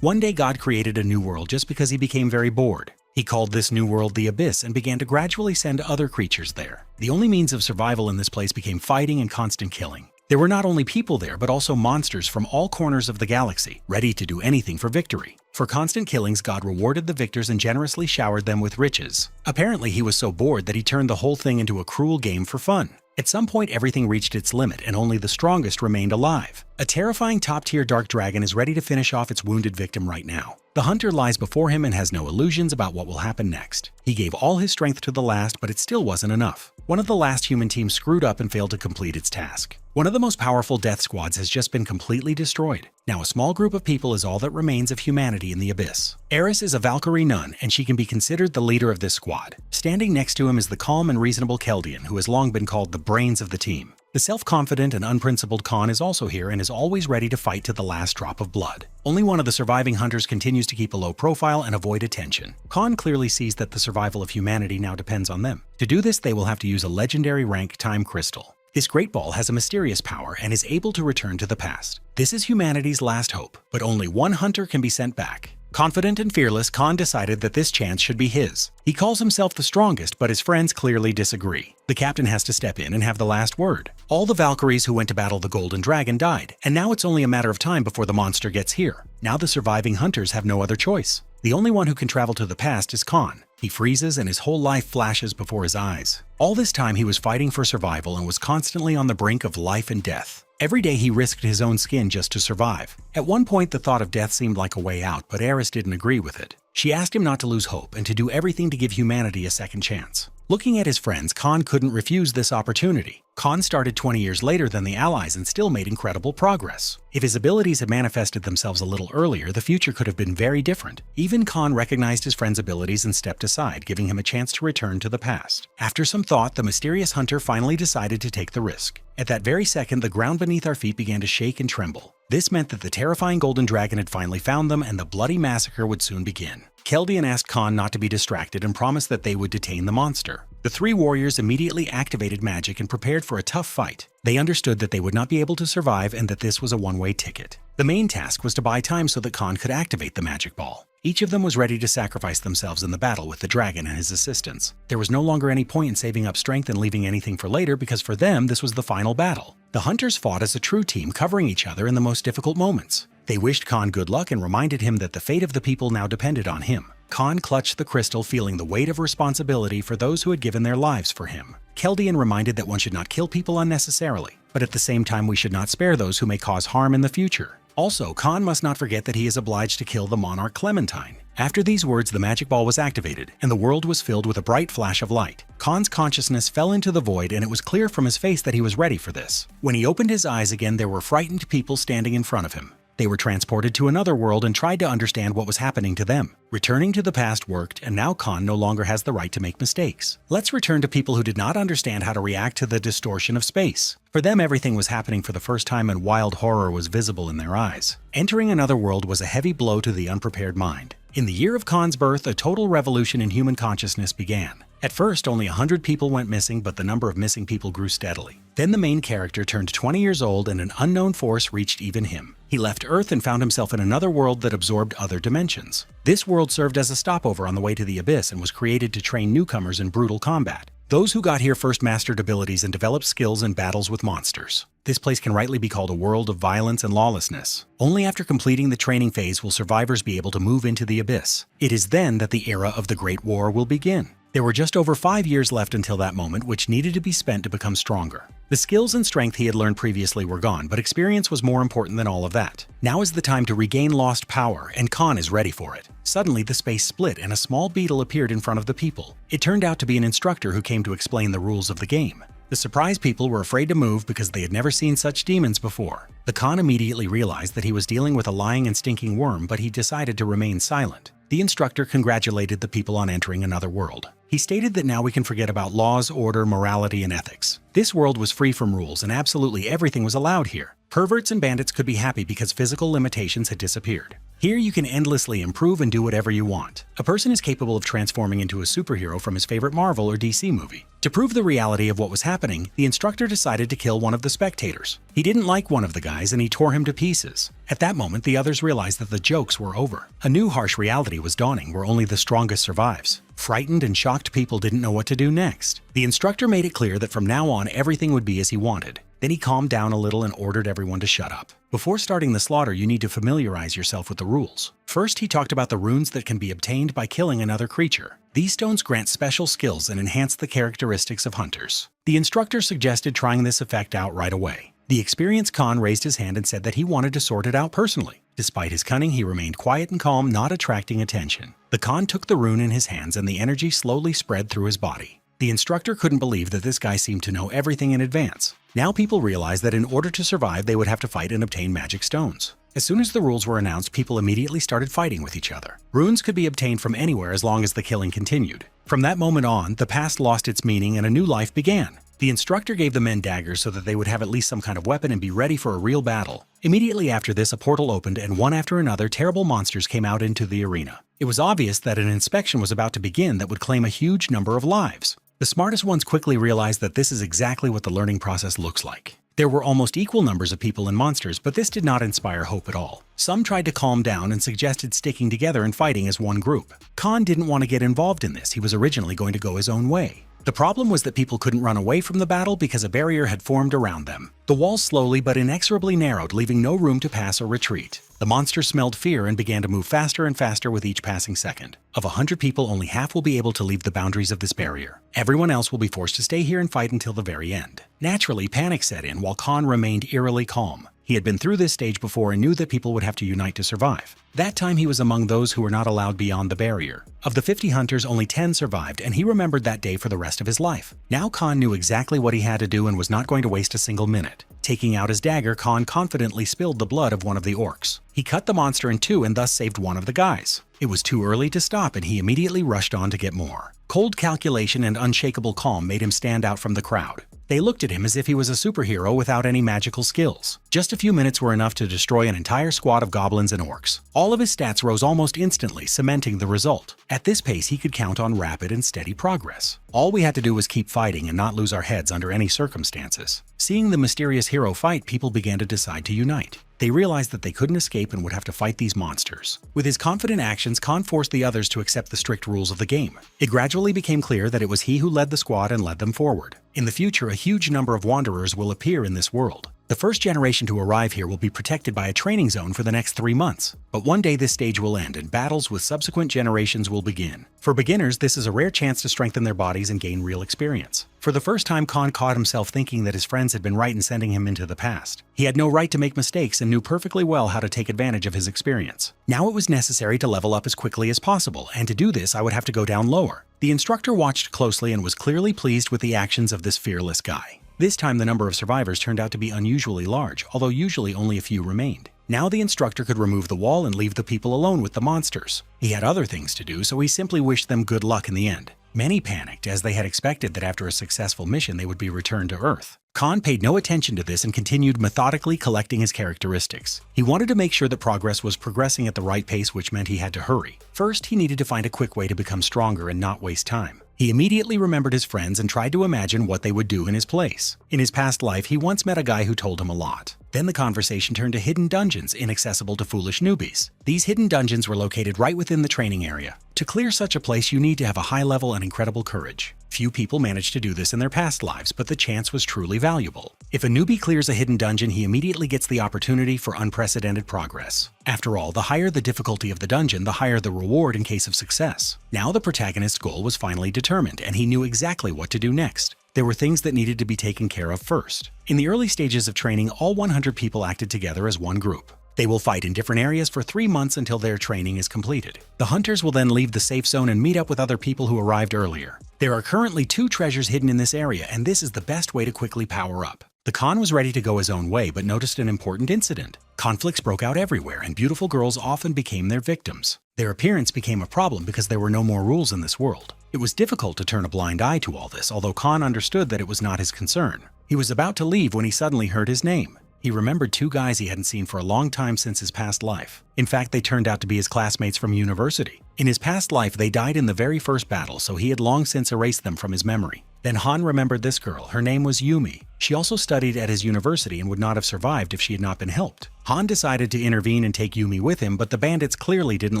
One day God created a new world just because he became very bored. He called this new world the Abyss and began to gradually send other creatures there. The only means of survival in this place became fighting and constant killing. There were not only people there, but also monsters from all corners of the galaxy, ready to do anything for victory. For constant killings, God rewarded the victors and generously showered them with riches. Apparently, he was so bored that he turned the whole thing into a cruel game for fun. At some point, everything reached its limit and only the strongest remained alive. A terrifying top-tier dark dragon is ready to finish off its wounded victim right now. The hunter lies before him and has no illusions about what will happen next. He gave all his strength to the last, but it still wasn't enough. One of the last human teams screwed up and failed to complete its task. One of the most powerful death squads has just been completely destroyed. Now a small group of people is all that remains of humanity in the Abyss. Eris is a Valkyrie nun, and she can be considered the leader of this squad. Standing next to him is the calm and reasonable Keldian, who has long been called the brains of the team. The self-confident and unprincipled Khan is also here and is always ready to fight to the last drop of blood. Only one of the surviving hunters continues to keep a low profile and avoid attention. Khan clearly sees that the survival of humanity now depends on them. To do this, they will have to use a legendary rank time crystal. This great ball has a mysterious power and is able to return to the past. This is humanity's last hope, but only one hunter can be sent back. Confident and fearless, Khan decided that this chance should be his. He calls himself the strongest, but his friends clearly disagree. The captain has to step in and have the last word. All the Valkyries who went to battle the Golden Dragon died, and now it's only a matter of time before the monster gets here. Now the surviving hunters have no other choice. The only one who can travel to the past is Khan. He freezes and his whole life flashes before his eyes. All this time he was fighting for survival and was constantly on the brink of life and death. Every day he risked his own skin just to survive. At one point the thought of death seemed like a way out, but Eris didn't agree with it. She asked him not to lose hope and to do everything to give humanity a second chance. Looking at his friends, Khan couldn't refuse this opportunity. Khan started 20 years later than the Allies and still made incredible progress. If his abilities had manifested themselves a little earlier, the future could have been very different. Even Khan recognized his friend's abilities and stepped aside, giving him a chance to return to the past. After some thought, the mysterious hunter finally decided to take the risk. At that very second, the ground beneath our feet began to shake and tremble. This meant that the terrifying Golden Dragon had finally found them and the bloody massacre would soon begin. Keldian asked Khan not to be distracted and promised that they would detain the monster. The three warriors immediately activated magic and prepared for a tough fight. They understood that they would not be able to survive and that this was a one-way ticket. The main task was to buy time so that Khan could activate the magic ball. Each of them was ready to sacrifice themselves in the battle with the dragon and his assistants. There was no longer any point in saving up strength and leaving anything for later because for them this was the final battle. The hunters fought as a true team, covering each other in the most difficult moments. They wished Khan good luck and reminded him that the fate of the people now depended on him. Khan clutched the crystal, feeling the weight of responsibility for those who had given their lives for him. Keldian reminded that one should not kill people unnecessarily, but at the same time we should not spare those who may cause harm in the future. Also, Khan must not forget that he is obliged to kill the monarch Clementine. After these words, the magic ball was activated, and the world was filled with a bright flash of light. Khan's consciousness fell into the void, and it was clear from his face that he was ready for this. When he opened his eyes again, there were frightened people standing in front of him. They were transported to another world and tried to understand what was happening to them. Returning to the past worked, and now Khan no longer has the right to make mistakes. Let's return to people who did not understand how to react to the distortion of space. For them, everything was happening for the first time and wild horror was visible in their eyes. Entering another world was a heavy blow to the unprepared mind. In the year of Khan's birth, a total revolution in human consciousness began. At first, only 100 people went missing, but the number of missing people grew steadily. Then the main character turned 20 years old and an unknown force reached even him. He left Earth and found himself in another world that absorbed other dimensions. This world served as a stopover on the way to the Abyss and was created to train newcomers in brutal combat. Those who got here first mastered abilities and developed skills in battles with monsters. This place can rightly be called a world of violence and lawlessness. Only after completing the training phase will survivors be able to move into the Abyss. It is then that the era of the Great War will begin. There were just over 5 years left until that moment, which needed to be spent to become stronger. The skills and strength he had learned previously were gone, but experience was more important than all of that. Now is the time to regain lost power, and Khan is ready for it. Suddenly, the space split and a small beetle appeared in front of the people. It turned out to be an instructor who came to explain the rules of the game. The surprised people were afraid to move because they had never seen such demons before. The Khan immediately realized that he was dealing with a lying and stinking worm, but he decided to remain silent. The instructor congratulated the people on entering another world. He stated that now we can forget about laws, order, morality, and ethics. This world was free from rules and absolutely everything was allowed here. Perverts and bandits could be happy because physical limitations had disappeared. Here you can endlessly improve and do whatever you want. A person is capable of transforming into a superhero from his favorite Marvel or DC movie. To prove the reality of what was happening, the instructor decided to kill one of the spectators. He didn't like one of the guys and he tore him to pieces. At that moment, the others realized that the jokes were over. A new harsh reality was dawning where only the strongest survives. Frightened and shocked people didn't know what to do next. The instructor made it clear that from now on everything would be as he wanted. Then he calmed down a little and ordered everyone to shut up. Before starting the slaughter, you need to familiarize yourself with the rules. First, he talked about the runes that can be obtained by killing another creature. These stones grant special skills and enhance the characteristics of hunters. The instructor suggested trying this effect out right away. The experienced Khan raised his hand and said that he wanted to sort it out personally. Despite his cunning, he remained quiet and calm, not attracting attention. The Khan took the rune in his hands and the energy slowly spread through his body. The instructor couldn't believe that this guy seemed to know everything in advance. Now people realized that in order to survive, they would have to fight and obtain magic stones. As soon as the rules were announced, people immediately started fighting with each other. Runes could be obtained from anywhere as long as the killing continued. From that moment on, the past lost its meaning and a new life began. The instructor gave the men daggers so that they would have at least some kind of weapon and be ready for a real battle. Immediately after this, a portal opened and one after another, terrible monsters came out into the arena. It was obvious that an inspection was about to begin that would claim a huge number of lives. The smartest ones quickly realized that this is exactly what the learning process looks like. There were almost equal numbers of people and monsters, but this did not inspire hope at all. Some tried to calm down and suggested sticking together and fighting as one group. Khan didn't want to get involved in this. He was originally going to go his own way. The problem was that people couldn't run away from the battle because a barrier had formed around them. The walls slowly but inexorably narrowed, leaving no room to pass or retreat. The monsters smelled fear and began to move faster and faster with each passing second. Of 100 people, only half will be able to leave the boundaries of this barrier. Everyone else will be forced to stay here and fight until the very end. Naturally, panic set in while Khan remained eerily calm. He had been through this stage before and knew that people would have to unite to survive. That time he was among those who were not allowed beyond the barrier. Of the 50 hunters, only 10 survived, and he remembered that day for the rest of his life. Now Khan knew exactly what he had to do and was not going to waste a single minute. Taking out his dagger, Khan confidently spilled the blood of one of the orcs. He cut the monster in two and thus saved one of the guys. It was too early to stop and he immediately rushed on to get more. Cold calculation and unshakable calm made him stand out from the crowd. They looked at him as if he was a superhero without any magical skills. Just a few minutes were enough to destroy an entire squad of goblins and orcs. All of his stats rose almost instantly, cementing the result. At this pace, he could count on rapid and steady progress. All we had to do was keep fighting and not lose our heads under any circumstances. Seeing the mysterious hero fight, people began to decide to unite. They realized that they couldn't escape and would have to fight these monsters. With his confident actions, Khan forced the others to accept the strict rules of the game. It gradually became clear that it was he who led the squad and led them forward. In the future, a huge number of wanderers will appear in this world. The first generation to arrive here will be protected by a training zone for the next 3 months. But one day this stage will end and battles with subsequent generations will begin. For beginners, this is a rare chance to strengthen their bodies and gain real experience. For the first time, Khan caught himself thinking that his friends had been right in sending him into the past. He had no right to make mistakes and knew perfectly well how to take advantage of his experience. Now it was necessary to level up as quickly as possible, and to do this I would have to go down lower. The instructor watched closely and was clearly pleased with the actions of this fearless guy. This time the number of survivors turned out to be unusually large, although usually only a few remained. Now the instructor could remove the wall and leave the people alone with the monsters. He had other things to do, so he simply wished them good luck in the end. Many panicked, as they had expected that after a successful mission they would be returned to Earth. Khan paid no attention to this and continued methodically collecting his characteristics. He wanted to make sure that progress was progressing at the right pace, which meant he had to hurry. First, he needed to find a quick way to become stronger and not waste time. He immediately remembered his friends and tried to imagine what they would do in his place. In his past life, he once met a guy who told him a lot. Then the conversation turned to hidden dungeons inaccessible to foolish newbies. These hidden dungeons were located right within the training area. To clear such a place, you need to have a high level and incredible courage. Few people managed to do this in their past lives, but the chance was truly valuable. If a newbie clears a hidden dungeon, he immediately gets the opportunity for unprecedented progress. After all, the higher the difficulty of the dungeon, the higher the reward in case of success. Now the protagonist's goal was finally determined, and he knew exactly what to do next. There were things that needed to be taken care of first. In the early stages of training, all 100 people acted together as one group. They will fight in different areas for 3 months until their training is completed. The hunters will then leave the safe zone and meet up with other people who arrived earlier. There are currently 2 treasures hidden in this area, and this is the best way to quickly power up. The Khan was ready to go his own way, but noticed an important incident. Conflicts broke out everywhere, and beautiful girls often became their victims. Their appearance became a problem because there were no more rules in this world. It was difficult to turn a blind eye to all this, although Khan understood that it was not his concern. He was about to leave when he suddenly heard his name. He remembered two guys he hadn't seen for a long time since his past life. In fact, they turned out to be his classmates from university. In his past life, they died in the very first battle, so he had long since erased them from his memory. Then Han remembered this girl. Her name was Yumi. She also studied at his university and would not have survived if she had not been helped. Han decided to intervene and take Yumi with him, but the bandits clearly didn't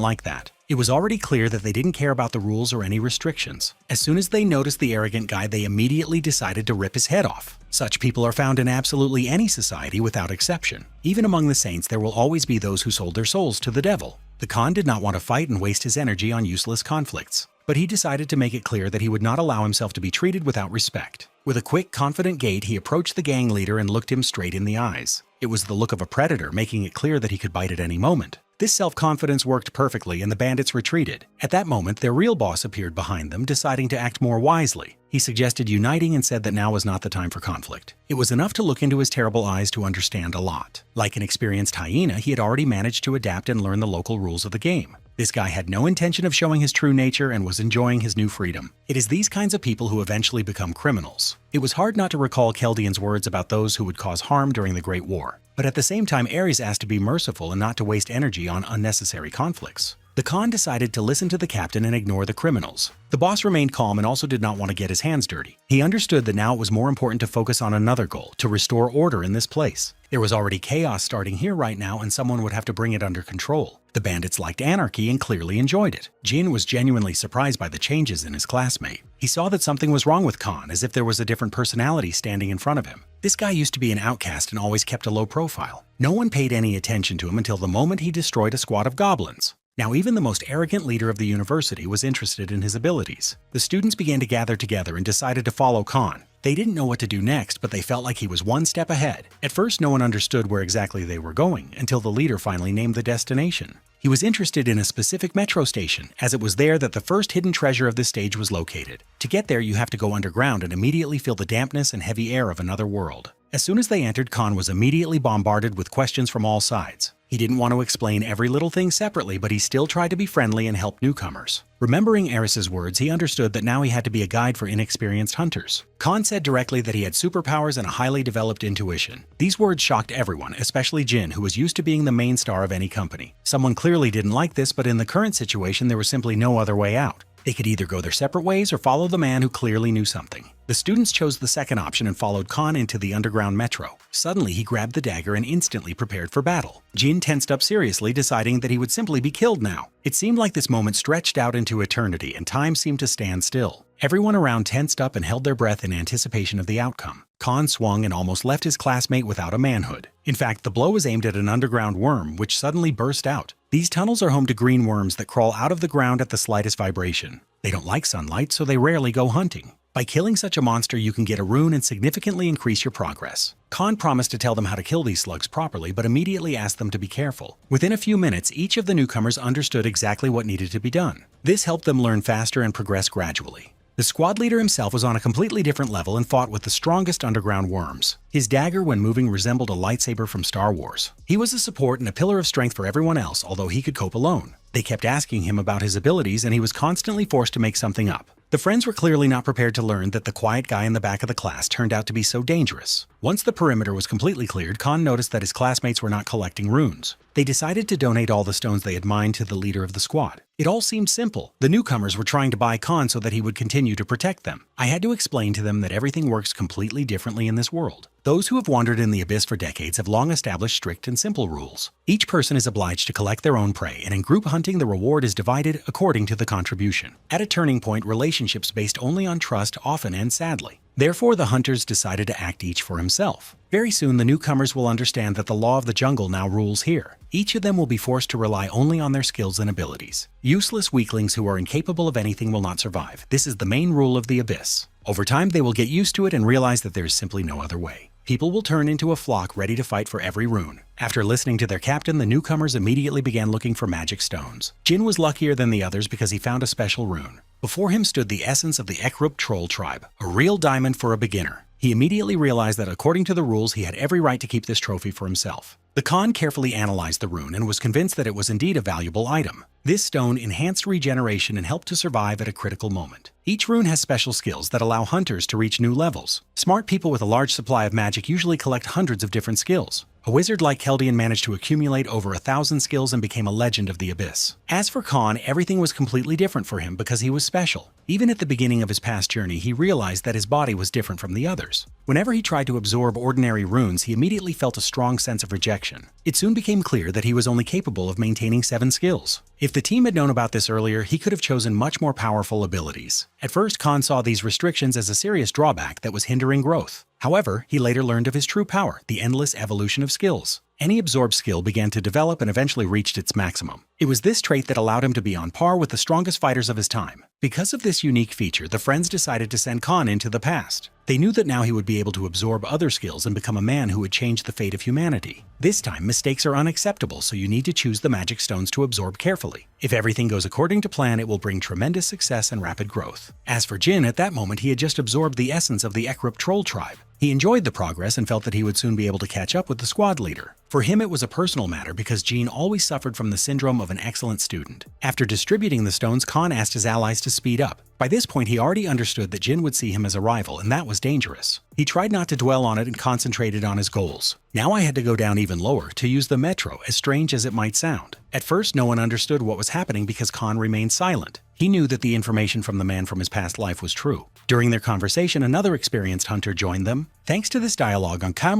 like that. It was already clear that they didn't care about the rules or any restrictions. As soon as they noticed the arrogant guy, they immediately decided to rip his head off. Such people are found in absolutely any society without exception. Even among the saints, there will always be those who sold their souls to the devil. The Khan did not want to fight and waste his energy on useless conflicts, but he decided to make it clear that he would not allow himself to be treated without respect. With a quick, confident gait, he approached the gang leader and looked him straight in the eyes. It was the look of a predator, making it clear that he could bite at any moment. This self-confidence worked perfectly and the bandits retreated. At that moment, their real boss appeared behind them, deciding to act more wisely. He suggested uniting and said that now was not the time for conflict. It was enough to look into his terrible eyes to understand a lot. Like an experienced hyena, he had already managed to adapt and learn the local rules of the game. This guy had no intention of showing his true nature and was enjoying his new freedom. It is these kinds of people who eventually become criminals. It was hard not to recall Keldian's words about those who would cause harm during the Great War. But at the same time, Ares asked to be merciful and not to waste energy on unnecessary conflicts. The Khan decided to listen to the captain and ignore the criminals. The boss remained calm and also did not want to get his hands dirty. He understood that now it was more important to focus on another goal, to restore order in this place. There was already chaos starting here right now and someone would have to bring it under control. The bandits liked anarchy and clearly enjoyed it. Jin was genuinely surprised by the changes in his classmate. He saw that something was wrong with Khan, as if there was a different personality standing in front of him. This guy used to be an outcast and always kept a low profile. No one paid any attention to him until the moment he destroyed a squad of goblins. Now even the most arrogant leader of the university was interested in his abilities. The students began to gather together and decided to follow Khan. They didn't know what to do next, but they felt like he was one step ahead. At first, no one understood where exactly they were going, until the leader finally named the destination. He was interested in a specific metro station, as it was there that the first hidden treasure of this stage was located. To get there, you have to go underground and immediately feel the dampness and heavy air of another world. As soon as they entered, Khan was immediately bombarded with questions from all sides. He didn't want to explain every little thing separately, but he still tried to be friendly and help newcomers. Remembering Ares's words, he understood that now he had to be a guide for inexperienced hunters. Khan said directly that he had superpowers and a highly developed intuition. These words shocked everyone, especially Jin, who was used to being the main star of any company. Someone clearly didn't like this, but in the current situation, there was simply no other way out. They could either go their separate ways or follow the man who clearly knew something. The students chose the second option and followed Khan into the underground metro. Suddenly, he grabbed the dagger and instantly prepared for battle. Jin tensed up seriously, deciding that he would simply be killed now. It seemed like this moment stretched out into eternity, and time seemed to stand still. Everyone around tensed up and held their breath in anticipation of the outcome. Khan swung and almost left his classmate without a manhood. In fact, the blow was aimed at an underground worm, which suddenly burst out. These tunnels are home to green worms that crawl out of the ground at the slightest vibration. They don't like sunlight, so they rarely go hunting. By killing such a monster, you can get a rune and significantly increase your progress. Khan promised to tell them how to kill these slugs properly, but immediately asked them to be careful. Within a few minutes, each of the newcomers understood exactly what needed to be done. This helped them learn faster and progress gradually. The squad leader himself was on a completely different level and fought with the strongest underground worms. His dagger, when moving, resembled a lightsaber from Star Wars. He was a support and a pillar of strength for everyone else, although he could cope alone. They kept asking him about his abilities, and he was constantly forced to make something up. The friends were clearly not prepared to learn that the quiet guy in the back of the class turned out to be so dangerous. Once the perimeter was completely cleared, Khan noticed that his classmates were not collecting runes. They decided to donate all the stones they had mined to the leader of the squad. It all seemed simple. The newcomers were trying to buy Khan so that he would continue to protect them. I had to explain to them that everything works completely differently in this world. Those who have wandered in the abyss for decades have long established strict and simple rules. Each person is obliged to collect their own prey, and in group hunting the reward is divided according to the contribution. At a turning point, relationships based only on trust often end sadly. Therefore, the hunters decided to act each for himself. Very soon, the newcomers will understand that the law of the jungle now rules here. Each of them will be forced to rely only on their skills and abilities. Useless weaklings who are incapable of anything will not survive. This is the main rule of the abyss. Over time, they will get used to it and realize that there is simply no other way. People will turn into a flock ready to fight for every rune. After listening to their captain, the newcomers immediately began looking for magic stones. Jin was luckier than the others because he found a special rune. Before him stood the essence of the Ekrup troll tribe, a real diamond for a beginner. He immediately realized that according to the rules, he had every right to keep this trophy for himself. The Khan carefully analyzed the rune and was convinced that it was indeed a valuable item. This stone enhanced regeneration and helped to survive at a critical moment. Each rune has special skills that allow hunters to reach new levels. Smart people with a large supply of magic usually collect hundreds of different skills. A wizard like Keldian managed to accumulate over 1,000 skills and became a legend of the Abyss. As for Khan, everything was completely different for him because he was special. Even at the beginning of his past journey, he realized that his body was different from the others. Whenever he tried to absorb ordinary runes, he immediately felt a strong sense of rejection. It soon became clear that he was only capable of maintaining 7 skills. If the team had known about this earlier, he could have chosen much more powerful abilities. At first, Khan saw these restrictions as a serious drawback that was hindering growth. However, he later learned of his true power, the endless evolution of skills. Any absorbed skill began to develop and eventually reached its maximum. It was this trait that allowed him to be on par with the strongest fighters of his time. Because of this unique feature, the friends decided to send Khan into the past. They knew that now he would be able to absorb other skills and become a man who would change the fate of humanity. This time, mistakes are unacceptable, so you need to choose the magic stones to absorb carefully. If everything goes according to plan, it will bring tremendous success and rapid growth. As for Jin, at that moment he had just absorbed the essence of the Ekrip troll tribe. He enjoyed the progress and felt that he would soon be able to catch up with the squad leader. For him, it was a personal matter because Jin always suffered from the syndrome of an excellent student. After distributing the stones, Khan asked his allies to speed up. By this point, he already understood that Jin would see him as a rival, and that was dangerous. He tried not to dwell on it and concentrated on his goals. Now I had to go down even lower to use the metro, as strange as it might sound. At first, no one understood what was happening because Khan remained silent. He knew that the information from the man from his past life was true. During their conversation, another experienced hunter joined them. Thanks to this dialogue on Khan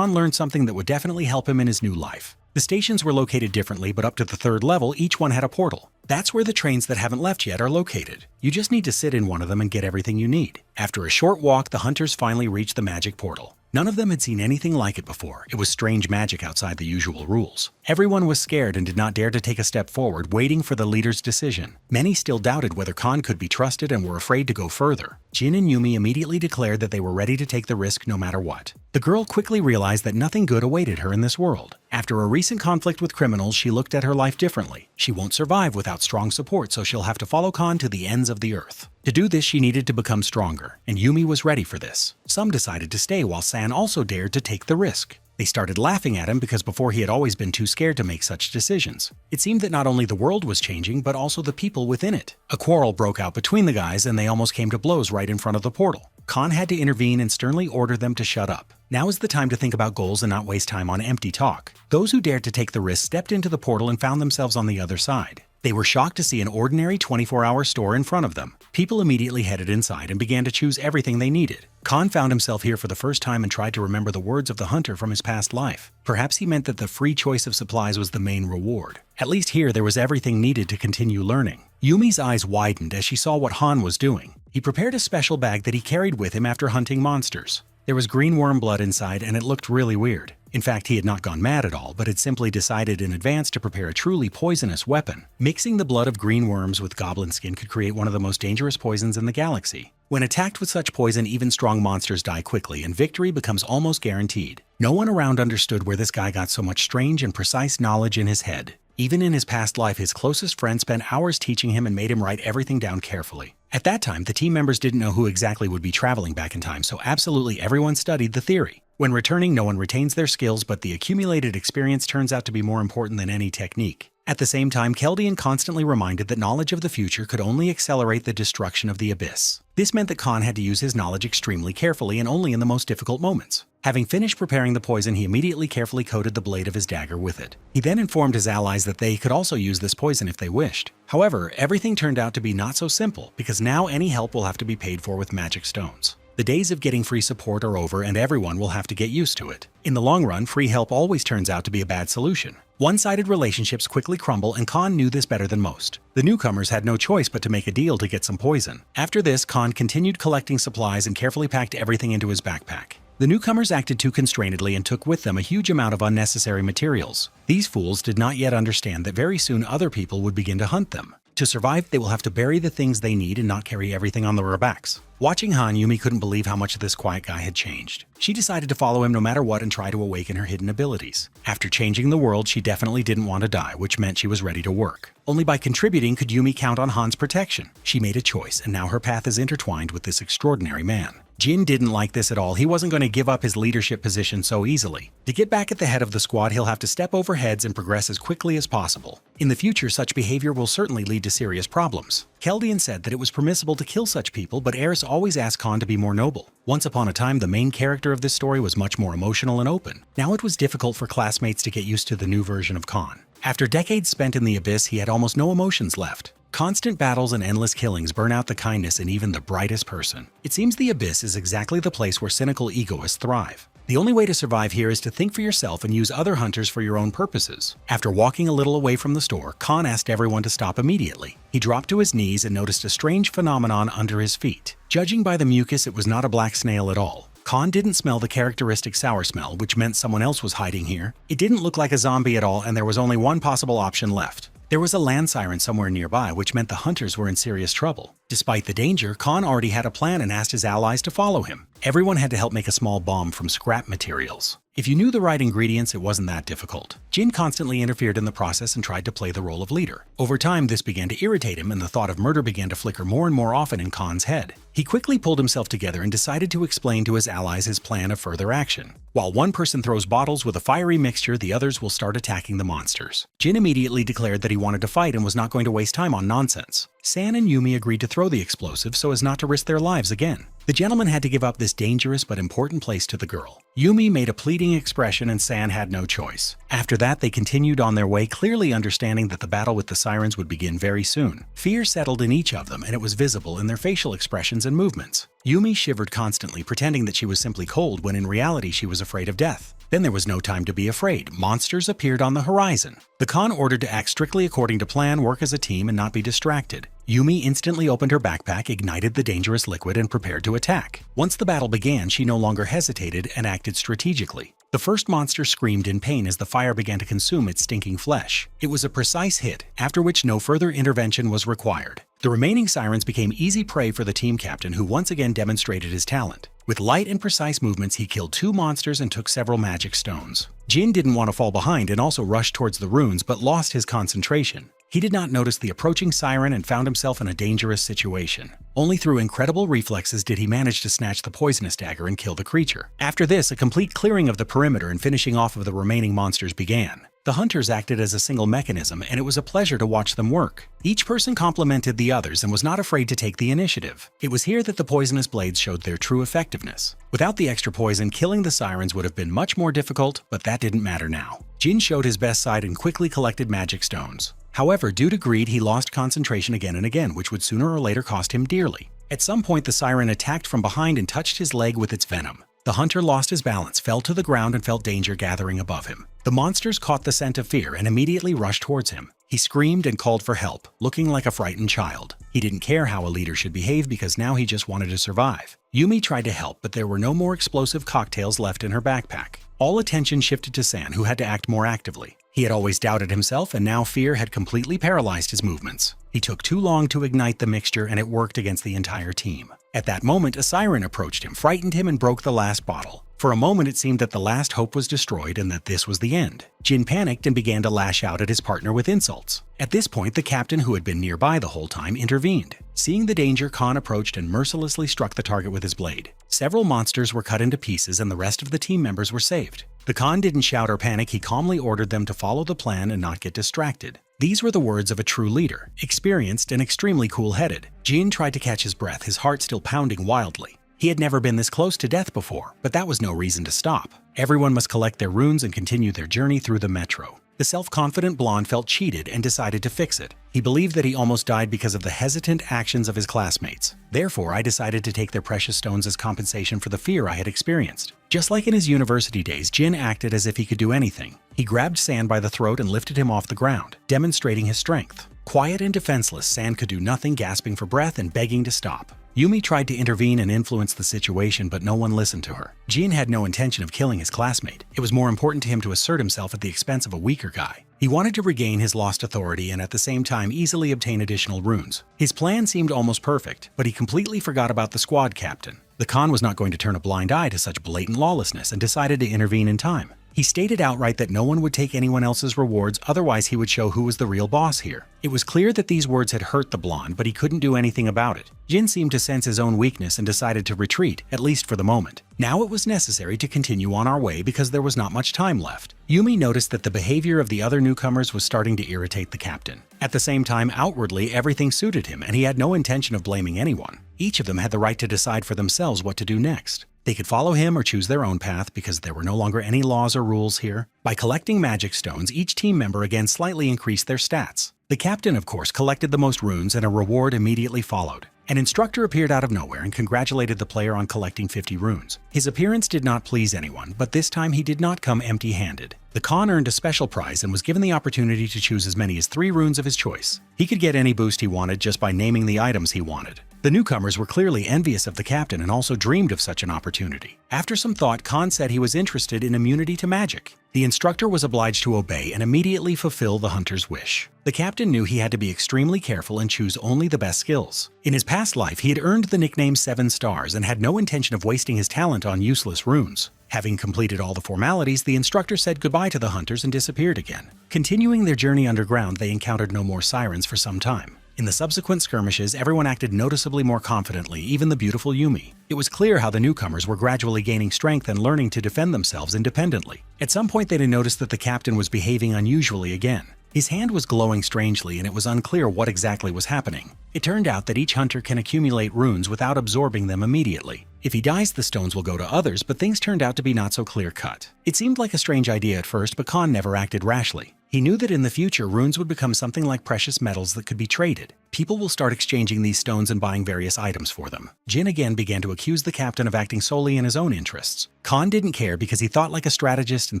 learned something that would definitely help him in his new life. The stations were located differently, but up to the 3rd level, each one had a portal. That's where the trains that haven't left yet are located. You just need to sit in one of them and get everything you need. After a short walk, the hunters finally reached the magic portal. None of them had seen anything like it before. It was strange magic outside the usual rules. Everyone was scared and did not dare to take a step forward, waiting for the leader's decision. Many still doubted whether Khan could be trusted and were afraid to go further. Jin and Yumi immediately declared that they were ready to take the risk no matter what. The girl quickly realized that nothing good awaited her in this world. After a recent conflict with criminals, she looked at her life differently. She won't survive without strong support, so she'll have to follow Khan to the ends of the earth. To do this, she needed to become stronger, and Yumi was ready for this. Some decided to stay while San also dared to take the risk. They started laughing at him because before he had always been too scared to make such decisions. It seemed that not only the world was changing, but also the people within it. A quarrel broke out between the guys and they almost came to blows right in front of the portal. Khan had to intervene and sternly order them to shut up. Now is the time to think about goals and not waste time on empty talk. Those who dared to take the risk stepped into the portal and found themselves on the other side. They were shocked to see an ordinary 24-hour store in front of them. People immediately headed inside and began to choose everything they needed. Khan found himself here for the first time and tried to remember the words of the hunter from his past life. Perhaps he meant that the free choice of supplies was the main reward. At least here there was everything needed to continue learning. Yumi's eyes widened as she saw what Han was doing. He prepared a special bag that he carried with him after hunting monsters. There was green worm blood inside and it looked really weird. In fact, he had not gone mad at all, but had simply decided in advance to prepare a truly poisonous weapon. Mixing the blood of green worms with goblin skin could create one of the most dangerous poisons in the galaxy. When attacked with such poison, even strong monsters die quickly, and victory becomes almost guaranteed. No one around understood where this guy got so much strange and precise knowledge in his head. Even in his past life, his closest friend spent hours teaching him and made him write everything down carefully. At that time, the team members didn't know who exactly would be traveling back in time, so absolutely everyone studied the theory. When returning, no one retains their skills, but the accumulated experience turns out to be more important than any technique. At the same time, Keldian constantly reminded that knowledge of the future could only accelerate the destruction of the Abyss. This meant that Khan had to use his knowledge extremely carefully and only in the most difficult moments. Having finished preparing the poison, he immediately carefully coated the blade of his dagger with it. He then informed his allies that they could also use this poison if they wished. However, everything turned out to be not so simple, because now any help will have to be paid for with magic stones. The days of getting free support are over and everyone will have to get used to it. In the long run, free help always turns out to be a bad solution. One-sided relationships quickly crumble, and Khan knew this better than most. The newcomers had no choice but to make a deal to get some poison. After this, Khan continued collecting supplies and carefully packed everything into his backpack. The newcomers acted too constrainedly and took with them a huge amount of unnecessary materials. These fools did not yet understand that very soon other people would begin to hunt them. To survive, they will have to bury the things they need and not carry everything on their backs. Watching Han, Yumi couldn't believe how much this quiet guy had changed. She decided to follow him no matter what and try to awaken her hidden abilities. After changing the world, she definitely didn't want to die, which meant she was ready to work. Only by contributing could Yumi count on Han's protection. She made a choice, and now her path is intertwined with this extraordinary man. Jin didn't like this at all. He wasn't going to give up his leadership position so easily. To get back at the head of the squad, he'll have to step over heads and progress as quickly as possible. In the future, such behavior will certainly lead to serious problems. Keldian said that it was permissible to kill such people, but Eris always asked Khan to be more noble. Once upon a time, the main character of this story was much more emotional and open. Now it was difficult for classmates to get used to the new version of Khan. After decades spent in the Abyss, he had almost no emotions left. Constant battles and endless killings burn out the kindness in even the brightest person. It seems the Abyss is exactly the place where cynical egoists thrive. The only way to survive here is to think for yourself and use other hunters for your own purposes. After walking a little away from the store, Khan asked everyone to stop immediately. He dropped to his knees and noticed a strange phenomenon under his feet. Judging by the mucus, it was not a black snail at all. Khan didn't smell the characteristic sour smell, which meant someone else was hiding here. It didn't look like a zombie at all, and there was only one possible option left. There was a land siren somewhere nearby, which meant the hunters were in serious trouble. Despite the danger, Khan already had a plan and asked his allies to follow him. Everyone had to help make a small bomb from scrap materials. If you knew the right ingredients, it wasn't that difficult. Jin constantly interfered in the process and tried to play the role of leader. Over time, this began to irritate him, and the thought of murder began to flicker more and more often in Khan's head. He quickly pulled himself together and decided to explain to his allies his plan of further action. While one person throws bottles with a fiery mixture, the others will start attacking the monsters. Jin immediately declared that he wanted to fight and was not going to waste time on nonsense. San and Yumi agreed to throw the explosive so as not to risk their lives again. The gentleman had to give up this dangerous but important place to the girl. Yumi made a pleading expression and San had no choice. After that, they continued on their way, clearly understanding that the battle with the sirens would begin very soon. Fear settled in each of them, and it was visible in their facial expressions and movements. Yumi shivered constantly, pretending that she was simply cold when in reality she was afraid of death. Then there was no time to be afraid. Monsters appeared on the horizon. The Khan ordered to act strictly according to plan, work as a team, and not be distracted. Yumi instantly opened her backpack, ignited the dangerous liquid, and prepared to attack. Once the battle began, she no longer hesitated and acted strategically. The first monster screamed in pain as the fire began to consume its stinking flesh. It was a precise hit, after which no further intervention was required. The remaining sirens became easy prey for the team captain, who once again demonstrated his talent. With light and precise movements, he killed 2 monsters and took several magic stones. Jin didn't want to fall behind and also rushed towards the ruins, but lost his concentration. He did not notice the approaching siren and found himself in a dangerous situation. Only through incredible reflexes did he manage to snatch the poisonous dagger and kill the creature. After this, a complete clearing of the perimeter and finishing off of the remaining monsters began. The hunters acted as a single mechanism, and it was a pleasure to watch them work. Each person complemented the others and was not afraid to take the initiative. It was here that the poisonous blades showed their true effectiveness. Without the extra poison, killing the sirens would have been much more difficult, but that didn't matter now. Jin showed his best side and quickly collected magic stones. However, due to greed, he lost concentration again and again, which would sooner or later cost him dearly. At some point, the siren attacked from behind and touched his leg with its venom. The hunter lost his balance, fell to the ground, and felt danger gathering above him. The monsters caught the scent of fear and immediately rushed towards him. He screamed and called for help, looking like a frightened child. He didn't care how a leader should behave because now he just wanted to survive. Yumi tried to help, but there were no more explosive cocktails left in her backpack. All attention shifted to San, who had to act more actively. He had always doubted himself, and now fear had completely paralyzed his movements. He took too long to ignite the mixture, and it worked against the entire team. At that moment, a siren approached him, frightened him, and broke the last bottle. For a moment, it seemed that the last hope was destroyed and that this was the end. Jin panicked and began to lash out at his partner with insults. At this point, the captain, who had been nearby the whole time, intervened. Seeing the danger, Khan approached and mercilessly struck the target with his blade. Several monsters were cut into pieces, and the rest of the team members were saved. The Khan didn't shout or panic. He calmly ordered them to follow the plan and not get distracted. These were the words of a true leader, experienced and extremely cool-headed. Jin tried to catch his breath, his heart still pounding wildly. He had never been this close to death before, but that was no reason to stop. Everyone must collect their runes and continue their journey through the metro. The self-confident blonde felt cheated and decided to fix it. He believed that he almost died because of the hesitant actions of his classmates. Therefore, I decided to take their precious stones as compensation for the fear I had experienced. Just like in his university days, Jin acted as if he could do anything. He grabbed San by the throat and lifted him off the ground, demonstrating his strength. Quiet and defenseless, San could do nothing, gasping for breath and begging to stop. Yumi tried to intervene and influence the situation, but no one listened to her. Jin had no intention of killing his classmate. It was more important to him to assert himself at the expense of a weaker guy. He wanted to regain his lost authority and at the same time easily obtain additional runes. His plan seemed almost perfect, but he completely forgot about the squad captain. The Khan was not going to turn a blind eye to such blatant lawlessness and decided to intervene in time. He stated outright that no one would take anyone else's rewards, otherwise he would show who was the real boss here. It was clear that these words had hurt the blonde, but he couldn't do anything about it. Jin seemed to sense his own weakness and decided to retreat, at least for the moment. Now it was necessary to continue on our way because there was not much time left. Yumi noticed that the behavior of the other newcomers was starting to irritate the captain. At the same time, outwardly, everything suited him, and he had no intention of blaming anyone. Each of them had the right to decide for themselves what to do next. They could follow him or choose their own path because there were no longer any laws or rules here. By collecting magic stones, each team member again slightly increased their stats. The captain, of course, collected the most runes and a reward immediately followed. An instructor appeared out of nowhere and congratulated the player on collecting 50 runes. His appearance did not please anyone, but this time he did not come empty-handed. The Khan earned a special prize and was given the opportunity to choose as many as 3 runes of his choice. He could get any boost he wanted just by naming the items he wanted. The newcomers were clearly envious of the captain and also dreamed of such an opportunity. After some thought, Khan said he was interested in immunity to magic. The instructor was obliged to obey and immediately fulfill the hunter's wish. The captain knew he had to be extremely careful and choose only the best skills. In his past life, he had earned the nickname 7 Stars and had no intention of wasting his talent on useless runes. Having completed all the formalities, the instructor said goodbye to the hunters and disappeared again. Continuing their journey underground, they encountered no more sirens for some time. In the subsequent skirmishes, everyone acted noticeably more confidently, even the beautiful Yumi. It was clear how the newcomers were gradually gaining strength and learning to defend themselves independently. At some point, they noticed that the captain was behaving unusually again. His hand was glowing strangely and it was unclear what exactly was happening. It turned out that each hunter can accumulate runes without absorbing them immediately. If he dies, the stones will go to others, but things turned out to be not so clear-cut. It seemed like a strange idea at first, but Khan never acted rashly. He knew that in the future, runes would become something like precious metals that could be traded. People will start exchanging these stones and buying various items for them. Jin again began to accuse the captain of acting solely in his own interests. Khan didn't care because he thought like a strategist and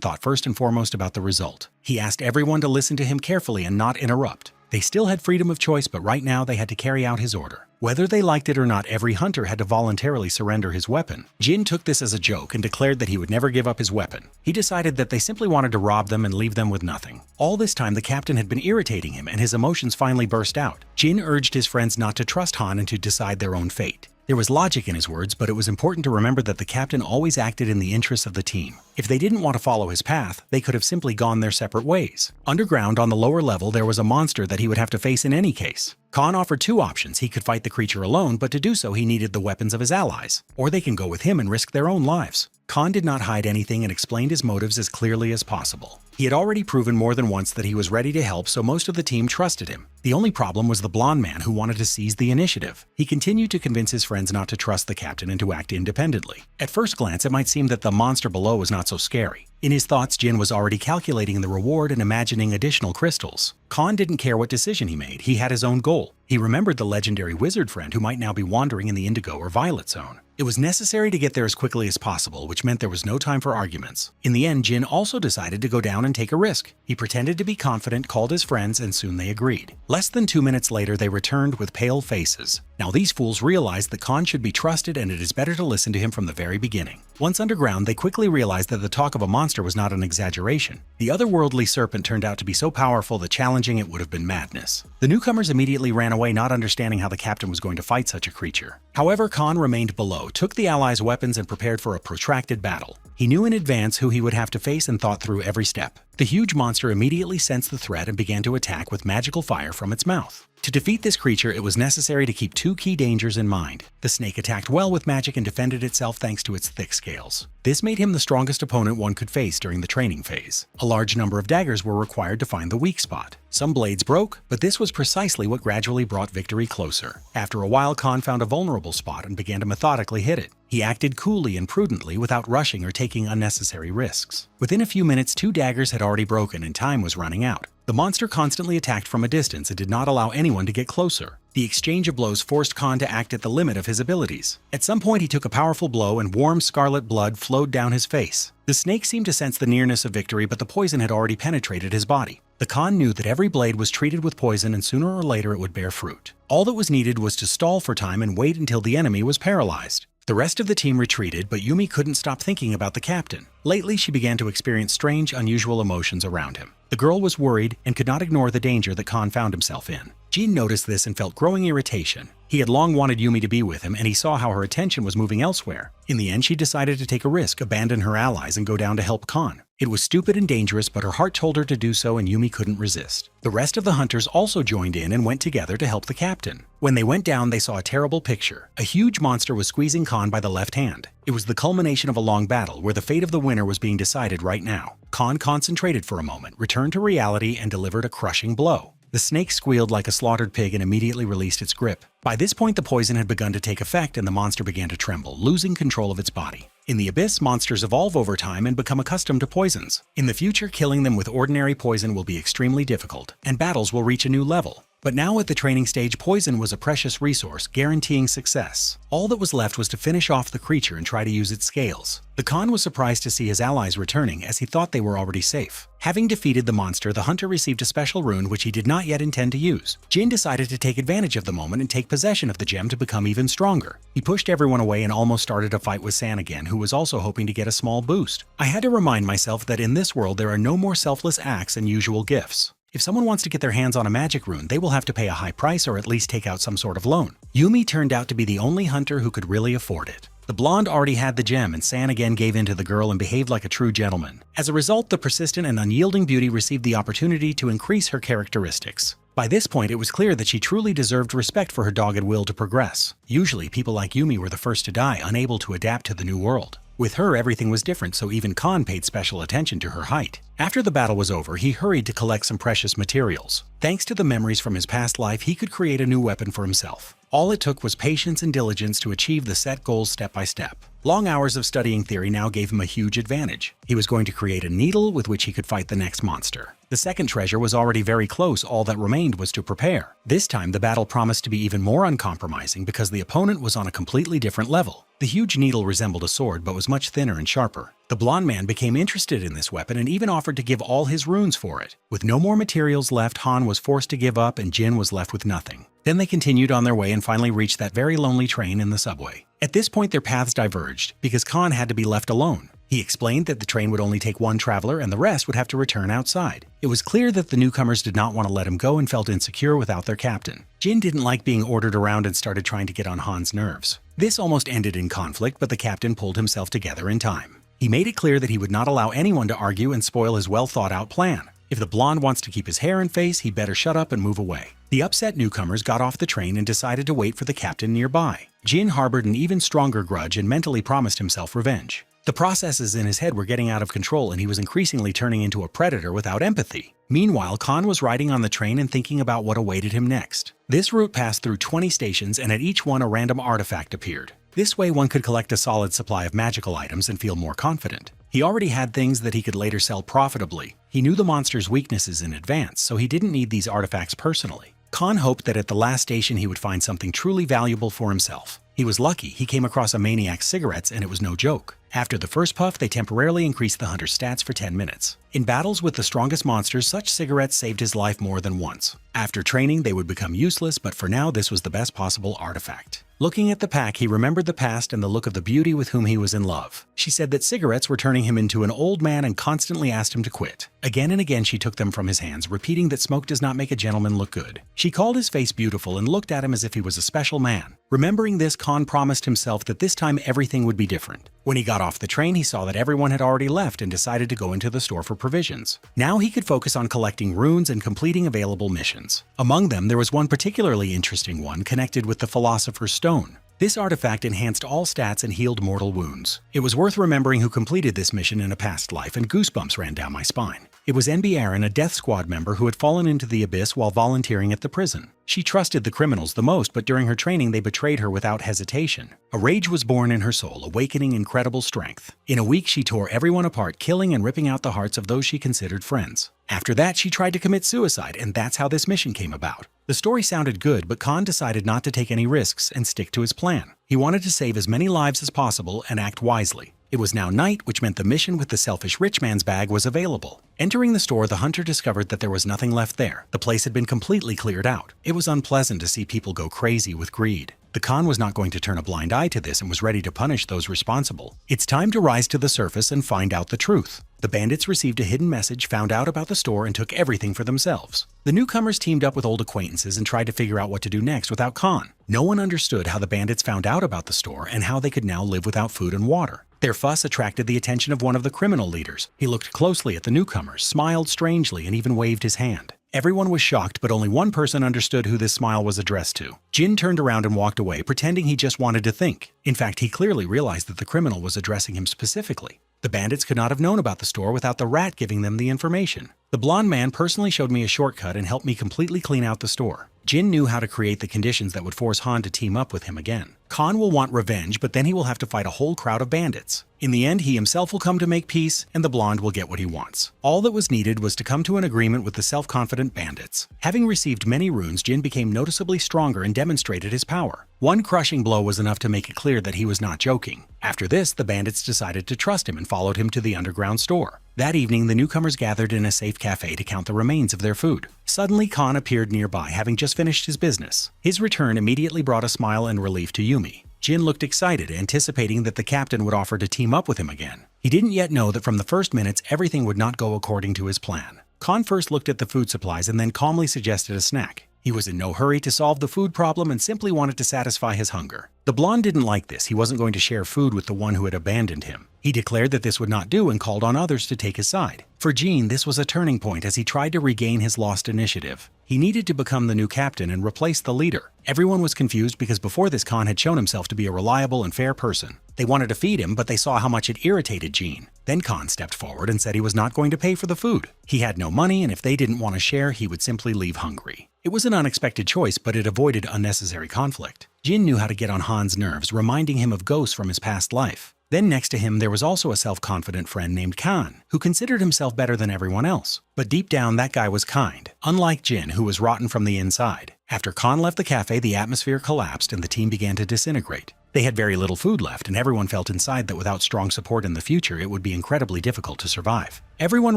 thought first and foremost about the result. He asked everyone to listen to him carefully and not interrupt. They still had freedom of choice, but right now they had to carry out his order. Whether they liked it or not, every hunter had to voluntarily surrender his weapon. Jin took this as a joke and declared that he would never give up his weapon. He decided that they simply wanted to rob them and leave them with nothing. All this time, the captain had been irritating him and his emotions finally burst out. Jin urged his friends not to trust Han and to decide their own fate. There was logic in his words, but it was important to remember that the captain always acted in the interests of the team. If they didn't want to follow his path, they could have simply gone their separate ways. Underground, on the lower level, there was a monster that he would have to face in any case. Khan offered 2 options. He could fight the creature alone, but to do so he needed the weapons of his allies. Or they can go with him and risk their own lives. Khan did not hide anything and explained his motives as clearly as possible. He had already proven more than once that he was ready to help, so most of the team trusted him. The only problem was the blonde man who wanted to seize the initiative. He continued to convince his friends not to trust the captain and to act independently. At first glance, it might seem that the monster below was not so scary. In his thoughts, Jin was already calculating the reward and imagining additional crystals. Khan didn't care what decision he made. He had his own goal. He remembered the legendary wizard friend who might now be wandering in the Indigo or Violet Zone. It was necessary to get there as quickly as possible, which meant there was no time for arguments. In the end, Jin also decided to go down and take a risk. He pretended to be confident, called his friends, and soon they agreed. Less than 2 minutes later, they returned with pale faces. Now these fools realized that Khan should be trusted and it is better to listen to him from the very beginning. Once underground, they quickly realized that the talk of a monster was not an exaggeration. The otherworldly serpent turned out to be so powerful that challenging it would have been madness. The newcomers immediately ran away, not understanding how the captain was going to fight such a creature. However, Khan remained below, took the allies' weapons and prepared for a protracted battle. He knew in advance who he would have to face and thought through every step. The huge monster immediately sensed the threat and began to attack with magical fire from its mouth. To defeat this creature, it was necessary to keep 2 key dangers in mind. The snake attacked well with magic and defended itself thanks to its thick scales. This made him the strongest opponent one could face during the training phase. A large number of daggers were required to find the weak spot. Some blades broke, but this was precisely what gradually brought victory closer. After a while, Khan found a vulnerable spot and began to methodically hit it. He acted coolly and prudently without rushing or taking unnecessary risks. Within a few minutes, 2 daggers had already broken and time was running out. The monster constantly attacked from a distance and did not allow anyone to get closer. The exchange of blows forced Khan to act at the limit of his abilities. At some point, he took a powerful blow and warm scarlet blood flowed down his face. The snake seemed to sense the nearness of victory, but the poison had already penetrated his body. The Khan knew that every blade was treated with poison and sooner or later it would bear fruit. All that was needed was to stall for time and wait until the enemy was paralyzed. The rest of the team retreated, but Yumi couldn't stop thinking about the captain. Lately, she began to experience strange, unusual emotions around him. The girl was worried and could not ignore the danger that Khan found himself in. Jin noticed this and felt growing irritation. He had long wanted Yumi to be with him, and he saw how her attention was moving elsewhere. In the end, she decided to take a risk, abandon her allies, and go down to help Khan. It was stupid and dangerous, but her heart told her to do so, and Yumi couldn't resist. The rest of the hunters also joined in and went together to help the captain. When they went down, they saw a terrible picture. A huge monster was squeezing Khan by the left hand. It was the culmination of a long battle where the fate of the winner was being decided right now. Khan concentrated for a moment, returned to reality, and delivered a crushing blow. The snake squealed like a slaughtered pig and immediately released its grip. By this point, the poison had begun to take effect and the monster began to tremble, losing control of its body. In the abyss, monsters evolve over time and become accustomed to poisons. In the future, killing them with ordinary poison will be extremely difficult, and battles will reach a new level. But now at the training stage, poison was a precious resource, guaranteeing success. All that was left was to finish off the creature and try to use its scales. The Khan was surprised to see his allies returning, as he thought they were already safe. Having defeated the monster, the hunter received a special rune which he did not yet intend to use. Jin decided to take advantage of the moment and take possession of the gem to become even stronger. He pushed everyone away and almost started a fight with San again, who was also hoping to get a small boost. I had to remind myself that in this world there are no more selfless acts and usual gifts. If someone wants to get their hands on a magic rune, they will have to pay a high price or at least take out some sort of loan. Yumi turned out to be the only hunter who could really afford it. The blonde already had the gem, and San again gave in to the girl and behaved like a true gentleman. As a result, the persistent and unyielding beauty received the opportunity to increase her characteristics. By this point, it was clear that she truly deserved respect for her dogged will to progress. Usually, people like Yumi were the first to die, unable to adapt to the new world. With her, everything was different, so even Khan paid special attention to her height. After the battle was over, he hurried to collect some precious materials. Thanks to the memories from his past life, he could create a new weapon for himself. All it took was patience and diligence to achieve the set goals step by step. Long hours of studying theory now gave him a huge advantage. He was going to create a needle with which he could fight the next monster. The second treasure was already very close, all that remained was to prepare. This time, the battle promised to be even more uncompromising because the opponent was on a completely different level. The huge needle resembled a sword but was much thinner and sharper. The blonde man became interested in this weapon and even offered to give all his runes for it. With no more materials left, Han was forced to give up and Jin was left with nothing. Then they continued on their way and finally reached that very lonely train in the subway. At this point, their paths diverged because Khan had to be left alone. He explained that the train would only take one traveler and the rest would have to return outside. It was clear that the newcomers did not want to let him go and felt insecure without their captain. Jin didn't like being ordered around and started trying to get on Han's nerves. This almost ended in conflict, but the captain pulled himself together in time. He made it clear that he would not allow anyone to argue and spoil his well-thought-out plan. If the blonde wants to keep his hair and face, he better shut up and move away. The upset newcomers got off the train and decided to wait for the captain nearby. Jin harbored an even stronger grudge and mentally promised himself revenge. The processes in his head were getting out of control and he was increasingly turning into a predator without empathy. Meanwhile, Khan was riding on the train and thinking about what awaited him next. This route passed through 20 stations and at each one a random artifact appeared. This way one could collect a solid supply of magical items and feel more confident. He already had things that he could later sell profitably. He knew the monster's weaknesses in advance, so he didn't need these artifacts personally. Khan hoped that at the last station he would find something truly valuable for himself. He was lucky. He came across a maniac's cigarettes and it was no joke. After the first puff, they temporarily increased the hunter's stats for 10 minutes. In battles with the strongest monsters, such cigarettes saved his life more than once. After training, they would become useless, but for now, this was the best possible artifact. Looking at the pack, he remembered the past and the look of the beauty with whom he was in love. She said that cigarettes were turning him into an old man and constantly asked him to quit. Again and again, she took them from his hands, repeating that smoke does not make a gentleman look good. She called his face beautiful and looked at him as if he was a special man. Remembering this, Khan promised himself that this time everything would be different. When he got off the train, he saw that everyone had already left and decided to go into the store for provisions. Now he could focus on collecting runes and completing available missions. Among them, there was one particularly interesting one connected with the Philosopher's Stone. This artifact enhanced all stats and healed mortal wounds. It was worth remembering who completed this mission in a past life, and goosebumps ran down my spine. It was NB Aaron, a Death Squad member who had fallen into the abyss while volunteering at the prison. She trusted the criminals the most, but during her training they betrayed her without hesitation. A rage was born in her soul, awakening incredible strength. In a week she tore everyone apart, killing and ripping out the hearts of those she considered friends. After that, she tried to commit suicide, and that's how this mission came about. The story sounded good, but Khan decided not to take any risks and stick to his plan. He wanted to save as many lives as possible and act wisely. It was now night, which meant the mission with the selfish rich man's bag was available. Entering the store, the hunter discovered that there was nothing left there. The place had been completely cleared out. It was unpleasant to see people go crazy with greed. The Khan was not going to turn a blind eye to this and was ready to punish those responsible. It's time to rise to the surface and find out the truth. The bandits received a hidden message, found out about the store, and took everything for themselves. The newcomers teamed up with old acquaintances and tried to figure out what to do next without Khan. No one understood how the bandits found out about the store and how they could now live without food and water. Their fuss attracted the attention of one of the criminal leaders. He looked closely at the newcomers, smiled strangely, and even waved his hand. Everyone was shocked, but only one person understood who this smile was addressed to. Jin turned around and walked away, pretending he just wanted to think. In fact, he clearly realized that the criminal was addressing him specifically. The bandits could not have known about the store without the rat giving them the information. The blonde man personally showed me a shortcut and helped me completely clean out the store. Jin knew how to create the conditions that would force Han to team up with him again. Khan will want revenge, but then he will have to fight a whole crowd of bandits. In the end, he himself will come to make peace, and the blonde will get what he wants. All that was needed was to come to an agreement with the self-confident bandits. Having received many runes, Jin became noticeably stronger and demonstrated his power. One crushing blow was enough to make it clear that he was not joking. After this, the bandits decided to trust him and followed him to the underground store. That evening, the newcomers gathered in a safe cafe to count the remains of their food. Suddenly, Khan appeared nearby, having just finished his business. His return immediately brought a smile and relief to Yumi. Jin looked excited, anticipating that the captain would offer to team up with him again. He didn't yet know that from the first minutes, everything would not go according to his plan. Khan first looked at the food supplies and then calmly suggested a snack. He was in no hurry to solve the food problem and simply wanted to satisfy his hunger. The blonde didn't like this. He wasn't going to share food with the one who had abandoned him. He declared that this would not do and called on others to take his side. For Jin, this was a turning point as he tried to regain his lost initiative. He needed to become the new captain and replace the leader. Everyone was confused because before this, Khan had shown himself to be a reliable and fair person. They wanted to feed him, but they saw how much it irritated Jin. Then Khan stepped forward and said he was not going to pay for the food. He had no money, and if they didn't want to share, he would simply leave hungry. It was an unexpected choice, but it avoided unnecessary conflict. Jin knew how to get on Han's nerves, reminding him of ghosts from his past life. Then next to him, there was also a self-confident friend named Khan, who considered himself better than everyone else. But deep down, that guy was kind, unlike Jin, who was rotten from the inside. After Khan left the cafe, the atmosphere collapsed and the team began to disintegrate. They had very little food left, and everyone felt inside that without strong support in the future, it would be incredibly difficult to survive. Everyone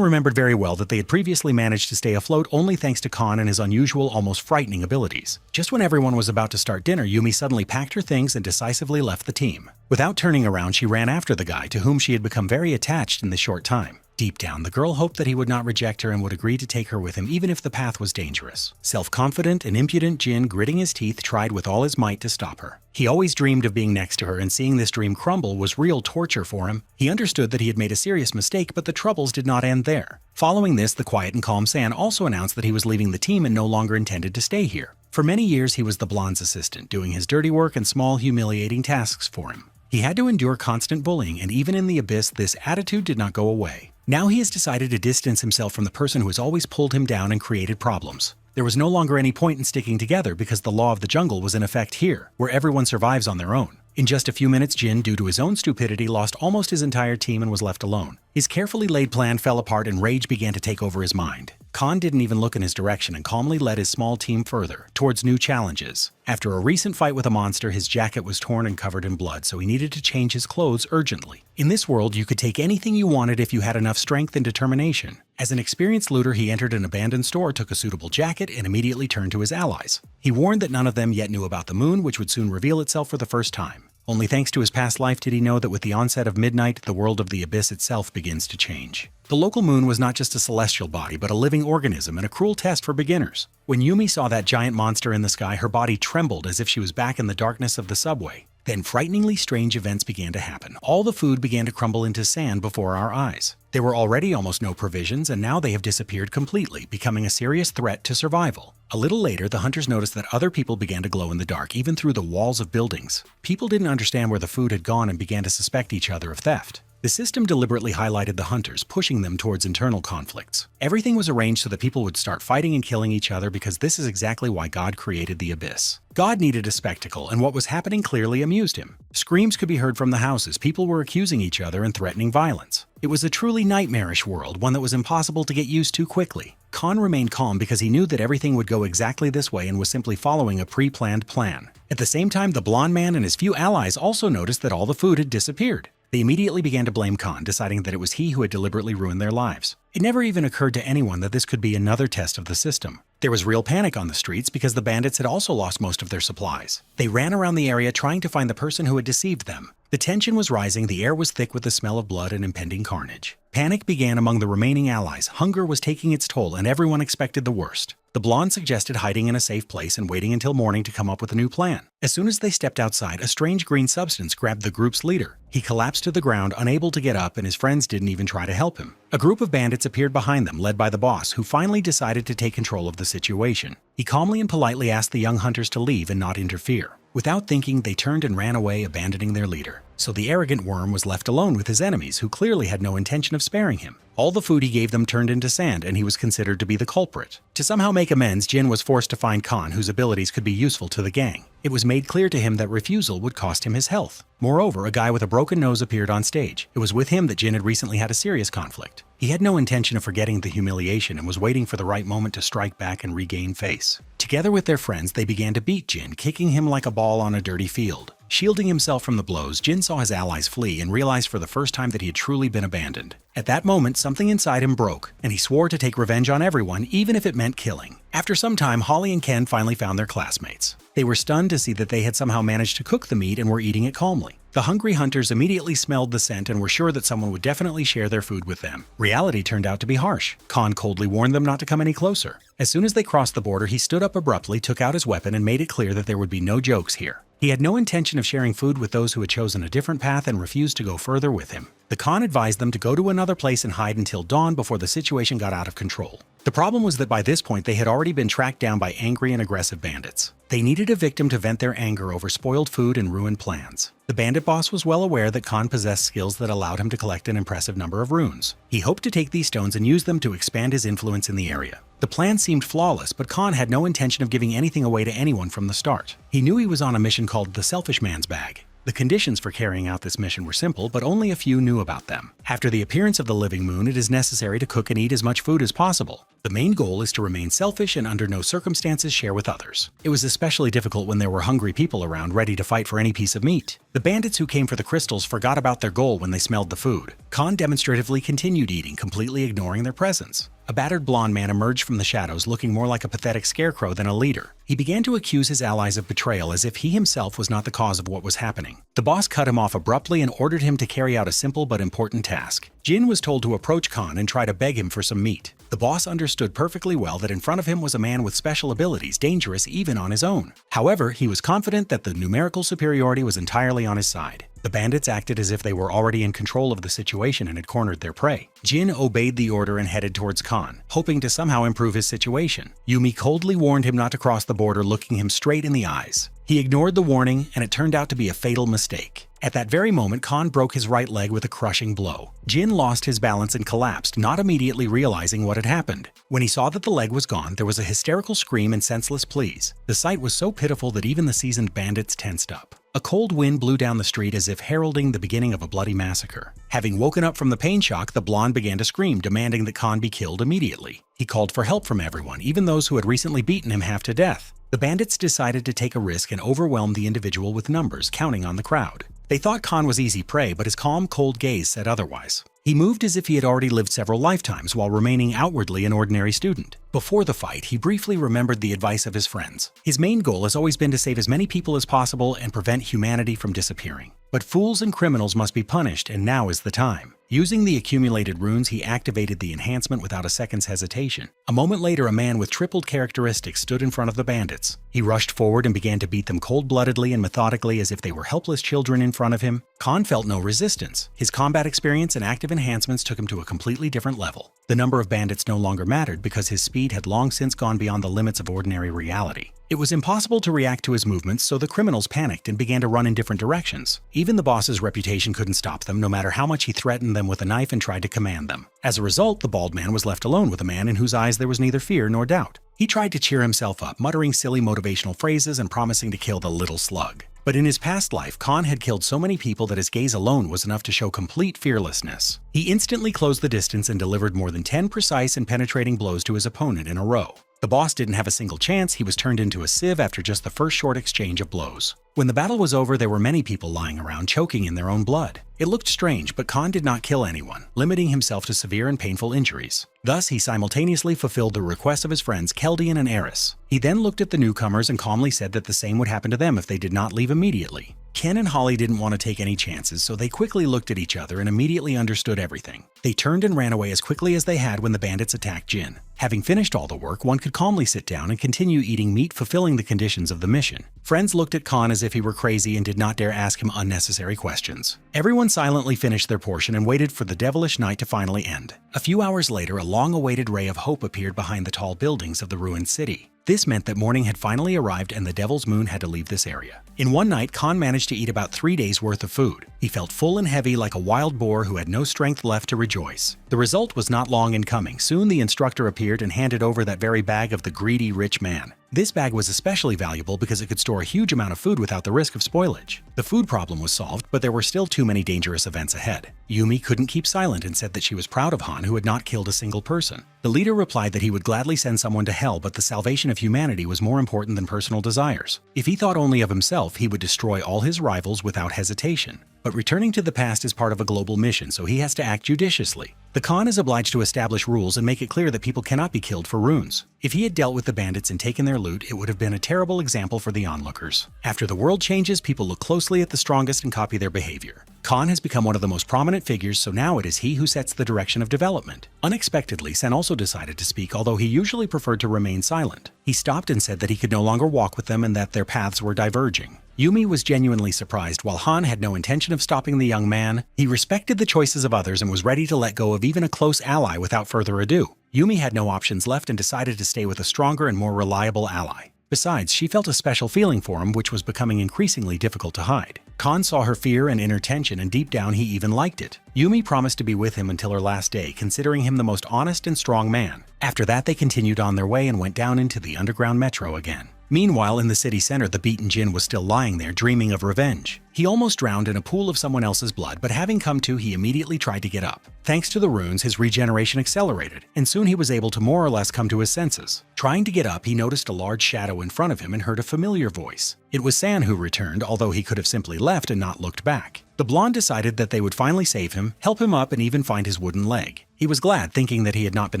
remembered very well that they had previously managed to stay afloat only thanks to Khan and his unusual, almost frightening abilities. Just when everyone was about to start dinner, Yumi suddenly packed her things and decisively left the team. Without turning around, she ran after the guy, to whom she had become very attached in this short time. Deep down, the girl hoped that he would not reject her and would agree to take her with him even if the path was dangerous. Self-confident and impudent Jin, gritting his teeth, tried with all his might to stop her. He always dreamed of being next to her, and seeing this dream crumble was real torture for him. He understood that he had made a serious mistake, but the troubles did not end there. Following this, the quiet and calm San also announced that he was leaving the team and no longer intended to stay here. For many years, he was the blonde's assistant, doing his dirty work and small, humiliating tasks for him. He had to endure constant bullying, and even in the abyss, this attitude did not go away. Now he has decided to distance himself from the person who has always pulled him down and created problems. There was no longer any point in sticking together because the law of the jungle was in effect here, where everyone survives on their own. In just a few minutes, Jin, due to his own stupidity, lost almost his entire team and was left alone. His carefully laid plan fell apart and rage began to take over his mind. Khan didn't even look in his direction and calmly led his small team further, towards new challenges. After a recent fight with a monster, his jacket was torn and covered in blood, so he needed to change his clothes urgently. In this world, you could take anything you wanted if you had enough strength and determination. As an experienced looter, he entered an abandoned store, took a suitable jacket, and immediately turned to his allies. He warned that none of them yet knew about the moon, which would soon reveal itself for the first time. Only thanks to his past life did he know that with the onset of midnight, the world of the abyss itself begins to change. The local moon was not just a celestial body, but a living organism and a cruel test for beginners. When Yumi saw that giant monster in the sky, her body trembled as if she was back in the darkness of the subway. Then frighteningly strange events began to happen. All the food began to crumble into sand before our eyes. There were already almost no provisions, and now they have disappeared completely, becoming a serious threat to survival. A little later, the hunters noticed that other people began to glow in the dark, even through the walls of buildings. People didn't understand where the food had gone and began to suspect each other of theft. The system deliberately highlighted the hunters, pushing them towards internal conflicts. Everything was arranged so that people would start fighting and killing each other because this is exactly why God created the abyss. God needed a spectacle, and what was happening clearly amused him. Screams could be heard from the houses, people were accusing each other and threatening violence. It was a truly nightmarish world, one that was impossible to get used to quickly. Khan remained calm because he knew that everything would go exactly this way and was simply following a pre-planned plan. At the same time, the blonde man and his few allies also noticed that all the food had disappeared. They immediately began to blame Khan, deciding that it was he who had deliberately ruined their lives. It never even occurred to anyone that this could be another test of the system. There was real panic on the streets because the bandits had also lost most of their supplies. They ran around the area trying to find the person who had deceived them. The tension was rising, the air was thick with the smell of blood and impending carnage. Panic began among the remaining allies, hunger was taking its toll, and everyone expected the worst. The blonde suggested hiding in a safe place and waiting until morning to come up with a new plan. As soon as they stepped outside, a strange green substance grabbed the group's leader. He collapsed to the ground, unable to get up, and his friends didn't even try to help him. A group of bandits appeared behind them, led by the boss, who finally decided to take control of the situation. He calmly and politely asked the young hunters to leave and not interfere. Without thinking, they turned and ran away, abandoning their leader. So the arrogant worm was left alone with his enemies, who clearly had no intention of sparing him. All the food he gave them turned into sand, and he was considered to be the culprit. To somehow make amends, Jin was forced to find Khan, whose abilities could be useful to the gang. It was made clear to him that refusal would cost him his health. Moreover, a guy with a broken nose appeared on stage. It was with him that Jin had recently had a serious conflict. He had no intention of forgetting the humiliation and was waiting for the right moment to strike back and regain face. Together with their friends, they began to beat Jin, kicking him like a ball on a dirty field. Shielding himself from the blows, Jin saw his allies flee and realized for the first time that he had truly been abandoned. At that moment, something inside him broke, and he swore to take revenge on everyone, even if it meant killing. After some time, Holly and Ken finally found their classmates. They were stunned to see that they had somehow managed to cook the meat and were eating it calmly. The hungry hunters immediately smelled the scent and were sure that someone would definitely share their food with them. Reality turned out to be harsh. Khan coldly warned them not to come any closer. As soon as they crossed the border, he stood up abruptly, took out his weapon, and made it clear that there would be no jokes here. He had no intention of sharing food with those who had chosen a different path and refused to go further with him. The Khan advised them to go to another place and hide until dawn before the situation got out of control. The problem was that by this point they had already been tracked down by angry and aggressive bandits. They needed a victim to vent their anger over spoiled food and ruined plans. The bandit boss was well aware that Khan possessed skills that allowed him to collect an impressive number of runes. He hoped to take these stones and use them to expand his influence in the area. The plan seemed flawless, but Khan had no intention of giving anything away to anyone from the start. He knew he was on a mission called the Selfish Man's Bag. The conditions for carrying out this mission were simple, but only a few knew about them. After the appearance of the living moon, it is necessary to cook and eat as much food as possible. The main goal is to remain selfish and under no circumstances share with others. It was especially difficult when there were hungry people around ready to fight for any piece of meat. The bandits who came for the crystals forgot about their goal when they smelled the food. Khan demonstratively continued eating, completely ignoring their presence. A battered blonde man emerged from the shadows looking more like a pathetic scarecrow than a leader. He began to accuse his allies of betrayal as if he himself was not the cause of what was happening. The boss cut him off abruptly and ordered him to carry out a simple but important task. Jin was told to approach Khan and try to beg him for some meat. The boss understood perfectly well that in front of him was a man with special abilities, dangerous even on his own. However, he was confident that the numerical superiority was entirely on his side. The bandits acted as if they were already in control of the situation and had cornered their prey. Jin obeyed the order and headed towards Khan, hoping to somehow improve his situation. Yumi coldly warned him not to cross the border, looking him straight in the eyes. He ignored the warning, and it turned out to be a fatal mistake. At that very moment, Khan broke his right leg with a crushing blow. Jin lost his balance and collapsed, not immediately realizing what had happened. When he saw that the leg was gone, there was a hysterical scream and senseless pleas. The sight was so pitiful that even the seasoned bandits tensed up. A cold wind blew down the street as if heralding the beginning of a bloody massacre. Having woken up from the pain shock, the blonde began to scream, demanding that Khan be killed immediately. He called for help from everyone, even those who had recently beaten him half to death. The bandits decided to take a risk and overwhelm the individual with numbers, counting on the crowd. They thought Khan was easy prey, but his calm, cold gaze said otherwise. He moved as if he had already lived several lifetimes while remaining outwardly an ordinary student. Before the fight, he briefly remembered the advice of his friends. His main goal has always been to save as many people as possible and prevent humanity from disappearing. But fools and criminals must be punished, and now is the time. Using the accumulated runes, he activated the enhancement without a second's hesitation. A moment later, a man with tripled characteristics stood in front of the bandits. He rushed forward and began to beat them cold-bloodedly and methodically as if they were helpless children in front of him. Khan felt no resistance. His combat experience and active enhancements took him to a completely different level. The number of bandits no longer mattered because his speed had long since gone beyond the limits of ordinary reality. It was impossible to react to his movements, so the criminals panicked and began to run in different directions. Even the boss's reputation couldn't stop them, no matter how much he threatened them with a knife and tried to command them. As a result, the bald man was left alone with a man in whose eyes there was neither fear nor doubt. He tried to cheer himself up, muttering silly motivational phrases and promising to kill the little slug. But in his past life, Khan had killed so many people that his gaze alone was enough to show complete fearlessness. He instantly closed the distance and delivered more than 10 precise and penetrating blows to his opponent in a row. The boss didn't have a single chance. He was turned into a sieve after just the first short exchange of blows. When the battle was over, there were many people lying around choking in their own blood. It looked strange, but Khan did not kill anyone, limiting himself to severe and painful injuries. Thus, he simultaneously fulfilled the request of his friends Keldian and Eris. He then looked at the newcomers and calmly said that the same would happen to them if they did not leave immediately. Ken and Holly didn't want to take any chances, so they quickly looked at each other and immediately understood everything. They turned and ran away as quickly as they had when the bandits attacked Jin. Having finished all the work, one could calmly sit down and continue eating meat, fulfilling the conditions of the mission. Friends looked at Khan as if he were crazy and did not dare ask him unnecessary questions. Everyone silently finished their portion and waited for the devilish night to finally end. A few hours later, a long-awaited ray of hope appeared behind the tall buildings of the ruined city. This meant that morning had finally arrived and the Devil's Moon had to leave this area. In one night, Khan managed to eat about 3 days' worth of food. He felt full and heavy like a wild boar who had no strength left to rejoice. The result was not long in coming. Soon the instructor appeared and handed over that very bag of the greedy rich man. This bag was especially valuable because it could store a huge amount of food without the risk of spoilage. The food problem was solved, but there were still too many dangerous events ahead. Yumi couldn't keep silent and said that she was proud of Han, who had not killed a single person. The leader replied that he would gladly send someone to hell, but the salvation of humanity was more important than personal desires. If he thought only of himself, he would destroy all his rivals without hesitation. But returning to the past is part of a global mission, so he has to act judiciously. The Khan is obliged to establish rules and make it clear that people cannot be killed for runes. If he had dealt with the bandits and taken their loot, it would have been a terrible example for the onlookers. After the world changes, people look closely at the strongest and copy their behavior. Khan has become one of the most prominent figures, so now it is he who sets the direction of development. Unexpectedly, Sen also decided to speak, although he usually preferred to remain silent. He stopped and said that he could no longer walk with them and that their paths were diverging. Yumi was genuinely surprised. While Han had no intention of stopping the young man, he respected the choices of others and was ready to let go of even a close ally without further ado. Yumi had no options left and decided to stay with a stronger and more reliable ally. Besides, she felt a special feeling for him, which was becoming increasingly difficult to hide. Khan saw her fear and inner tension, and deep down he even liked it. Yumi promised to be with him until her last day, considering him the most honest and strong man. After that, they continued on their way and went down into the underground metro again. Meanwhile, in the city center, the beaten Jin was still lying there, dreaming of revenge. He almost drowned in a pool of someone else's blood, but having come to, he immediately tried to get up. Thanks to the runes, his regeneration accelerated, and soon he was able to more or less come to his senses. Trying to get up, he noticed a large shadow in front of him and heard a familiar voice. It was San who returned, although he could have simply left and not looked back. The blonde decided that they would finally save him, help him up, and even find his wooden leg. He was glad, thinking that he had not been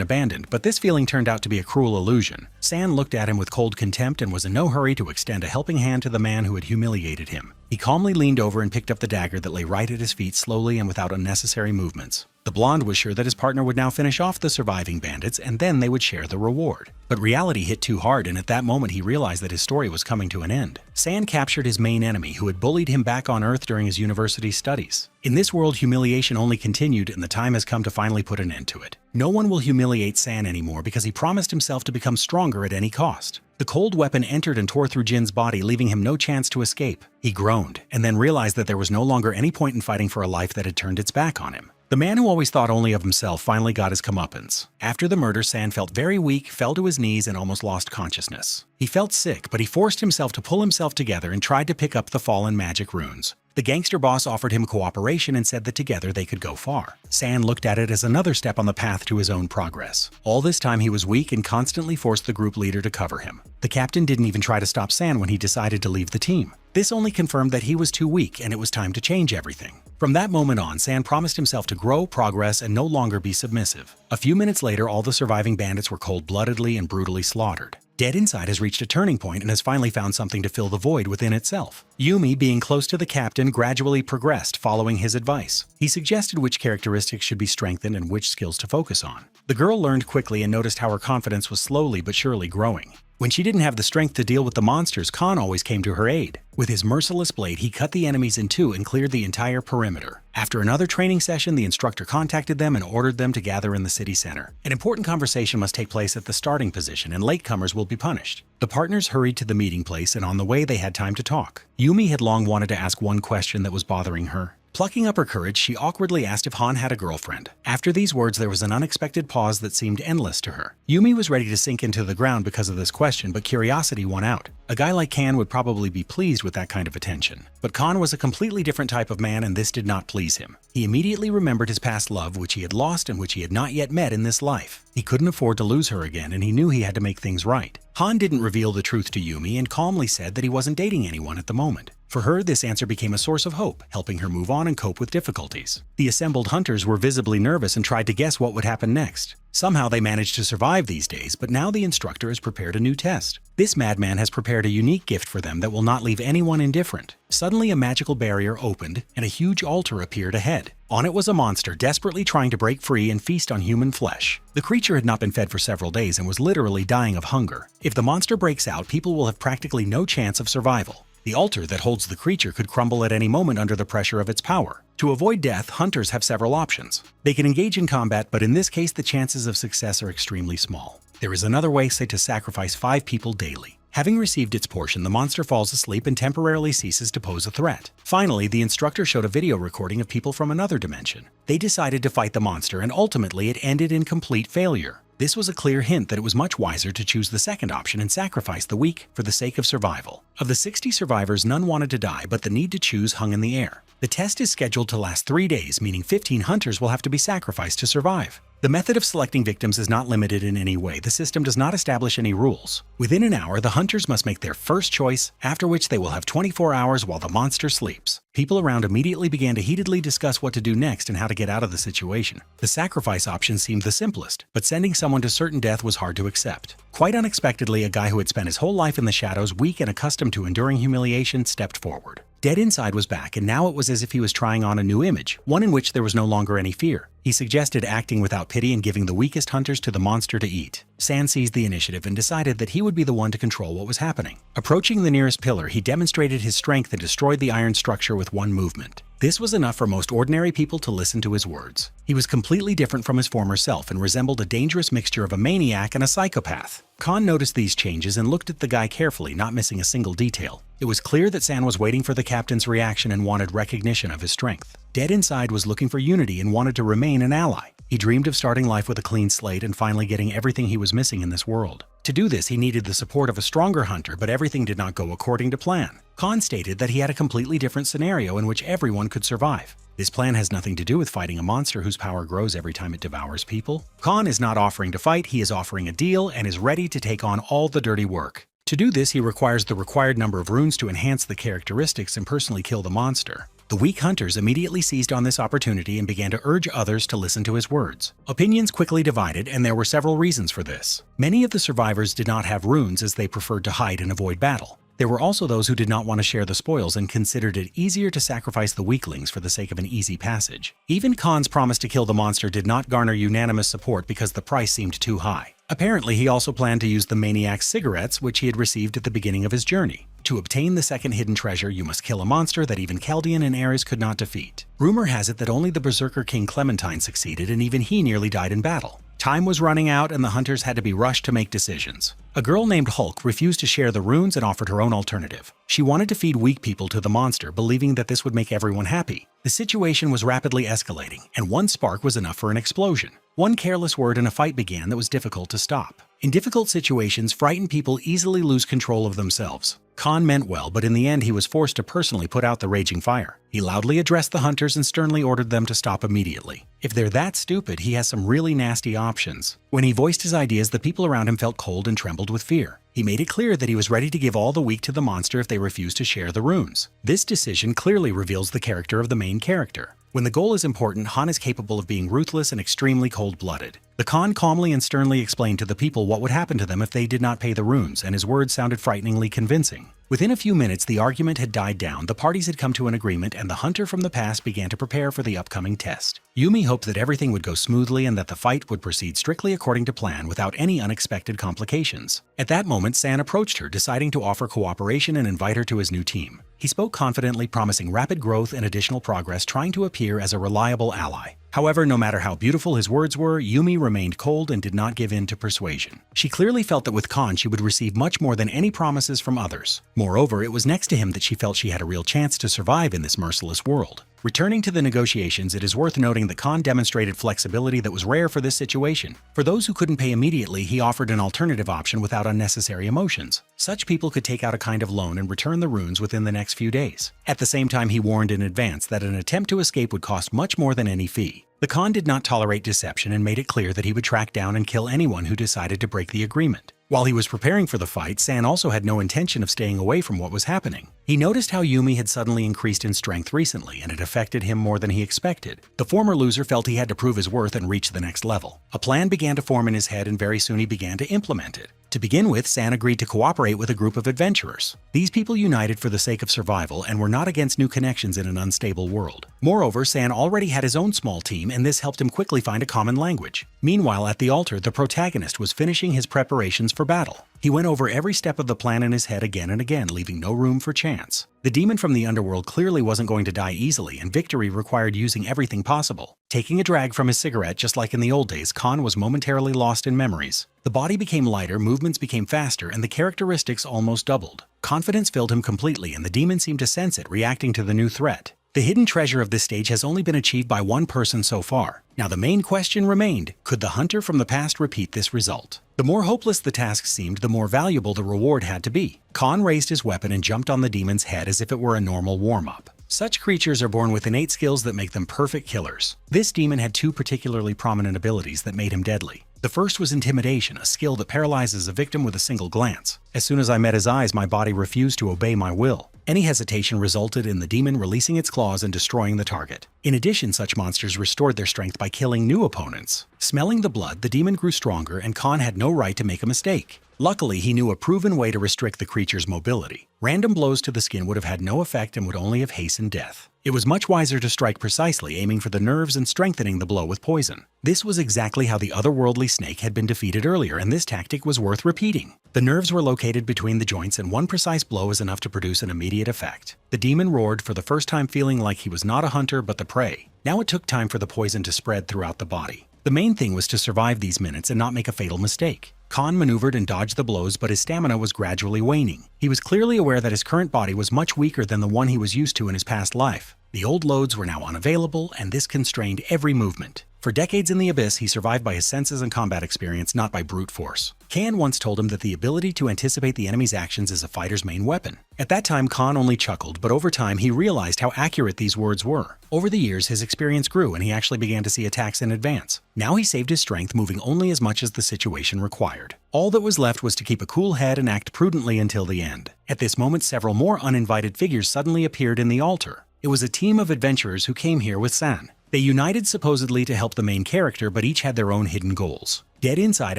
abandoned, but this feeling turned out to be a cruel illusion. San looked at him with cold contempt and was in no hurry to extend a helping hand to the man who had humiliated him. He calmly leaned over and picked up the dagger that lay right at his feet, slowly and without unnecessary movements. The blonde was sure that his partner would now finish off the surviving bandits and then they would share the reward. But reality hit too hard, and at that moment he realized that his story was coming to an end. San captured his main enemy, who had bullied him back on Earth during his university studies. In this world, humiliation only continued, and the time has come to finally put an end to it. No one will humiliate San anymore because he promised himself to become stronger at any cost. The cold weapon entered and tore through Jin's body, leaving him no chance to escape. He groaned, and then realized that there was no longer any point in fighting for a life that had turned its back on him. The man who always thought only of himself finally got his comeuppance. After the murder, San felt very weak, fell to his knees, and almost lost consciousness. He felt sick, but he forced himself to pull himself together and tried to pick up the fallen magic runes. The gangster boss offered him cooperation and said that together they could go far. San looked at it as another step on the path to his own progress. All this time he was weak and constantly forced the group leader to cover him. The captain didn't even try to stop San when he decided to leave the team. This only confirmed that he was too weak and it was time to change everything. From that moment on, San promised himself to grow, progress, and no longer be submissive. A few minutes later, all the surviving bandits were cold-bloodedly and brutally slaughtered. Dead Inside has reached a turning point and has finally found something to fill the void within itself. Yumi, being close to the captain, gradually progressed following his advice. He suggested which characteristics should be strengthened and which skills to focus on. The girl learned quickly and noticed how her confidence was slowly but surely growing. When she didn't have the strength to deal with the monsters, Khan always came to her aid. With his merciless blade, he cut the enemies in two and cleared the entire perimeter. After another training session, the instructor contacted them and ordered them to gather in the city center. An important conversation must take place at the starting position, and latecomers will be punished. The partners hurried to the meeting place, and on the way they had time to talk. Yumi had long wanted to ask one question that was bothering her. Plucking up her courage, she awkwardly asked if Han had a girlfriend. After these words, there was an unexpected pause that seemed endless to her. Yumi was ready to sink into the ground because of this question, but curiosity won out. A guy like Khan would probably be pleased with that kind of attention. But Khan was a completely different type of man, and this did not please him. He immediately remembered his past love, which he had lost and which he had not yet met in this life. He couldn't afford to lose her again, and he knew he had to make things right. Han didn't reveal the truth to Yumi and calmly said that he wasn't dating anyone at the moment. For her, this answer became a source of hope, helping her move on and cope with difficulties. The assembled hunters were visibly nervous and tried to guess what would happen next. Somehow they managed to survive these days, but now the instructor has prepared a new test. This madman has prepared a unique gift for them that will not leave anyone indifferent. Suddenly a magical barrier opened, and a huge altar appeared ahead. On it was a monster desperately trying to break free and feast on human flesh. The creature had not been fed for several days and was literally dying of hunger. If the monster breaks out, people will have practically no chance of survival. The altar that holds the creature could crumble at any moment under the pressure of its power. To avoid death, hunters have several options. They can engage in combat, but in this case the chances of success are extremely small. There is another way, say to sacrifice 5 people daily. Having received its portion, the monster falls asleep and temporarily ceases to pose a threat. Finally, the instructor showed a video recording of people from another dimension. They decided to fight the monster, and ultimately it ended in complete failure. This was a clear hint that it was much wiser to choose the second option and sacrifice the weak for the sake of survival. Of the 60 survivors, none wanted to die, but the need to choose hung in the air. The test is scheduled to last 3 days, meaning 15 hunters will have to be sacrificed to survive. The method of selecting victims is not limited in any way. The system does not establish any rules. Within an hour, the hunters must make their first choice, after which they will have 24 hours while the monster sleeps. People around immediately began to heatedly discuss what to do next and how to get out of the situation. The sacrifice option seemed the simplest, but sending someone to certain death was hard to accept. Quite unexpectedly, a guy who had spent his whole life in the shadows, weak and accustomed to enduring humiliation, stepped forward. Dead Inside was back, and now it was as if he was trying on a new image, one in which there was no longer any fear. He suggested acting without pity and giving the weakest hunters to the monster to eat. San seized the initiative and decided that he would be the one to control what was happening. Approaching the nearest pillar, he demonstrated his strength and destroyed the iron structure with one movement. This was enough for most ordinary people to listen to his words. He was completely different from his former self and resembled a dangerous mixture of a maniac and a psychopath. Khan noticed these changes and looked at the guy carefully, not missing a single detail. It was clear that San was waiting for the captain's reaction and wanted recognition of his strength. Dead Inside was looking for unity and wanted to remain an ally. He dreamed of starting life with a clean slate and finally getting everything he was missing in this world. To do this, he needed the support of a stronger hunter, but everything did not go according to plan. Khan stated that he had a completely different scenario in which everyone could survive. This plan has nothing to do with fighting a monster whose power grows every time it devours people. Khan is not offering to fight, he is offering a deal and is ready to take on all the dirty work. To do this, he requires the required number of runes to enhance the characteristics and personally kill the monster. The weak hunters immediately seized on this opportunity and began to urge others to listen to his words. Opinions quickly divided, and there were several reasons for this. Many of the survivors did not have runes as they preferred to hide and avoid battle. There were also those who did not want to share the spoils and considered it easier to sacrifice the weaklings for the sake of an easy passage. Even Khan's promise to kill the monster did not garner unanimous support because the price seemed too high. Apparently, he also planned to use the maniac's cigarettes, which he had received at the beginning of his journey. To obtain the second hidden treasure, you must kill a monster that even Chaldean and Ares could not defeat. Rumor has it that only the Berserker King Clementine succeeded, and even he nearly died in battle. Time was running out, and the hunters had to be rushed to make decisions. A girl named Hulk refused to share the runes and offered her own alternative. She wanted to feed weak people to the monster, believing that this would make everyone happy. The situation was rapidly escalating, and one spark was enough for an explosion. One careless word and a fight began that was difficult to stop. In difficult situations, frightened people easily lose control of themselves. Khan meant well, but in the end he was forced to personally put out the raging fire. He loudly addressed the hunters and sternly ordered them to stop immediately. If they're that stupid, he has some really nasty options. When he voiced his ideas, the people around him felt cold and trembled with fear. He made it clear that he was ready to give all the weak to the monster if they refused to share the runes. This decision clearly reveals the character of the main character. When the goal is important, Han is capable of being ruthless and extremely cold-blooded. The Khan calmly and sternly explained to the people what would happen to them if they did not pay the runes, and his words sounded frighteningly convincing. Within a few minutes, the argument had died down, the parties had come to an agreement, and the hunter from the past began to prepare for the upcoming test. Yumi hoped that everything would go smoothly and that the fight would proceed strictly according to plan without any unexpected complications. At that moment, San approached her, deciding to offer cooperation and invite her to his new team. He spoke confidently, promising rapid growth and additional progress, trying to appear as a reliable ally. However, no matter how beautiful his words were, Yumi remained cold and did not give in to persuasion. She clearly felt that with Khan she would receive much more than any promises from others. Moreover, it was next to him that she felt she had a real chance to survive in this merciless world. Returning to the negotiations, it is worth noting that Khan demonstrated flexibility that was rare for this situation. For those who couldn't pay immediately, he offered an alternative option without unnecessary emotions. Such people could take out a kind of loan and return the runes within the next few days. At the same time, he warned in advance that an attempt to escape would cost much more than any fee. The Khan did not tolerate deception and made it clear that he would track down and kill anyone who decided to break the agreement. While he was preparing for the fight, San also had no intention of staying away from what was happening. He noticed how Yumi had suddenly increased in strength recently, and it affected him more than he expected. The former loser felt he had to prove his worth and reach the next level. A plan began to form in his head, and very soon he began to implement it. To begin with, San agreed to cooperate with a group of adventurers. These people united for the sake of survival and were not against new connections in an unstable world. Moreover, San already had his own small team, and this helped him quickly find a common language. Meanwhile, at the altar, the protagonist was finishing his preparations for battle. He went over every step of the plan in his head again and again, leaving no room for chance. The demon from the underworld clearly wasn't going to die easily, and victory required using everything possible. Taking a drag from his cigarette, just like in the old days, Khan was momentarily lost in memories. The body became lighter, movements became faster, and the characteristics almost doubled. Confidence filled him completely, and the demon seemed to sense it, reacting to the new threat. The hidden treasure of this stage has only been achieved by one person so far. Now the main question remained, could the hunter from the past repeat this result? The more hopeless the task seemed, the more valuable the reward had to be. Khan raised his weapon and jumped on the demon's head as if it were a normal warm-up. Such creatures are born with innate skills that make them perfect killers. This demon had two particularly prominent abilities that made him deadly. The first was intimidation, a skill that paralyzes a victim with a single glance. As soon as I met his eyes, my body refused to obey my will. Any hesitation resulted in the demon releasing its claws and destroying the target. In addition, such monsters restored their strength by killing new opponents. Smelling the blood, the demon grew stronger, and Khan had no right to make a mistake. Luckily, he knew a proven way to restrict the creature's mobility. Random blows to the skin would have had no effect and would only have hastened death. It was much wiser to strike precisely, aiming for the nerves and strengthening the blow with poison. This was exactly how the otherworldly snake had been defeated earlier, and this tactic was worth repeating. The nerves were located between the joints, and one precise blow is enough to produce an immediate effect. The demon roared, for the first time feeling like he was not a hunter but the prey. Now it took time for the poison to spread throughout the body. The main thing was to survive these minutes and not make a fatal mistake. Khan maneuvered and dodged the blows, but his stamina was gradually waning. He was clearly aware that his current body was much weaker than the one he was used to in his past life. The old loads were now unavailable, and this constrained every movement. For decades in the Abyss, he survived by his senses and combat experience, not by brute force. Khan once told him that the ability to anticipate the enemy's actions is a fighter's main weapon. At that time, Khan only chuckled, but over time he realized how accurate these words were. Over the years, his experience grew, and he actually began to see attacks in advance. Now he saved his strength, moving only as much as the situation required. All that was left was to keep a cool head and act prudently until the end. At this moment, several more uninvited figures suddenly appeared in the altar. It was a team of adventurers who came here with San. They united supposedly to help the main character, but each had their own hidden goals. Dead Inside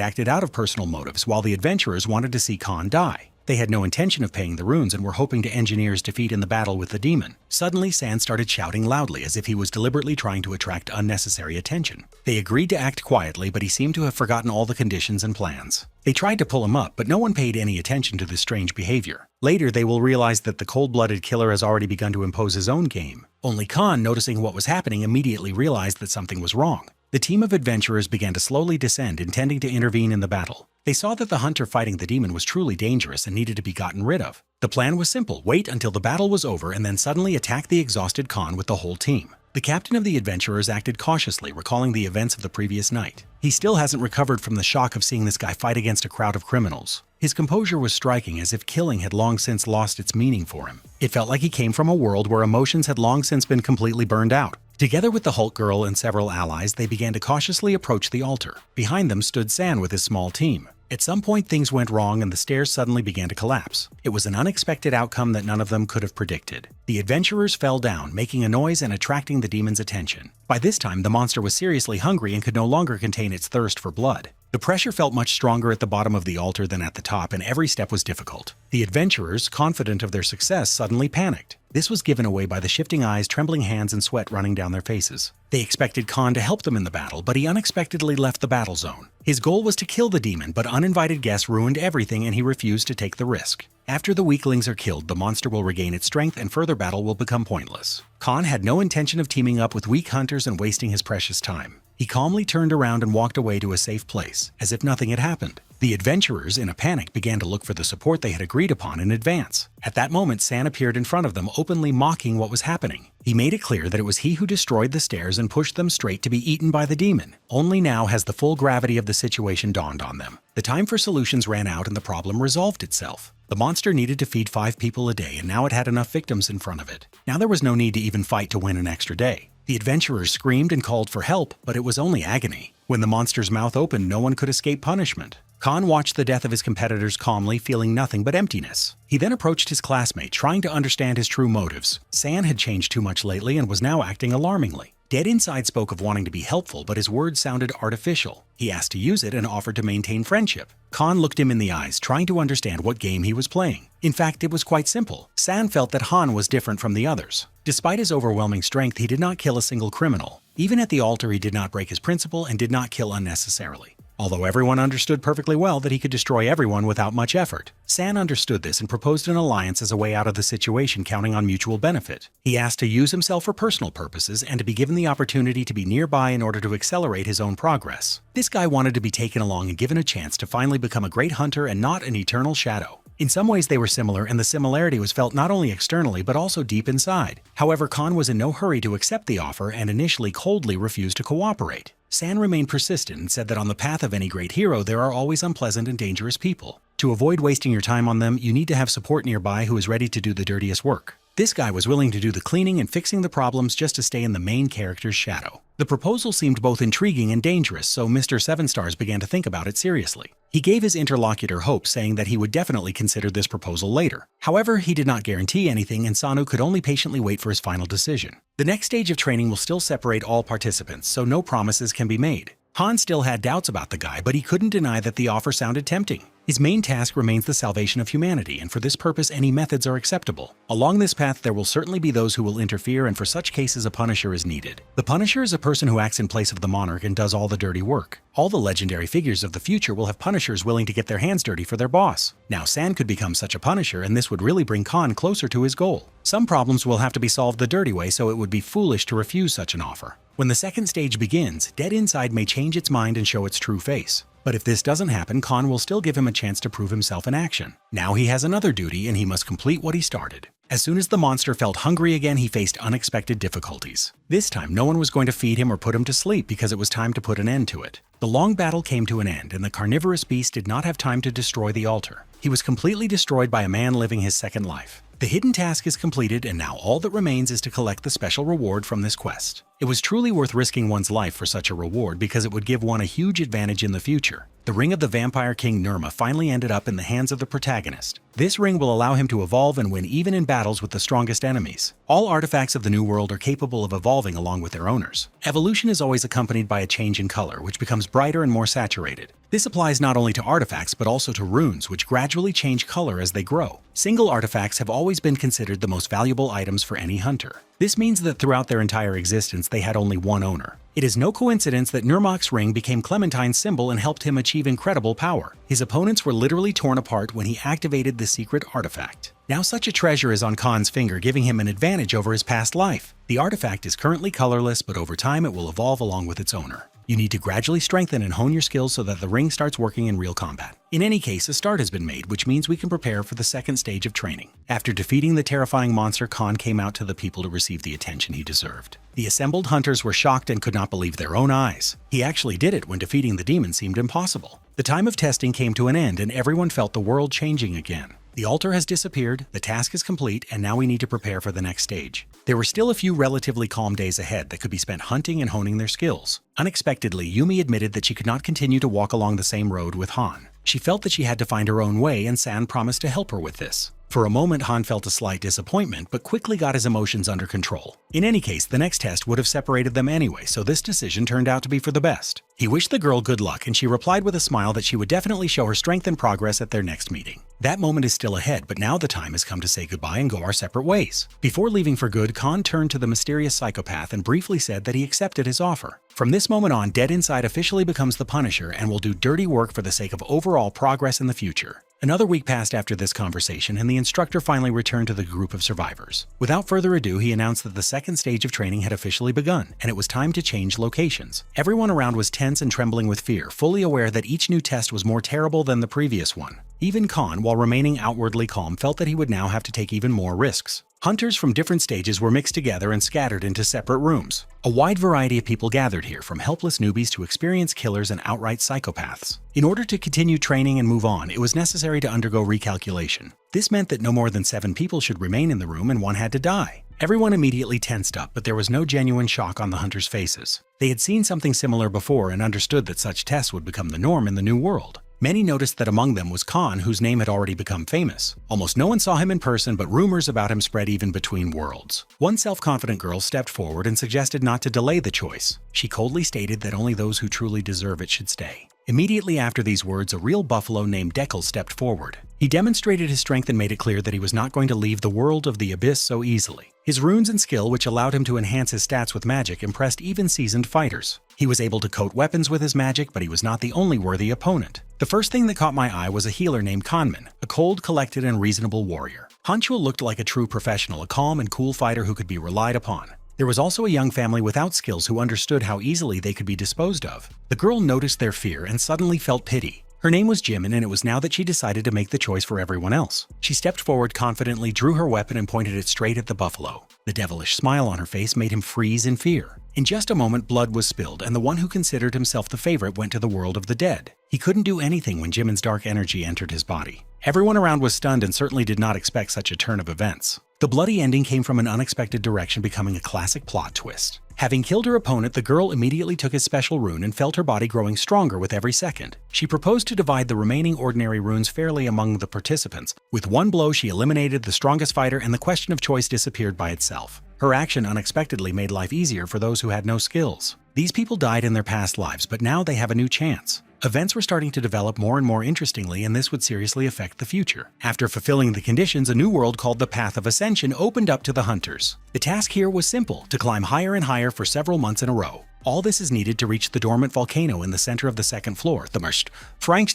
acted out of personal motives, while the adventurers wanted to see Khan die. They had no intention of paying the runes and were hoping to engineer his defeat in the battle with the demon. Suddenly, San started shouting loudly, as if he was deliberately trying to attract unnecessary attention. They agreed to act quietly, but he seemed to have forgotten all the conditions and plans. They tried to pull him up, but no one paid any attention to this strange behavior. Later, they will realize that the cold-blooded killer has already begun to impose his own game. Only Khan, noticing what was happening, immediately realized that something was wrong. The team of adventurers began to slowly descend, intending to intervene in the battle. They saw that the hunter fighting the demon was truly dangerous and needed to be gotten rid of. The plan was simple: wait until the battle was over and then suddenly attack the exhausted Khan with the whole team. The captain of the adventurers acted cautiously, recalling the events of the previous night. He still hasn't recovered from the shock of seeing this guy fight against a crowd of criminals. His composure was striking, as if killing had long since lost its meaning for him. It felt like he came from a world where emotions had long since been completely burned out. Together with the Hulk Girl and several allies, they began to cautiously approach the altar. Behind them stood San with his small team. At some point, things went wrong and the stairs suddenly began to collapse. It was an unexpected outcome that none of them could have predicted. The adventurers fell down, making a noise and attracting the demon's attention. By this time, the monster was seriously hungry and could no longer contain its thirst for blood. The pressure felt much stronger at the bottom of the altar than at the top, and every step was difficult. The adventurers, confident of their success, suddenly panicked. This was given away by the shifting eyes, trembling hands, and sweat running down their faces. They expected Khan to help them in the battle, but he unexpectedly left the battle zone. His goal was to kill the demon, but uninvited guests ruined everything and he refused to take the risk. After the weaklings are killed, the monster will regain its strength and further battle will become pointless. Khan had no intention of teaming up with weak hunters and wasting his precious time. He calmly turned around and walked away to a safe place, as if nothing had happened. The adventurers, in a panic, began to look for the support they had agreed upon in advance. At that moment, San appeared in front of them, openly mocking what was happening. He made it clear that it was he who destroyed the stairs and pushed them straight to be eaten by the demon. Only now has the full gravity of the situation dawned on them. The time for solutions ran out and the problem resolved itself. The monster needed to feed 5 people a day, and now it had enough victims in front of it. Now there was no need to even fight to win an extra day. The adventurers screamed and called for help, but it was only agony. When the monster's mouth opened, no one could escape punishment. Khan watched the death of his competitors calmly, feeling nothing but emptiness. He then approached his classmate, trying to understand his true motives. San had changed too much lately and was now acting alarmingly. Dead Inside spoke of wanting to be helpful, but his words sounded artificial. He asked to use it and offered to maintain friendship. Khan looked him in the eyes, trying to understand what game he was playing. In fact, it was quite simple. San felt that Han was different from the others. Despite his overwhelming strength, he did not kill a single criminal. Even at the altar, he did not break his principle and did not kill unnecessarily. Although everyone understood perfectly well that he could destroy everyone without much effort. San understood this and proposed an alliance as a way out of the situation, counting on mutual benefit. He asked to use himself for personal purposes and to be given the opportunity to be nearby in order to accelerate his own progress. This guy wanted to be taken along and given a chance to finally become a great hunter and not an eternal shadow. In some ways they were similar, and the similarity was felt not only externally but also deep inside. However, Khan was in no hurry to accept the offer and initially coldly refused to cooperate. San remained persistent and said that on the path of any great hero there are always unpleasant and dangerous people. To avoid wasting your time on them, you need to have support nearby who is ready to do the dirtiest work. This guy was willing to do the cleaning and fixing the problems just to stay in the main character's shadow. The proposal seemed both intriguing and dangerous, so Mr. Seven Stars began to think about it seriously. He gave his interlocutor hope, saying that he would definitely consider this proposal later. However, he did not guarantee anything, and Sanu could only patiently wait for his final decision. The next stage of training will still separate all participants, so no promises can be made. Han still had doubts about the guy, but he couldn't deny that the offer sounded tempting. His main task remains the salvation of humanity, and for this purpose any methods are acceptable. Along this path there will certainly be those who will interfere, and for such cases a Punisher is needed. The Punisher is a person who acts in place of the monarch and does all the dirty work. All the legendary figures of the future will have Punishers willing to get their hands dirty for their boss. Now San could become such a Punisher, and this would really bring Khan closer to his goal. Some problems will have to be solved the dirty way, so it would be foolish to refuse such an offer. When the second stage begins, Dead Inside may change its mind and show its true face. But if this doesn't happen, Khan will still give him a chance to prove himself in action. Now he has another duty, and he must complete what he started. As soon as the monster felt hungry again, he faced unexpected difficulties. This time, no one was going to feed him or put him to sleep because it was time to put an end to it. The long battle came to an end, and the carnivorous beast did not have time to destroy the altar. He was completely destroyed by a man living his second life. The hidden task is completed, and now all that remains is to collect the special reward from this quest. It was truly worth risking one's life for such a reward because it would give one a huge advantage in the future. The ring of the Vampire King Nirma finally ended up in the hands of the protagonist. This ring will allow him to evolve and win even in battles with the strongest enemies. All artifacts of the New World are capable of evolving along with their owners. Evolution is always accompanied by a change in color, which becomes brighter and more saturated. This applies not only to artifacts but also to runes, which gradually change color as they grow. Single artifacts have always been considered the most valuable items for any hunter. This means that throughout their entire existence they had only one owner. It is no coincidence that Nirmak's ring became Clementine's symbol and helped him achieve incredible power. His opponents were literally torn apart when he activated the secret artifact. Now such a treasure is on Khan's finger, giving him an advantage over his past life. The artifact is currently colorless, but over time it will evolve along with its owner. You need to gradually strengthen and hone your skills so that the ring starts working in real combat. In any case, a start has been made, which means we can prepare for the second stage of training. After defeating the terrifying monster, Khan came out to the people to receive the attention he deserved. The assembled hunters were shocked and could not believe their own eyes. He actually did it when defeating the demon seemed impossible. The time of testing came to an end, and everyone felt the world changing again. The altar has disappeared, the task is complete, and now we need to prepare for the next stage. There were still a few relatively calm days ahead that could be spent hunting and honing their skills. Unexpectedly, Yumi admitted that she could not continue to walk along the same road with Han. She felt that she had to find her own way, and San promised to help her with this. For a moment, Han felt a slight disappointment, but quickly got his emotions under control. In any case, the next test would have separated them anyway, so this decision turned out to be for the best. He wished the girl good luck, and she replied with a smile that she would definitely show her strength and progress at their next meeting. That moment is still ahead, but now the time has come to say goodbye and go our separate ways. Before leaving for good, Khan turned to the mysterious psychopath and briefly said that he accepted his offer. From this moment on, Dead Inside officially becomes the Punisher and will do dirty work for the sake of overall progress in the future. Another week passed after this conversation, and the instructor finally returned to the group of survivors. Without further ado, he announced that the second stage of training had officially begun, and it was time to change locations. Everyone around was tense and trembling with fear, fully aware that each new test was more terrible than the previous one. Even Khan, while remaining outwardly calm, felt that he would now have to take even more risks. Hunters from different stages were mixed together and scattered into separate rooms. A wide variety of people gathered here, from helpless newbies to experienced killers and outright psychopaths. In order to continue training and move on, it was necessary to undergo recalculation. This meant that no more than 7 people should remain in the room and one had to die. Everyone immediately tensed up, but there was no genuine shock on the hunters' faces. They had seen something similar before and understood that such tests would become the norm in the new world. Many noticed that among them was Khan, whose name had already become famous. Almost no one saw him in person, but rumors about him spread even between worlds. One self-confident girl stepped forward and suggested not to delay the choice. She coldly stated that only those who truly deserve it should stay. Immediately after these words, a real buffalo named Deckel stepped forward. He demonstrated his strength and made it clear that he was not going to leave the world of the abyss so easily. His runes and skill, which allowed him to enhance his stats with magic, impressed even seasoned fighters. He was able to coat weapons with his magic, but he was not the only worthy opponent. The first thing that caught my eye was a healer named Kanman, a cold, collected, and reasonable warrior. Hanchul looked like a true professional, a calm and cool fighter who could be relied upon. There was also a young family without skills who understood how easily they could be disposed of. The girl noticed their fear and suddenly felt pity. Her name was Jimin, and it was now that she decided to make the choice for everyone else. She stepped forward confidently, drew her weapon, and pointed it straight at the buffalo. The devilish smile on her face made him freeze in fear. In just a moment, blood was spilled, and the one who considered himself the favorite went to the world of the dead. He couldn't do anything when Jimin's dark energy entered his body. Everyone around was stunned and certainly did not expect such a turn of events. The bloody ending came from an unexpected direction, becoming a classic plot twist. Having killed her opponent, the girl immediately took his special rune and felt her body growing stronger with every second. She proposed to divide the remaining ordinary runes fairly among the participants. With one blow, she eliminated the strongest fighter, and the question of choice disappeared by itself. Her action unexpectedly made life easier for those who had no skills. These people died in their past lives, but now they have a new chance. Events were starting to develop more and more interestingly, and this would seriously affect the future. After fulfilling the conditions, a new world called the Path of Ascension opened up to the hunters. The task here was simple: to climb higher and higher for several months in a row. All this is needed to reach the dormant volcano in the center of the second floor, the Marst. Already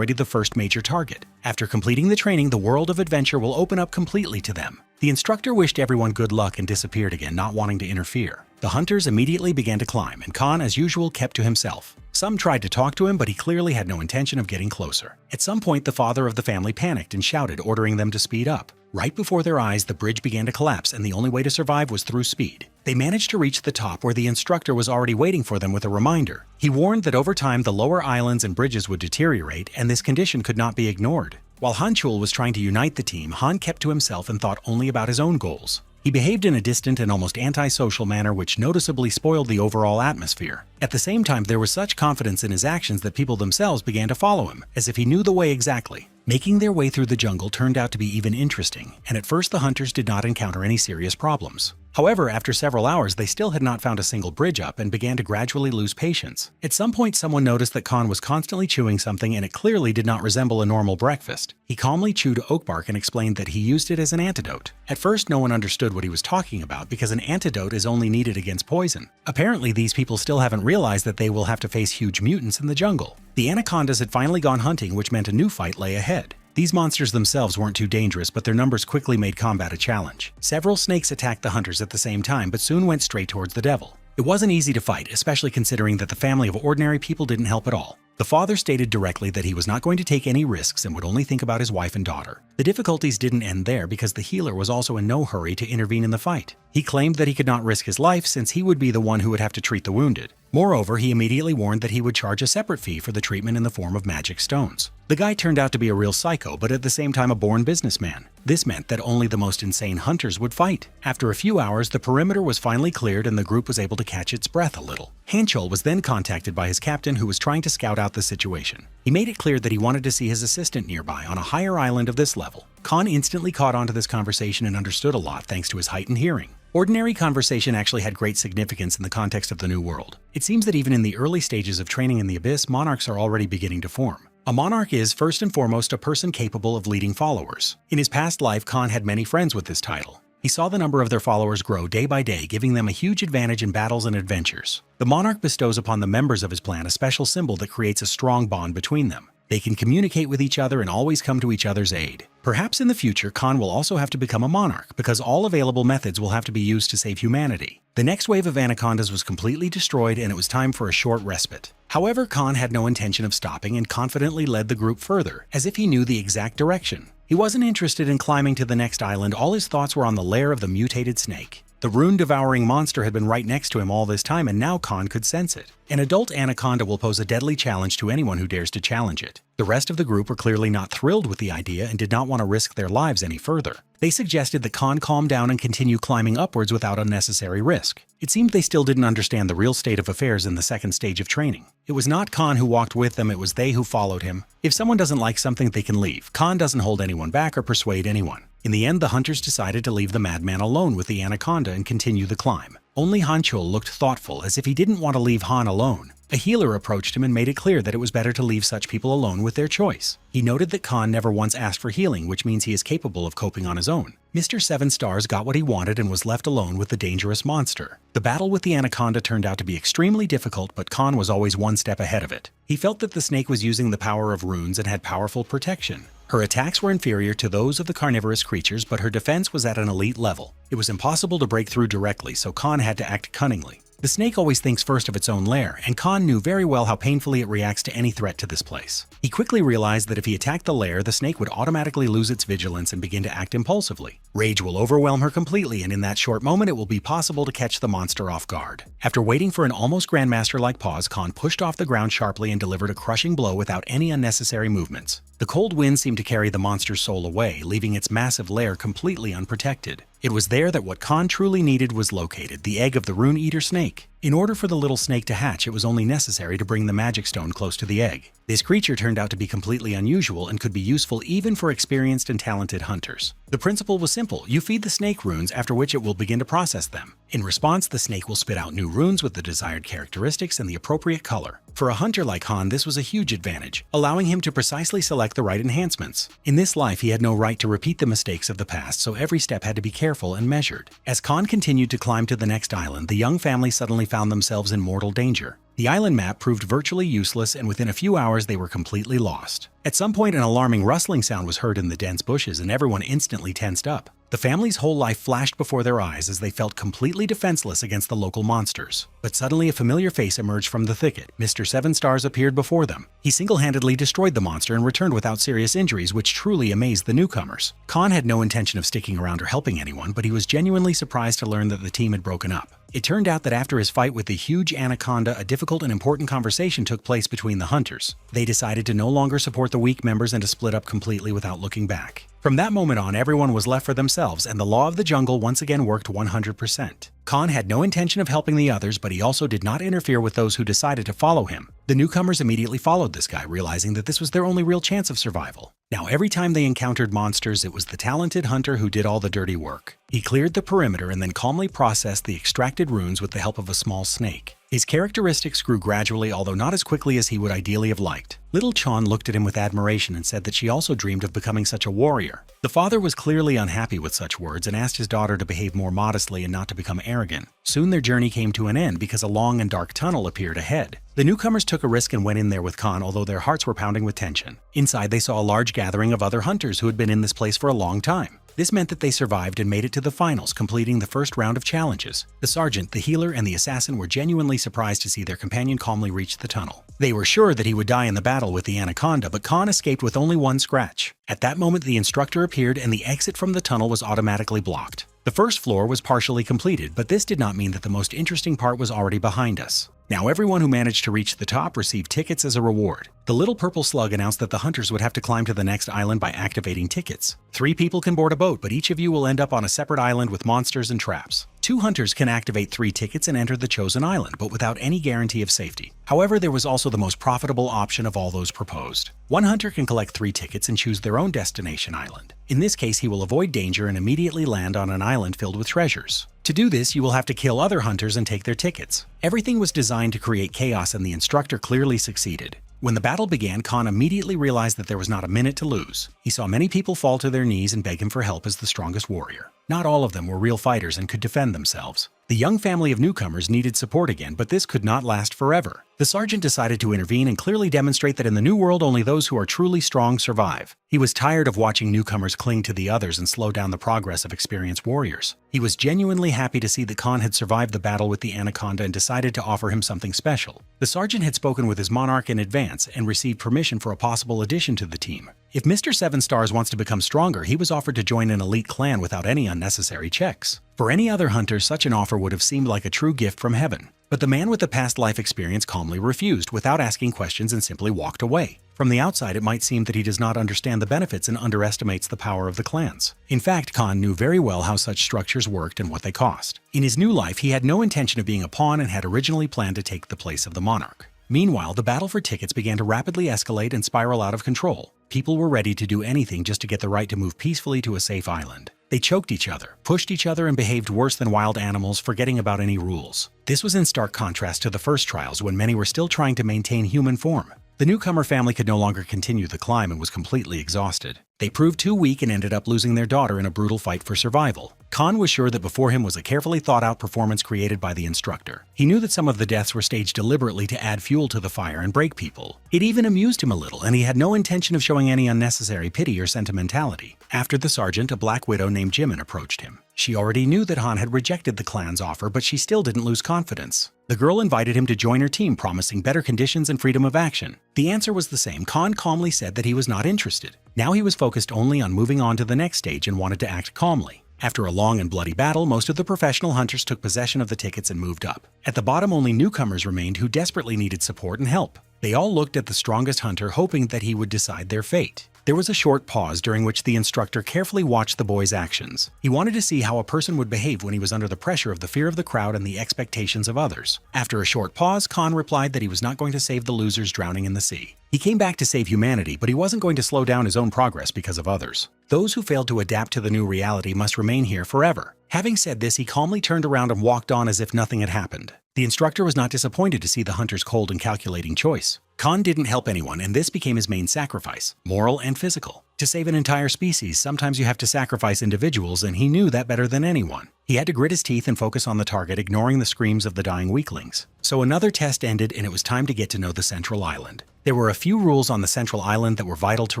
the first major target. After completing the training, the world of adventure will open up completely to them. The instructor wished everyone good luck and disappeared again, not wanting to interfere. The hunters immediately began to climb, and Khan, as usual, kept to himself. Some tried to talk to him, but he clearly had no intention of getting closer. At some point, the father of the family panicked and shouted, ordering them to speed up. Right before their eyes, the bridge began to collapse, and the only way to survive was through speed. They managed to reach the top, where the instructor was already waiting for them with a reminder. He warned that over time, the lower islands and bridges would deteriorate, and this condition could not be ignored. While Hanchul was trying to unite the team, Han kept to himself and thought only about his own goals. He behaved in a distant and almost antisocial manner, which noticeably spoiled the overall atmosphere. At the same time, there was such confidence in his actions that people themselves began to follow him, as if he knew the way exactly. Making their way through the jungle turned out to be even interesting, and at first the hunters did not encounter any serious problems. However, after several hours, they still had not found a single bridge up and began to gradually lose patience. At some point, someone noticed that Khan was constantly chewing something, and it clearly did not resemble a normal breakfast. He calmly chewed oak bark and explained that he used it as an antidote. At first, no one understood what he was talking about, because an antidote is only needed against poison. Apparently, these people still haven't realized that they will have to face huge mutants in the jungle. The anacondas had finally gone hunting, which meant a new fight lay ahead. These monsters themselves weren't too dangerous, but their numbers quickly made combat a challenge. Several snakes attacked the hunters at the same time, but soon went straight towards the devil. It wasn't easy to fight, especially considering that the family of ordinary people didn't help at all. The father stated directly that he was not going to take any risks and would only think about his wife and daughter. The difficulties didn't end there, because the healer was also in no hurry to intervene in the fight. He claimed that he could not risk his life, since he would be the one who would have to treat the wounded. Moreover, he immediately warned that he would charge a separate fee for the treatment in the form of magic stones. The guy turned out to be a real psycho, but at the same time a born businessman. This meant that only the most insane hunters would fight. After a few hours, the perimeter was finally cleared and the group was able to catch its breath a little. Hanchul was then contacted by his captain, who was trying to scout out the situation. He made it clear that he wanted to see his assistant nearby on a higher island of this level. Khan instantly caught on to this conversation and understood a lot thanks to his heightened hearing. Ordinary conversation actually had great significance in the context of the New World. It seems that even in the early stages of training in the Abyss, monarchs are already beginning to form. A monarch is, first and foremost, a person capable of leading followers. In his past life, Khan had many friends with this title. He saw the number of their followers grow day by day, giving them a huge advantage in battles and adventures. The monarch bestows upon the members of his clan a special symbol that creates a strong bond between them. They can communicate with each other and always come to each other's aid. Perhaps in the future, Khan will also have to become a monarch, because all available methods will have to be used to save humanity. The next wave of anacondas was completely destroyed, and it was time for a short respite. However, Khan had no intention of stopping and confidently led the group further, as if he knew the exact direction. He wasn't interested in climbing to the next island. All his thoughts were on the lair of the mutated snake. The rune-devouring monster had been right next to him all this time, and now Khan could sense it. An adult anaconda will pose a deadly challenge to anyone who dares to challenge it. The rest of the group were clearly not thrilled with the idea and did not want to risk their lives any further. They suggested that Khan calm down and continue climbing upwards without unnecessary risk. It seemed they still didn't understand the real state of affairs in the second stage of training. It was not Khan who walked with them, it was they who followed him. If someone doesn't like something, they can leave. Khan doesn't hold anyone back or persuade anyone. In the end, the hunters decided to leave the madman alone with the anaconda and continue the climb. Only Han Chul looked thoughtful, as if he didn't want to leave Han alone. A healer approached him and made it clear that it was better to leave such people alone with their choice. He noted that Khan never once asked for healing, which means he is capable of coping on his own. Mr. Seven Stars got what he wanted and was left alone with the dangerous monster. The battle with the anaconda turned out to be extremely difficult, but Khan was always one step ahead of it. He felt that the snake was using the power of runes and had powerful protection. Her attacks were inferior to those of the carnivorous creatures, but her defense was at an elite level. It was impossible to break through directly, so Khan had to act cunningly. The snake always thinks first of its own lair, and Khan knew very well how painfully it reacts to any threat to this place. He quickly realized that if he attacked the lair, the snake would automatically lose its vigilance and begin to act impulsively. Rage will overwhelm her completely, and in that short moment it will be possible to catch the monster off guard. After waiting for an almost grandmaster-like pause, Khan pushed off the ground sharply and delivered a crushing blow without any unnecessary movements. The cold wind seemed to carry the monster's soul away, leaving its massive lair completely unprotected. It was there that what Khan truly needed was located, the egg of the rune-eater snake. In order for the little snake to hatch, it was only necessary to bring the magic stone close to the egg. This creature turned out to be completely unusual and could be useful even for experienced and talented hunters. The principle was simple. You feed the snake runes, after which it will begin to process them. In response, the snake will spit out new runes with the desired characteristics and the appropriate color. For a hunter like Han, this was a huge advantage, allowing him to precisely select the right enhancements. In this life, he had no right to repeat the mistakes of the past, so every step had to be careful and measured. As Khan continued to climb to the next island, the young family suddenly found themselves in mortal danger. The island map proved virtually useless, and within a few hours they were completely lost. At some point, an alarming rustling sound was heard in the dense bushes, and everyone instantly tensed up. The family's whole life flashed before their eyes as they felt completely defenseless against the local monsters. But suddenly a familiar face emerged from the thicket. Mr. Seven Stars appeared before them. He single-handedly destroyed the monster and returned without serious injuries, which truly amazed the newcomers. Khan had no intention of sticking around or helping anyone, but he was genuinely surprised to learn that the team had broken up. It turned out that after his fight with the huge anaconda, a difficult and important conversation took place between the hunters. They decided to no longer support the weak members and to split up completely without looking back. From that moment on, everyone was left for themselves, and the law of the jungle once again worked 100%. Khan had no intention of helping the others, but he also did not interfere with those who decided to follow him. The newcomers immediately followed this guy, realizing that this was their only real chance of survival. Now, every time they encountered monsters, it was the talented hunter who did all the dirty work. He cleared the perimeter and then calmly processed the extracted runes with the help of a small snake. His characteristics grew gradually, although not as quickly as he would ideally have liked. Little Chon looked at him with admiration and said that she also dreamed of becoming such a warrior. The father was clearly unhappy with such words and asked his daughter to behave more modestly and not to become arrogant. Soon their journey came to an end because a long and dark tunnel appeared ahead. The newcomers took a risk and went in there with Khan, although their hearts were pounding with tension. Inside, they saw a large gathering of other hunters who had been in this place for a long time. This meant that they survived and made it to the finals, completing the first round of challenges. The sergeant, the healer, and the assassin were genuinely surprised to see their companion calmly reach the tunnel. They were sure that he would die in the battle with the anaconda, but Khan escaped with only one scratch. At that moment, the instructor appeared and the exit from the tunnel was automatically blocked. The first floor was partially completed, but this did not mean that the most interesting part was already behind us. Now everyone who managed to reach the top received tickets as a reward. The little purple slug announced that the hunters would have to climb to the next island by activating tickets. 3 people can board a boat, but each of you will end up on a separate island with monsters and traps. 2 hunters can activate 3 tickets and enter the chosen island, but without any guarantee of safety. However, there was also the most profitable option of all those proposed. 1 hunter can collect 3 tickets and choose their own destination island. In this case, he will avoid danger and immediately land on an island filled with treasures. To do this, you will have to kill other hunters and take their tickets. Everything was designed to create chaos, and the instructor clearly succeeded. When the battle began, Khan immediately realized that there was not a minute to lose. He saw many people fall to their knees and beg him for help as the strongest warrior. Not all of them were real fighters and could defend themselves. The young family of newcomers needed support again, but this could not last forever. The sergeant decided to intervene and clearly demonstrate that in the new world only those who are truly strong survive. He was tired of watching newcomers cling to the others and slow down the progress of experienced warriors. He was genuinely happy to see that Khan had survived the battle with the anaconda and decided to offer him something special. The sergeant had spoken with his monarch in advance and received permission for a possible addition to the team. If Mr. Seven Stars wants to become stronger, he was offered to join an elite clan without any unnecessary checks. For any other hunter, such an offer would have seemed like a true gift from heaven. But the man with the past life experience calmly refused without asking questions and simply walked away. From the outside, it might seem that he does not understand the benefits and underestimates the power of the clans. In fact, Khan knew very well how such structures worked and what they cost. In his new life, he had no intention of being a pawn and had originally planned to take the place of the monarch. Meanwhile, the battle for tickets began to rapidly escalate and spiral out of control. People were ready to do anything just to get the right to move peacefully to a safe island. They choked each other, pushed each other, and behaved worse than wild animals, forgetting about any rules. This was in stark contrast to the first trials when many were still trying to maintain human form. The newcomer family could no longer continue the climb and was completely exhausted. They proved too weak and ended up losing their daughter in a brutal fight for survival. Khan was sure that before him was a carefully thought-out performance created by the instructor. He knew that some of the deaths were staged deliberately to add fuel to the fire and break people. It even amused him a little, and he had no intention of showing any unnecessary pity or sentimentality. After the sergeant, a black widow named Jimin approached him. She already knew that Han had rejected the clan's offer, but she still didn't lose confidence. The girl invited him to join her team, promising better conditions and freedom of action. The answer was the same. Khan calmly said that he was not interested. Now he was focused only on moving on to the next stage and wanted to act calmly. After a long and bloody battle, most of the professional hunters took possession of the tickets and moved up. At the bottom, only newcomers remained who desperately needed support and help. They all looked at the strongest hunter, hoping that he would decide their fate. There was a short pause during which the instructor carefully watched the boy's actions. He wanted to see how a person would behave when he was under the pressure of the fear of the crowd and the expectations of others. After a short pause, Khan replied that he was not going to save the losers drowning in the sea. He came back to save humanity, but he wasn't going to slow down his own progress because of others. Those who failed to adapt to the new reality must remain here forever. Having said this, he calmly turned around and walked on as if nothing had happened. The instructor was not disappointed to see the hunter's cold and calculating choice. Khan didn't help anyone, and this became his main sacrifice, moral and physical. To save an entire species, sometimes you have to sacrifice individuals, and he knew that better than anyone. He had to grit his teeth and focus on the target, ignoring the screams of the dying weaklings. So another test ended, and it was time to get to know the central island. There were a few rules on the central island that were vital to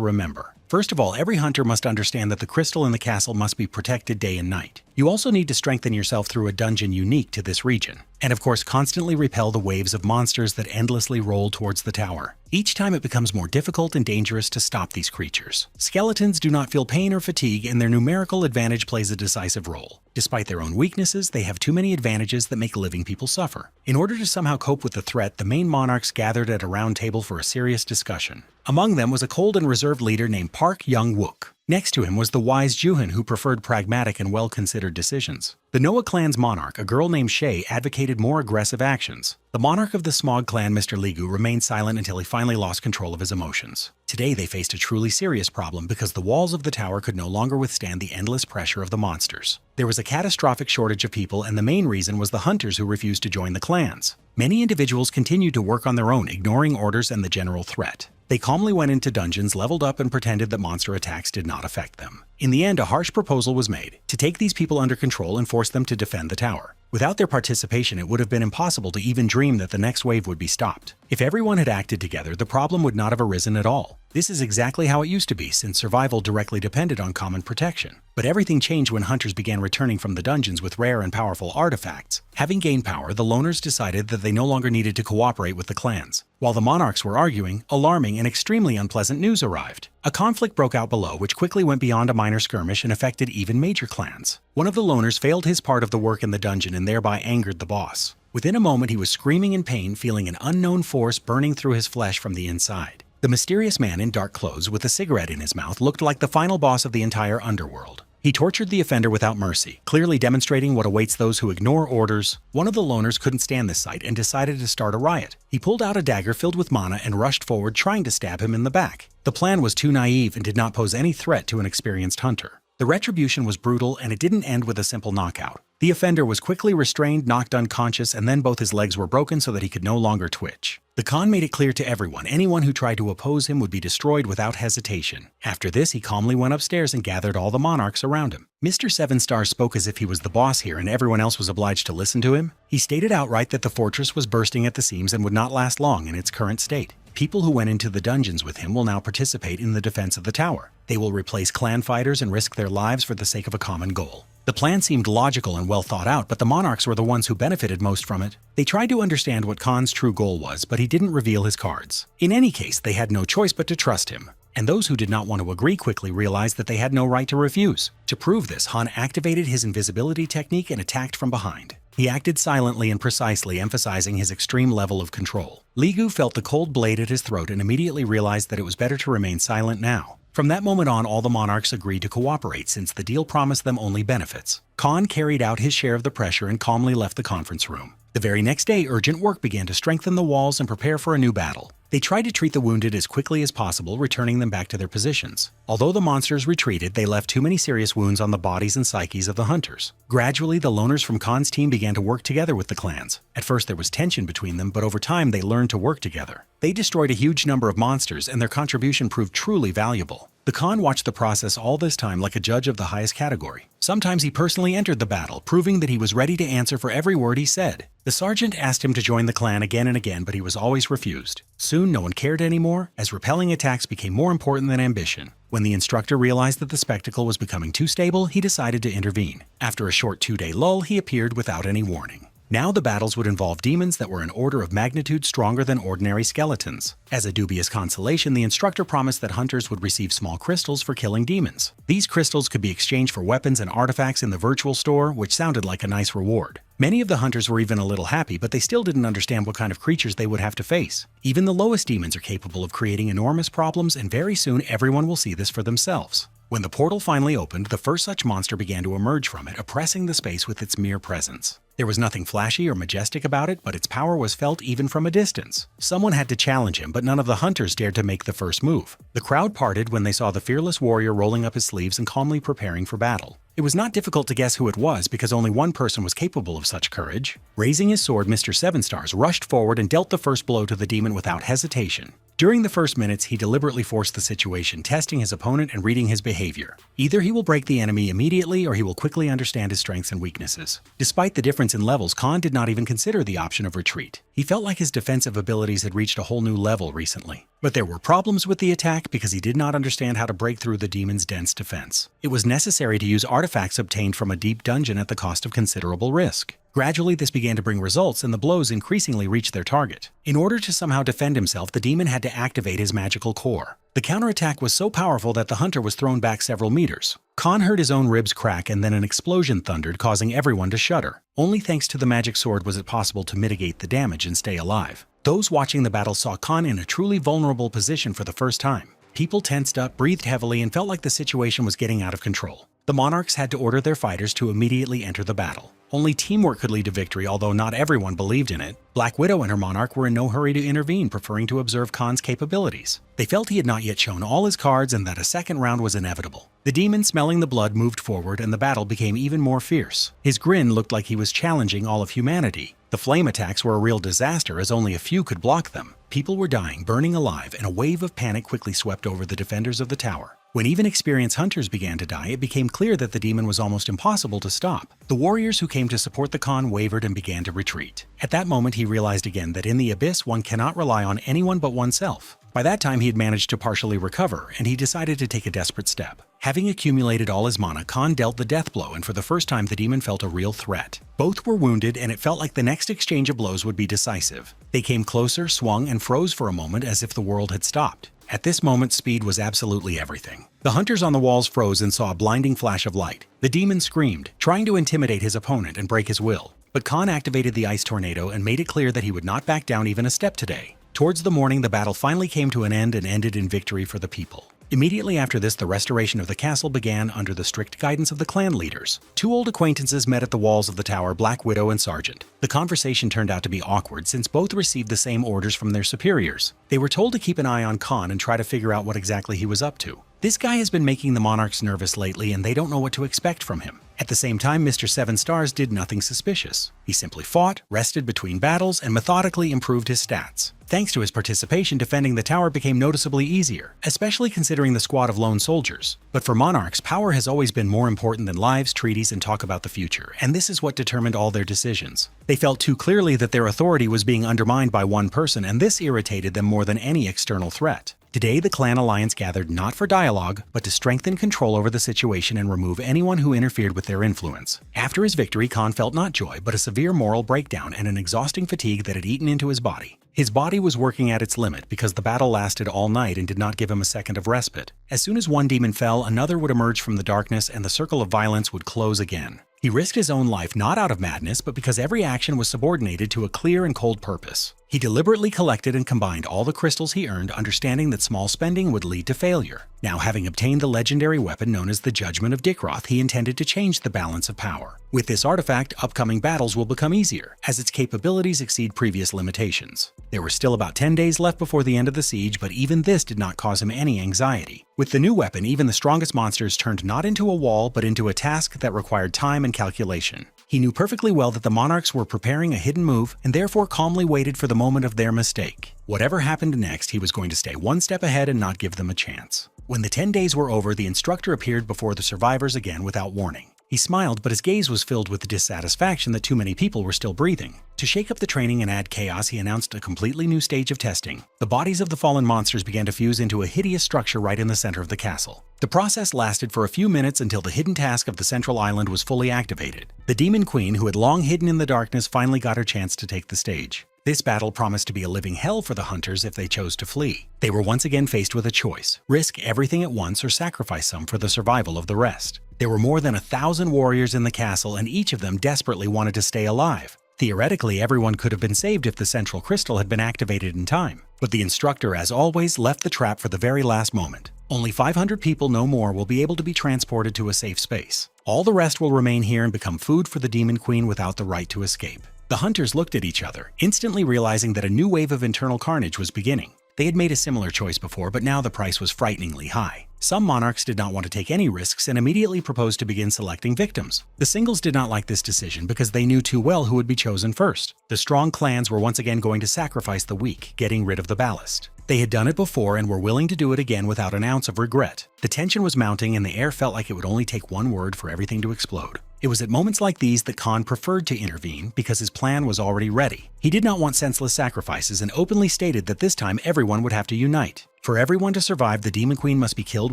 remember. First of all, every hunter must understand that the crystal in the castle must be protected day and night. You also need to strengthen yourself through a dungeon unique to this region. And of course, constantly repel the waves of monsters that endlessly roll towards the tower. Each time it becomes more difficult and dangerous to stop these creatures. Skeletons do not feel pain or fatigue, and their numerical advantage plays a decisive role. Despite their own weaknesses, they have too many advantages that make living people suffer. In order to somehow cope with the threat, the main monarchs gathered at a round table for a serious discussion. Among them was a cold and reserved leader named Park Young-wook. Next to him was the wise Juhin, who preferred pragmatic and well-considered decisions. The Noah clan's monarch, a girl named Shay, advocated more aggressive actions. The monarch of the Smog clan, Mr. Ligu, remained silent until he finally lost control of his emotions. Today they faced a truly serious problem because the walls of the tower could no longer withstand the endless pressure of the monsters. There was a catastrophic shortage of people, and the main reason was the hunters who refused to join the clans. Many individuals continued to work on their own, ignoring orders and the general threat. They calmly went into dungeons, leveled up, and pretended that monster attacks did not affect them. In the end, a harsh proposal was made to take these people under control and force them to defend the tower. Without their participation, it would have been impossible to even dream that the next wave would be stopped. If everyone had acted together, the problem would not have arisen at all. This is exactly how it used to be, since survival directly depended on common protection. But everything changed when hunters began returning from the dungeons with rare and powerful artifacts. Having gained power, the loners decided that they no longer needed to cooperate with the clans. While the monarchs were arguing, alarming and extremely unpleasant news arrived. A conflict broke out below, which quickly went beyond a minor skirmish and affected even major clans. One of the loners failed his part of the work in the dungeon and thereby angered the boss. Within a moment, he was screaming in pain, feeling an unknown force burning through his flesh from the inside. The mysterious man in dark clothes with a cigarette in his mouth looked like the final boss of the entire underworld. He tortured the offender without mercy, clearly demonstrating what awaits those who ignore orders. One of the loners couldn't stand this sight and decided to start a riot. He pulled out a dagger filled with mana and rushed forward, trying to stab him in the back. The plan was too naive and did not pose any threat to an experienced hunter. The retribution was brutal, and it didn't end with a simple knockout. The offender was quickly restrained, knocked unconscious, and then both his legs were broken so that he could no longer twitch. The Khan made it clear to everyone, anyone who tried to oppose him would be destroyed without hesitation. After this, he calmly went upstairs and gathered all the monarchs around him. Mr. Seven Stars spoke as if he was the boss here and everyone else was obliged to listen to him. He stated outright that the fortress was bursting at the seams and would not last long in its current state. People who went into the dungeons with him will now participate in the defense of the tower. They will replace clan fighters and risk their lives for the sake of a common goal. The plan seemed logical and well thought out, but the monarchs were the ones who benefited most from it. They tried to understand what Khan's true goal was, but he didn't reveal his cards. In any case, they had no choice but to trust him. And those who did not want to agree quickly realized that they had no right to refuse. To prove this, Han activated his invisibility technique and attacked from behind. He acted silently and precisely, emphasizing his extreme level of control. Li Gu felt the cold blade at his throat and immediately realized that it was better to remain silent now. From that moment on, all the monarchs agreed to cooperate since the deal promised them only benefits. Khan carried out his share of the pressure and calmly left the conference room. The very next day, urgent work began to strengthen the walls and prepare for a new battle. They tried to treat the wounded as quickly as possible, returning them back to their positions. Although the monsters retreated, they left too many serious wounds on the bodies and psyches of the hunters. Gradually, the loners from Khan's team began to work together with the clans. At first, there was tension between them, but over time, they learned to work together. They destroyed a huge number of monsters, and their contribution proved truly valuable. The Khan watched the process all this time like a judge of the highest category. Sometimes he personally entered the battle, proving that he was ready to answer for every word he said. The sergeant asked him to join the clan again and again, but he was always refused. Soon, no one cared anymore, as repelling attacks became more important than ambition. When the instructor realized that the spectacle was becoming too stable, he decided to intervene. After a short 2-day lull, he appeared without any warning. Now the battles would involve demons that were an order of magnitude stronger than ordinary skeletons. As a dubious consolation, the instructor promised that hunters would receive small crystals for killing demons. These crystals could be exchanged for weapons and artifacts in the virtual store, which sounded like a nice reward. Many of the hunters were even a little happy, but they still didn't understand what kind of creatures they would have to face. Even the lowest demons are capable of creating enormous problems, and very soon everyone will see this for themselves. When the portal finally opened, the first such monster began to emerge from it, oppressing the space with its mere presence. There was nothing flashy or majestic about it, but its power was felt even from a distance. Someone had to challenge him, but none of the hunters dared to make the first move. The crowd parted when they saw the fearless warrior rolling up his sleeves and calmly preparing for battle. It was not difficult to guess who it was because only one person was capable of such courage. Raising his sword, Mr. Seven Stars rushed forward and dealt the first blow to the demon without hesitation. During the first minutes, he deliberately forced the situation, testing his opponent and reading his behavior. Either he will break the enemy immediately or he will quickly understand his strengths and weaknesses. Despite the difference in levels, Khan did not even consider the option of retreat. He felt like his defensive abilities had reached a whole new level recently. But there were problems with the attack because he did not understand how to break through the demon's dense defense. It was necessary to use artifacts obtained from a deep dungeon at the cost of considerable risk. Gradually, this began to bring results, and the blows increasingly reached their target. In order to somehow defend himself, the demon had to activate his magical core. The counterattack was so powerful that the hunter was thrown back several meters. Khan heard his own ribs crack, and then an explosion thundered, causing everyone to shudder. Only thanks to the magic sword was it possible to mitigate the damage and stay alive. Those watching the battle saw Khan in a truly vulnerable position for the first time. People tensed up, breathed heavily, and felt like the situation was getting out of control. The monarchs had to order their fighters to immediately enter the battle. Only teamwork could lead to victory, although not everyone believed in it. Black Widow and her monarch were in no hurry to intervene, preferring to observe Khan's capabilities. They felt he had not yet shown all his cards and that a second round was inevitable. The demon, smelling the blood, moved forward, and the battle became even more fierce. His grin looked like he was challenging all of humanity. The flame attacks were a real disaster, as only a few could block them. People were dying, burning alive, and a wave of panic quickly swept over the defenders of the tower. When even experienced hunters began to die, it became clear that the demon was almost impossible to stop. The warriors who came to support the Khan wavered and began to retreat. At that moment, he realized again that in the abyss, one cannot rely on anyone but oneself. By that time, he had managed to partially recover, and he decided to take a desperate step. Having accumulated all his mana, Khan dealt the death blow, and for the first time, the demon felt a real threat. Both were wounded, and it felt like the next exchange of blows would be decisive. They came closer, swung, and froze for a moment as if the world had stopped. At this moment, speed was absolutely everything. The hunters on the walls froze and saw a blinding flash of light. The demon screamed, trying to intimidate his opponent and break his will. But Khan activated the ice tornado and made it clear that he would not back down even a step today. Towards the morning, the battle finally came to an end and ended in victory for the people. Immediately after this, the restoration of the castle began under the strict guidance of the clan leaders. Two old acquaintances met at the walls of the tower, Black Widow and Sergeant. The conversation turned out to be awkward since both received the same orders from their superiors. They were told to keep an eye on Khan and try to figure out what exactly he was up to. This guy has been making the monarchs nervous lately, and they don't know what to expect from him. At the same time, Mr. Seven Stars did nothing suspicious. He simply fought, rested between battles, and methodically improved his stats. Thanks to his participation, defending the tower became noticeably easier, especially considering the squad of lone soldiers. But for monarchs, power has always been more important than lives, treaties, and talk about the future, and this is what determined all their decisions. They felt too clearly that their authority was being undermined by one person, and this irritated them more than any external threat. Today, the clan alliance gathered not for dialogue, but to strengthen control over the situation and remove anyone who interfered with their influence. After his victory, Khan felt not joy, but a severe moral breakdown and an exhausting fatigue that had eaten into his body. His body was working at its limit because the battle lasted all night and did not give him a second of respite. As soon as one demon fell, another would emerge from the darkness and the circle of violence would close again. He risked his own life not out of madness, but because every action was subordinated to a clear and cold purpose. He deliberately collected and combined all the crystals he earned, understanding that small spending would lead to failure. Now, having obtained the legendary weapon known as the Judgment of Dikroth, he intended to change the balance of power. With this artifact, upcoming battles will become easier, as its capabilities exceed previous limitations. There were still about 10 days left before the end of the siege, but even this did not cause him any anxiety. With the new weapon, even the strongest monsters turned not into a wall, but into a task that required time and calculation. He knew perfectly well that the monarchs were preparing a hidden move, and therefore calmly waited for the moment of their mistake. Whatever happened next, he was going to stay one step ahead and not give them a chance. When the 10 days were over, the instructor appeared before the survivors again without warning. He smiled, but his gaze was filled with dissatisfaction that too many people were still breathing. To shake up the training and add chaos, he announced a completely new stage of testing. The bodies of the fallen monsters began to fuse into a hideous structure right in the center of the castle. The process lasted for a few minutes until the hidden task of the central island was fully activated. The Demon Queen, who had long hidden in the darkness, finally got her chance to take the stage. This battle promised to be a living hell for the hunters if they chose to flee. They were once again faced with a choice: risk everything at once or sacrifice some for the survival of the rest. There were more than 1,000 warriors in the castle, and each of them desperately wanted to stay alive. Theoretically, everyone could have been saved if the central crystal had been activated in time. But the instructor, as always, left the trap for the very last moment. Only 500 people, no more, will be able to be transported to a safe space. All the rest will remain here and become food for the Demon Queen without the right to escape. The hunters looked at each other, instantly realizing that a new wave of internal carnage was beginning. They had made a similar choice before, but now the price was frighteningly high. Some monarchs did not want to take any risks and immediately proposed to begin selecting victims. The singles did not like this decision because they knew too well who would be chosen first. The strong clans were once again going to sacrifice the weak, getting rid of the ballast. They had done it before and were willing to do it again without an ounce of regret. The tension was mounting and the air felt like it would only take one word for everything to explode. It was at moments like these that Khan preferred to intervene because his plan was already ready. He did not want senseless sacrifices and openly stated that this time everyone would have to unite. For everyone to survive, the Demon Queen must be killed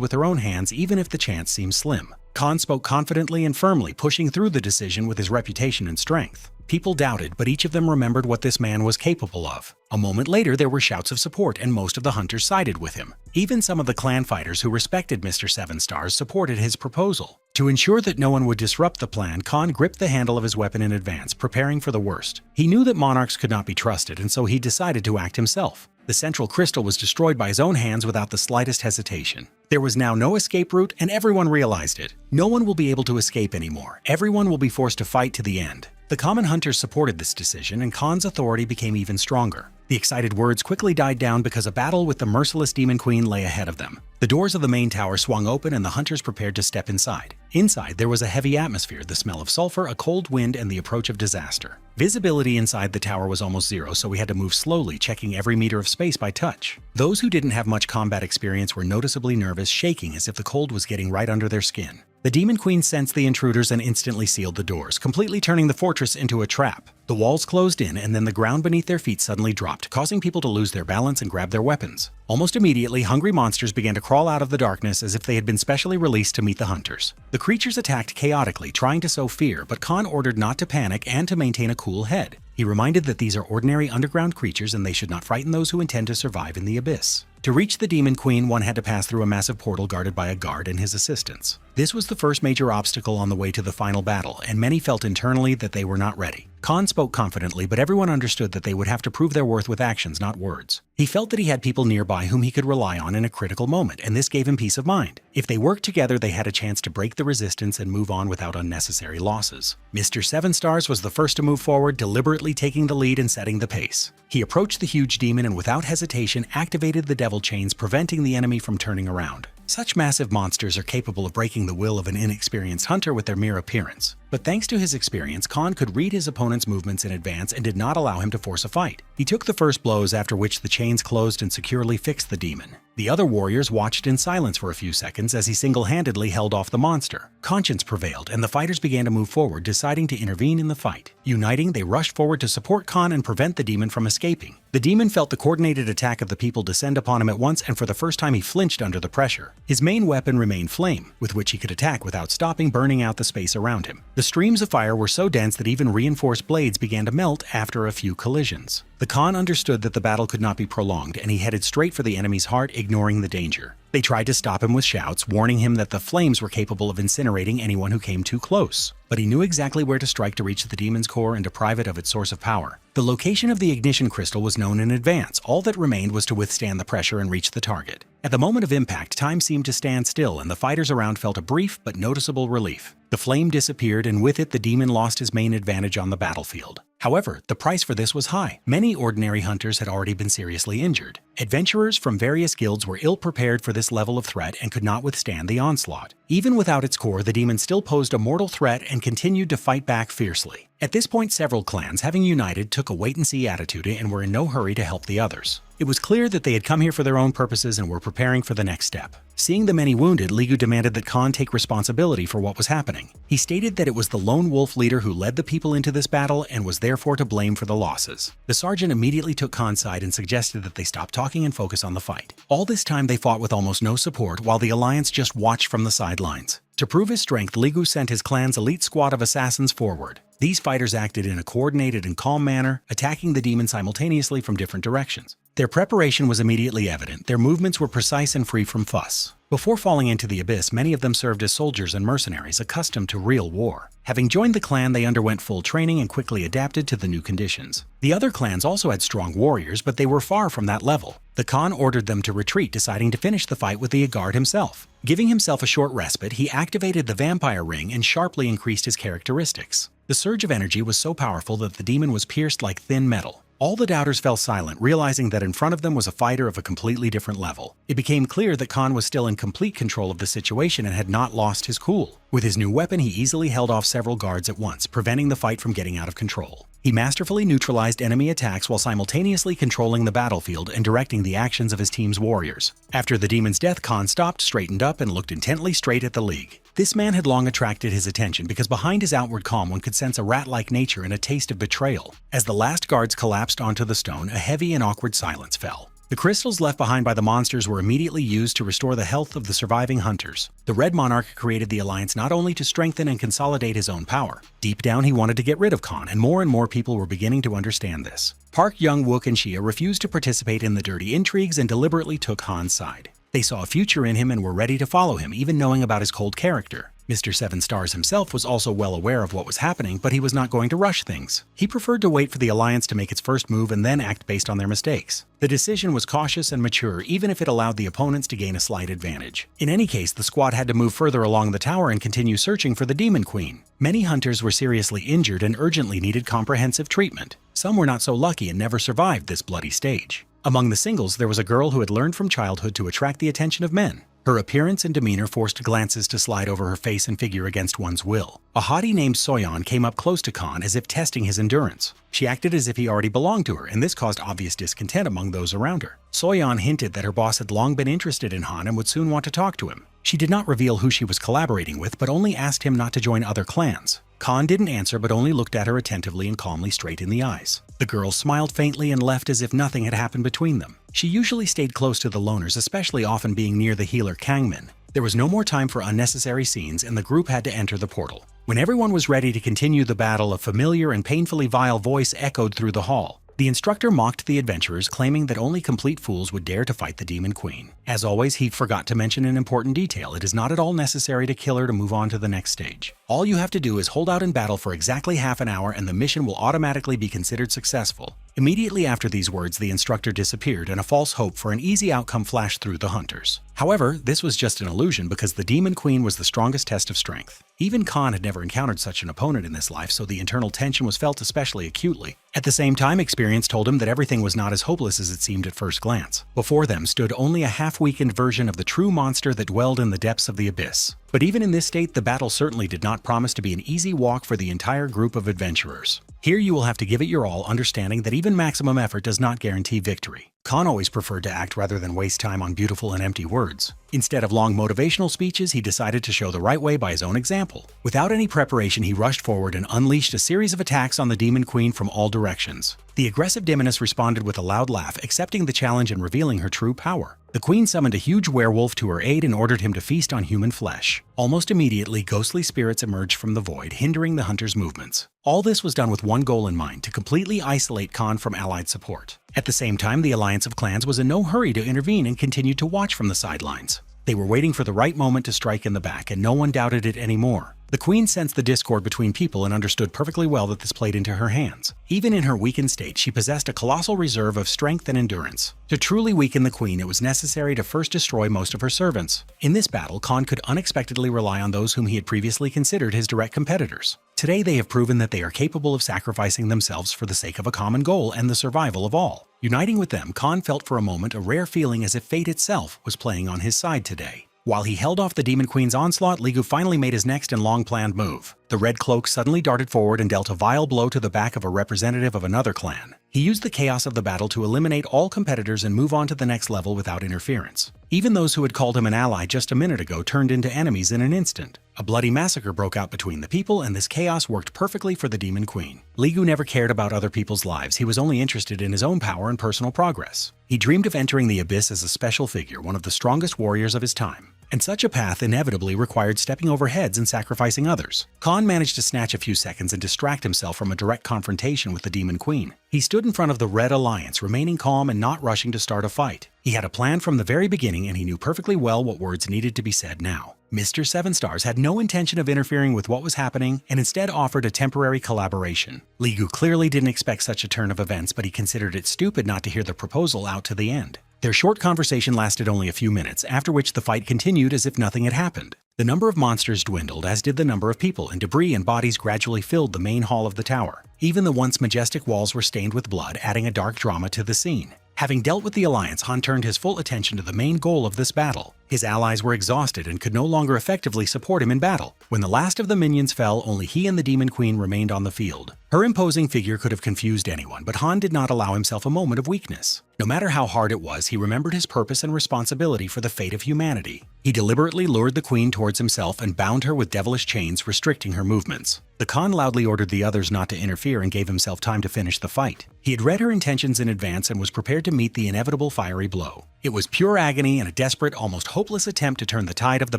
with her own hands, even if the chance seems slim. Khan spoke confidently and firmly, pushing through the decision with his reputation and strength. People doubted, but each of them remembered what this man was capable of. A moment later, there were shouts of support, and most of the hunters sided with him. Even some of the clan fighters who respected Mr. Seven Stars supported his proposal. To ensure that no one would disrupt the plan, Khan gripped the handle of his weapon in advance, preparing for the worst. He knew that monarchs could not be trusted, and so he decided to act himself. The central crystal was destroyed by his own hands without the slightest hesitation. There was now no escape route, and everyone realized it. No one will be able to escape anymore. Everyone will be forced to fight to the end. The common hunters supported this decision, and Khan's authority became even stronger. The excited words quickly died down because a battle with the merciless Demon Queen lay ahead of them. The doors of the main tower swung open and the hunters prepared to step inside. Inside, there was a heavy atmosphere, the smell of sulfur, a cold wind, and the approach of disaster. Visibility inside the tower was almost zero, so we had to move slowly, checking every meter of space by touch. Those who didn't have much combat experience were noticeably nervous, shaking as if the cold was getting right under their skin. The Demon Queen sensed the intruders and instantly sealed the doors, completely turning the fortress into a trap. The walls closed in, and then the ground beneath their feet suddenly dropped, causing people to lose their balance and grab their weapons. Almost immediately, hungry monsters began to crawl out of the darkness as if they had been specially released to meet the hunters. The creatures attacked chaotically, trying to sow fear, but Khan ordered not to panic and to maintain a cool head. He reminded that these are ordinary underground creatures and they should not frighten those who intend to survive in the abyss. To reach the Demon Queen, one had to pass through a massive portal guarded by a guard and his assistants. This was the first major obstacle on the way to the final battle, and many felt internally that they were not ready. Khan spoke confidently, but everyone understood that they would have to prove their worth with actions, not words. He felt that he had people nearby whom he could rely on in a critical moment, and this gave him peace of mind. If they worked together, they had a chance to break the resistance and move on without unnecessary losses. Mr. Seven Stars was the first to move forward, deliberately taking the lead and setting the pace. He approached the huge demon and without hesitation activated the devil chains, preventing the enemy from turning around. Such massive monsters are capable of breaking the will of an inexperienced hunter with their mere appearance. But thanks to his experience, Khan could read his opponent's movements in advance and did not allow him to force a fight. He took the first blows, after which the chains closed and securely fixed the demon. The other warriors watched in silence for a few seconds as he single-handedly held off the monster. Conscience prevailed, and the fighters began to move forward, deciding to intervene in the fight. Uniting, they rushed forward to support Khan and prevent the demon from escaping. The demon felt the coordinated attack of the people descend upon him at once, and for the first time he flinched under the pressure. His main weapon remained flame, with which he could attack without stopping, burning out the space around him. The streams of fire were so dense that even reinforced blades began to melt after a few collisions. The Khan understood that the battle could not be prolonged, and he headed straight for the enemy's heart, ignoring the danger. They tried to stop him with shouts, warning him that the flames were capable of incinerating anyone who came too close. But he knew exactly where to strike to reach the demon's core and deprive it of its source of power. The location of the ignition crystal was known in advance. All that remained was to withstand the pressure and reach the target. At the moment of impact, time seemed to stand still, and the fighters around felt a brief but noticeable relief. The flame disappeared, and with it the demon lost his main advantage on the battlefield. However, the price for this was high. Many ordinary hunters had already been seriously injured. Adventurers from various guilds were ill-prepared for this level of threat and could not withstand the onslaught. Even without its core, the demon still posed a mortal threat and continued to fight back fiercely. At this point, several clans, having united, took a wait-and-see attitude and were in no hurry to help the others. It was clear that they had come here for their own purposes and were preparing for the next step. Seeing the many wounded, Ligu demanded that Khan take responsibility for what was happening. He stated that it was the lone wolf leader who led the people into this battle and was therefore to blame for the losses. The sergeant immediately took Khan's side and suggested that they stop talking and focus on the fight. All this time they fought with almost no support, while the alliance just watched from the sidelines. To prove his strength, Ligu sent his clan's elite squad of assassins forward. These fighters acted in a coordinated and calm manner, attacking the demon simultaneously from different directions. Their preparation was immediately evident. Their movements were precise and free from fuss. Before falling into the abyss, many of them served as soldiers and mercenaries accustomed to real war. Having joined the clan, they underwent full training and quickly adapted to the new conditions. The other clans also had strong warriors, but they were far from that level. The Khan ordered them to retreat, deciding to finish the fight with the guard himself. Giving himself a short respite, he activated the vampire ring and sharply increased his characteristics. The surge of energy was so powerful that the demon was pierced like thin metal. All the doubters fell silent, realizing that in front of them was a fighter of a completely different level. It became clear that Khan was still in complete control of the situation and had not lost his cool. With his new weapon, he easily held off several guards at once, preventing the fight from getting out of control. He masterfully neutralized enemy attacks while simultaneously controlling the battlefield and directing the actions of his team's warriors. After the demon's death, Khan stopped, straightened up, and looked intently straight at the League. This man had long attracted his attention because behind his outward calm one could sense a rat-like nature and a taste of betrayal. As the last guards collapsed onto the stone, a heavy and awkward silence fell. The crystals left behind by the monsters were immediately used to restore the health of the surviving hunters. The Red Monarch created the alliance not only to strengthen and consolidate his own power. Deep down, he wanted to get rid of Khan, and more people were beginning to understand this. Park, Young, Wook, and Shia refused to participate in the dirty intrigues and deliberately took Khan's side. They saw a future in him and were ready to follow him, even knowing about his cold character. Mr. Seven Stars himself was also well aware of what was happening, but he was not going to rush things. He preferred to wait for the alliance to make its first move and then act based on their mistakes. The decision was cautious and mature, even if it allowed the opponents to gain a slight advantage. In any case, the squad had to move further along the tower and continue searching for the Demon Queen. Many hunters were seriously injured and urgently needed comprehensive treatment. Some were not so lucky and never survived this bloody stage. Among the singles, there was a girl who had learned from childhood to attract the attention of men. Her appearance and demeanor forced glances to slide over her face and figure against one's will. A hottie named Soyeon came up close to Khan as if testing his endurance. She acted as if he already belonged to her, and this caused obvious discontent among those around her. Soyeon hinted that her boss had long been interested in Han and would soon want to talk to him. She did not reveal who she was collaborating with, but only asked him not to join other clans. Khan didn't answer but only looked at her attentively and calmly straight in the eyes. The girl smiled faintly and left as if nothing had happened between them. She usually stayed close to the loners, especially often being near the healer Kangmin. There was no more time for unnecessary scenes, and the group had to enter the portal. When everyone was ready to continue the battle, a familiar and painfully vile voice echoed through the hall. The instructor mocked the adventurers, claiming that only complete fools would dare to fight the Demon Queen. As always, he forgot to mention an important detail. It is not at all necessary to kill her to move on to the next stage. All you have to do is hold out in battle for exactly half an hour and the mission will automatically be considered successful. Immediately after these words, the instructor disappeared and a false hope for an easy outcome flashed through the hunters. However, this was just an illusion because the Demon Queen was the strongest test of strength. Even Khan had never encountered such an opponent in this life, so the internal tension was felt especially acutely. At the same time, experience told him that everything was not as hopeless as it seemed at first glance. Before them stood only a half-weakened version of the true monster that dwelled in the depths of the abyss. But even in this state, the battle certainly did not promise to be an easy walk for the entire group of adventurers. Here you will have to give it your all, understanding that even maximum effort does not guarantee victory. Khan always preferred to act rather than waste time on beautiful and empty words. Instead of long motivational speeches, he decided to show the right way by his own example. Without any preparation, he rushed forward and unleashed a series of attacks on the Demon Queen from all directions. The aggressive demoness responded with a loud laugh, accepting the challenge and revealing her true power. The queen summoned a huge werewolf to her aid and ordered him to feast on human flesh. Almost immediately, ghostly spirits emerged from the void, hindering the hunter's movements. All this was done with one goal in mind: to completely isolate Khan from allied support. At the same time, the alliance of clans was in no hurry to intervene and continued to watch from the sidelines. They were waiting for the right moment to strike in the back, and no one doubted it anymore. The queen sensed the discord between people and understood perfectly well that this played into her hands. Even in her weakened state, she possessed a colossal reserve of strength and endurance. To truly weaken the queen, it was necessary to first destroy most of her servants. In this battle, Khan could unexpectedly rely on those whom he had previously considered his direct competitors. Today, they have proven that they are capable of sacrificing themselves for the sake of a common goal and the survival of all. Uniting with them, Khan felt for a moment a rare feeling as if fate itself was playing on his side today. While he held off the Demon Queen's onslaught, Li Gu finally made his next and long-planned move. The Red Cloak suddenly darted forward and dealt a vile blow to the back of a representative of another clan. He used the chaos of the battle to eliminate all competitors and move on to the next level without interference. Even those who had called him an ally just a minute ago turned into enemies in an instant. A bloody massacre broke out between the people, and this chaos worked perfectly for the Demon Queen. Li Gu never cared about other people's lives. He was only interested in his own power and personal progress. He dreamed of entering the Abyss as a special figure, one of the strongest warriors of his time. And such a path inevitably required stepping over heads and sacrificing others. Khan managed to snatch a few seconds and distract himself from a direct confrontation with the Demon Queen. He stood in front of the Red Alliance, remaining calm and not rushing to start a fight. He had a plan from the very beginning, and he knew perfectly well what words needed to be said now. Mr. Seven Stars had no intention of interfering with what was happening and instead offered a temporary collaboration. Li Gu clearly didn't expect such a turn of events, but he considered it stupid not to hear the proposal out to the end. Their short conversation lasted only a few minutes, after which the fight continued as if nothing had happened. The number of monsters dwindled, as did the number of people, and debris and bodies gradually filled the main hall of the tower. Even the once majestic walls were stained with blood, adding a dark drama to the scene. Having dealt with the Alliance, Han turned his full attention to the main goal of this battle. His allies were exhausted and could no longer effectively support him in battle. When the last of the minions fell, only he and the Demon Queen remained on the field. Her imposing figure could have confused anyone, but Han did not allow himself a moment of weakness. No matter how hard it was, he remembered his purpose and responsibility for the fate of humanity. He deliberately lured the queen towards himself and bound her with devilish chains, restricting her movements. The Khan loudly ordered the others not to interfere and gave himself time to finish the fight. He had read her intentions in advance and was prepared to meet the inevitable fiery blow. It was pure agony and a desperate, almost hopeless attempt to turn the tide of the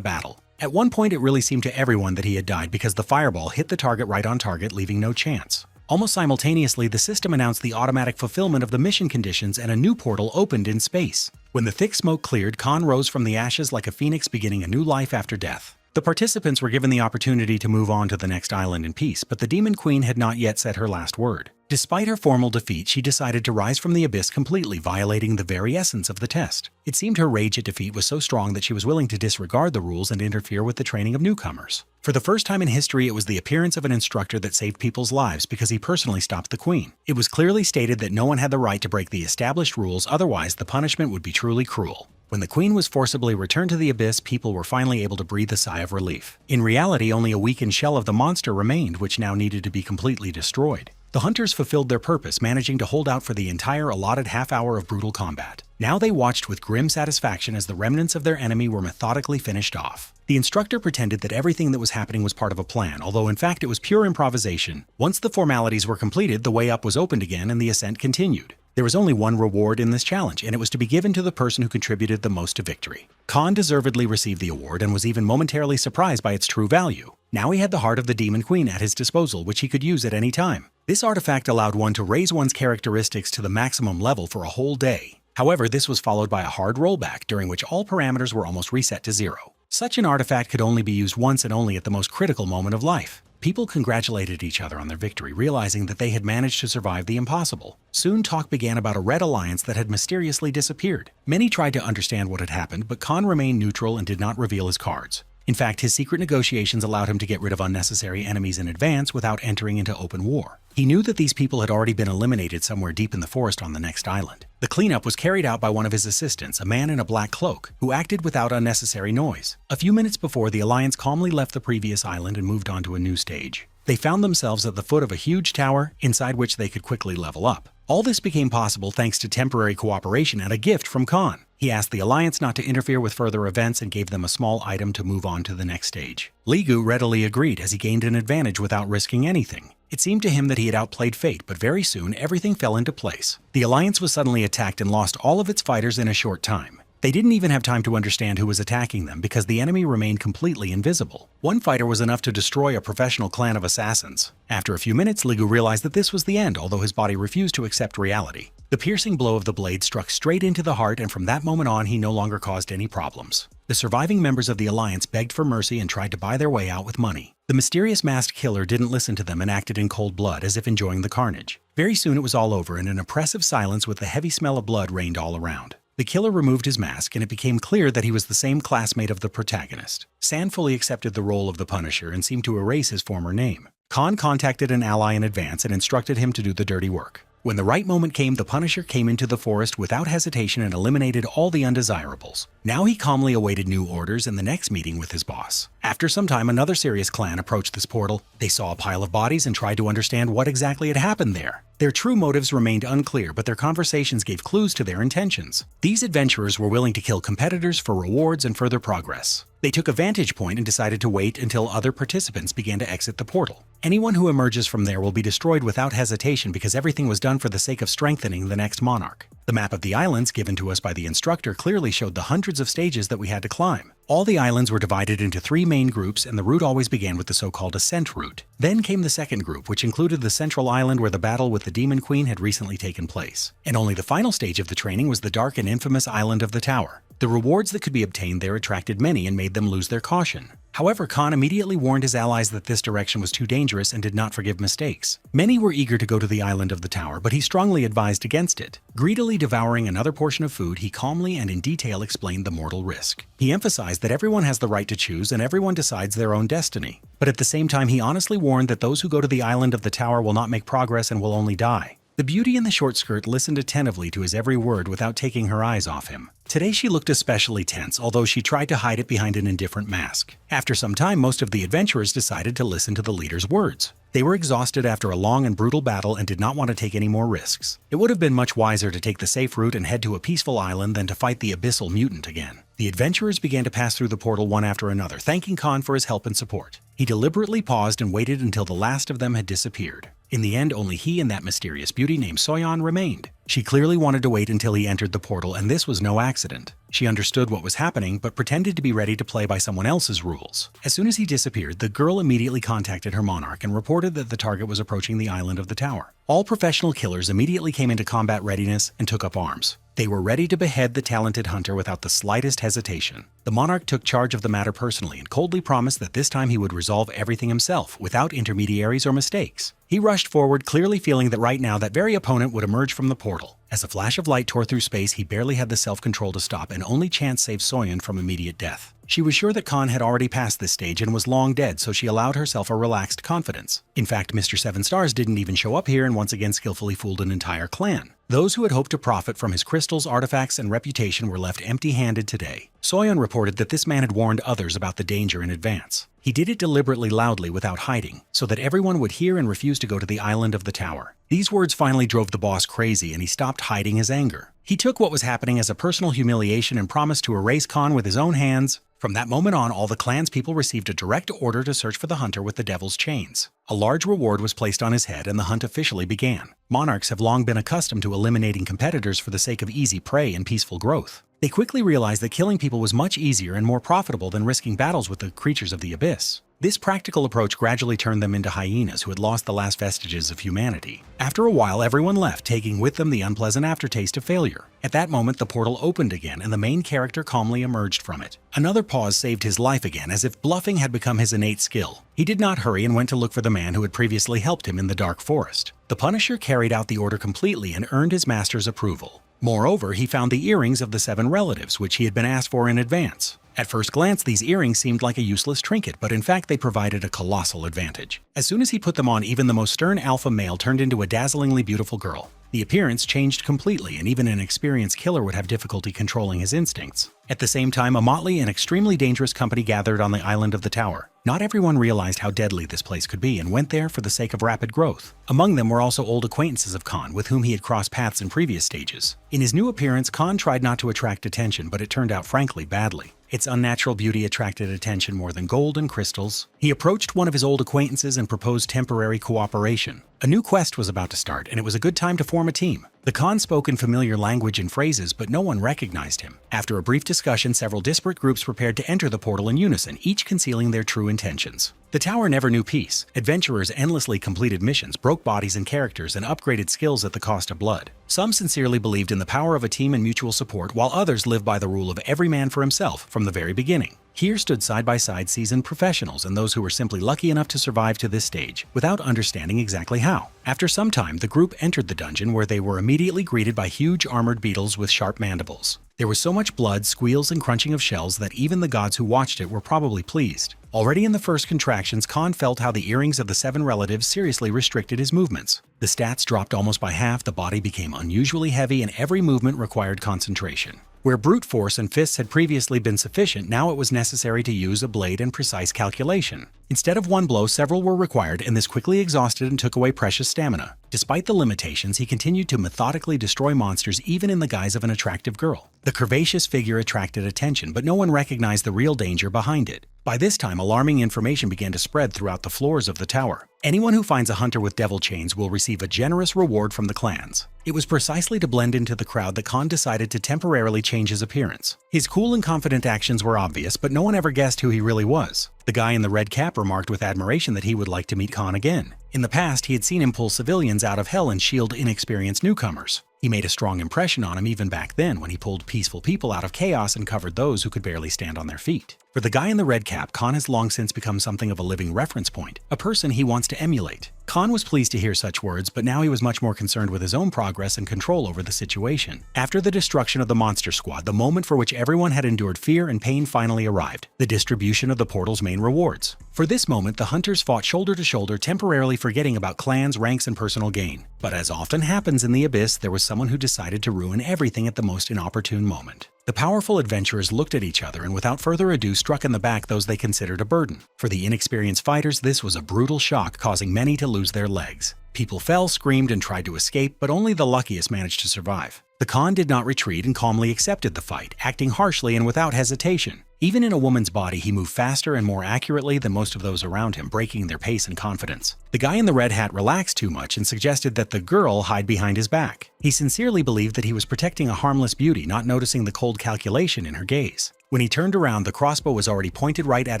battle. At one point, it really seemed to everyone that he had died because the fireball hit the target right on target, leaving no chance. Almost simultaneously, the system announced the automatic fulfillment of the mission conditions and a new portal opened in space. When the thick smoke cleared, Khan rose from the ashes like a phoenix beginning a new life after death. The participants were given the opportunity to move on to the next island in peace, but the Demon Queen had not yet said her last word. Despite her formal defeat, she decided to rise from the abyss, completely violating the very essence of the test. It seemed her rage at defeat was so strong that she was willing to disregard the rules and interfere with the training of newcomers. For the first time in history, it was the appearance of an instructor that saved people's lives because he personally stopped the queen. It was clearly stated that no one had the right to break the established rules, otherwise the punishment would be truly cruel. When the queen was forcibly returned to the abyss, people were finally able to breathe a sigh of relief. In reality, only a weakened shell of the monster remained, which now needed to be completely destroyed. The hunters fulfilled their purpose, managing to hold out for the entire allotted half-hour of brutal combat. Now they watched with grim satisfaction as the remnants of their enemy were methodically finished off. The instructor pretended that everything that was happening was part of a plan, although in fact it was pure improvisation. Once the formalities were completed, the way up was opened again and the ascent continued. There was only one reward in this challenge, and it was to be given to the person who contributed the most to victory. Khan deservedly received the award and was even momentarily surprised by its true value. Now he had the heart of the Demon Queen at his disposal, which he could use at any time. This artifact allowed one to raise one's characteristics to the maximum level for a whole day. However, this was followed by a hard rollback, during which all parameters were almost reset to zero. Such an artifact could only be used once and only at the most critical moment of life. People congratulated each other on their victory, realizing that they had managed to survive the impossible. Soon talk began about a Red Alliance that had mysteriously disappeared. Many tried to understand what had happened, but Khan remained neutral and did not reveal his cards. In fact, his secret negotiations allowed him to get rid of unnecessary enemies in advance without entering into open war. He knew that these people had already been eliminated somewhere deep in the forest on the next island. The cleanup was carried out by one of his assistants, a man in a black cloak, who acted without unnecessary noise. A few minutes before, the Alliance calmly left the previous island and moved on to a new stage. They found themselves at the foot of a huge tower, inside which they could quickly level up. All this became possible thanks to temporary cooperation and a gift from Khan. He asked the Alliance not to interfere with further events and gave them a small item to move on to the next stage. Li Gu readily agreed as he gained an advantage without risking anything. It seemed to him that he had outplayed fate, but very soon everything fell into place. The Alliance was suddenly attacked and lost all of its fighters in a short time. They didn't even have time to understand who was attacking them because the enemy remained completely invisible. One fighter was enough to destroy a professional clan of assassins. After a few minutes, Li Gu realized that this was the end, although his body refused to accept reality. The piercing blow of the blade struck straight into the heart, and from that moment on, he no longer caused any problems. The surviving members of the Alliance begged for mercy and tried to buy their way out with money. The mysterious masked killer didn't listen to them and acted in cold blood, as if enjoying the carnage. Very soon it was all over, and an oppressive silence with the heavy smell of blood reigned all around. The killer removed his mask, and it became clear that he was the same classmate of the protagonist. San fully accepted the role of the Punisher and seemed to erase his former name. Khan contacted an ally in advance and instructed him to do the dirty work. When the right moment came, the Punisher came into the forest without hesitation and eliminated all the undesirables. Now he calmly awaited new orders and the next meeting with his boss. After some time, another serious clan approached this portal. They saw a pile of bodies and tried to understand what exactly had happened there. Their true motives remained unclear, but their conversations gave clues to their intentions. These adventurers were willing to kill competitors for rewards and further progress. They took a vantage point and decided to wait until other participants began to exit the portal. Anyone who emerges from there will be destroyed without hesitation because everything was done for the sake of strengthening the next monarch. The map of the islands given to us by the instructor clearly showed the hundreds of stages that we had to climb. All the islands were divided into 3 main groups, and the route always began with the so-called ascent route. Then came the second group, which included the central island where the battle with the Demon Queen had recently taken place. And only the final stage of the training was the dark and infamous island of the Tower. The rewards that could be obtained there attracted many and made them lose their caution. However, Khan immediately warned his allies that this direction was too dangerous and did not forgive mistakes. Many were eager to go to the island of the Tower, but he strongly advised against it. Greedily devouring another portion of food, he calmly and in detail explained the mortal risk. He emphasized that everyone has the right to choose and everyone decides their own destiny. But at the same time, he honestly warned that those who go to the island of the Tower will not make progress and will only die. The beauty in the short skirt listened attentively to his every word without taking her eyes off him. Today she looked especially tense, although she tried to hide it behind an indifferent mask. After some time, most of the adventurers decided to listen to the leader's words. They were exhausted after a long and brutal battle and did not want to take any more risks. It would have been much wiser to take the safe route and head to a peaceful island than to fight the abyssal mutant again. The adventurers began to pass through the portal one after another, thanking Khan for his help and support. He deliberately paused and waited until the last of them had disappeared. In the end, only he and that mysterious beauty named Soyeon remained. She clearly wanted to wait until he entered the portal, and this was no accident. She understood what was happening, but pretended to be ready to play by someone else's rules. As soon as he disappeared, the girl immediately contacted her monarch and reported that the target was approaching the island of the Tower. All professional killers immediately came into combat readiness and took up arms. They were ready to behead the talented hunter without the slightest hesitation. The monarch took charge of the matter personally and coldly promised that this time he would resolve everything himself, without intermediaries or mistakes. He rushed forward, clearly feeling that right now that very opponent would emerge from the portal. As a flash of light tore through space, he barely had the self-control to stop, and only chance saved Soyeon from immediate death. She was sure that Khan had already passed this stage and was long dead, so she allowed herself a relaxed confidence. In fact, Mr. Seven Stars didn't even show up here and once again skillfully fooled an entire clan. Those who had hoped to profit from his crystals, artifacts, and reputation were left empty-handed today. Soyeon reported that this man had warned others about the danger in advance. He did it deliberately loudly without hiding, so that everyone would hear and refuse to go to the island of the Tower. These words finally drove the boss crazy, and he stopped hiding his anger. He took what was happening as a personal humiliation and promised to erase Khan with his own hands. From that moment on, all the clan's people received a direct order to search for the hunter with the devil's chains. A large reward was placed on his head, and the hunt officially began. Monarchs have long been accustomed to eliminating competitors for the sake of easy prey and peaceful growth. They quickly realized that killing people was much easier and more profitable than risking battles with the creatures of the abyss. This practical approach gradually turned them into hyenas who had lost the last vestiges of humanity. After a while, everyone left, taking with them the unpleasant aftertaste of failure. At that moment, the portal opened again, and the main character calmly emerged from it. Another pause saved his life again, as if bluffing had become his innate skill. He did not hurry and went to look for the man who had previously helped him in the dark forest. The Punisher carried out the order completely and earned his master's approval. Moreover, he found the earrings of the 7 relatives, which he had been asked for in advance. At first glance, these earrings seemed like a useless trinket, but in fact they provided a colossal advantage. As soon as he put them on, even the most stern alpha male turned into a dazzlingly beautiful girl. The appearance changed completely, and even an experienced killer would have difficulty controlling his instincts. At the same time, a motley and extremely dangerous company gathered on the island of the tower. Not everyone realized how deadly this place could be and went there for the sake of rapid growth. Among them were also old acquaintances of Khan with whom he had crossed paths in previous stages. In his new appearance, Khan tried not to attract attention, but it turned out frankly badly. Its unnatural beauty attracted attention more than gold and crystals. He approached one of his old acquaintances and proposed temporary cooperation. A new quest was about to start, and it was a good time to form a team. The Khan spoke in familiar language and phrases, but no one recognized him. After a brief discussion, several disparate groups prepared to enter the portal in unison, each concealing their true intentions. The tower never knew peace. Adventurers endlessly completed missions, broke bodies and characters, and upgraded skills at the cost of blood. Some sincerely believed in the power of a team and mutual support, while others lived by the rule of every man for himself from the very beginning. Here stood side by side seasoned professionals and those who were simply lucky enough to survive to this stage, without understanding exactly how. After some time, the group entered the dungeon, where they were immediately greeted by huge armored beetles with sharp mandibles. There was so much blood, squeals, and crunching of shells that even the gods who watched it were probably pleased. Already in the first contractions, Khan felt how the earrings of the 7 relatives seriously restricted his movements. The stats dropped almost by half, the body became unusually heavy, and every movement required concentration. Where brute force and fists had previously been sufficient, now it was necessary to use a blade and precise calculation. Instead of one blow, several were required, and this quickly exhausted and took away precious stamina. Despite the limitations, he continued to methodically destroy monsters even in the guise of an attractive girl. The curvaceous figure attracted attention, but no one recognized the real danger behind it. By this time, alarming information began to spread throughout the floors of the tower. Anyone who finds a hunter with devil chains will receive a generous reward from the clans. It was precisely to blend into the crowd that Khan decided to temporarily change his appearance. His cool and confident actions were obvious, but no one ever guessed who he really was. The guy in the red cap remarked with admiration that he would like to meet Khan again. In the past, he had seen him pull civilians out of hell and shield inexperienced newcomers. He made a strong impression on him even back then when he pulled peaceful people out of chaos and covered those who could barely stand on their feet. For the guy in the red cap, Khan has long since become something of a living reference point, a person he wants to emulate. Khan was pleased to hear such words, but now he was much more concerned with his own progress and control over the situation. After the destruction of the monster squad, the moment for which everyone had endured fear and pain finally arrived: the distribution of the portal's main rewards. For this moment, the hunters fought shoulder to shoulder, temporarily forgetting about clans, ranks, and personal gain. But as often happens in the Abyss, there was someone who decided to ruin everything at the most inopportune moment. The powerful adventurers looked at each other and without further ado struck in the back those they considered a burden. For the inexperienced fighters, this was a brutal shock, causing many to lose their legs. People fell, screamed, and tried to escape, but only the luckiest managed to survive. The Khan did not retreat and calmly accepted the fight, acting harshly and without hesitation. Even in a woman's body, he moved faster and more accurately than most of those around him, breaking their pace and confidence. The guy in the red hat relaxed too much and suggested that the girl hide behind his back. He sincerely believed that he was protecting a harmless beauty, not noticing the cold calculation in her gaze. When he turned around, the crossbow was already pointed right at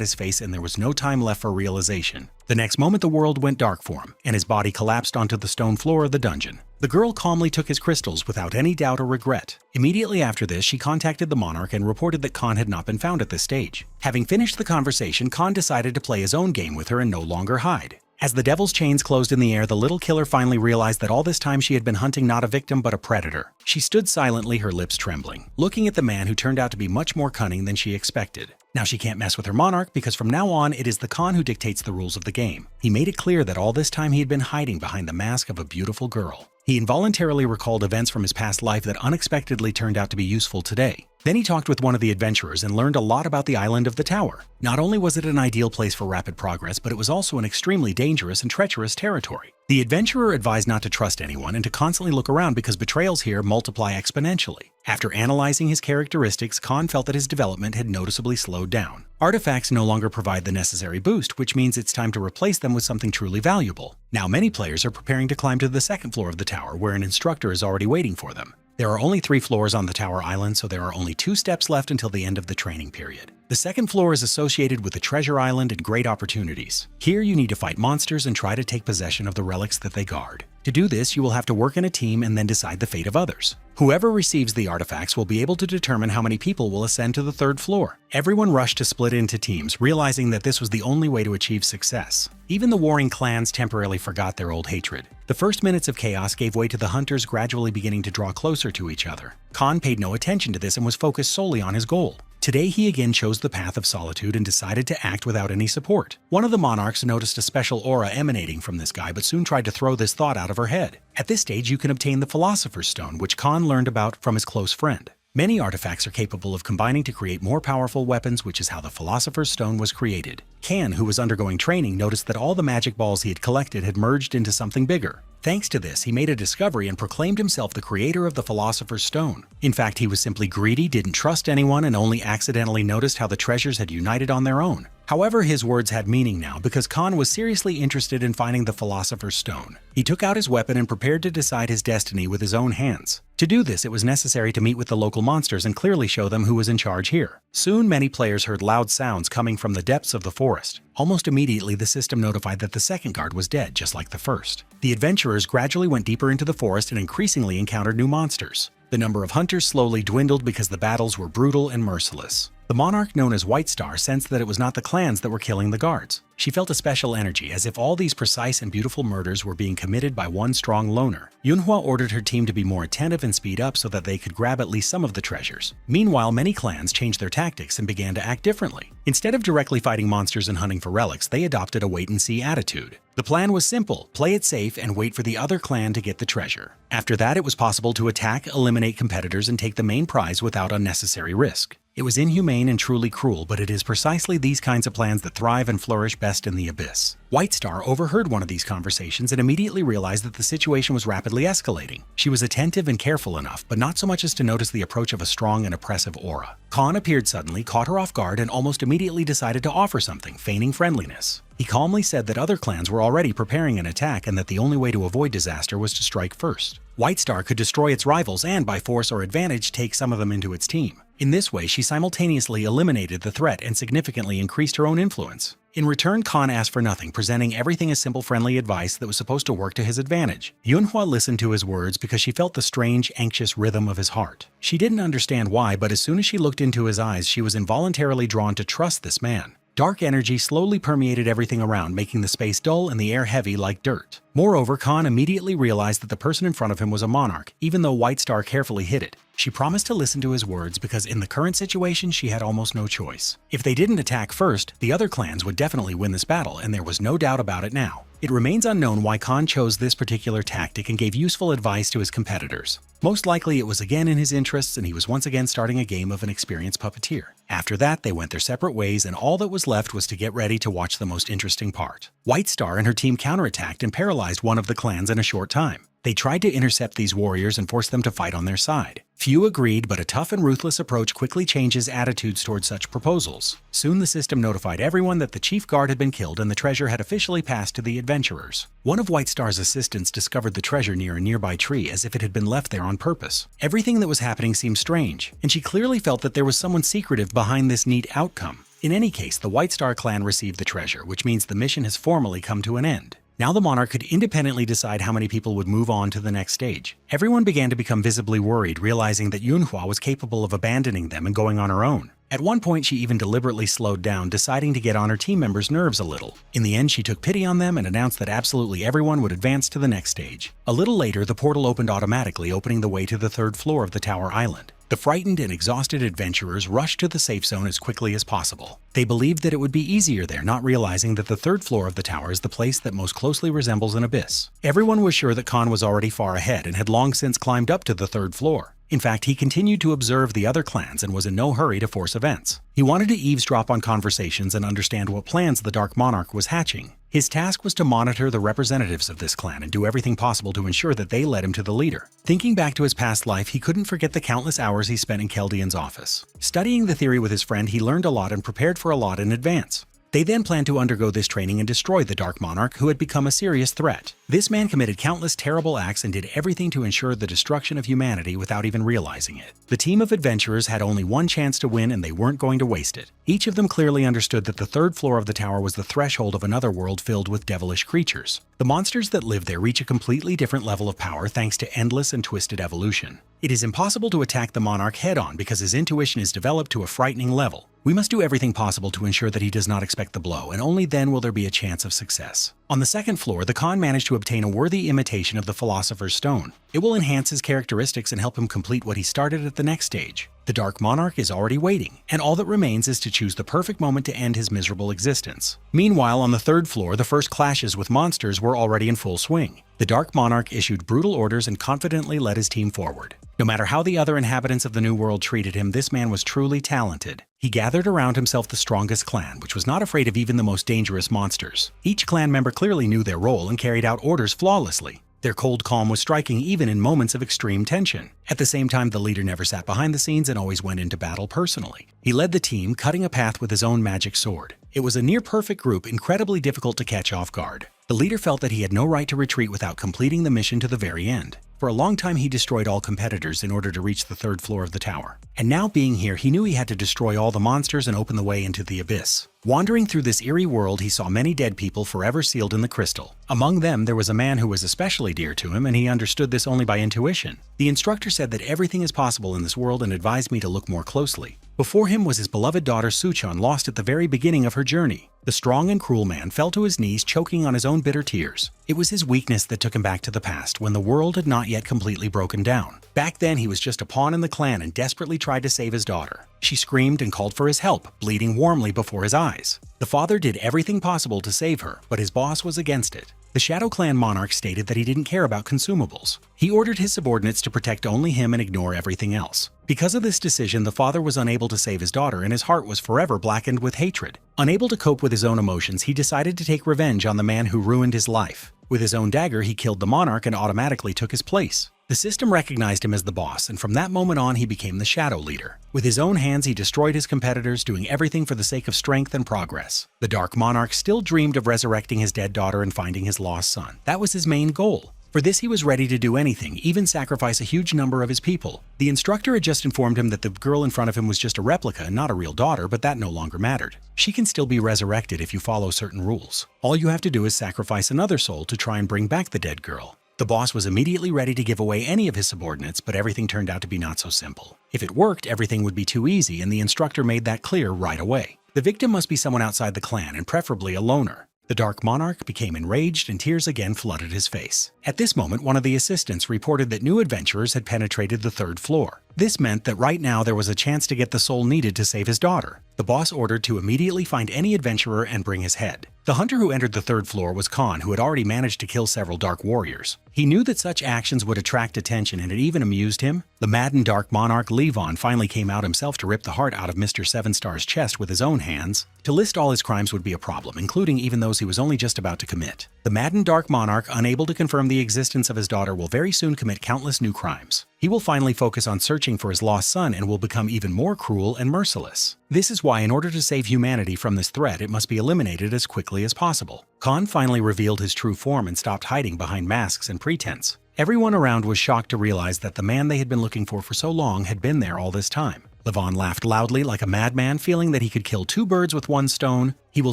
his face, and there was no time left for realization. The next moment, the world went dark for him, and his body collapsed onto the stone floor of the dungeon. The girl calmly took his crystals without any doubt or regret. Immediately after this, she contacted the monarch and reported that Khan had not been found at this stage. Having finished the conversation, Khan decided to play his own game with her and no longer hide. As the devil's chains closed in the air, the little killer finally realized that all this time she had been hunting not a victim but a predator. She stood silently, her lips trembling, looking at the man who turned out to be much more cunning than she expected. Now she can't mess with her monarch, because from now on it is the Khan who dictates the rules of the game. He made it clear that all this time he had been hiding behind the mask of a beautiful girl. He involuntarily recalled events from his past life that unexpectedly turned out to be useful today. Then he talked with one of the adventurers and learned a lot about the island of the tower. Not only was it an ideal place for rapid progress, but it was also an extremely dangerous and treacherous territory. The adventurer advised not to trust anyone and to constantly look around, because betrayals here multiply exponentially. After analyzing his characteristics, Khan felt that his development had noticeably slowed down. Artifacts no longer provide the necessary boost, which means it's time to replace them with something truly valuable. Now many players are preparing to climb to the second floor of the tower, where an instructor is already waiting for them. There are only 3 floors on the tower island, so there are only 2 steps left until the end of the training period. The second floor is associated with the treasure island and great opportunities. Here you need to fight monsters and try to take possession of the relics that they guard. To do this, you will have to work in a team and then decide the fate of others. Whoever receives the artifacts will be able to determine how many people will ascend to the 3rd floor. Everyone rushed to split into teams, realizing that this was the only way to achieve success. Even the warring clans temporarily forgot their old hatred. The first minutes of chaos gave way to the hunters gradually beginning to draw closer to each other. Khan paid no attention to this and was focused solely on his goal. Today he again chose the path of solitude and decided to act without any support. One of the monarchs noticed a special aura emanating from this guy but soon tried to throw this thought out of her head. At this stage you can obtain the Philosopher's Stone, which Khan learned about from his close friend. Many artifacts are capable of combining to create more powerful weapons, which is how the Philosopher's Stone was created. Kan, who was undergoing training, noticed that all the magic balls he had collected had merged into something bigger. Thanks to this, he made a discovery and proclaimed himself the creator of the Philosopher's Stone. In fact, he was simply greedy, didn't trust anyone, and only accidentally noticed how the treasures had united on their own. However, his words had meaning now because Khan was seriously interested in finding the Philosopher's Stone. He took out his weapon and prepared to decide his destiny with his own hands. To do this, it was necessary to meet with the local monsters and clearly show them who was in charge here. Soon, many players heard loud sounds coming from the depths of the forest. Almost immediately, the system notified that the second guard was dead, just like the first. The adventurers gradually went deeper into the forest and increasingly encountered new monsters. The number of hunters slowly dwindled because the battles were brutal and merciless. The monarch known as White Star sensed that it was not the clans that were killing the guards. She felt a special energy, as if all these precise and beautiful murders were being committed by one strong loner. Yunhua ordered her team to be more attentive and speed up so that they could grab at least some of the treasures. Meanwhile, many clans changed their tactics and began to act differently. Instead of directly fighting monsters and hunting for relics, they adopted a wait-and-see attitude. The plan was simple: play it safe and wait for the other clan to get the treasure. After that, it was possible to attack, eliminate competitors, and take the main prize without unnecessary risk. It was inhumane and truly cruel, but it is precisely these kinds of plans that thrive and flourish best in the abyss. White Star overheard one of these conversations and immediately realized that the situation was rapidly escalating. She was attentive and careful enough, but not so much as to notice the approach of a strong and oppressive aura. Khan appeared suddenly, caught her off guard, and almost immediately decided to offer something, feigning friendliness. He calmly said that other clans were already preparing an attack and that the only way to avoid disaster was to strike first. White Star could destroy its rivals and, by force or advantage, take some of them into its team. In this way, she simultaneously eliminated the threat and significantly increased her own influence. In return, Khan asked for nothing, presenting everything as simple friendly advice that was supposed to work to his advantage. Yunhua listened to his words because she felt the strange, anxious rhythm of his heart. She didn't understand why, but as soon as she looked into his eyes, she was involuntarily drawn to trust this man. Dark energy slowly permeated everything around, making the space dull and the air heavy like dirt. Moreover, Khan immediately realized that the person in front of him was a monarch, even though White Star carefully hid it. She promised to listen to his words because in the current situation she had almost no choice. If they didn't attack first, the other clans would definitely win this battle, and there was no doubt about it now. It remains unknown why Khan chose this particular tactic and gave useful advice to his competitors. Most likely it was again in his interests, and he was once again starting a game of an experienced puppeteer. After that, they went their separate ways, and all that was left was to get ready to watch the most interesting part. White Star and her team counterattacked and paralyzed one of the clans in a short time. They tried to intercept these warriors and force them to fight on their side. Few agreed, but a tough and ruthless approach quickly changes attitudes toward such proposals. Soon the system notified everyone that the chief guard had been killed and the treasure had officially passed to the adventurers. One of White Star's assistants discovered the treasure near a nearby tree as if it had been left there on purpose. Everything that was happening seemed strange, and she clearly felt that there was someone secretive behind this neat outcome. In any case, the White Star clan received the treasure, which means the mission has formally come to an end. Now the monarch could independently decide how many people would move on to the next stage. Everyone began to become visibly worried, realizing that Yunhua was capable of abandoning them and going on her own. At one point, she even deliberately slowed down, deciding to get on her team members' nerves a little. In the end, she took pity on them and announced that absolutely everyone would advance to the next stage. A little later, the portal opened automatically, opening the way to the third floor of the tower island. The frightened and exhausted adventurers rushed to the safe zone as quickly as possible. They believed that it would be easier there, not realizing that the third floor of the tower is the place that most closely resembles an abyss. Everyone was sure that Khan was already far ahead and had long since climbed up to the third floor. In fact, he continued to observe the other clans and was in no hurry to force events. He wanted to eavesdrop on conversations and understand what plans the Dark Monarch was hatching. His task was to monitor the representatives of this clan and do everything possible to ensure that they led him to the leader. Thinking back to his past life, he couldn't forget the countless hours he spent in Keldian's office. Studying the theory with his friend, he learned a lot and prepared for a lot in advance. They then planned to undergo this training and destroy the Dark Monarch, who had become a serious threat. This man committed countless terrible acts and did everything to ensure the destruction of humanity without even realizing it. The team of adventurers had only one chance to win, and they weren't going to waste it. Each of them clearly understood that the third floor of the tower was the threshold of another world filled with devilish creatures. The monsters that live there reach a completely different level of power thanks to endless and twisted evolution. It is impossible to attack the monarch head-on because his intuition is developed to a frightening level. We must do everything possible to ensure that he does not expect the blow, and only then will there be a chance of success. On the second floor, the Khan managed to obtain a worthy imitation of the Philosopher's Stone. It will enhance his characteristics and help him complete what he started at the next stage. The Dark Monarch is already waiting, and all that remains is to choose the perfect moment to end his miserable existence. Meanwhile, on the third floor, the first clashes with monsters were already in full swing. The Dark Monarch issued brutal orders and confidently led his team forward. No matter how the other inhabitants of the New World treated him, this man was truly talented. He gathered around himself the strongest clan, which was not afraid of even the most dangerous monsters. Each clan member clearly knew their role and carried out orders flawlessly. Their cold calm was striking even in moments of extreme tension. At the same time, the leader never sat behind the scenes and always went into battle personally. He led the team, cutting a path with his own magic sword. It was a near-perfect group, incredibly difficult to catch off guard. The leader felt that he had no right to retreat without completing the mission to the very end. For a long time, he destroyed all competitors in order to reach the third floor of the tower. And now being here, he knew he had to destroy all the monsters and open the way into the abyss. Wandering through this eerie world, he saw many dead people forever sealed in the crystal. Among them, there was a man who was especially dear to him, and he understood this only by intuition. The instructor said that everything is possible in this world and advised me to look more closely. Before him was his beloved daughter Suchon, lost at the very beginning of her journey. The strong and cruel man fell to his knees, choking on his own bitter tears. It was his weakness that took him back to the past, when the world had not yet completely broken down. Back then, he was just a pawn in the clan and desperately tried to save his daughter. She screamed and called for his help, bleeding warmly before his eyes. The father did everything possible to save her, but his boss was against it. The Shadow Clan monarch stated that he didn't care about consumables. He ordered his subordinates to protect only him and ignore everything else. Because of this decision, the father was unable to save his daughter, and his heart was forever blackened with hatred. Unable to cope with his own emotions, he decided to take revenge on the man who ruined his life. With his own dagger, he killed the monarch and automatically took his place. The system recognized him as the boss, and from that moment on, he became the Shadow Leader. With his own hands, he destroyed his competitors, doing everything for the sake of strength and progress. The Dark Monarch still dreamed of resurrecting his dead daughter and finding his lost son. That was his main goal. For this, he was ready to do anything, even sacrifice a huge number of his people. The instructor had just informed him that the girl in front of him was just a replica and not a real daughter, but that no longer mattered. She can still be resurrected if you follow certain rules. All you have to do is sacrifice another soul to try and bring back the dead girl. The boss was immediately ready to give away any of his subordinates, but everything turned out to be not so simple. If it worked, everything would be too easy, and the instructor made that clear right away. The victim must be someone outside the clan, and preferably a loner. The Dark Monarch became enraged, and tears again flooded his face. At this moment, one of the assistants reported that new adventurers had penetrated the third floor. This meant that right now there was a chance to get the soul needed to save his daughter. The boss ordered to immediately find any adventurer and bring his head. The hunter who entered the third floor was Khan, who had already managed to kill several dark warriors. He knew that such actions would attract attention, and it even amused him. The maddened Dark Monarch Levon finally came out himself to rip the heart out of Mr. Seven Star's chest with his own hands. To list all his crimes would be a problem, including even those he was only just about to commit. The maddened Dark Monarch, unable to confirm the existence of his daughter, will very soon commit countless new crimes. He will finally focus on searching for his lost son and will become even more cruel and merciless. This is why, in order to save humanity from this threat, it must be eliminated as quickly as possible. Khan finally revealed his true form and stopped hiding behind masks and pretense. Everyone around was shocked to realize that the man they had been looking for so long had been there all this time. Levon laughed loudly like a madman, feeling that he could kill two birds with one stone. He will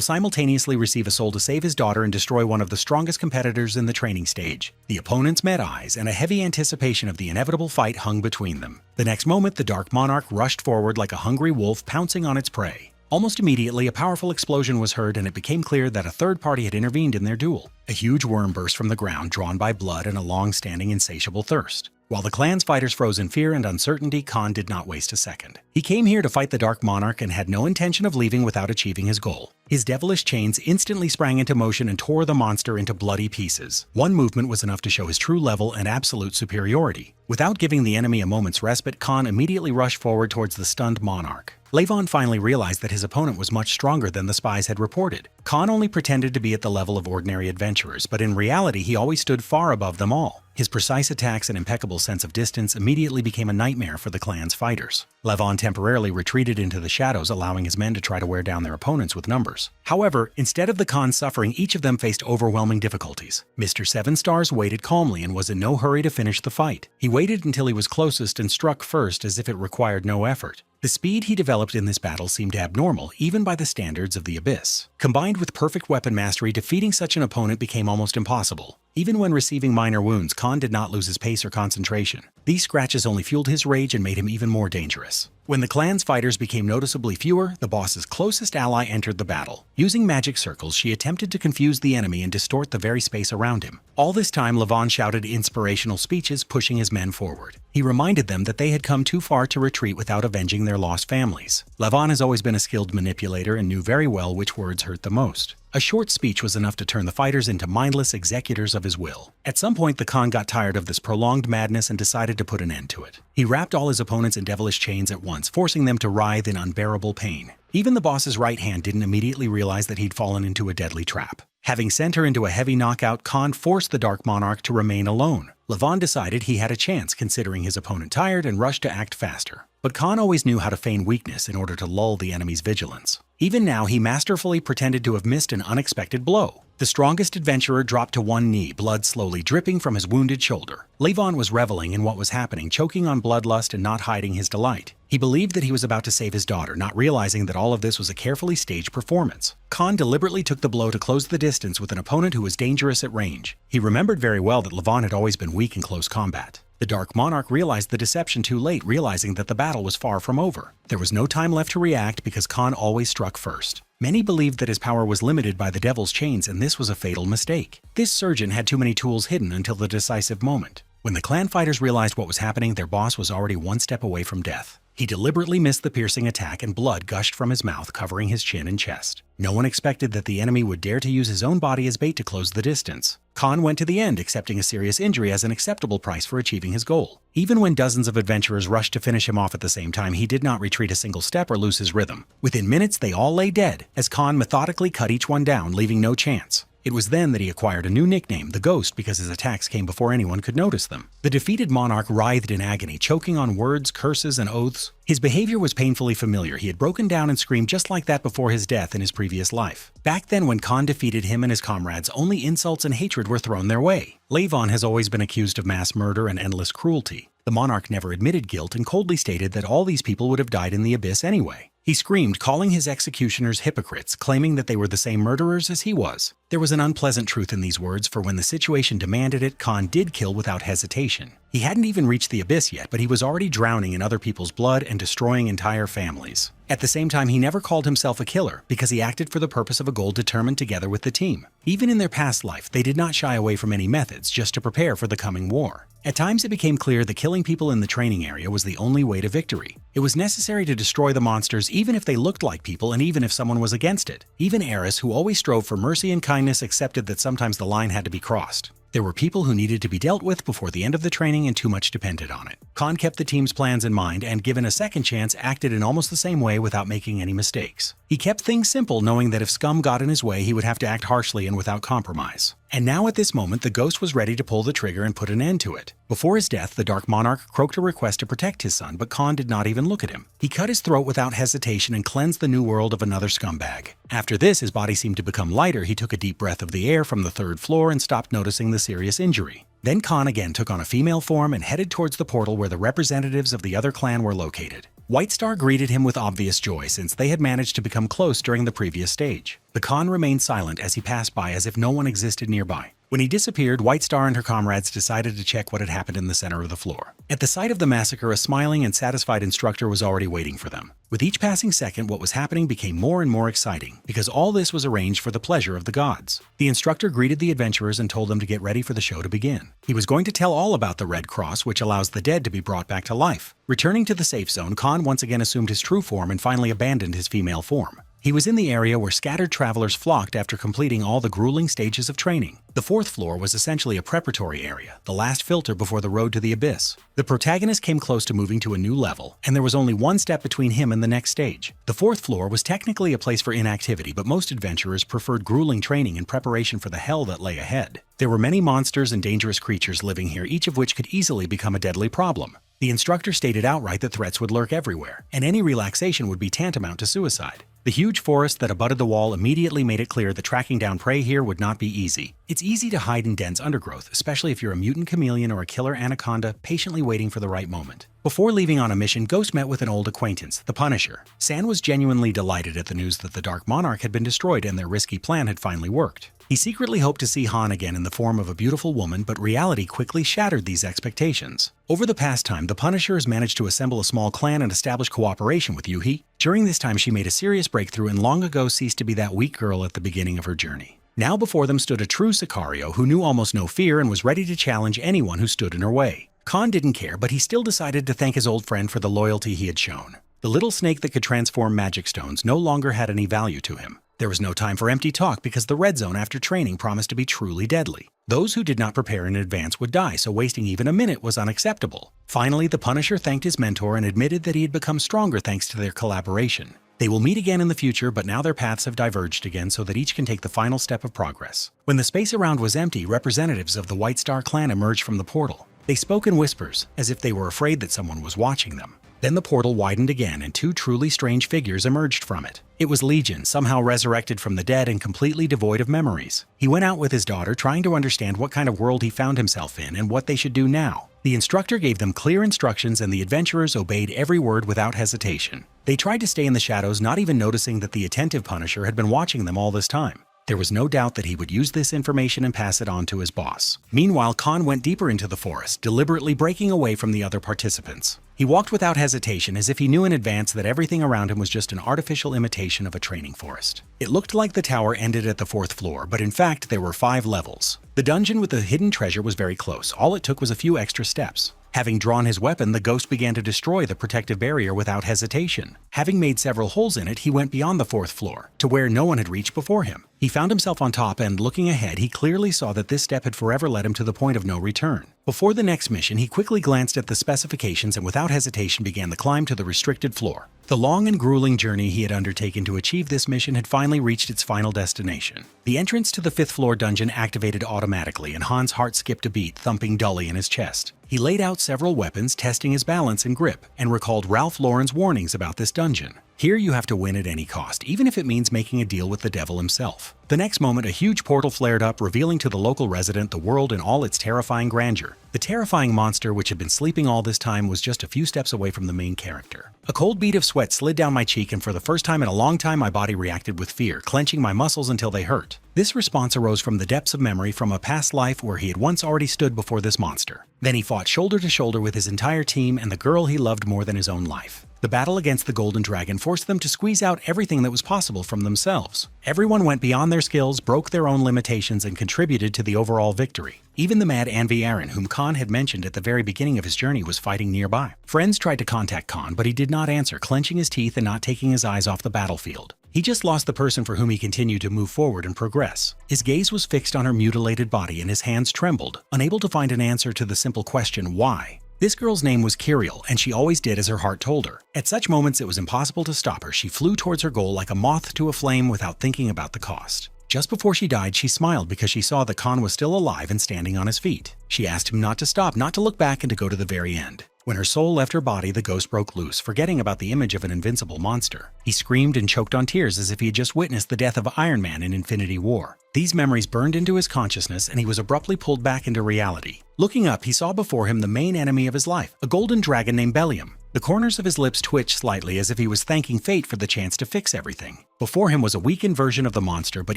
simultaneously receive a soul to save his daughter and destroy one of the strongest competitors in the training stage. The opponents met eyes, and a heavy anticipation of the inevitable fight hung between them. The next moment, the Dark Monarch rushed forward like a hungry wolf pouncing on its prey. Almost immediately, a powerful explosion was heard, and it became clear that a third party had intervened in their duel. A huge worm burst from the ground, drawn by blood and a long-standing insatiable thirst. While the clan's fighters froze in fear and uncertainty, Khan did not waste a second. He came here to fight the Dark Monarch and had no intention of leaving without achieving his goal. His devilish chains instantly sprang into motion and tore the monster into bloody pieces. One movement was enough to show his true level and absolute superiority. Without giving the enemy a moment's respite, Khan immediately rushed forward towards the stunned monarch. Levon finally realized that his opponent was much stronger than the spies had reported. Khan only pretended to be at the level of ordinary adventurers, but in reality he always stood far above them all. His precise attacks and impeccable sense of distance immediately became a nightmare for the clan's fighters. Levon temporarily retreated into the shadows, allowing his men to try to wear down their opponents with numbers. However, instead of the Khan suffering, each of them faced overwhelming difficulties. Mr. Seven Stars waited calmly and was in no hurry to finish the fight. He waited until he was closest and struck first, as if it required no effort. The speed he developed in this battle seemed abnormal, even by the standards of the Abyss. Combined with perfect weapon mastery, defeating such an opponent became almost impossible. Even when receiving minor wounds, Khan did not lose his pace or concentration. These scratches only fueled his rage and made him even more dangerous. When the clan's fighters became noticeably fewer, the boss's closest ally entered the battle. Using magic circles, she attempted to confuse the enemy and distort the very space around him. All this time, Levon shouted inspirational speeches, pushing his men forward. He reminded them that they had come too far to retreat without avenging their lost families. Levon has always been a skilled manipulator and knew very well which words hurt the most. A short speech was enough to turn the fighters into mindless executors of his will. At some point, the Khan got tired of this prolonged madness and decided to put an end to it. He wrapped all his opponents in devilish chains at once, forcing them to writhe in unbearable pain. Even the boss's right hand didn't immediately realize that he'd fallen into a deadly trap. Having sent her into a heavy knockout, Khan forced the Dark Monarch to remain alone. Levon decided he had a chance considering his opponent tired and rushed to act faster. But Khan always knew how to feign weakness in order to lull the enemy's vigilance. Even now, he masterfully pretended to have missed an unexpected blow. The strongest adventurer dropped to one knee, blood slowly dripping from his wounded shoulder. Levon was reveling in what was happening, choking on bloodlust and not hiding his delight. He believed that he was about to save his daughter, not realizing that all of this was a carefully staged performance. Khan deliberately took the blow to close the distance with an opponent who was dangerous at range. He remembered very well that Levon had always been weak in close combat. The Dark Monarch realized the deception too late, realizing that the battle was far from over. There was no time left to react because Khan always struck first. Many believed that his power was limited by the Devil's chains, and this was a fatal mistake. This surgeon had too many tools hidden until the decisive moment. When the clan fighters realized what was happening, their boss was already one step away from death. He deliberately missed the piercing attack and blood gushed from his mouth, covering his chin and chest. No one expected that the enemy would dare to use his own body as bait to close the distance. Khan went to the end, accepting a serious injury as an acceptable price for achieving his goal. Even when dozens of adventurers rushed to finish him off at the same time, he did not retreat a single step or lose his rhythm. Within minutes, they all lay dead, as Khan methodically cut each one down, leaving no chance. It was then that he acquired a new nickname, the Ghost, because his attacks came before anyone could notice them. The defeated monarch writhed in agony, choking on words, curses, and oaths. His behavior was painfully familiar. He had broken down and screamed just like that before his death in his previous life. Back then, when Khan defeated him and his comrades, only insults and hatred were thrown their way. Levon has always been accused of mass murder and endless cruelty. The monarch never admitted guilt and coldly stated that all these people would have died in the abyss anyway. He screamed, calling his executioners hypocrites, claiming that they were the same murderers as he was. There was an unpleasant truth in these words, for when the situation demanded it, Khan did kill without hesitation. He hadn't even reached the abyss yet, but he was already drowning in other people's blood and destroying entire families. At the same time, he never called himself a killer, because he acted for the purpose of a goal determined together with the team. Even in their past life, they did not shy away from any methods just to prepare for the coming war. At times, it became clear that killing people in the training area was the only way to victory. It was necessary to destroy the monsters even if they looked like people and even if someone was against it. Even Eris, who always strove for mercy and kindness, accepted that sometimes the line had to be crossed. There were people who needed to be dealt with before the end of the training and too much depended on it. Khan kept the team's plans in mind and, given a second chance, acted in almost the same way without making any mistakes. He kept things simple, knowing that if scum got in his way, he would have to act harshly and without compromise. And now at this moment, the Ghost was ready to pull the trigger and put an end to it. Before his death, the Dark Monarch croaked a request to protect his son, but Khan did not even look at him. He cut his throat without hesitation and cleansed the new world of another scumbag. After this, his body seemed to become lighter. He took a deep breath of the air from the third floor and stopped noticing the serious injury. Then Khan again took on a female form and headed towards the portal where the representatives of the other clan were located. White Star greeted him with obvious joy since they had managed to become close during the previous stage. The Khan remained silent as he passed by as if no one existed nearby. When he disappeared, White Star and her comrades decided to check what had happened in the center of the floor. At the sight of the massacre, a smiling and satisfied instructor was already waiting for them. With each passing second, what was happening became more and more exciting, because all this was arranged for the pleasure of the gods. The instructor greeted the adventurers and told them to get ready for the show to begin. He was going to tell all about the Red Cross, which allows the dead to be brought back to life. Returning to the safe zone, Khan once again assumed his true form and finally abandoned his female form. He was in the area where scattered travelers flocked after completing all the grueling stages of training. The fourth floor was essentially a preparatory area, the last filter before the road to the abyss. The protagonist came close to moving to a new level, and there was only one step between him and the next stage. The fourth floor was technically a place for inactivity, but most adventurers preferred grueling training in preparation for the hell that lay ahead. There were many monsters and dangerous creatures living here, each of which could easily become a deadly problem. The instructor stated outright that threats would lurk everywhere, and any relaxation would be tantamount to suicide. The huge forest that abutted the wall immediately made it clear that tracking down prey here would not be easy. It's easy to hide in dense undergrowth, especially if you're a mutant chameleon or a killer anaconda patiently waiting for the right moment. Before leaving on a mission, Ghost met with an old acquaintance, the Punisher. San was genuinely delighted at the news that the Dark Monarch had been destroyed and their risky plan had finally worked. He secretly hoped to see Han again in the form of a beautiful woman, but reality quickly shattered these expectations. Over the past time, the Punisher has managed to assemble a small clan and establish cooperation with Yuhi. During this time, she made a serious breakthrough and long ago ceased to be that weak girl at the beginning of her journey. Now before them stood a true Sicario who knew almost no fear and was ready to challenge anyone who stood in her way. Khan didn't care, but he still decided to thank his old friend for the loyalty he had shown. The little snake that could transform magic stones no longer had any value to him. There was no time for empty talk because the red zone after training promised to be truly deadly. Those who did not prepare in advance would die, so wasting even a minute was unacceptable. Finally, the Punisher thanked his mentor and admitted that he had become stronger thanks to their collaboration. They will meet again in the future, but now their paths have diverged again so that each can take the final step of progress. When the space around was empty, representatives of the White Star clan emerged from the portal. They spoke in whispers, as if they were afraid that someone was watching them. Then the portal widened again and two truly strange figures emerged from it. It was Legion, somehow resurrected from the dead and completely devoid of memories. He went out with his daughter, trying to understand what kind of world he found himself in and what they should do now. The instructor gave them clear instructions and the adventurers obeyed every word without hesitation. They tried to stay in the shadows, not even noticing that the attentive Punisher had been watching them all this time. There was no doubt that he would use this information and pass it on to his boss. Meanwhile, Khan went deeper into the forest, deliberately breaking away from the other participants. He walked without hesitation, as if he knew in advance that everything around him was just an artificial imitation of a training forest. It looked like the tower ended at the 4th floor, but in fact there were 5 levels. The dungeon with the hidden treasure was very close. All it took was a few extra steps. Having drawn his weapon, the ghost began to destroy the protective barrier without hesitation. Having made several holes in it, he went beyond the 4th floor, to where no one had reached before him. He found himself on top and, looking ahead, he clearly saw that this step had forever led him to the point of no return. Before the next mission, he quickly glanced at the specifications and without hesitation began the climb to the restricted floor. The long and grueling journey he had undertaken to achieve this mission had finally reached its final destination. The entrance to the 5th floor dungeon activated automatically and Han's heart skipped a beat, thumping dully in his chest. He laid out several weapons, testing his balance and grip, and recalled Ralph Lauren's warnings about this dungeon. Here you have to win at any cost, even if it means making a deal with the devil himself. The next moment, a huge portal flared up, revealing to the local resident the world in all its terrifying grandeur. The terrifying monster, which had been sleeping all this time, was just a few steps away from the main character. A cold bead of sweat slid down my cheek, and for the first time in a long time, my body reacted with fear, clenching my muscles until they hurt. This response arose from the depths of memory from a past life where he had once already stood before this monster. Then he fought shoulder to shoulder with his entire team and the girl he loved more than his own life. The battle against the Golden Dragon forced them to squeeze out everything that was possible from themselves. Everyone went beyond their skills, broke their own limitations, and contributed to the overall victory. Even the mad Anvi Aaron, whom Khan had mentioned at the very beginning of his journey, was fighting nearby. Friends tried to contact Khan, but he did not answer, clenching his teeth and not taking his eyes off the battlefield. He just lost the person for whom he continued to move forward and progress. His gaze was fixed on her mutilated body and his hands trembled, unable to find an answer to the simple question, why? This girl's name was Kiriel, and she always did as her heart told her. At such moments, it was impossible to stop her. She flew towards her goal like a moth to a flame without thinking about the cost. Just before she died, she smiled because she saw that Khan was still alive and standing on his feet. She asked him not to stop, not to look back, and to go to the very end. When her soul left her body, the ghost broke loose, forgetting about the image of an invincible monster. He screamed and choked on tears as if he had just witnessed the death of Iron Man in Infinity War. These memories burned into his consciousness, and he was abruptly pulled back into reality. Looking up, he saw before him the main enemy of his life, a golden dragon named Bellium. The corners of his lips twitched slightly as if he was thanking fate for the chance to fix everything. Before him was a weakened version of the monster, but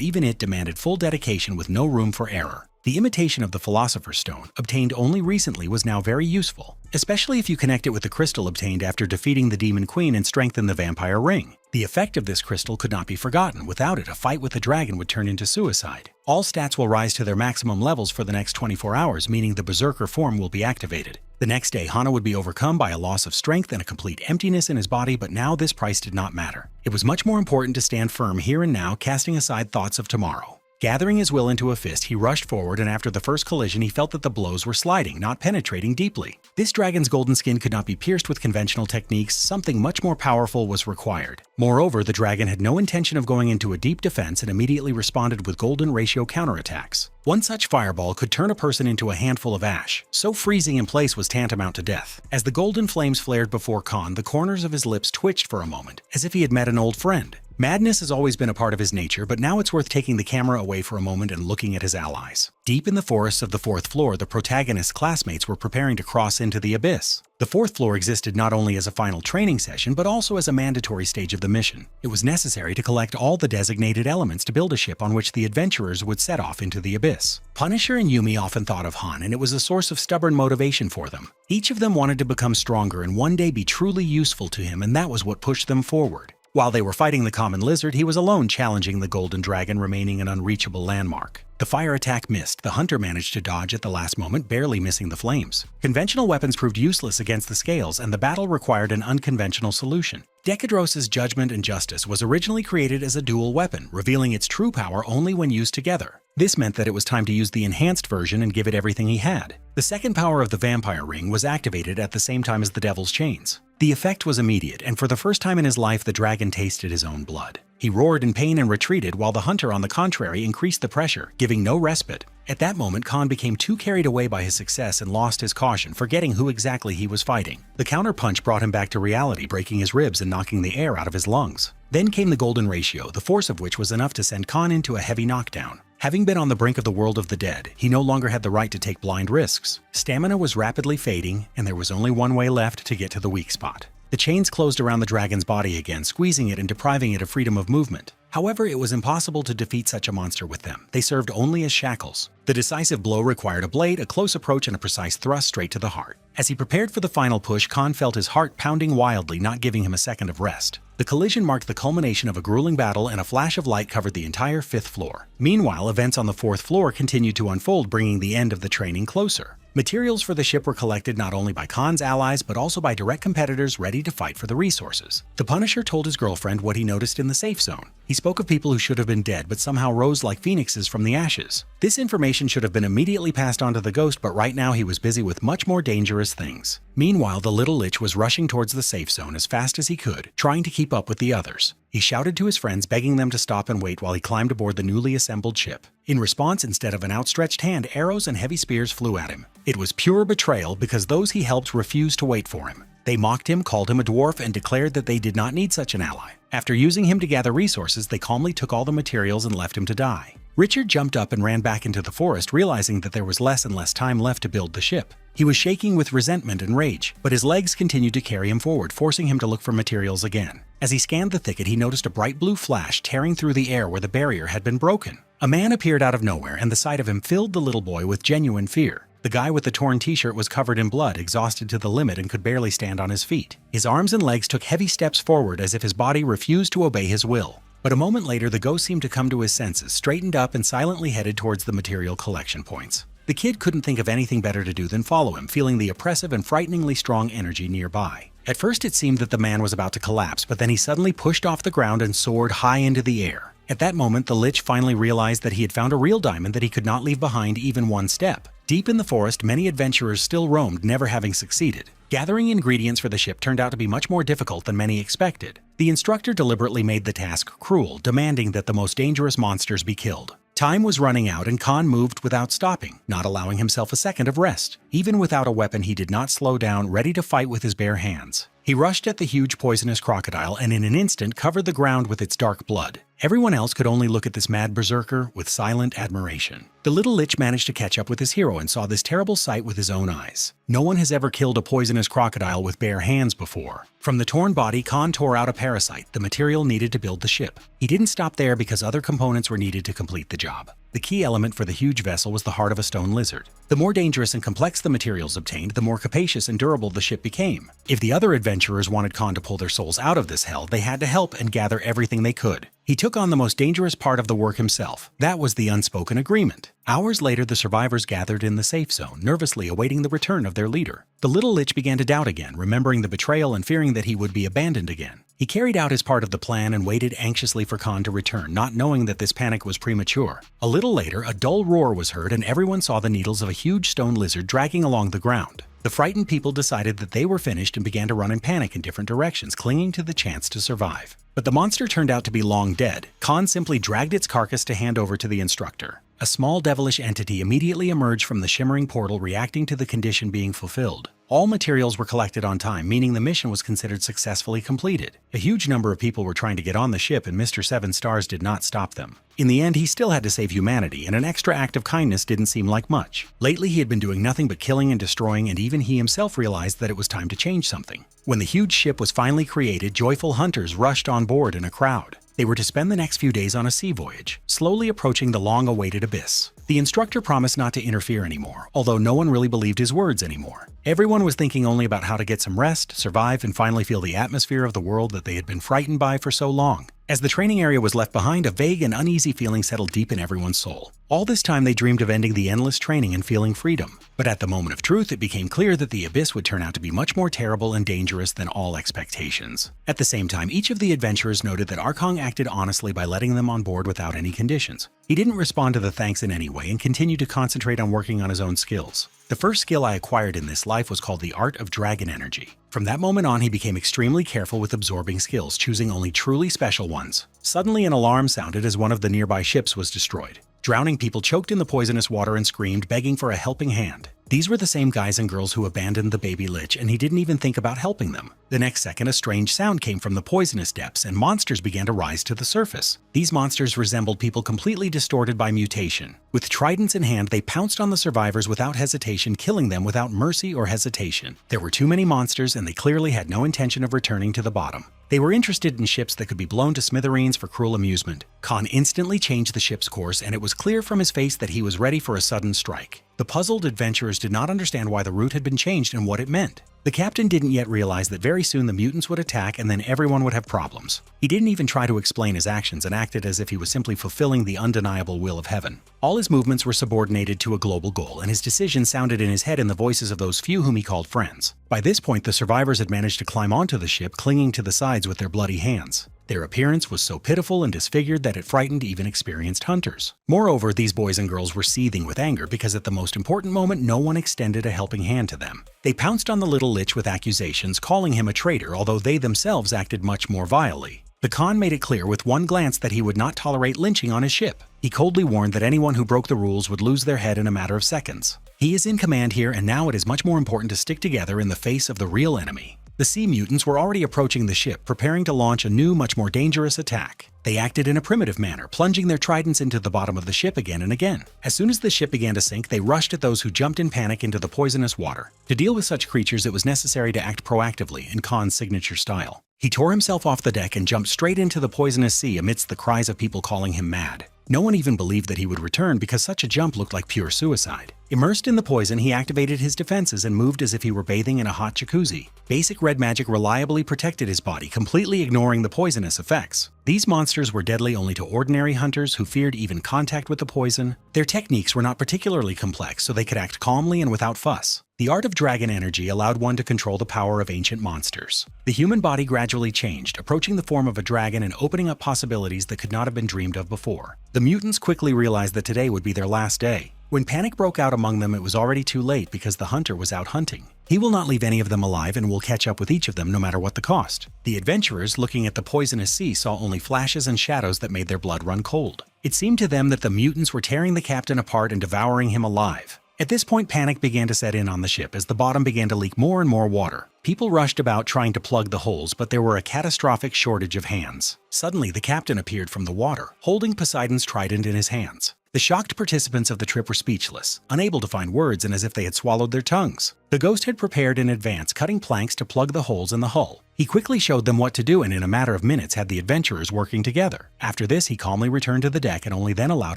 even it demanded full dedication with no room for error. The imitation of the Philosopher's Stone, obtained only recently, was now very useful, especially if you connect it with the crystal obtained after defeating the Demon Queen and strengthen the Vampire Ring. The effect of this crystal could not be forgotten. Without it, a fight with the dragon would turn into suicide. All stats will rise to their maximum levels for the next 24 hours, meaning the Berserker form will be activated. The next day, Hana would be overcome by a loss of strength and a complete emptiness in his body, but now this price did not matter. It was much more important to stand firm here and now, casting aside thoughts of tomorrow. Gathering his will into a fist, he rushed forward, and after the first collision, he felt that the blows were sliding, not penetrating deeply. This dragon's golden skin could not be pierced with conventional techniques. Something much more powerful was required. Moreover, the dragon had no intention of going into a deep defense and immediately responded with golden ratio counterattacks. One such fireball could turn a person into a handful of ash, so freezing in place was tantamount to death. As the golden flames flared before Khan, the corners of his lips twitched for a moment, as if he had met an old friend. Madness has always been a part of his nature, but now it's worth taking the camera away for a moment and looking at his allies. Deep in the forests of the fourth floor, the protagonist's classmates were preparing to cross into the abyss. The fourth floor existed not only as a final training session, but also as a mandatory stage of the mission. It was necessary to collect all the designated elements to build a ship on which the adventurers would set off into the abyss. Punisher and Yumi often thought of Han, and it was a source of stubborn motivation for them. Each of them wanted to become stronger and one day be truly useful to him, and that was what pushed them forward. While they were fighting the common lizard, he was alone challenging the golden dragon, remaining an unreachable landmark. The fire attack missed. The hunter managed to dodge at the last moment, barely missing the flames. Conventional weapons proved useless against the scales, and the battle required an unconventional solution. Decadros's judgment and justice was originally created as a dual weapon, revealing its true power only when used together. This meant that it was time to use the enhanced version and give it everything he had. The second power of the vampire ring was activated at the same time as the devil's chains. The effect was immediate, and for the first time in his life, the dragon tasted his own blood. He roared in pain and retreated, while the hunter, on the contrary, increased the pressure, giving no respite. At that moment, Khan became too carried away by his success and lost his caution, forgetting who exactly he was fighting. The counterpunch brought him back to reality, breaking his ribs and knocking the air out of his lungs. Then came the golden ratio, the force of which was enough to send Khan into a heavy knockdown. Having been on the brink of the world of the dead, he no longer had the right to take blind risks. Stamina was rapidly fading, and there was only one way left to get to the weak spot. The chains closed around the dragon's body again, squeezing it and depriving it of freedom of movement. However, it was impossible to defeat such a monster with them. They served only as shackles. The decisive blow required a blade, a close approach, and a precise thrust straight to the heart. As he prepared for the final push, Khan felt his heart pounding wildly, not giving him a second of rest. The collision marked the culmination of a grueling battle, and a flash of light covered the entire fifth floor. Meanwhile, events on the fourth floor continued to unfold, bringing the end of the training closer. Materials for the ship were collected not only by Khan's allies, but also by direct competitors ready to fight for the resources. The Punisher told his girlfriend what he noticed in the safe zone. He spoke of people who should have been dead, but somehow rose like phoenixes from the ashes. This information should have been immediately passed on to the ghost, but right now he was busy with much more dangerous things. Meanwhile, the little lich was rushing towards the safe zone as fast as he could, trying to keep up with the others. He shouted to his friends, begging them to stop and wait while he climbed aboard the newly assembled ship. In response, instead of an outstretched hand, arrows and heavy spears flew at him. It was pure betrayal because those he helped refused to wait for him. They mocked him, called him a dwarf, and declared that they did not need such an ally. After using him to gather resources, they calmly took all the materials and left him to die. Richard jumped up and ran back into the forest, realizing that there was less and less time left to build the ship. He was shaking with resentment and rage, but his legs continued to carry him forward, forcing him to look for materials again. As he scanned the thicket, he noticed a bright blue flash tearing through the air where the barrier had been broken. A man appeared out of nowhere, and the sight of him filled the little boy with genuine fear. The guy with the torn t-shirt was covered in blood, exhausted to the limit, and could barely stand on his feet. His arms and legs took heavy steps forward as if his body refused to obey his will. But a moment later, the ghost seemed to come to his senses, straightened up, and silently headed towards the material collection points. The kid couldn't think of anything better to do than follow him, feeling the oppressive and frighteningly strong energy nearby. At first, it seemed that the man was about to collapse, but then he suddenly pushed off the ground and soared high into the air. At that moment, the lich finally realized that he had found a real diamond that he could not leave behind even one step. Deep in the forest, many adventurers still roamed, never having succeeded. Gathering ingredients for the ship turned out to be much more difficult than many expected. The instructor deliberately made the task cruel, demanding that the most dangerous monsters be killed. Time was running out, and Khan moved without stopping, not allowing himself a second of rest. Even without a weapon, he did not slow down, ready to fight with his bare hands. He rushed at the huge poisonous crocodile and in an instant covered the ground with its dark blood. Everyone else could only look at this mad berserker with silent admiration. The little lich managed to catch up with his hero and saw this terrible sight with his own eyes. No one has ever killed a poisonous crocodile with bare hands before. From the torn body, Khan tore out a parasite, the material needed to build the ship. He didn't stop there because other components were needed to complete the job. The key element for the huge vessel was the heart of a stone lizard. The more dangerous and complex the materials obtained, the more capacious and durable the ship became. If the other adventurers wanted Khan to pull their souls out of this hell, they had to help and gather everything they could. He took on the most dangerous part of the work himself. That was the unspoken agreement. Hours later, the survivors gathered in the safe zone, nervously awaiting the return of their leader. The little lich began to doubt again, remembering the betrayal and fearing that he would be abandoned again. He carried out his part of the plan and waited anxiously for Khan to return, not knowing that this panic was premature. A little later, a dull roar was heard and everyone saw the needles of a huge stone lizard dragging along the ground. The frightened people decided that they were finished and began to run in panic in different directions, clinging to the chance to survive. But the monster turned out to be long dead. Khan simply dragged its carcass to hand over to the instructor. A small devilish entity immediately emerged from the shimmering portal, reacting to the condition being fulfilled. All materials were collected on time, meaning the mission was considered successfully completed. A huge number of people were trying to get on the ship, and Mr. Seven Stars did not stop them. In the end, he still had to save humanity, and an extra act of kindness didn't seem like much. Lately, he had been doing nothing but killing and destroying, and even he himself realized that it was time to change something. When the huge ship was finally created, joyful hunters rushed on board in a crowd. They were to spend the next few days on a sea voyage, slowly approaching the long-awaited abyss. The instructor promised not to interfere anymore, although no one really believed his words anymore. Everyone was thinking only about how to get some rest, survive, and finally feel the atmosphere of the world that they had been frightened by for so long. As the training area was left behind, a vague and uneasy feeling settled deep in everyone's soul. All this time they dreamed of ending the endless training and feeling freedom. But at the moment of truth, it became clear that the abyss would turn out to be much more terrible and dangerous than all expectations. At the same time, each of the adventurers noted that Arkong acted honestly by letting them on board without any conditions. He didn't respond to the thanks in any way and continued to concentrate on working on his own skills. The first skill I acquired in this life was called the Art of Dragon Energy. From that moment on, he became extremely careful with absorbing skills, choosing only truly special ones. Suddenly, an alarm sounded as one of the nearby ships was destroyed. Drowning people choked in the poisonous water and screamed, begging for a helping hand. These were the same guys and girls who abandoned the baby lich, and he didn't even think about helping them. The next second, a strange sound came from the poisonous depths, and monsters began to rise to the surface. These monsters resembled people completely distorted by mutation. With tridents in hand, they pounced on the survivors without hesitation, killing them without mercy or hesitation. There were too many monsters, and they clearly had no intention of returning to the bottom. They were interested in ships that could be blown to smithereens for cruel amusement. Khan instantly changed the ship's course, and it was clear from his face that he was ready for a sudden strike. The puzzled adventurers did not understand why the route had been changed and what it meant. The captain didn't yet realize that very soon the mutants would attack and then everyone would have problems. He didn't even try to explain his actions and acted as if he was simply fulfilling the undeniable will of heaven. All his movements were subordinated to a global goal, and his decisions sounded in his head in the voices of those few whom he called friends. By this point, the survivors had managed to climb onto the ship, clinging to the sides with their bloody hands. Their appearance was so pitiful and disfigured that it frightened even experienced hunters. Moreover, these boys and girls were seething with anger because at the most important moment, no one extended a helping hand to them. They pounced on the little lich with accusations, calling him a traitor, although they themselves acted much more vilely. The Khan made it clear with one glance that he would not tolerate lynching on his ship. He coldly warned that anyone who broke the rules would lose their head in a matter of seconds. He is in command here, and now it is much more important to stick together in the face of the real enemy. The sea mutants were already approaching the ship, preparing to launch a new, much more dangerous attack. They acted in a primitive manner, plunging their tridents into the bottom of the ship again and again. As soon as the ship began to sink, they rushed at those who jumped in panic into the poisonous water. To deal with such creatures, it was necessary to act proactively in Khan's signature style. He tore himself off the deck and jumped straight into the poisonous sea amidst the cries of people calling him mad. No one even believed that he would return because such a jump looked like pure suicide. Immersed in the poison, he activated his defenses and moved as if he were bathing in a hot jacuzzi. Basic red magic reliably protected his body, completely ignoring the poisonous effects. These monsters were deadly only to ordinary hunters who feared even contact with the poison. Their techniques were not particularly complex, so they could act calmly and without fuss. The art of dragon energy allowed one to control the power of ancient monsters. The human body gradually changed, approaching the form of a dragon and opening up possibilities that could not have been dreamed of before. The mutants quickly realized that today would be their last day. When panic broke out among them, it was already too late because the hunter was out hunting. He will not leave any of them alive and will catch up with each of them no matter what the cost. The adventurers, looking at the poisonous sea, saw only flashes and shadows that made their blood run cold. It seemed to them that the mutants were tearing the captain apart and devouring him alive. At this point, panic began to set in on the ship as the bottom began to leak more and more water. People rushed about trying to plug the holes, but there were a catastrophic shortage of hands. Suddenly, the captain appeared from the water, holding Poseidon's trident in his hands. The shocked participants of the trip were speechless, unable to find words and as if they had swallowed their tongues. The ghost had prepared in advance, cutting planks to plug the holes in the hull. He quickly showed them what to do and in a matter of minutes had the adventurers working together. After this, he calmly returned to the deck and only then allowed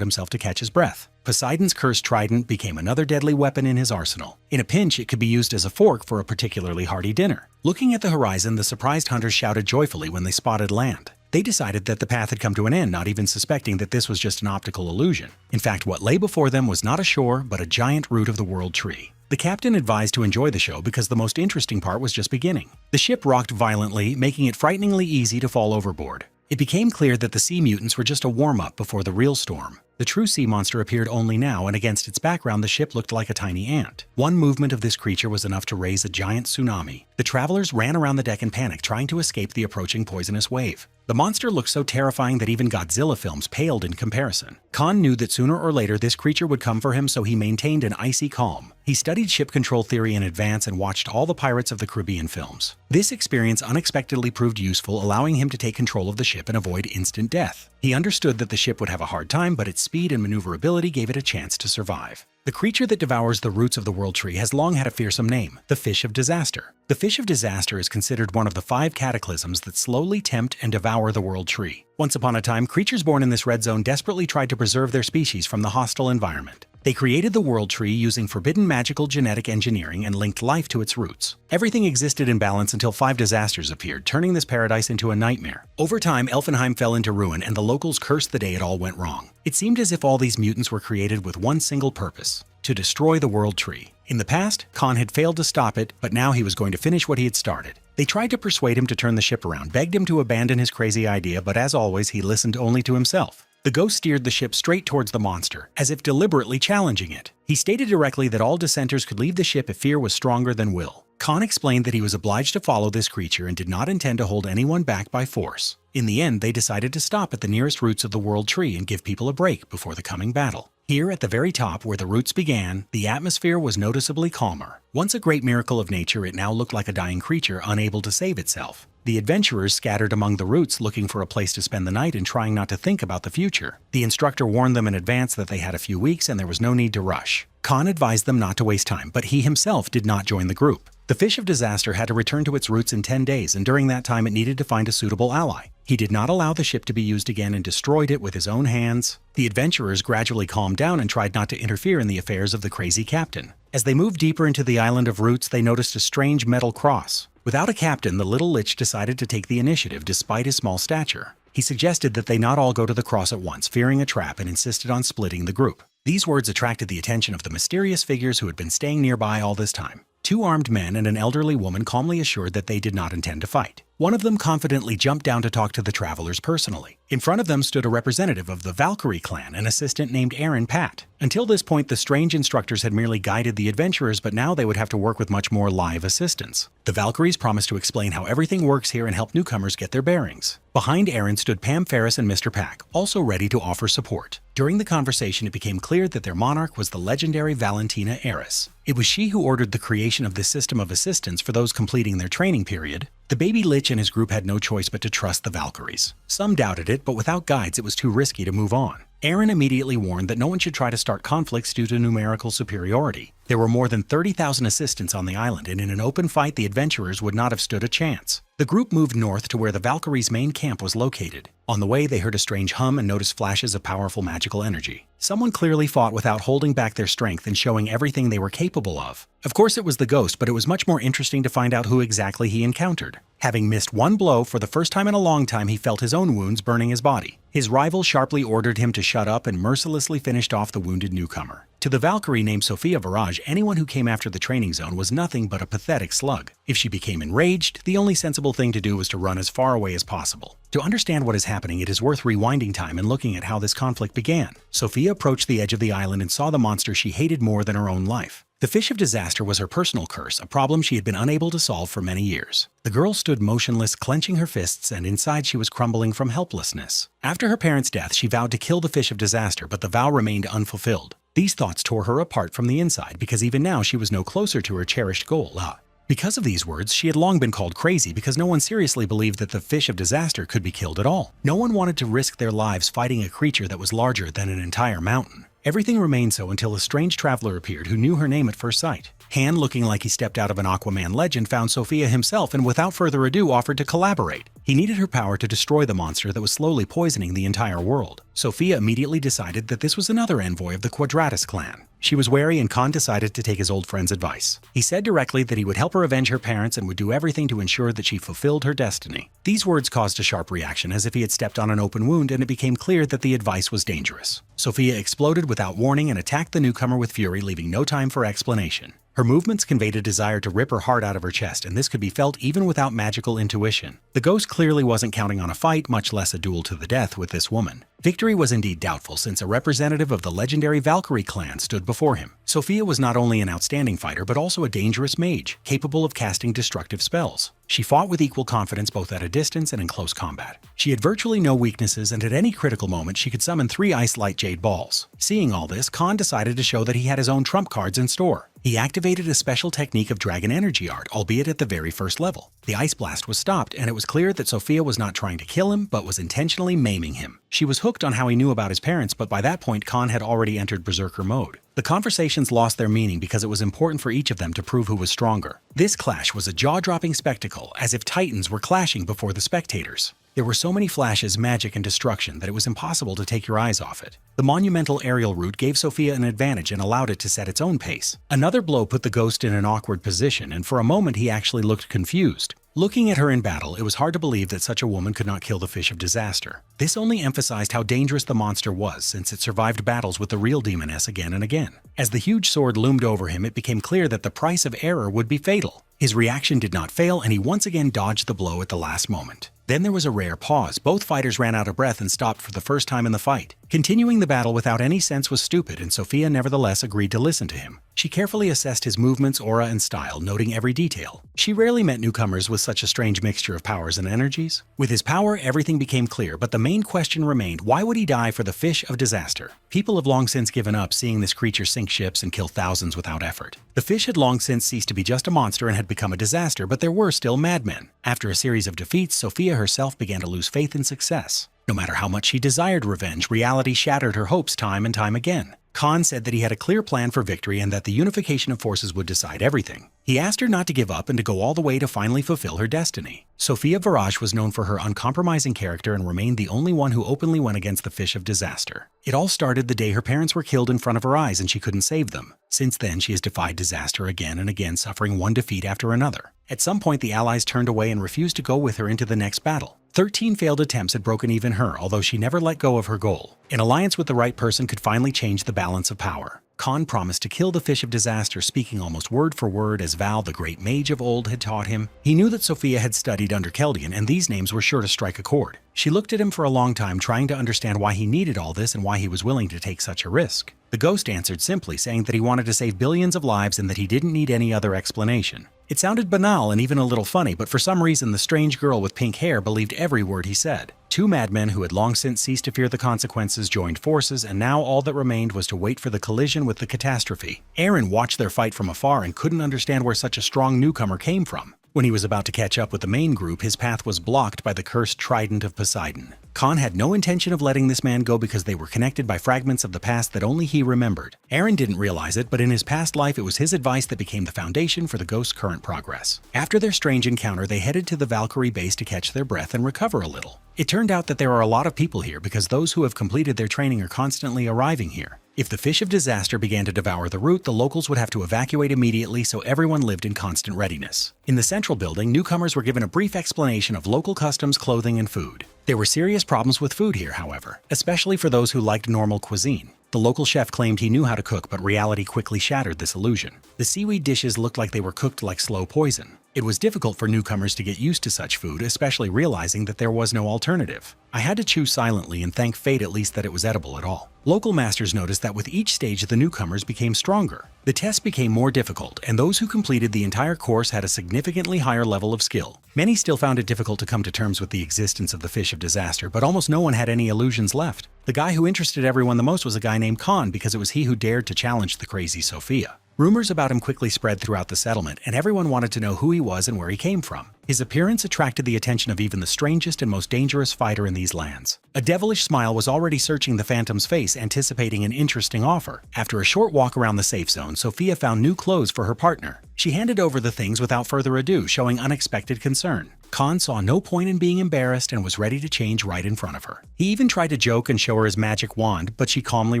himself to catch his breath. Poseidon's cursed trident became another deadly weapon in his arsenal. In a pinch, it could be used as a fork for a particularly hearty dinner. Looking at the horizon, the surprised hunters shouted joyfully when they spotted land. They decided that the path had come to an end, not even suspecting that this was just an optical illusion. In fact, what lay before them was not a shore, but a giant root of the world tree. The captain advised to enjoy the show because the most interesting part was just beginning. The ship rocked violently, making it frighteningly easy to fall overboard. It became clear that the sea mutants were just a warm-up before the real storm. The true sea monster appeared only now, and against its background the ship looked like a tiny ant. One movement of this creature was enough to raise a giant tsunami. The travelers ran around the deck in panic, trying to escape the approaching poisonous wave. The monster looked so terrifying that even Godzilla films paled in comparison. Khan knew that sooner or later this creature would come for him, so he maintained an icy calm. He studied ship control theory in advance and watched all the Pirates of the Caribbean films. This experience unexpectedly proved useful, allowing him to take control of the ship and avoid instant death. He understood that the ship would have a hard time, but its speed and maneuverability gave it a chance to survive. The creature that devours the roots of the World Tree has long had a fearsome name, the Fish of Disaster. The Fish of Disaster is considered one of the 5 cataclysms that slowly tempt and devour the World Tree. Once upon a time, creatures born in this red zone desperately tried to preserve their species from the hostile environment. They created the World Tree using forbidden magical genetic engineering and linked life to its roots. Everything existed in balance until 5 disasters appeared, turning this paradise into a nightmare. Over time, Elfenheim fell into ruin, and the locals cursed the day it all went wrong. It seemed as if all these mutants were created with one single purpose: to destroy the World Tree. In the past, Khan had failed to stop it, but now he was going to finish what he had started. They tried to persuade him to turn the ship around, begged him to abandon his crazy idea, but as always, he listened only to himself. The ghost steered the ship straight towards the monster, as if deliberately challenging it. He stated directly that all dissenters could leave the ship if fear was stronger than will. Khan explained that he was obliged to follow this creature and did not intend to hold anyone back by force. In the end, they decided to stop at the nearest roots of the World Tree and give people a break before the coming battle. Here, at the very top where the roots began, the atmosphere was noticeably calmer. Once a great miracle of nature, it now looked like a dying creature unable to save itself. The adventurers scattered among the roots looking for a place to spend the night and trying not to think about the future. The instructor warned them in advance that they had a few weeks and there was no need to rush. Khan advised them not to waste time, but he himself did not join the group. The Fish of Disaster had to return to its roots in 10 days, and during that time it needed to find a suitable ally. He did not allow the ship to be used again and destroyed it with his own hands. The adventurers gradually calmed down and tried not to interfere in the affairs of the crazy captain. As they moved deeper into the island of roots, they noticed a strange metal cross. Without a captain, the little lich decided to take the initiative despite his small stature. He suggested that they not all go to the cross at once, fearing a trap, and insisted on splitting the group. These words attracted the attention of the mysterious figures who had been staying nearby all this time. 2 armed men and an elderly woman calmly assured that they did not intend to fight. One of them confidently jumped down to talk to the travelers personally. In front of them stood a representative of the Valkyrie clan, an assistant named Aaron Pat. Until this point, the strange instructors had merely guided the adventurers, but now they would have to work with much more live assistance. The Valkyries promised to explain how everything works here and help newcomers get their bearings. Behind Aaron stood Pam Ferris and Mr. Pack, also ready to offer support. During the conversation, it became clear that their monarch was the legendary Valentina Eris. It was she who ordered the creation of this system of assistance for those completing their training period. The baby lich and his group had no choice but to trust the Valkyries. Some doubted it, but without guides it was too risky to move on. Aaron immediately warned that no one should try to start conflicts due to numerical superiority. There were more than 30,000 assistants on the island, and in an open fight the adventurers would not have stood a chance. The group moved north to where the Valkyries' main camp was located. On the way, they heard a strange hum and noticed flashes of powerful magical energy. Someone clearly fought without holding back their strength and showing everything they were capable of. Of course it was the ghost, but it was much more interesting to find out who exactly he encountered. Having missed one blow, for the first time in a long time he felt his own wounds burning his body. His rival sharply ordered him to shut up and mercilessly finished off the wounded newcomer. To the Valkyrie named Sophia Viraj, anyone who came after the training zone was nothing but a pathetic slug. If she became enraged, the only sensible thing to do was to run as far away as possible. To understand what is happening, it is worth rewinding time and looking at how this conflict began. Sophia approached the edge of the island and saw the monster she hated more than her own life. The Fish of Disaster was her personal curse, a problem she had been unable to solve for many years. The girl stood motionless, clenching her fists, and inside she was crumbling from helplessness. After her parents' death, she vowed to kill the Fish of Disaster, but the vow remained unfulfilled. These thoughts tore her apart from the inside, because even now she was no closer to her cherished goal. Because of these words, she had long been called crazy because no one seriously believed that the Fish of Disaster could be killed at all. No one wanted to risk their lives fighting a creature that was larger than an entire mountain. Everything remained so until a strange traveler appeared who knew her name at first sight. Han, looking like he stepped out of an Aquaman legend, found Sophia himself and without further ado offered to collaborate. He needed her power to destroy the monster that was slowly poisoning the entire world. Sophia immediately decided that this was another envoy of the Quadratus clan. She was wary, and Khan decided to take his old friend's advice. He said directly that he would help her avenge her parents and would do everything to ensure that she fulfilled her destiny. These words caused a sharp reaction, as if he had stepped on an open wound, and it became clear that the advice was dangerous. Sophia exploded without warning and attacked the newcomer with fury, leaving no time for explanation. Her movements conveyed a desire to rip her heart out of her chest, and this could be felt even without magical intuition. The ghost clearly wasn't counting on a fight, much less a duel to the death, with this woman. Victory was indeed doubtful since a representative of the legendary Valkyrie clan stood before him. Sophia was not only an outstanding fighter but also a dangerous mage, capable of casting destructive spells. She fought with equal confidence both at a distance and in close combat. She had virtually no weaknesses, and at any critical moment she could summon 3 Ice Light Jade Balls. Seeing all this, Khan decided to show that he had his own trump cards in store. He activated a special technique of Dragon Energy Art, albeit at the very first level. The Ice Blast was stopped, and it was clear that Sophia was not trying to kill him, but was intentionally maiming him. She was hooked on how he knew about his parents, but by that point Khan had already entered Berserker mode. The conversations lost their meaning because it was important for each of them to prove who was stronger. This clash was a jaw-dropping spectacle, as if titans were clashing before the spectators. There were so many flashes, magic, and destruction that it was impossible to take your eyes off it. The monumental aerial route gave Sophia an advantage and allowed it to set its own pace. Another blow put the ghost in an awkward position, and for a moment he actually looked confused. Looking at her in battle, it was hard to believe that such a woman could not kill the Fish of Disaster. This only emphasized how dangerous the monster was, since it survived battles with the real demoness again and again. As the huge sword loomed over him, it became clear that the price of error would be fatal. His reaction did not fail, and he once again dodged the blow at the last moment. Then there was a rare pause. Both fighters ran out of breath and stopped for the first time in the fight. Continuing the battle without any sense was stupid, and Sophia nevertheless agreed to listen to him. She carefully assessed his movements, aura, and style, noting every detail. She rarely met newcomers with such a strange mixture of powers and energies. With his power, everything became clear, but the main question remained: why would he die for the Fish of Disaster? People have long since given up, seeing this creature sink ships and kill thousands without effort. The fish had long since ceased to be just a monster and had become a disaster, but there were still madmen. After a series of defeats, Sophia herself began to lose faith in success. No matter how much she desired revenge, reality shattered her hopes time and time again. Khan said that he had a clear plan for victory and that the unification of forces would decide everything. He asked her not to give up and to go all the way to finally fulfill her destiny. Sophia Viraj was known for her uncompromising character and remained the only one who openly went against the Fish of Disaster. It all started the day her parents were killed in front of her eyes and she couldn't save them. Since then, she has defied disaster again and again, suffering one defeat after another. At some point, the allies turned away and refused to go with her into the next battle. 13 failed attempts had broken even her, although she never let go of her goal. An alliance with the right person could finally change the balance of power. Khan promised to kill the Fish of Disaster, speaking almost word for word as Val, the great mage of old, had taught him. He knew that Sophia had studied under Keldian, and these names were sure to strike a chord. She looked at him for a long time, trying to understand why he needed all this and why he was willing to take such a risk. The ghost answered simply, saying that he wanted to save billions of lives and that he didn't need any other explanation. It sounded banal and even a little funny, but for some reason the strange girl with pink hair believed every word he said. 2 madmen who had long since ceased to fear the consequences joined forces, and now all that remained was to wait for the collision with the catastrophe. Aaron watched their fight from afar and couldn't understand where such a strong newcomer came from. When he was about to catch up with the main group, his path was blocked by the cursed trident of Poseidon. Khan had no intention of letting this man go because they were connected by fragments of the past that only he remembered. Aaron didn't realize it, but in his past life it was his advice that became the foundation for the ghost's current progress. After their strange encounter, they headed to the Valkyrie base to catch their breath and recover a little. It turned out that there are a lot of people here because those who have completed their training are constantly arriving here. If the Fish of Disaster began to devour the route, the locals would have to evacuate immediately, so everyone lived in constant readiness. In the central building, newcomers were given a brief explanation of local customs, clothing, and food. There were serious problems with food here, however, especially for those who liked normal cuisine. The local chef claimed he knew how to cook, but reality quickly shattered this illusion. The seaweed dishes looked like they were cooked like slow poison. It was difficult for newcomers to get used to such food, especially realizing that there was no alternative. I had to chew silently and thank fate at least that it was edible at all. Local masters noticed that with each stage the newcomers became stronger. The tests became more difficult, and those who completed the entire course had a significantly higher level of skill. Many still found it difficult to come to terms with the existence of the Fish of Disaster, but almost no one had any illusions left. The guy who interested everyone the most was a guy named Khan because it was he who dared to challenge the crazy Sophia. Rumors about him quickly spread throughout the settlement, and everyone wanted to know who he was and where he came from. His appearance attracted the attention of even the strangest and most dangerous fighter in these lands. A devilish smile was already searching the Phantom's face, anticipating an interesting offer. After a short walk around the safe zone, Sophia found new clothes for her partner. She handed over the things without further ado, showing unexpected concern. Khan saw no point in being embarrassed and was ready to change right in front of her. He even tried to joke and show her his magic wand, but she calmly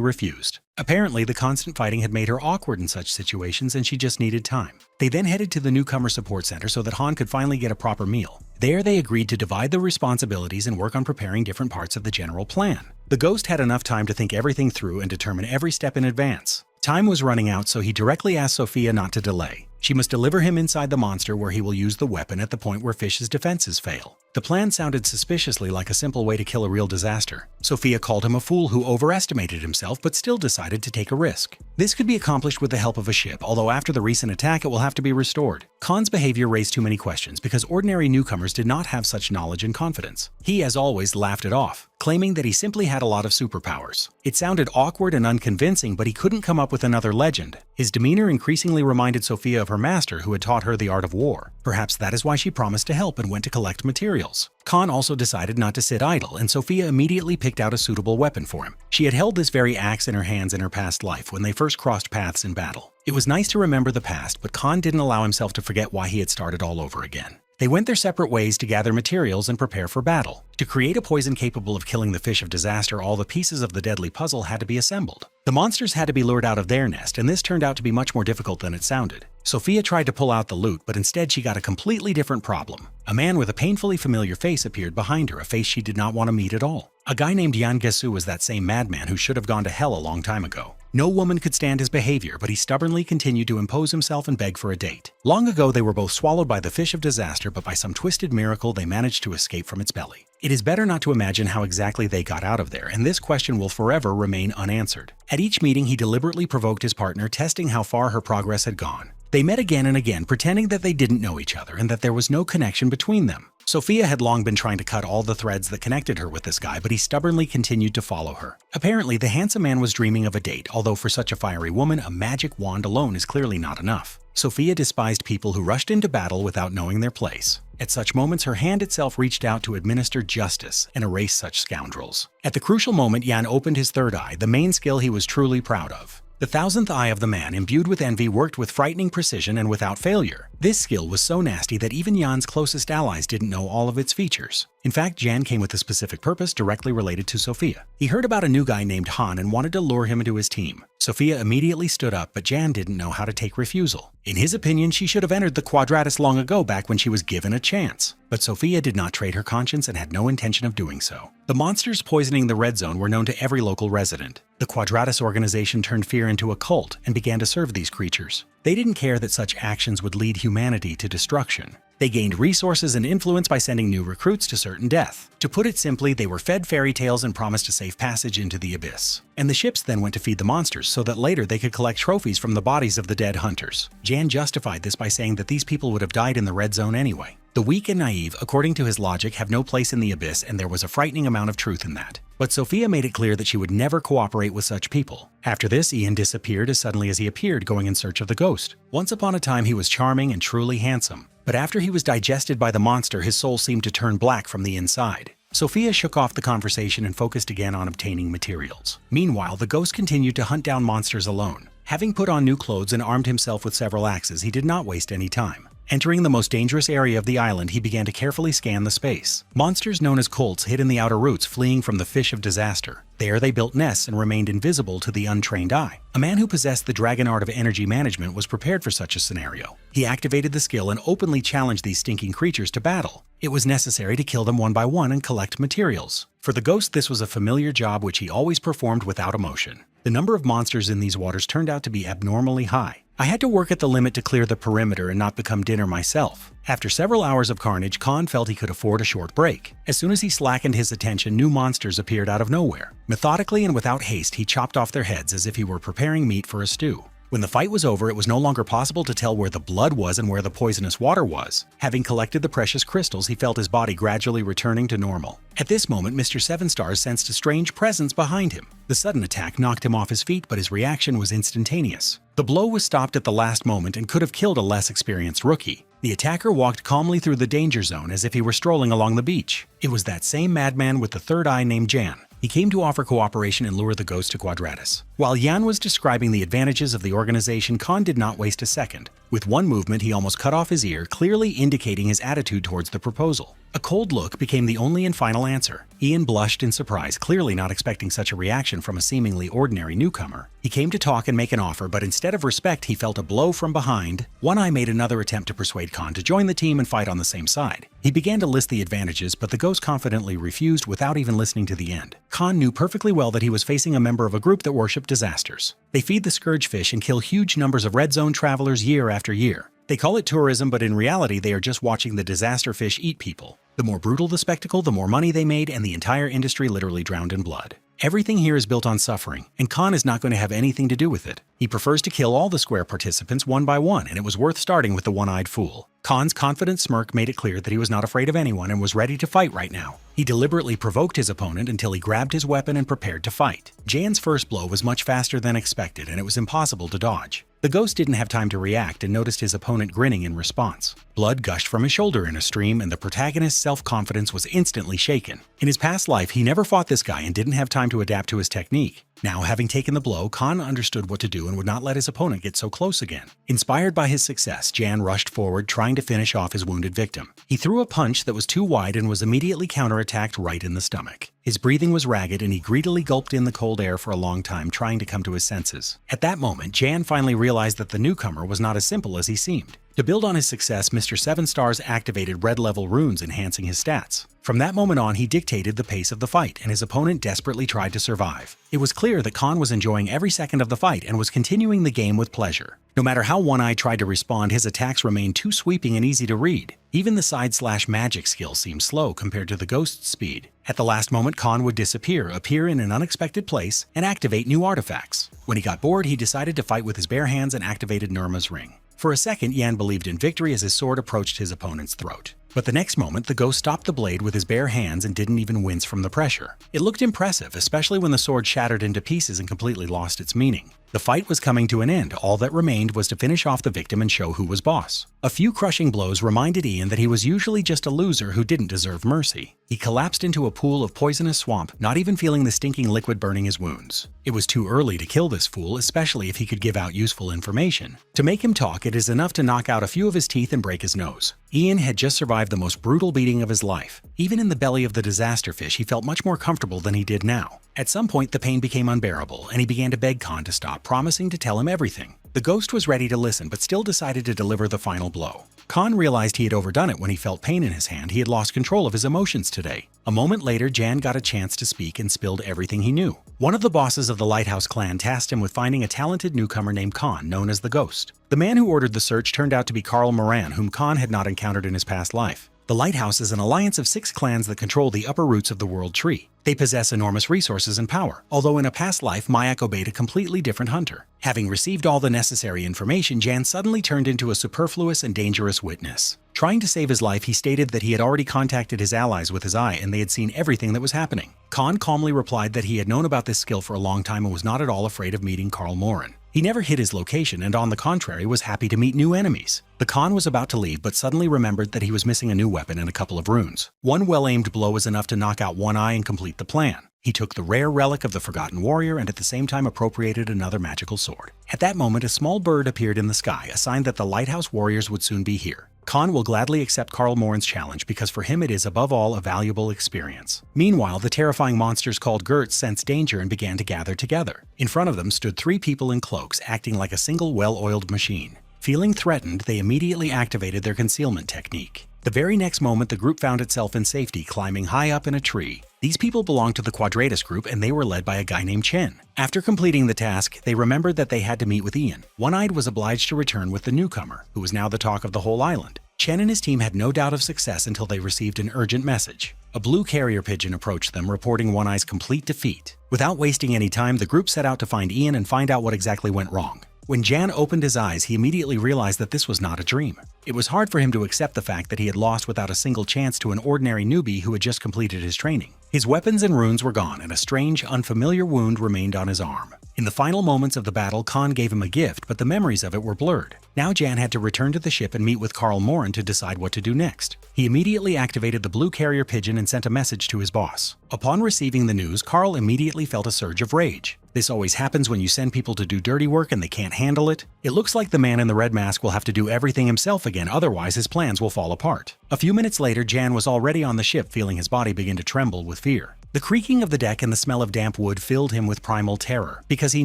refused. Apparently, the constant fighting had made her awkward in such situations and she just needed time. They then headed to the newcomer support center so that Han could finally get a proper meal. There, they agreed to divide the responsibilities and work on preparing different parts of the general plan. The ghost had enough time to think everything through and determine every step in advance. Time was running out, so he directly asked Sophia not to delay. She must deliver him inside the monster where he will use the weapon at the point where Fish's defenses fail. The plan sounded suspiciously like a simple way to kill a real disaster. Sophia called him a fool who overestimated himself but still decided to take a risk. This could be accomplished with the help of a ship, although after the recent attack it will have to be restored. Khan's behavior raised too many questions because ordinary newcomers did not have such knowledge and confidence. He, as always, laughed it off, claiming that he simply had a lot of superpowers. It sounded awkward and unconvincing, but he couldn't come up with another legend. His demeanor increasingly reminded Sophia of her master who had taught her the art of war. Perhaps that is why she promised to help and went to collect materials. Khan also decided not to sit idle, and Sophia immediately picked out a suitable weapon for him. She had held this very axe in her hands in her past life when they first crossed paths in battle. It was nice to remember the past, but Khan didn't allow himself to forget why he had started all over again. They went their separate ways to gather materials and prepare for battle. To create a poison capable of killing the fish of disaster, all the pieces of the deadly puzzle had to be assembled. The monsters had to be lured out of their nest, and this turned out to be much more difficult than it sounded. Sophia tried to pull out the loot, but instead she got a completely different problem. A man with a painfully familiar face appeared behind her, a face she did not want to meet at all. A guy named Yan Gesu was that same madman who should have gone to hell a long time ago. No woman could stand his behavior, but he stubbornly continued to impose himself and beg for a date. Long ago, they were both swallowed by the fish of disaster, but by some twisted miracle, they managed to escape from its belly. It is better not to imagine how exactly they got out of there, and this question will forever remain unanswered. At each meeting, he deliberately provoked his partner, testing how far her progress had gone. They met again and again, pretending that they didn't know each other and that there was no connection between them. Sophia had long been trying to cut all the threads that connected her with this guy, but he stubbornly continued to follow her. Apparently, the handsome man was dreaming of a date, although for such a fiery woman, a magic wand alone is clearly not enough. Sophia despised people who rushed into battle without knowing their place. At such moments, her hand itself reached out to administer justice and erase such scoundrels. At the crucial moment, Yan opened his third eye, the main skill he was truly proud of. The thousandth eye of the man, imbued with envy, worked with frightening precision and without failure. This skill was so nasty that even Yan's closest allies didn't know all of its features. In fact, Jan came with a specific purpose directly related to Sophia. He heard about a new guy named Han and wanted to lure him into his team. Sophia immediately stood up, but Jan didn't know how to take refusal. In his opinion, she should have entered the Quadratus long ago, back when she was given a chance. But Sophia did not trade her conscience and had no intention of doing so. The monsters poisoning the red zone were known to every local resident. The Quadratus organization turned fear into a cult and began to serve these creatures. They didn't care that such actions would lead humanity to destruction. They gained resources and influence by sending new recruits to certain death. To put it simply, they were fed fairy tales and promised a safe passage into the abyss. And the ships then went to feed the monsters so that later they could collect trophies from the bodies of the dead hunters. Jan justified this by saying that these people would have died in the red zone anyway. The weak and naive, according to his logic, have no place in the abyss, and there was a frightening amount of truth in that. But Sophia made it clear that she would never cooperate with such people. After this, Ian disappeared as suddenly as he appeared, going in search of the ghost. Once upon a time, he was charming and truly handsome. But after he was digested by the monster, his soul seemed to turn black from the inside. Sophia shook off the conversation and focused again on obtaining materials. Meanwhile, the ghost continued to hunt down monsters alone. Having put on new clothes and armed himself with several axes, he did not waste any time. Entering the most dangerous area of the island, he began to carefully scan the space. Monsters known as colts hid in the outer roots, fleeing from the fish of disaster. There they built nests and remained invisible to the untrained eye. A man who possessed the dragon art of energy management was prepared for such a scenario. He activated the skill and openly challenged these stinking creatures to battle. It was necessary to kill them one by one and collect materials. For the ghost, this was a familiar job which he always performed without emotion. The number of monsters in these waters turned out to be abnormally high. I had to work at the limit to clear the perimeter and not become dinner myself. After several hours of carnage, Khan felt he could afford a short break. As soon as he slackened his attention, new monsters appeared out of nowhere. Methodically and without haste, he chopped off their heads as if he were preparing meat for a stew. When the fight was over, it was no longer possible to tell where the blood was and where the poisonous water was. Having collected the precious crystals, he felt his body gradually returning to normal. At this moment, Mr. Seven Stars sensed a strange presence behind him. The sudden attack knocked him off his feet, but his reaction was instantaneous. The blow was stopped at the last moment and could have killed a less experienced rookie. The attacker walked calmly through the danger zone as if he were strolling along the beach. It was that same madman with the third eye named Jan. He came to offer cooperation and lure the ghost to Quadratus. While Yan was describing the advantages of the organization, Khan did not waste a second. With one movement, he almost cut off his ear, clearly indicating his attitude towards the proposal. A cold look became the only and final answer. Ian blushed in surprise, clearly not expecting such a reaction from a seemingly ordinary newcomer. He came to talk and make an offer, but instead of respect, he felt a blow from behind. One Eye made another attempt to persuade Khan to join the team and fight on the same side. He began to list the advantages, but the ghost confidently refused without even listening to the end. Khan knew perfectly well that he was facing a member of a group that worshipped disasters. They feed the scourge fish and kill huge numbers of red zone travelers year after year. They call it tourism, but in reality they are just watching the disaster fish eat people. The more brutal the spectacle, the more money they made, and the entire industry literally drowned in blood. Everything here is built on suffering, and Khan is not going to have anything to do with it. He prefers to kill all the square participants one by one, and it was worth starting with the one-eyed fool. Khan's confident smirk made it clear that he was not afraid of anyone and was ready to fight right now. He deliberately provoked his opponent until he grabbed his weapon and prepared to fight. Jan's first blow was much faster than expected, and it was impossible to dodge. The ghost didn't have time to react and noticed his opponent grinning in response. Blood gushed from his shoulder in a stream, and the protagonist's self-confidence was instantly shaken. In his past life, he never fought this guy and didn't have time to adapt to his technique. Now, having taken the blow, Khan understood what to do and would not let his opponent get so close again. Inspired by his success, Jan rushed forward, trying to finish off his wounded victim. He threw a punch that was too wide and was immediately counterattacked right in the stomach. His breathing was ragged, and he greedily gulped in the cold air for a long time, trying to come to his senses. At that moment, Jan finally realized that the newcomer was not as simple as he seemed. To build on his success, Mr. 7 Stars activated red-level runes, enhancing his stats. From that moment on, he dictated the pace of the fight, and his opponent desperately tried to survive. It was clear that Khan was enjoying every second of the fight and was continuing the game with pleasure. No matter how One-Eye tried to respond, his attacks remained too sweeping and easy to read. Even the side/magic skill seemed slow compared to the ghost's speed. At the last moment, Khan would disappear, appear in an unexpected place, and activate new artifacts. When he got bored, he decided to fight with his bare hands and activated Nirma's ring. For a second, Yan believed in victory as his sword approached his opponent's throat. But the next moment, the ghost stopped the blade with his bare hands and didn't even wince from the pressure. It looked impressive, especially when the sword shattered into pieces and completely lost its meaning. The fight was coming to an end. All that remained was to finish off the victim and show who was boss. A few crushing blows reminded Ian that he was usually just a loser who didn't deserve mercy. He collapsed into a pool of poisonous swamp, not even feeling the stinking liquid burning his wounds. It was too early to kill this fool, especially if he could give out useful information. To make him talk, it is enough to knock out a few of his teeth and break his nose. Ian had just survived the most brutal beating of his life. Even in the belly of the disaster fish, he felt much more comfortable than he did now. At some point, the pain became unbearable, and he began to beg Khan to stop, promising to tell him everything. The ghost was ready to listen, but still decided to deliver the final blow. Khan realized he had overdone it when he felt pain in his hand. He had lost control of his emotions today. A moment later, Jan got a chance to speak and spilled everything he knew. One of the bosses of the Lighthouse clan tasked him with finding a talented newcomer named Khan, known as the Ghost. The man who ordered the search turned out to be Karl Moran, whom Khan had not encountered in his past life. The Lighthouse is an alliance of 6 clans that control the upper roots of the World Tree. They possess enormous resources and power, although in a past life, Mayak obeyed a completely different hunter. Having received all the necessary information, Jan suddenly turned into a superfluous and dangerous witness. Trying to save his life, he stated that he had already contacted his allies with his eye and they had seen everything that was happening. Khan calmly replied that he had known about this skill for a long time and was not at all afraid of meeting Karl Moran. He never hid his location and, on the contrary, was happy to meet new enemies. The Khan was about to leave, but suddenly remembered that he was missing a new weapon and a couple of runes. One well-aimed blow was enough to knock out One Eye and complete the plan. He took the rare relic of the Forgotten Warrior and at the same time appropriated another magical sword. At that moment, a small bird appeared in the sky, a sign that the Lighthouse warriors would soon be here. Khan will gladly accept Karl Moran's challenge because for him it is above all a valuable experience. Meanwhile, the terrifying monsters called Gertz sensed danger and began to gather together. In front of them stood 3 people in cloaks, acting like a single well-oiled machine. Feeling threatened, they immediately activated their concealment technique. The very next moment, the group found itself in safety, climbing high up in a tree. These people belonged to the Quadratus group and they were led by a guy named Chen. After completing the task, they remembered that they had to meet with Ian. One-Eyed was obliged to return with the newcomer, who was now the talk of the whole island. Chen and his team had no doubt of success until they received an urgent message. A blue carrier pigeon approached them, reporting One-Eye's complete defeat. Without wasting any time, the group set out to find Ian and find out what exactly went wrong. When Jan opened his eyes, he immediately realized that this was not a dream. It was hard for him to accept the fact that he had lost without a single chance to an ordinary newbie who had just completed his training. His weapons and runes were gone, and a strange, unfamiliar wound remained on his arm. In the final moments of the battle, Khan gave him a gift, but the memories of it were blurred. Now Jan had to return to the ship and meet with Karl Moran to decide what to do next. He immediately activated the blue carrier pigeon and sent a message to his boss. Upon receiving the news, Karl immediately felt a surge of rage. This always happens when you send people to do dirty work and they can't handle it. It looks like the man in the red mask will have to do everything himself again, otherwise his plans will fall apart. A few minutes later, Jan was already on the ship, feeling his body begin to tremble with fear. The creaking of the deck and the smell of damp wood filled him with primal terror, because he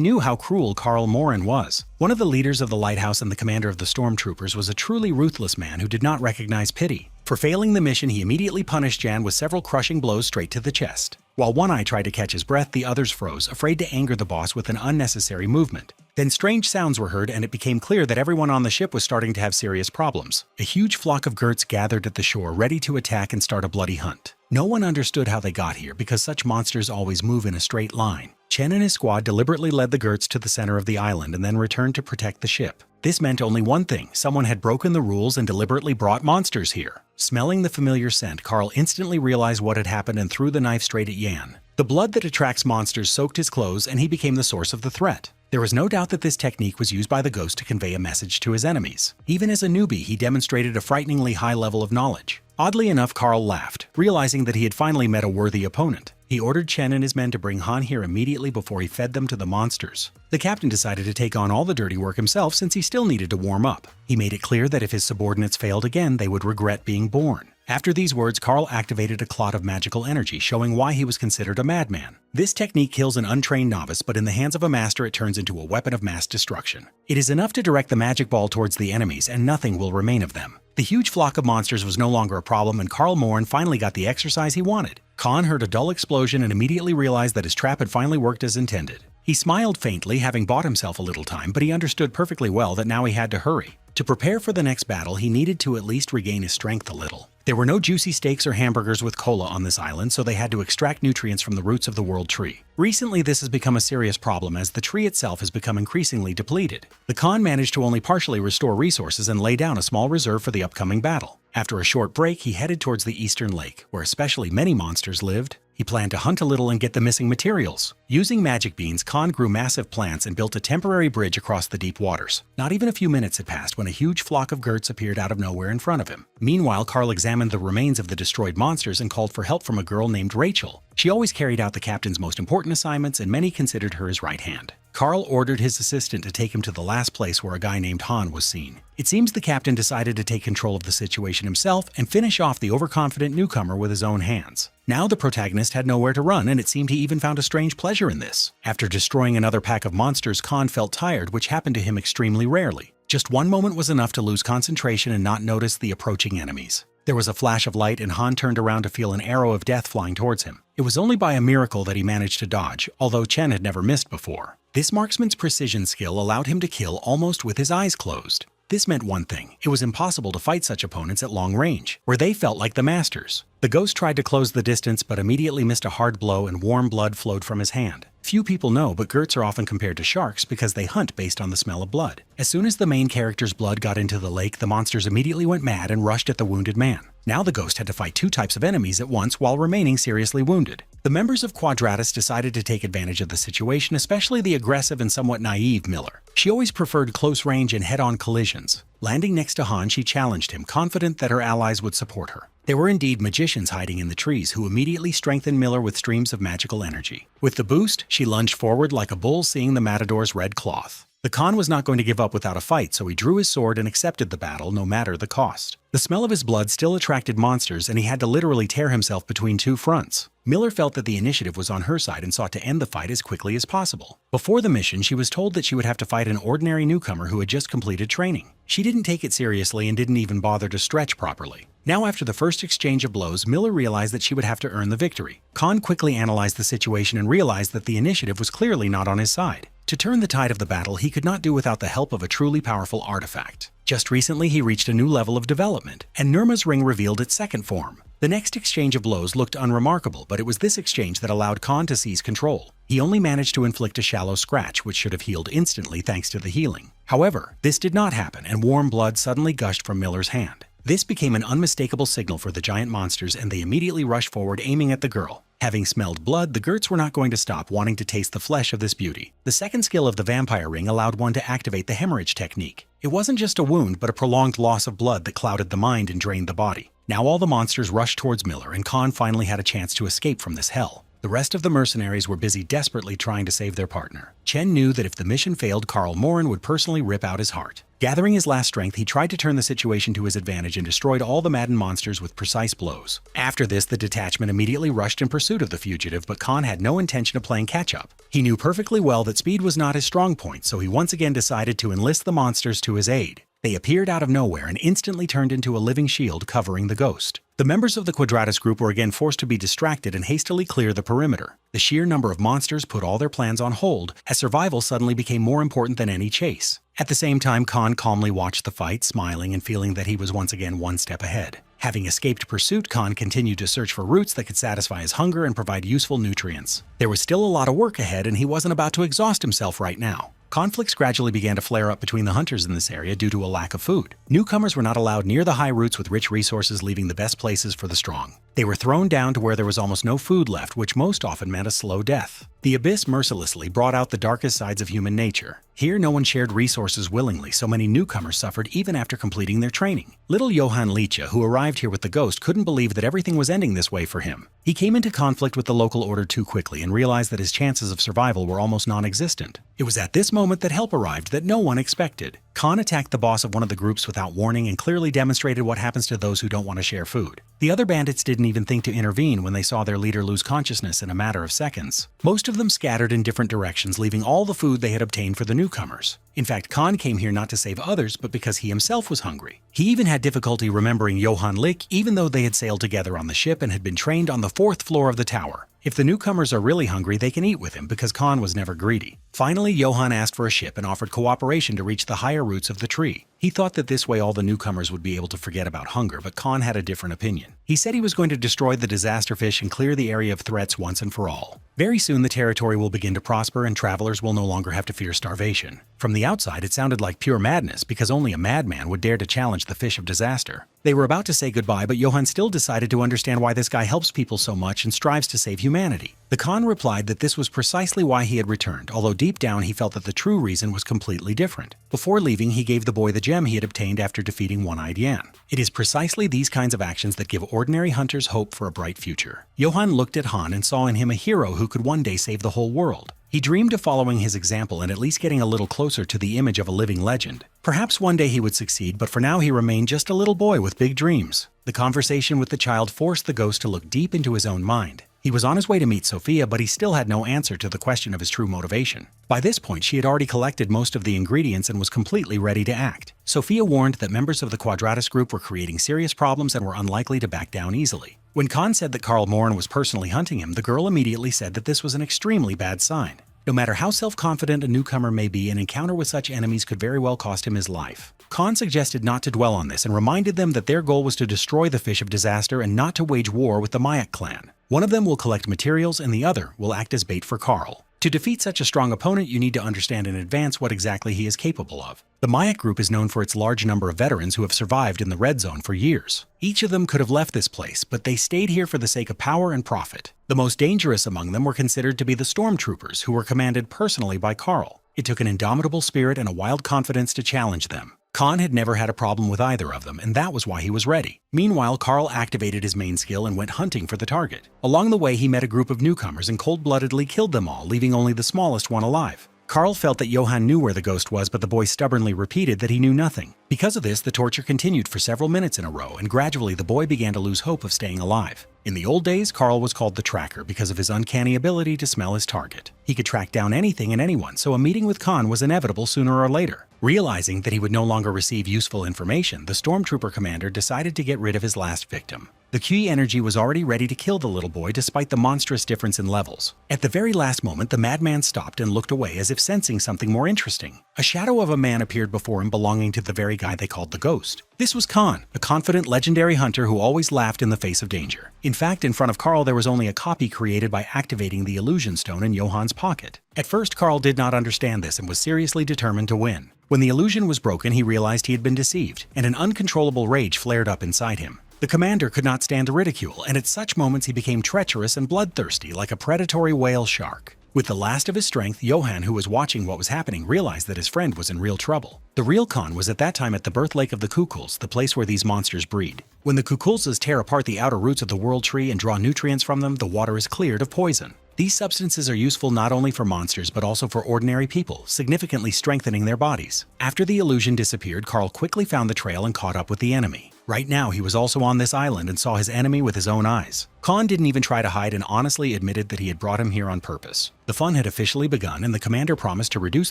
knew how cruel Karl Moran was. One of the leaders of the lighthouse and the commander of the stormtroopers was a truly ruthless man who did not recognize pity. For failing the mission, he immediately punished Jan with several crushing blows straight to the chest. While one eye tried to catch his breath, the others froze, afraid to anger the boss with an unnecessary movement. Then strange sounds were heard, and it became clear that everyone on the ship was starting to have serious problems. A huge flock of Gerts gathered at the shore, ready to attack and start a bloody hunt. No one understood how they got here, because such monsters always move in a straight line. Chen and his squad deliberately led the Gerts to the center of the island and then returned to protect the ship. This meant only one thing: someone had broken the rules and deliberately brought monsters here. Smelling the familiar scent, Carl instantly realized what had happened and threw the knife straight at Yan. The blood that attracts monsters soaked his clothes, and he became the source of the threat. There was no doubt that this technique was used by the ghost to convey a message to his enemies. Even as a newbie, he demonstrated a frighteningly high level of knowledge. Oddly enough, Carl laughed, realizing that he had finally met a worthy opponent. He ordered Chen and his men to bring Han here immediately before he fed them to the monsters. The captain decided to take on all the dirty work himself since he still needed to warm up. He made it clear that if his subordinates failed again, they would regret being born. After these words, Carl activated a clot of magical energy, showing why he was considered a madman. This technique kills an untrained novice, but in the hands of a master it turns into a weapon of mass destruction. It is enough to direct the magic ball towards the enemies, and nothing will remain of them. The huge flock of monsters was no longer a problem, and Carl Morin finally got the exercise he wanted. Khan heard a dull explosion and immediately realized that his trap had finally worked as intended. He smiled faintly, having bought himself a little time, but he understood perfectly well that now he had to hurry. To prepare for the next battle, he needed to at least regain his strength a little. There were no juicy steaks or hamburgers with cola on this island, so they had to extract nutrients from the roots of the world tree. Recently, this has become a serious problem as the tree itself has become increasingly depleted. The Khan managed to only partially restore resources and lay down a small reserve for the upcoming battle. After a short break, he headed towards the eastern lake, where especially many monsters lived. He planned to hunt a little and get the missing materials. Using magic beans, Khan grew massive plants and built a temporary bridge across the deep waters. Not even a few minutes had passed when a huge flock of Gerts appeared out of nowhere in front of him. Meanwhile, Carl examined the remains of the destroyed monsters and called for help from a girl named Rachel. She always carried out the captain's most important assignments, and many considered her his right hand. Carl ordered his assistant to take him to the last place where a guy named Han was seen. It seems the captain decided to take control of the situation himself and finish off the overconfident newcomer with his own hands. Now the protagonist had nowhere to run, and it seemed he even found a strange pleasure in this. After destroying another pack of monsters, Khan felt tired, which happened to him extremely rarely. Just one moment was enough to lose concentration and not notice the approaching enemies. There was a flash of light, and Han turned around to feel an arrow of death flying towards him. It was only by a miracle that he managed to dodge, although Chen had never missed before. This marksman's precision skill allowed him to kill almost with his eyes closed. This meant one thing: it was impossible to fight such opponents at long range, where they felt like the masters. The ghost tried to close the distance, but immediately missed a hard blow and warm blood flowed from his hand. Few people know, but Gerts are often compared to sharks because they hunt based on the smell of blood. As soon as the main character's blood got into the lake, the monsters immediately went mad and rushed at the wounded man. Now the ghost had to fight two types of enemies at once while remaining seriously wounded. The members of Quadratus decided to take advantage of the situation, especially the aggressive and somewhat naive Miller. She always preferred close range and head-on collisions. Landing next to Han, she challenged him, confident that her allies would support her. There were indeed magicians hiding in the trees who immediately strengthened Miller with streams of magical energy. With the boost, she lunged forward like a bull seeing the matador's red cloth. The Khan was not going to give up without a fight, so he drew his sword and accepted the battle no matter the cost. The smell of his blood still attracted monsters, and he had to literally tear himself between two fronts. Miller felt that the initiative was on her side and sought to end the fight as quickly as possible. Before the mission, she was told that she would have to fight an ordinary newcomer who had just completed training. She didn't take it seriously and didn't even bother to stretch properly. Now, after the first exchange of blows, Miller realized that she would have to earn the victory. Khan quickly analyzed the situation and realized that the initiative was clearly not on his side. To turn the tide of the battle, he could not do without the help of a truly powerful artifact. Just recently, he reached a new level of development, and Nirma's ring revealed its second form. The next exchange of blows looked unremarkable, but it was this exchange that allowed Khan to seize control. He only managed to inflict a shallow scratch, which should have healed instantly thanks to the healing. However, this did not happen, and warm blood suddenly gushed from Miller's hand. This became an unmistakable signal for the giant monsters, and they immediately rushed forward, aiming at the girl. Having smelled blood, the Gerts were not going to stop wanting to taste the flesh of this beauty. The second skill of the vampire ring allowed one to activate the hemorrhage technique. It wasn't just a wound, but a prolonged loss of blood that clouded the mind and drained the body. Now all the monsters rushed towards Miller, and Khan finally had a chance to escape from this hell. The rest of the mercenaries were busy desperately trying to save their partner. Chen knew that if the mission failed, Carl Morin would personally rip out his heart. Gathering his last strength, he tried to turn the situation to his advantage and destroyed all the maddened monsters with precise blows. After this, the detachment immediately rushed in pursuit of the fugitive, but Khan had no intention of playing catch-up. He knew perfectly well that speed was not his strong point, so he once again decided to enlist the monsters to his aid. They appeared out of nowhere and instantly turned into a living shield covering the ghost. The members of the Quadratus group were again forced to be distracted and hastily clear the perimeter. The sheer number of monsters put all their plans on hold, as survival suddenly became more important than any chase. At the same time, Khan calmly watched the fight, smiling and feeling that he was once again one step ahead. Having escaped pursuit, Khan continued to search for roots that could satisfy his hunger and provide useful nutrients. There was still a lot of work ahead, and he wasn't about to exhaust himself right now. Conflicts gradually began to flare up between the hunters in this area due to a lack of food. Newcomers were not allowed near the high roots with rich resources, leaving the best places for the strong. They were thrown down to where there was almost no food left, which most often meant a slow death. The abyss mercilessly brought out the darkest sides of human nature. Here, no one shared resources willingly, so many newcomers suffered even after completing their training. Little Johann Licha, who arrived here with the ghost, couldn't believe that everything was ending this way for him. He came into conflict with the local order too quickly and realized that his chances of survival were almost non-existent. It was at this moment that help arrived that no one expected. Khan attacked the boss of one of the groups without warning and clearly demonstrated what happens to those who don't want to share food. The other bandits didn't even think to intervene when they saw their leader lose consciousness in a matter of seconds. Most of them scattered in different directions, leaving all the food they had obtained for the newcomers. In fact, Khan came here not to save others, but because he himself was hungry. He even had difficulty remembering Johann Lick, even though they had sailed together on the ship and had been trained on the 4th floor of the tower. If the newcomers are really hungry, they can eat with him because Khan was never greedy. Finally, Johann asked for a ship and offered cooperation to reach the higher roots of the tree. He thought that this way all the newcomers would be able to forget about hunger, but Khan had a different opinion. He said he was going to destroy the disaster fish and clear the area of threats once and for all. Very soon the territory will begin to prosper and travelers will no longer have to fear starvation. From the outside, it sounded like pure madness because only a madman would dare to challenge the fish of disaster. They were about to say goodbye, but Johann still decided to understand why this guy helps people so much and strives to save humanity. The Khan replied that this was precisely why he had returned, although deep down he felt that the true reason was completely different. Before leaving, he gave the boy the gem he had obtained after defeating One-Eyed Yan. It is precisely these kinds of actions that give ordinary hunters hope for a bright future. Johann looked at Han and saw in him a hero who could one day save the whole world. He dreamed of following his example and at least getting a little closer to the image of a living legend. Perhaps one day he would succeed, but for now he remained just a little boy with big dreams. The conversation with the child forced the ghost to look deep into his own mind. He was on his way to meet Sophia, but he still had no answer to the question of his true motivation. By this point, she had already collected most of the ingredients and was completely ready to act. Sophia warned that members of the Quadratus group were creating serious problems and were unlikely to back down easily. When Khan said that Karl Morn was personally hunting him, the girl immediately said that this was an extremely bad sign. No matter how self-confident a newcomer may be, an encounter with such enemies could very well cost him his life. Khan suggested not to dwell on this and reminded them that their goal was to destroy the Fish of Disaster and not to wage war with the Mayak clan. One of them will collect materials and the other will act as bait for Karl. To defeat such a strong opponent, you need to understand in advance what exactly he is capable of. The Mayak group is known for its large number of veterans who have survived in the Red Zone for years. Each of them could have left this place, but they stayed here for the sake of power and profit. The most dangerous among them were considered to be the Stormtroopers, who were commanded personally by Karl. It took an indomitable spirit and a wild confidence to challenge them. Khan had never had a problem with either of them, and that was why he was ready. Meanwhile, Karl activated his main skill and went hunting for the target. Along the way, he met a group of newcomers and cold-bloodedly killed them all, leaving only the smallest one alive. Karl felt that Johann knew where the ghost was, but the boy stubbornly repeated that he knew nothing. Because of this, the torture continued for several minutes in a row, and gradually the boy began to lose hope of staying alive. In the old days, Karl was called the Tracker because of his uncanny ability to smell his target. He could track down anything and anyone, so a meeting with Khan was inevitable sooner or later. Realizing that he would no longer receive useful information, the Stormtrooper commander decided to get rid of his last victim. The Qi energy was already ready to kill the little boy despite the monstrous difference in levels. At the very last moment, the madman stopped and looked away as if sensing something more interesting. A shadow of a man appeared before him belonging to the very guy they called the Ghost. This was Khan, a confident, legendary hunter who always laughed in the face of danger. In fact, in front of Karl there was only a copy created by activating the illusion stone in Johann's pocket. At first, Karl did not understand this and was seriously determined to win. When the illusion was broken, he realized he had been deceived, and an uncontrollable rage flared up inside him. The commander could not stand the ridicule, and at such moments he became treacherous and bloodthirsty like a predatory whale shark. With the last of his strength, Johann, who was watching what was happening, realized that his friend was in real trouble. The real Khan was at that time at the birth lake of the Kukuls, the place where these monsters breed. When the Kukulsas tear apart the outer roots of the World Tree and draw nutrients from them, the water is cleared of poison. These substances are useful not only for monsters but also for ordinary people, significantly strengthening their bodies. After the illusion disappeared, Karl quickly found the trail and caught up with the enemy. Right now, he was also on this island and saw his enemy with his own eyes. Khan didn't even try to hide and honestly admitted that he had brought him here on purpose. The fun had officially begun, and the commander promised to reduce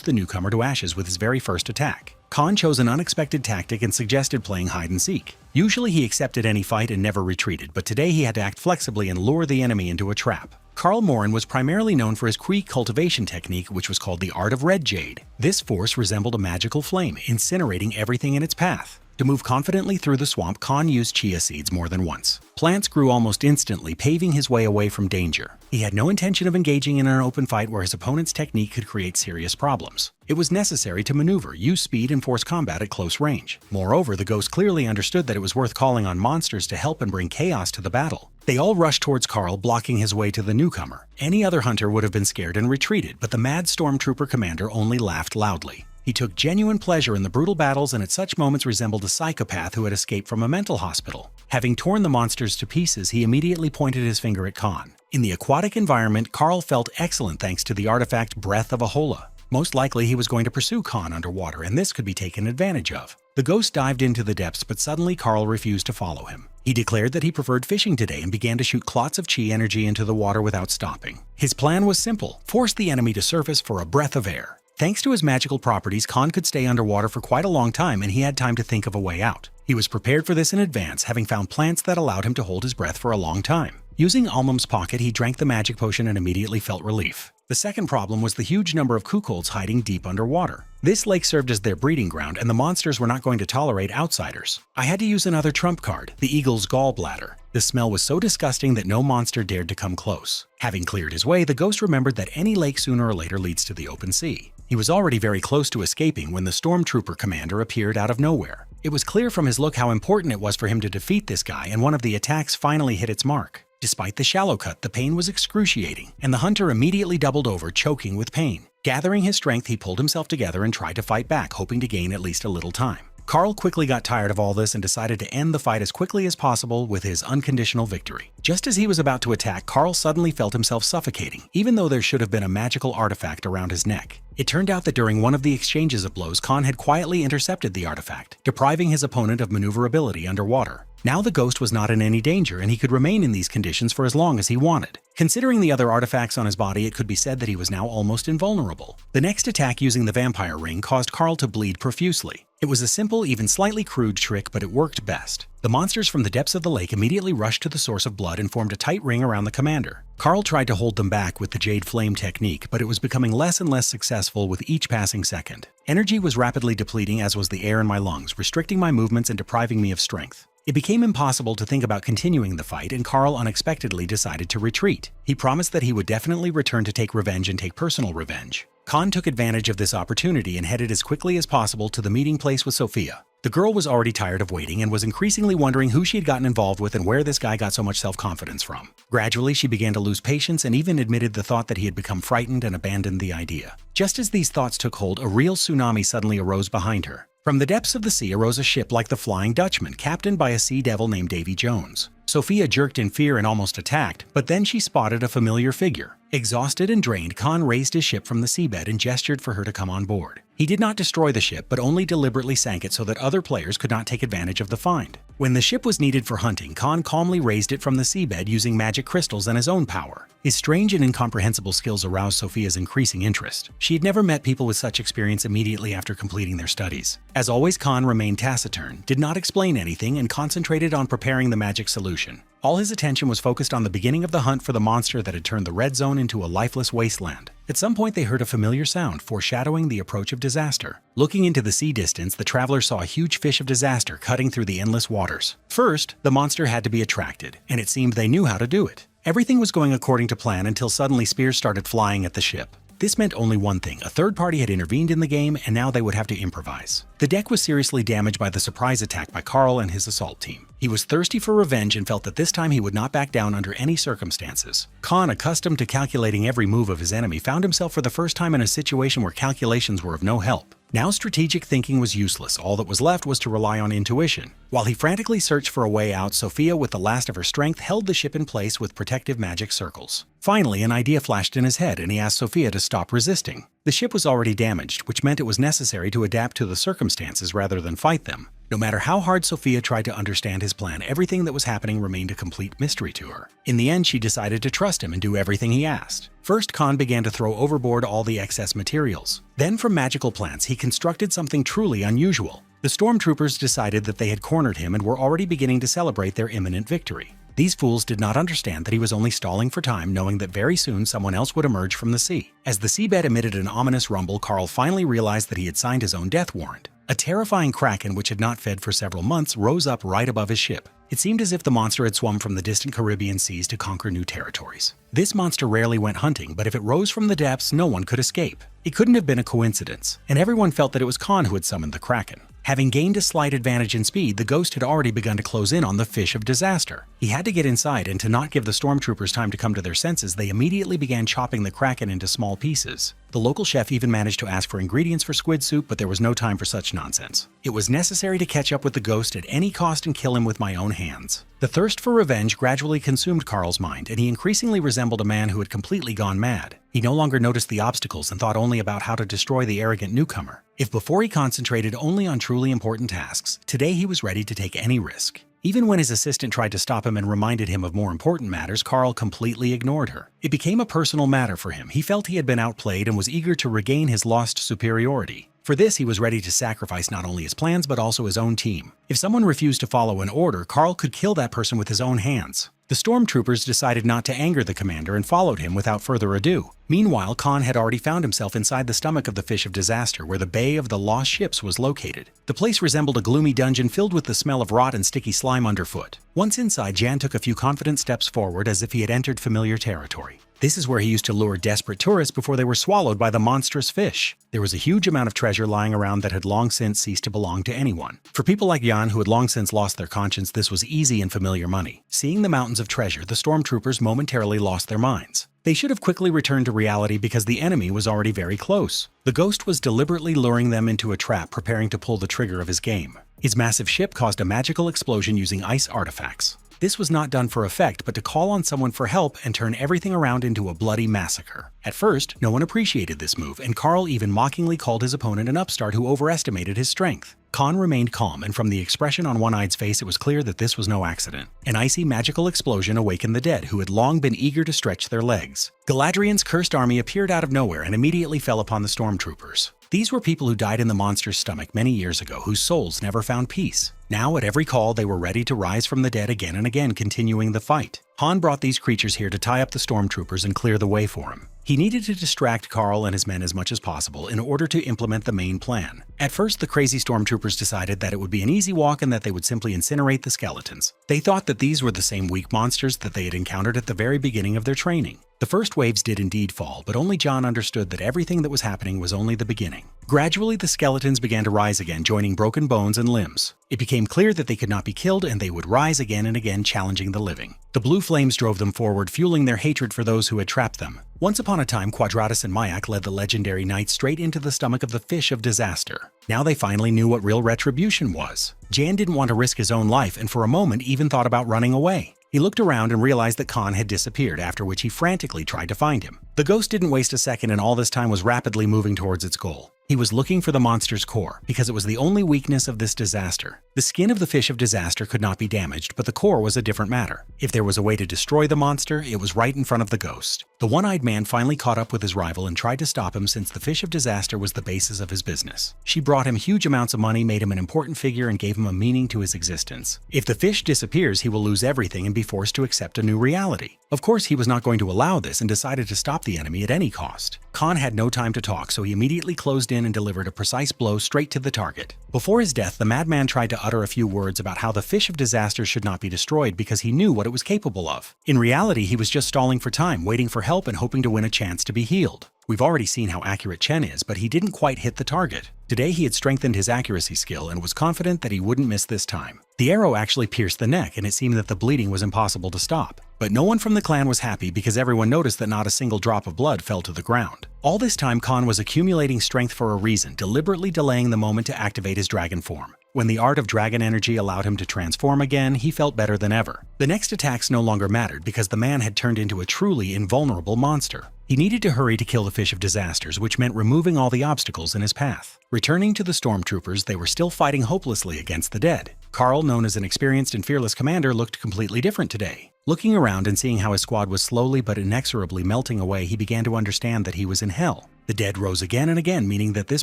the newcomer to ashes with his very first attack. Khan chose an unexpected tactic and suggested playing hide-and-seek. Usually he accepted any fight and never retreated, but today he had to act flexibly and lure the enemy into a trap. Karl Morin was primarily known for his Kree cultivation technique, which was called the Art of Red Jade. This force resembled a magical flame, incinerating everything in its path. To move confidently through the swamp, Khan used chia seeds more than once. Plants grew almost instantly, paving his way away from danger. He had no intention of engaging in an open fight where his opponent's technique could create serious problems. It was necessary to maneuver, use speed, and force combat at close range. Moreover, the ghost clearly understood that it was worth calling on monsters to help and bring chaos to the battle. They all rushed towards Karl, blocking his way to the newcomer. Any other hunter would have been scared and retreated, but the mad stormtrooper commander only laughed loudly. He took genuine pleasure in the brutal battles and at such moments resembled a psychopath who had escaped from a mental hospital. Having torn the monsters to pieces, he immediately pointed his finger at Khan. In the aquatic environment, Karl felt excellent thanks to the artifact Breath of Ahola. Most likely he was going to pursue Khan underwater, and this could be taken advantage of. The ghost dived into the depths, but suddenly Karl refused to follow him. He declared that he preferred fishing today and began to shoot clots of chi energy into the water without stopping. His plan was simple: force the enemy to surface for a breath of air. Thanks to his magical properties, Khan could stay underwater for quite a long time, and he had time to think of a way out. He was prepared for this in advance, having found plants that allowed him to hold his breath for a long time. Using Almum's pocket, he drank the magic potion and immediately felt relief. The second problem was the huge number of Kukolds hiding deep underwater. This lake served as their breeding ground, and the monsters were not going to tolerate outsiders. I had to use another trump card, the eagle's gallbladder. The smell was so disgusting that no monster dared to come close. Having cleared his way, the ghost remembered that any lake sooner or later leads to the open sea. He was already very close to escaping when the stormtrooper commander appeared out of nowhere. It was clear from his look how important it was for him to defeat this guy, and one of the attacks finally hit its mark. Despite the shallow cut, the pain was excruciating, and the hunter immediately doubled over, choking with pain. Gathering his strength, he pulled himself together and tried to fight back, hoping to gain at least a little time. Karl quickly got tired of all this and decided to end the fight as quickly as possible with his unconditional victory. Just as he was about to attack, Karl suddenly felt himself suffocating, even though there should have been a magical artifact around his neck. It turned out that during one of the exchanges of blows, Khan had quietly intercepted the artifact, depriving his opponent of maneuverability underwater. Now the ghost was not in any danger, and he could remain in these conditions for as long as he wanted. Considering the other artifacts on his body, it could be said that he was now almost invulnerable. The next attack using the vampire ring caused Karl to bleed profusely. It was a simple, even slightly crude trick, but it worked best. The monsters from the depths of the lake immediately rushed to the source of blood and formed a tight ring around the commander. Karl tried to hold them back with the Jade Flame technique, but it was becoming less and less successful with each passing second. Energy was rapidly depleting, as was the air in my lungs, restricting my movements and depriving me of strength. It became impossible to think about continuing the fight, and Karl unexpectedly decided to retreat. He promised that he would definitely return to take revenge and take personal revenge. Khan took advantage of this opportunity and headed as quickly as possible to the meeting place with Sophia. The girl was already tired of waiting and was increasingly wondering who she had gotten involved with and where this guy got so much self-confidence from. Gradually, she began to lose patience and even admitted the thought that he had become frightened and abandoned the idea. Just as these thoughts took hold, a real tsunami suddenly arose behind her. From the depths of the sea arose a ship like the Flying Dutchman, captained by a sea devil named Davy Jones. Sophia jerked in fear and almost attacked, but then she spotted a familiar figure. Exhausted and drained, Khan raised his ship from the seabed and gestured for her to come on board. He did not destroy the ship, but only deliberately sank it so that other players could not take advantage of the find. When the ship was needed for hunting, Khan calmly raised it from the seabed using magic crystals and his own power. His strange and incomprehensible skills aroused Sophia's increasing interest. She had never met people with such experience immediately after completing their studies. As always, Khan remained taciturn, did not explain anything, and concentrated on preparing the magic solution. All his attention was focused on the beginning of the hunt for the monster that had turned the red zone into a lifeless wasteland. At some point, they heard a familiar sound, foreshadowing the approach of disaster. Looking into the sea distance, the travelers saw a huge fish of disaster cutting through the endless waters. First, the monster had to be attracted, and it seemed they knew how to do it. Everything was going according to plan until suddenly spears started flying at the ship. This meant only one thing: a third party had intervened in the game, and now they would have to improvise. The deck was seriously damaged by the surprise attack by Karl and his assault team. He was thirsty for revenge and felt that this time he would not back down under any circumstances. Khan, accustomed to calculating every move of his enemy, found himself for the first time in a situation where calculations were of no help. Now strategic thinking was useless. All that was left was to rely on intuition. While he frantically searched for a way out, Sophia, with the last of her strength, held the ship in place with protective magic circles. Finally, an idea flashed in his head, and he asked Sophia to stop resisting. The ship was already damaged, which meant it was necessary to adapt to the circumstances rather than fight them. No matter how hard Sophia tried to understand his plan, everything that was happening remained a complete mystery to her. In the end, she decided to trust him and do everything he asked. First, Khan began to throw overboard all the excess materials. Then, from magical plants, he constructed something truly unusual. The stormtroopers decided that they had cornered him and were already beginning to celebrate their imminent victory. These fools did not understand that he was only stalling for time, knowing that very soon someone else would emerge from the sea. As the seabed emitted an ominous rumble, Carl finally realized that he had signed his own death warrant. A terrifying kraken which had not fed for several months rose up right above his ship. It seemed as if the monster had swum from the distant Caribbean seas to conquer new territories. This monster rarely went hunting, but if it rose from the depths, no one could escape. It couldn't have been a coincidence, and everyone felt that it was Khan who had summoned the kraken. Having gained a slight advantage in speed, the ghost had already begun to close in on the fish of disaster. He had to get inside, and to not give the stormtroopers time to come to their senses, they immediately began chopping the kraken into small pieces. The local chef even managed to ask for ingredients for squid soup, but there was no time for such nonsense. It was necessary to catch up with the ghost at any cost and kill him with my own hands. The thirst for revenge gradually consumed Carl's mind, and he increasingly resembled a man who had completely gone mad. He no longer noticed the obstacles and thought only about how to destroy the arrogant newcomer. If before he concentrated only on truly important tasks, today he was ready to take any risk. Even when his assistant tried to stop him and reminded him of more important matters, Carl completely ignored her. It became a personal matter for him. He felt he had been outplayed and was eager to regain his lost superiority. For this, he was ready to sacrifice not only his plans but also his own team. If someone refused to follow an order, Carl could kill that person with his own hands. The stormtroopers decided not to anger the commander and followed him without further ado. Meanwhile, Khan had already found himself inside the stomach of the fish of disaster, where the Bay of the Lost Ships was located. The place resembled a gloomy dungeon filled with the smell of rot and sticky slime underfoot. Once inside, Jan took a few confident steps forward as if he had entered familiar territory. This is where he used to lure desperate tourists before they were swallowed by the monstrous fish. There was a huge amount of treasure lying around that had long since ceased to belong to anyone. For people like Jan, who had long since lost their conscience, this was easy and familiar money. Seeing the mountains of treasure, the stormtroopers momentarily lost their minds. They should have quickly returned to reality because the enemy was already very close. The ghost was deliberately luring them into a trap, preparing to pull the trigger of his game. His massive ship caused a magical explosion using ice artifacts. This was not done for effect, but to call on someone for help and turn everything around into a bloody massacre. At first, no one appreciated this move, and Carl even mockingly called his opponent an upstart who overestimated his strength. Khan remained calm, and from the expression on One-Eye's face, it was clear that this was no accident. An icy magical explosion awakened the dead, who had long been eager to stretch their legs. Galadriel's cursed army appeared out of nowhere and immediately fell upon the stormtroopers. These were people who died in the monster's stomach many years ago, whose souls never found peace. Now, at every call, they were ready to rise from the dead again and again, continuing the fight. Han brought these creatures here to tie up the stormtroopers and clear the way for him. He needed to distract Carl and his men as much as possible in order to implement the main plan. At first, the crazy stormtroopers decided that it would be an easy walk and that they would simply incinerate the skeletons. They thought that these were the same weak monsters that they had encountered at the very beginning of their training. The first waves did indeed fall, but only John understood that everything that was happening was only the beginning. Gradually, the skeletons began to rise again, joining broken bones and limbs. It became clear that they could not be killed, and they would rise again and again, challenging the living. The blue flames drove them forward, fueling their hatred for those who had trapped them. Once upon a time, Quadratus and Mayak led the legendary knights straight into the stomach of the fish of disaster. Now they finally knew what real retribution was. Jan didn't want to risk his own life, and for a moment even thought about running away. He looked around and realized that Khan had disappeared, after which he frantically tried to find him. The ghost didn't waste a second, and all this time was rapidly moving towards its goal. He was looking for the monster's core, because it was the only weakness of this disaster. The skin of the fish of disaster could not be damaged, but the core was a different matter. If there was a way to destroy the monster, it was right in front of the ghost. The one-eyed man finally caught up with his rival and tried to stop him, since the fish of disaster was the basis of his business. She brought him huge amounts of money, made him an important figure, and gave him a meaning to his existence. If the fish disappears, he will lose everything and be forced to accept a new reality. Of course, he was not going to allow this and decided to stop the enemy at any cost. Khan had no time to talk, so he immediately closed in and delivered a precise blow straight to the target. Before his death, the madman tried to utter a few words about how the fish of disaster should not be destroyed because he knew what it was capable of. In reality, he was just stalling for time, waiting for help and hoping to win a chance to be healed. We've already seen how accurate Chen is, but he didn't quite hit the target. Today he had strengthened his accuracy skill and was confident that he wouldn't miss this time. The arrow actually pierced the neck, and it seemed that the bleeding was impossible to stop. But no one from the clan was happy because everyone noticed that not a single drop of blood fell to the ground. All this time, Khan was accumulating strength for a reason, deliberately delaying the moment to activate his dragon form. When the art of dragon energy allowed him to transform again, he felt better than ever. The next attacks no longer mattered because the man had turned into a truly invulnerable monster. He needed to hurry to kill the Fish of Disasters, which meant removing all the obstacles in his path. Returning to the stormtroopers, they were still fighting hopelessly against the dead. Carl, known as an experienced and fearless commander, looked completely different today. Looking around and seeing how his squad was slowly but inexorably melting away, he began to understand that he was in hell. The dead rose again and again, meaning that this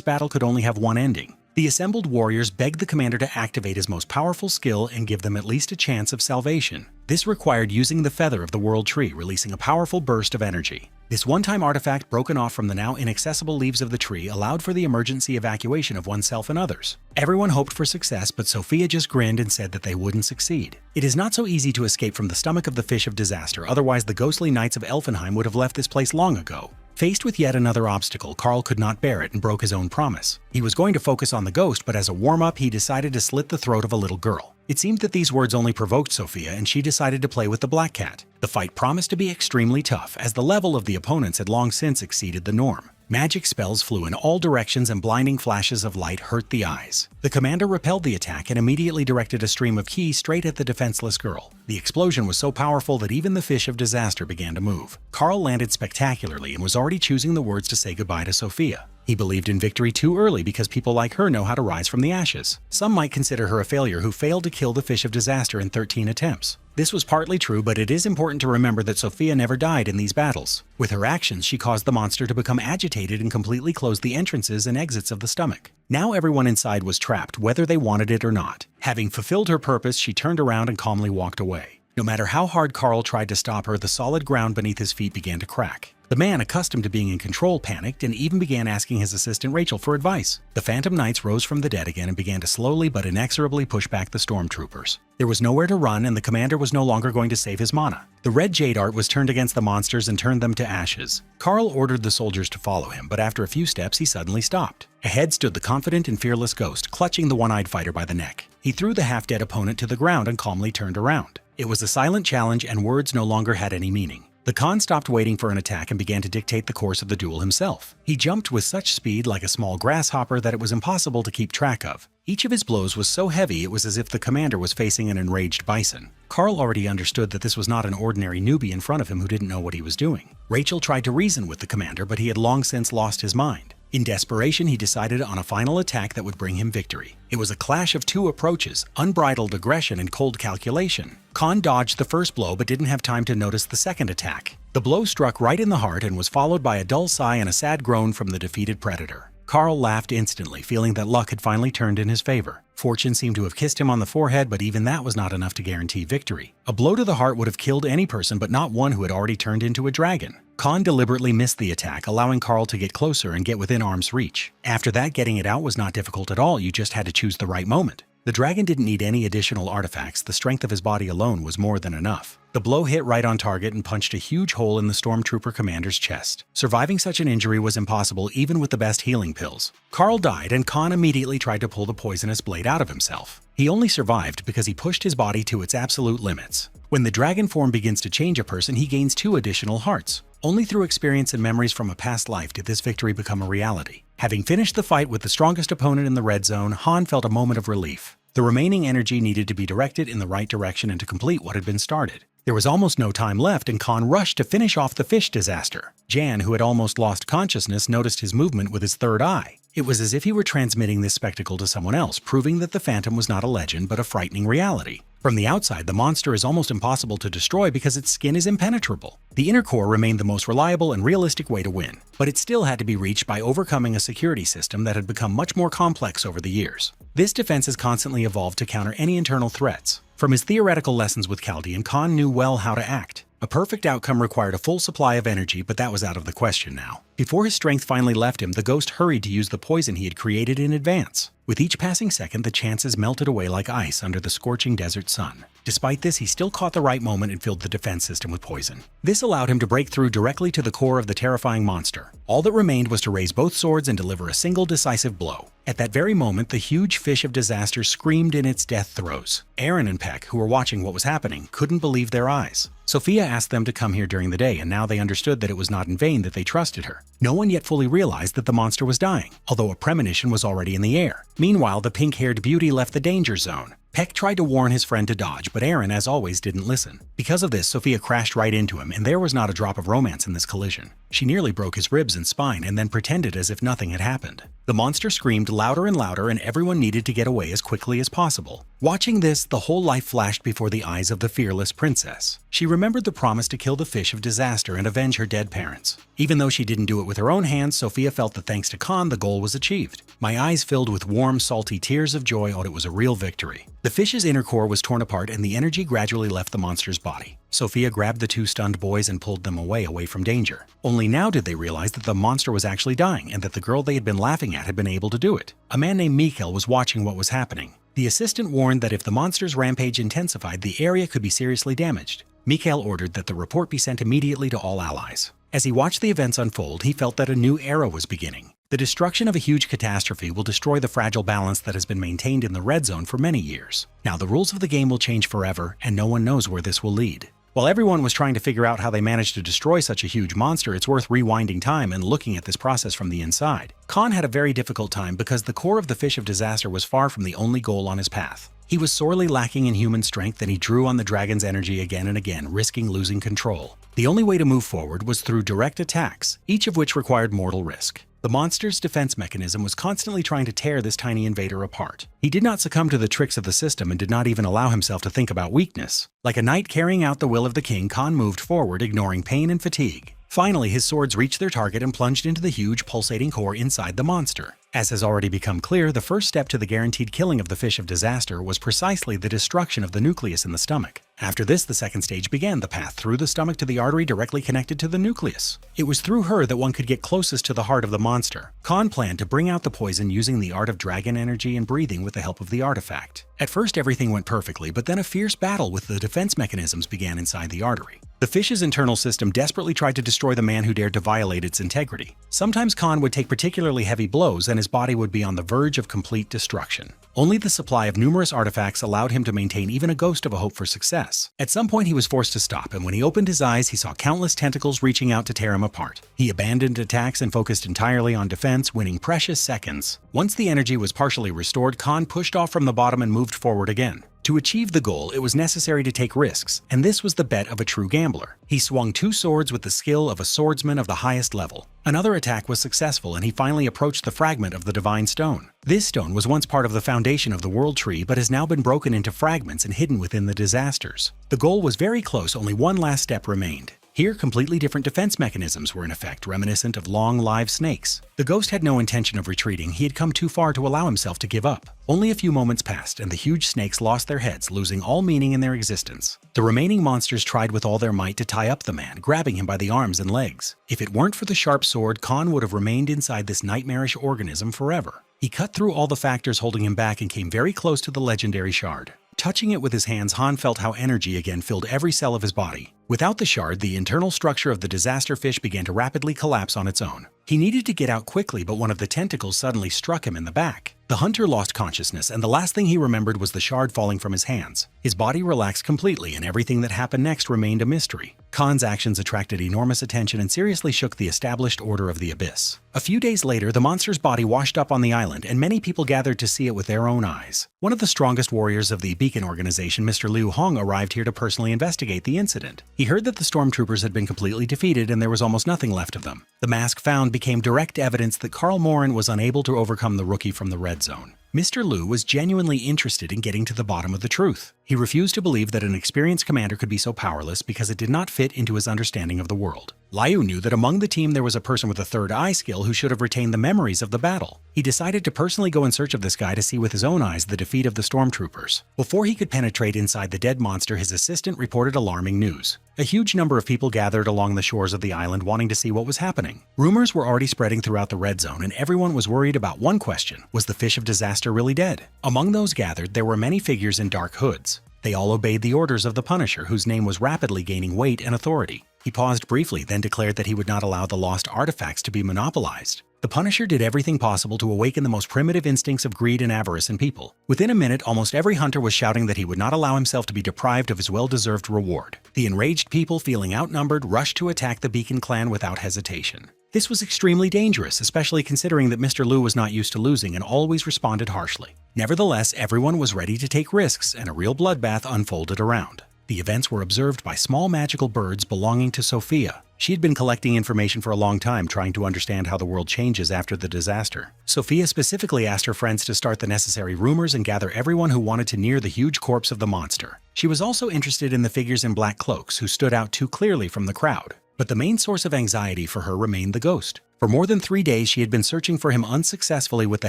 battle could only have one ending. The assembled warriors begged the commander to activate his most powerful skill and give them at least a chance of salvation. This required using the feather of the World Tree, releasing a powerful burst of energy. This one-time artifact, broken off from the now inaccessible leaves of the tree, allowed for the emergency evacuation of oneself and others. Everyone hoped for success, but Sophia just grinned and said that they wouldn't succeed. It is not so easy to escape from the stomach of the Fish of Disaster, otherwise the ghostly knights of Elfenheim would have left this place long ago. Faced with yet another obstacle, Carl could not bear it and broke his own promise. He was going to focus on the ghost, but as a warm-up, he decided to slit the throat of a little girl. It seemed that these words only provoked Sophia, and she decided to play with the Black Cat. The fight promised to be extremely tough, as the level of the opponents had long since exceeded the norm. Magic spells flew in all directions and blinding flashes of light hurt the eyes. The commander repelled the attack and immediately directed a stream of ki straight at the defenseless girl. The explosion was so powerful that even the Fish of Disaster began to move. Carl landed spectacularly and was already choosing the words to say goodbye to Sophia. He believed in victory too early because people like her know how to rise from the ashes. Some might consider her a failure who failed to kill the Fish of Disaster in 13 attempts. This was partly true, but it is important to remember that Sophia never died in these battles. With her actions, she caused the monster to become agitated and completely closed the entrances and exits of the stomach. Now everyone inside was trapped, whether they wanted it or not. Having fulfilled her purpose, she turned around and calmly walked away. No matter how hard Carl tried to stop her, the solid ground beneath his feet began to crack. The man, accustomed to being in control, panicked and even began asking his assistant Rachel for advice. The Phantom Knights rose from the dead again and began to slowly but inexorably push back the stormtroopers. There was nowhere to run, and the commander was no longer going to save his mana. The red jade art was turned against the monsters and turned them to ashes. Carl ordered the soldiers to follow him, but after a few steps he suddenly stopped. Ahead stood the confident and fearless ghost, clutching the one-eyed fighter by the neck. He threw the half-dead opponent to the ground and calmly turned around. It was a silent challenge, and words no longer had any meaning. The Khan stopped waiting for an attack and began to dictate the course of the duel himself. He jumped with such speed like a small grasshopper that it was impossible to keep track of. Each of his blows was so heavy it was as if the commander was facing an enraged bison. Carl already understood that this was not an ordinary newbie in front of him who didn't know what he was doing. Rachel tried to reason with the commander, but he had long since lost his mind. In desperation, he decided on a final attack that would bring him victory. It was a clash of two approaches, unbridled aggression and cold calculation. Khan dodged the first blow but didn't have time to notice the second attack. The blow struck right in the heart and was followed by a dull sigh and a sad groan from the defeated predator. Carl laughed instantly, feeling that luck had finally turned in his favor. Fortune seemed to have kissed him on the forehead, but even that was not enough to guarantee victory. A blow to the heart would have killed any person, but not one who had already turned into a dragon. Khan deliberately missed the attack, allowing Carl to get closer and get within arm's reach. After that, getting it out was not difficult at all, you just had to choose the right moment. The dragon didn't need any additional artifacts, the strength of his body alone was more than enough. The blow hit right on target and punched a huge hole in the stormtrooper commander's chest. Surviving such an injury was impossible even with the best healing pills. Carl died, and Khan immediately tried to pull the poisonous blade out of himself. He only survived because he pushed his body to its absolute limits. When the dragon form begins to change a person, he gains 2 additional hearts. Only through experience and memories from a past life did this victory become a reality. Having finished the fight with the strongest opponent in the red zone, Han felt a moment of relief. The remaining energy needed to be directed in the right direction and to complete what had been started. There was almost no time left, and Khan rushed to finish off the fish disaster. Jan, who had almost lost consciousness, noticed his movement with his third eye. It was as if he were transmitting this spectacle to someone else, proving that the Phantom was not a legend but a frightening reality. From the outside, the monster is almost impossible to destroy because its skin is impenetrable. The inner core remained the most reliable and realistic way to win, but it still had to be reached by overcoming a security system that had become much more complex over the years. This defense has constantly evolved to counter any internal threats. From his theoretical lessons with Chaldean, Khan knew well how to act. A perfect outcome required a full supply of energy, but that was out of the question now. Before his strength finally left him, the ghost hurried to use the poison he had created in advance. With each passing second, the chances melted away like ice under the scorching desert sun. Despite this, he still caught the right moment and filled the defense system with poison. This allowed him to break through directly to the core of the terrifying monster. All that remained was to raise both swords and deliver a single decisive blow. At that very moment, the huge fish of disaster screamed in its death throes. Aaron and Peck, who were watching what was happening, couldn't believe their eyes. Sophia asked them to come here during the day, and now they understood that it was not in vain that they trusted her. No one yet fully realized that the monster was dying, although a premonition was already in the air. Meanwhile, the pink-haired beauty left the danger zone. Peck tried to warn his friend to dodge, but Aaron, as always, didn't listen. Because of this, Sophia crashed right into him, and there was not a drop of romance in this collision. She nearly broke his ribs and spine and then pretended as if nothing had happened. The monster screamed louder and louder, and everyone needed to get away as quickly as possible. Watching this, the whole life flashed before the eyes of the fearless princess. She remembered the promise to kill the fish of disaster and avenge her dead parents. Even though she didn't do it with her own hands, Sophia felt that thanks to Khan, the goal was achieved. My eyes filled with warm, salty tears of joy, it was a real victory. The fish's inner core was torn apart and the energy gradually left the monster's body. Sophia grabbed the two stunned boys and pulled them away from danger. Only now did they realize that the monster was actually dying and that the girl they had been laughing at had been able to do it. A man named Mikhail was watching what was happening. The assistant warned that if the monster's rampage intensified, the area could be seriously damaged. Mikhail ordered that the report be sent immediately to all allies. As he watched the events unfold, he felt that a new era was beginning. The destruction of a huge catastrophe will destroy the fragile balance that has been maintained in the red zone for many years. Now the rules of the game will change forever, and no one knows where this will lead. While everyone was trying to figure out how they managed to destroy such a huge monster, it's worth rewinding time and looking at this process from the inside. Khan had a very difficult time because the core of the fish of disaster was far from the only goal on his path. He was sorely lacking in human strength, and he drew on the dragon's energy again and again, risking losing control. The only way to move forward was through direct attacks, each of which required mortal risk. The monster's defense mechanism was constantly trying to tear this tiny invader apart. He did not succumb to the tricks of the system and did not even allow himself to think about weakness. Like a knight carrying out the will of the king, Khan moved forward, ignoring pain and fatigue. Finally, his swords reached their target and plunged into the huge, pulsating core inside the monster. As has already become clear, the first step to the guaranteed killing of the fish of disaster was precisely the destruction of the nucleus in the stomach. After this, the second stage began, the path through the stomach to the artery directly connected to the nucleus. It was through her that one could get closest to the heart of the monster. Khan planned to bring out the poison using the art of dragon energy and breathing with the help of the artifact. At first, everything went perfectly, but then a fierce battle with the defense mechanisms began inside the artery. The fish's internal system desperately tried to destroy the man who dared to violate its integrity. Sometimes Khan would take particularly heavy blows and his body would be on the verge of complete destruction. Only the supply of numerous artifacts allowed him to maintain even a ghost of a hope for success. At some point he was forced to stop, and when he opened his eyes he saw countless tentacles reaching out to tear him apart. He abandoned attacks and focused entirely on defense, winning precious seconds. Once the energy was partially restored, Khan pushed off from the bottom and moved forward again. To achieve the goal, it was necessary to take risks, and this was the bet of a true gambler. He swung two swords with the skill of a swordsman of the highest level. Another attack was successful, and he finally approached the fragment of the divine stone. This stone was once part of the foundation of the world tree, but has now been broken into fragments and hidden within the disasters. The goal was very close, only one last step remained. Here, completely different defense mechanisms were in effect, reminiscent of long, live snakes. The ghost had no intention of retreating. He had come too far to allow himself to give up. Only a few moments passed, and the huge snakes lost their heads, losing all meaning in their existence. The remaining monsters tried with all their might to tie up the man, grabbing him by the arms and legs. If it weren't for the sharp sword, Khan would have remained inside this nightmarish organism forever. He cut through all the factors holding him back and came very close to the legendary shard. Touching it with his hands, Han felt how energy again filled every cell of his body. Without the shard, the internal structure of the disaster fish began to rapidly collapse on its own. He needed to get out quickly, but one of the tentacles suddenly struck him in the back. The hunter lost consciousness, and the last thing he remembered was the shard falling from his hands. His body relaxed completely, and everything that happened next remained a mystery. Khan's actions attracted enormous attention and seriously shook the established order of the abyss. A few days later, the monster's body washed up on the island, and many people gathered to see it with their own eyes. One of the strongest warriors of the Beacon organization, Mr. Liu Hong, arrived here to personally investigate the incident. He heard that the stormtroopers had been completely defeated and there was almost nothing left of them. The mask found became direct evidence that Karl Morin was unable to overcome the rookie from the Red Zone. Mr. Liu was genuinely interested in getting to the bottom of the truth. He refused to believe that an experienced commander could be so powerless because it did not fit into his understanding of the world. Liu knew that among the team there was a person with a third eye skill who should have retained the memories of the battle. He decided to personally go in search of this guy to see with his own eyes the defeat of the stormtroopers. Before he could penetrate inside the dead monster, his assistant reported alarming news. A huge number of people gathered along the shores of the island wanting to see what was happening. Rumors were already spreading throughout the Red Zone, and everyone was worried about one question: was the fish of disaster really dead? Among those gathered, there were many figures in dark hoods. They all obeyed the orders of the Punisher, whose name was rapidly gaining weight and authority. He paused briefly, then declared that he would not allow the lost artifacts to be monopolized. The Punisher did everything possible to awaken the most primitive instincts of greed and avarice in people. Within a minute, almost every hunter was shouting that he would not allow himself to be deprived of his well-deserved reward. The enraged people, feeling outnumbered, rushed to attack the Beacon clan without hesitation. This was extremely dangerous, especially considering that Mr. Liu was not used to losing and always responded harshly. Nevertheless, everyone was ready to take risks, and a real bloodbath unfolded around. The events were observed by small magical birds belonging to Sophia. She had been collecting information for a long time, trying to understand how the world changes after the disaster. Sophia specifically asked her friends to start the necessary rumors and gather everyone who wanted to near the huge corpse of the monster. She was also interested in the figures in black cloaks who stood out too clearly from the crowd. But the main source of anxiety for her remained the ghost. For more than 3 days, she had been searching for him unsuccessfully with the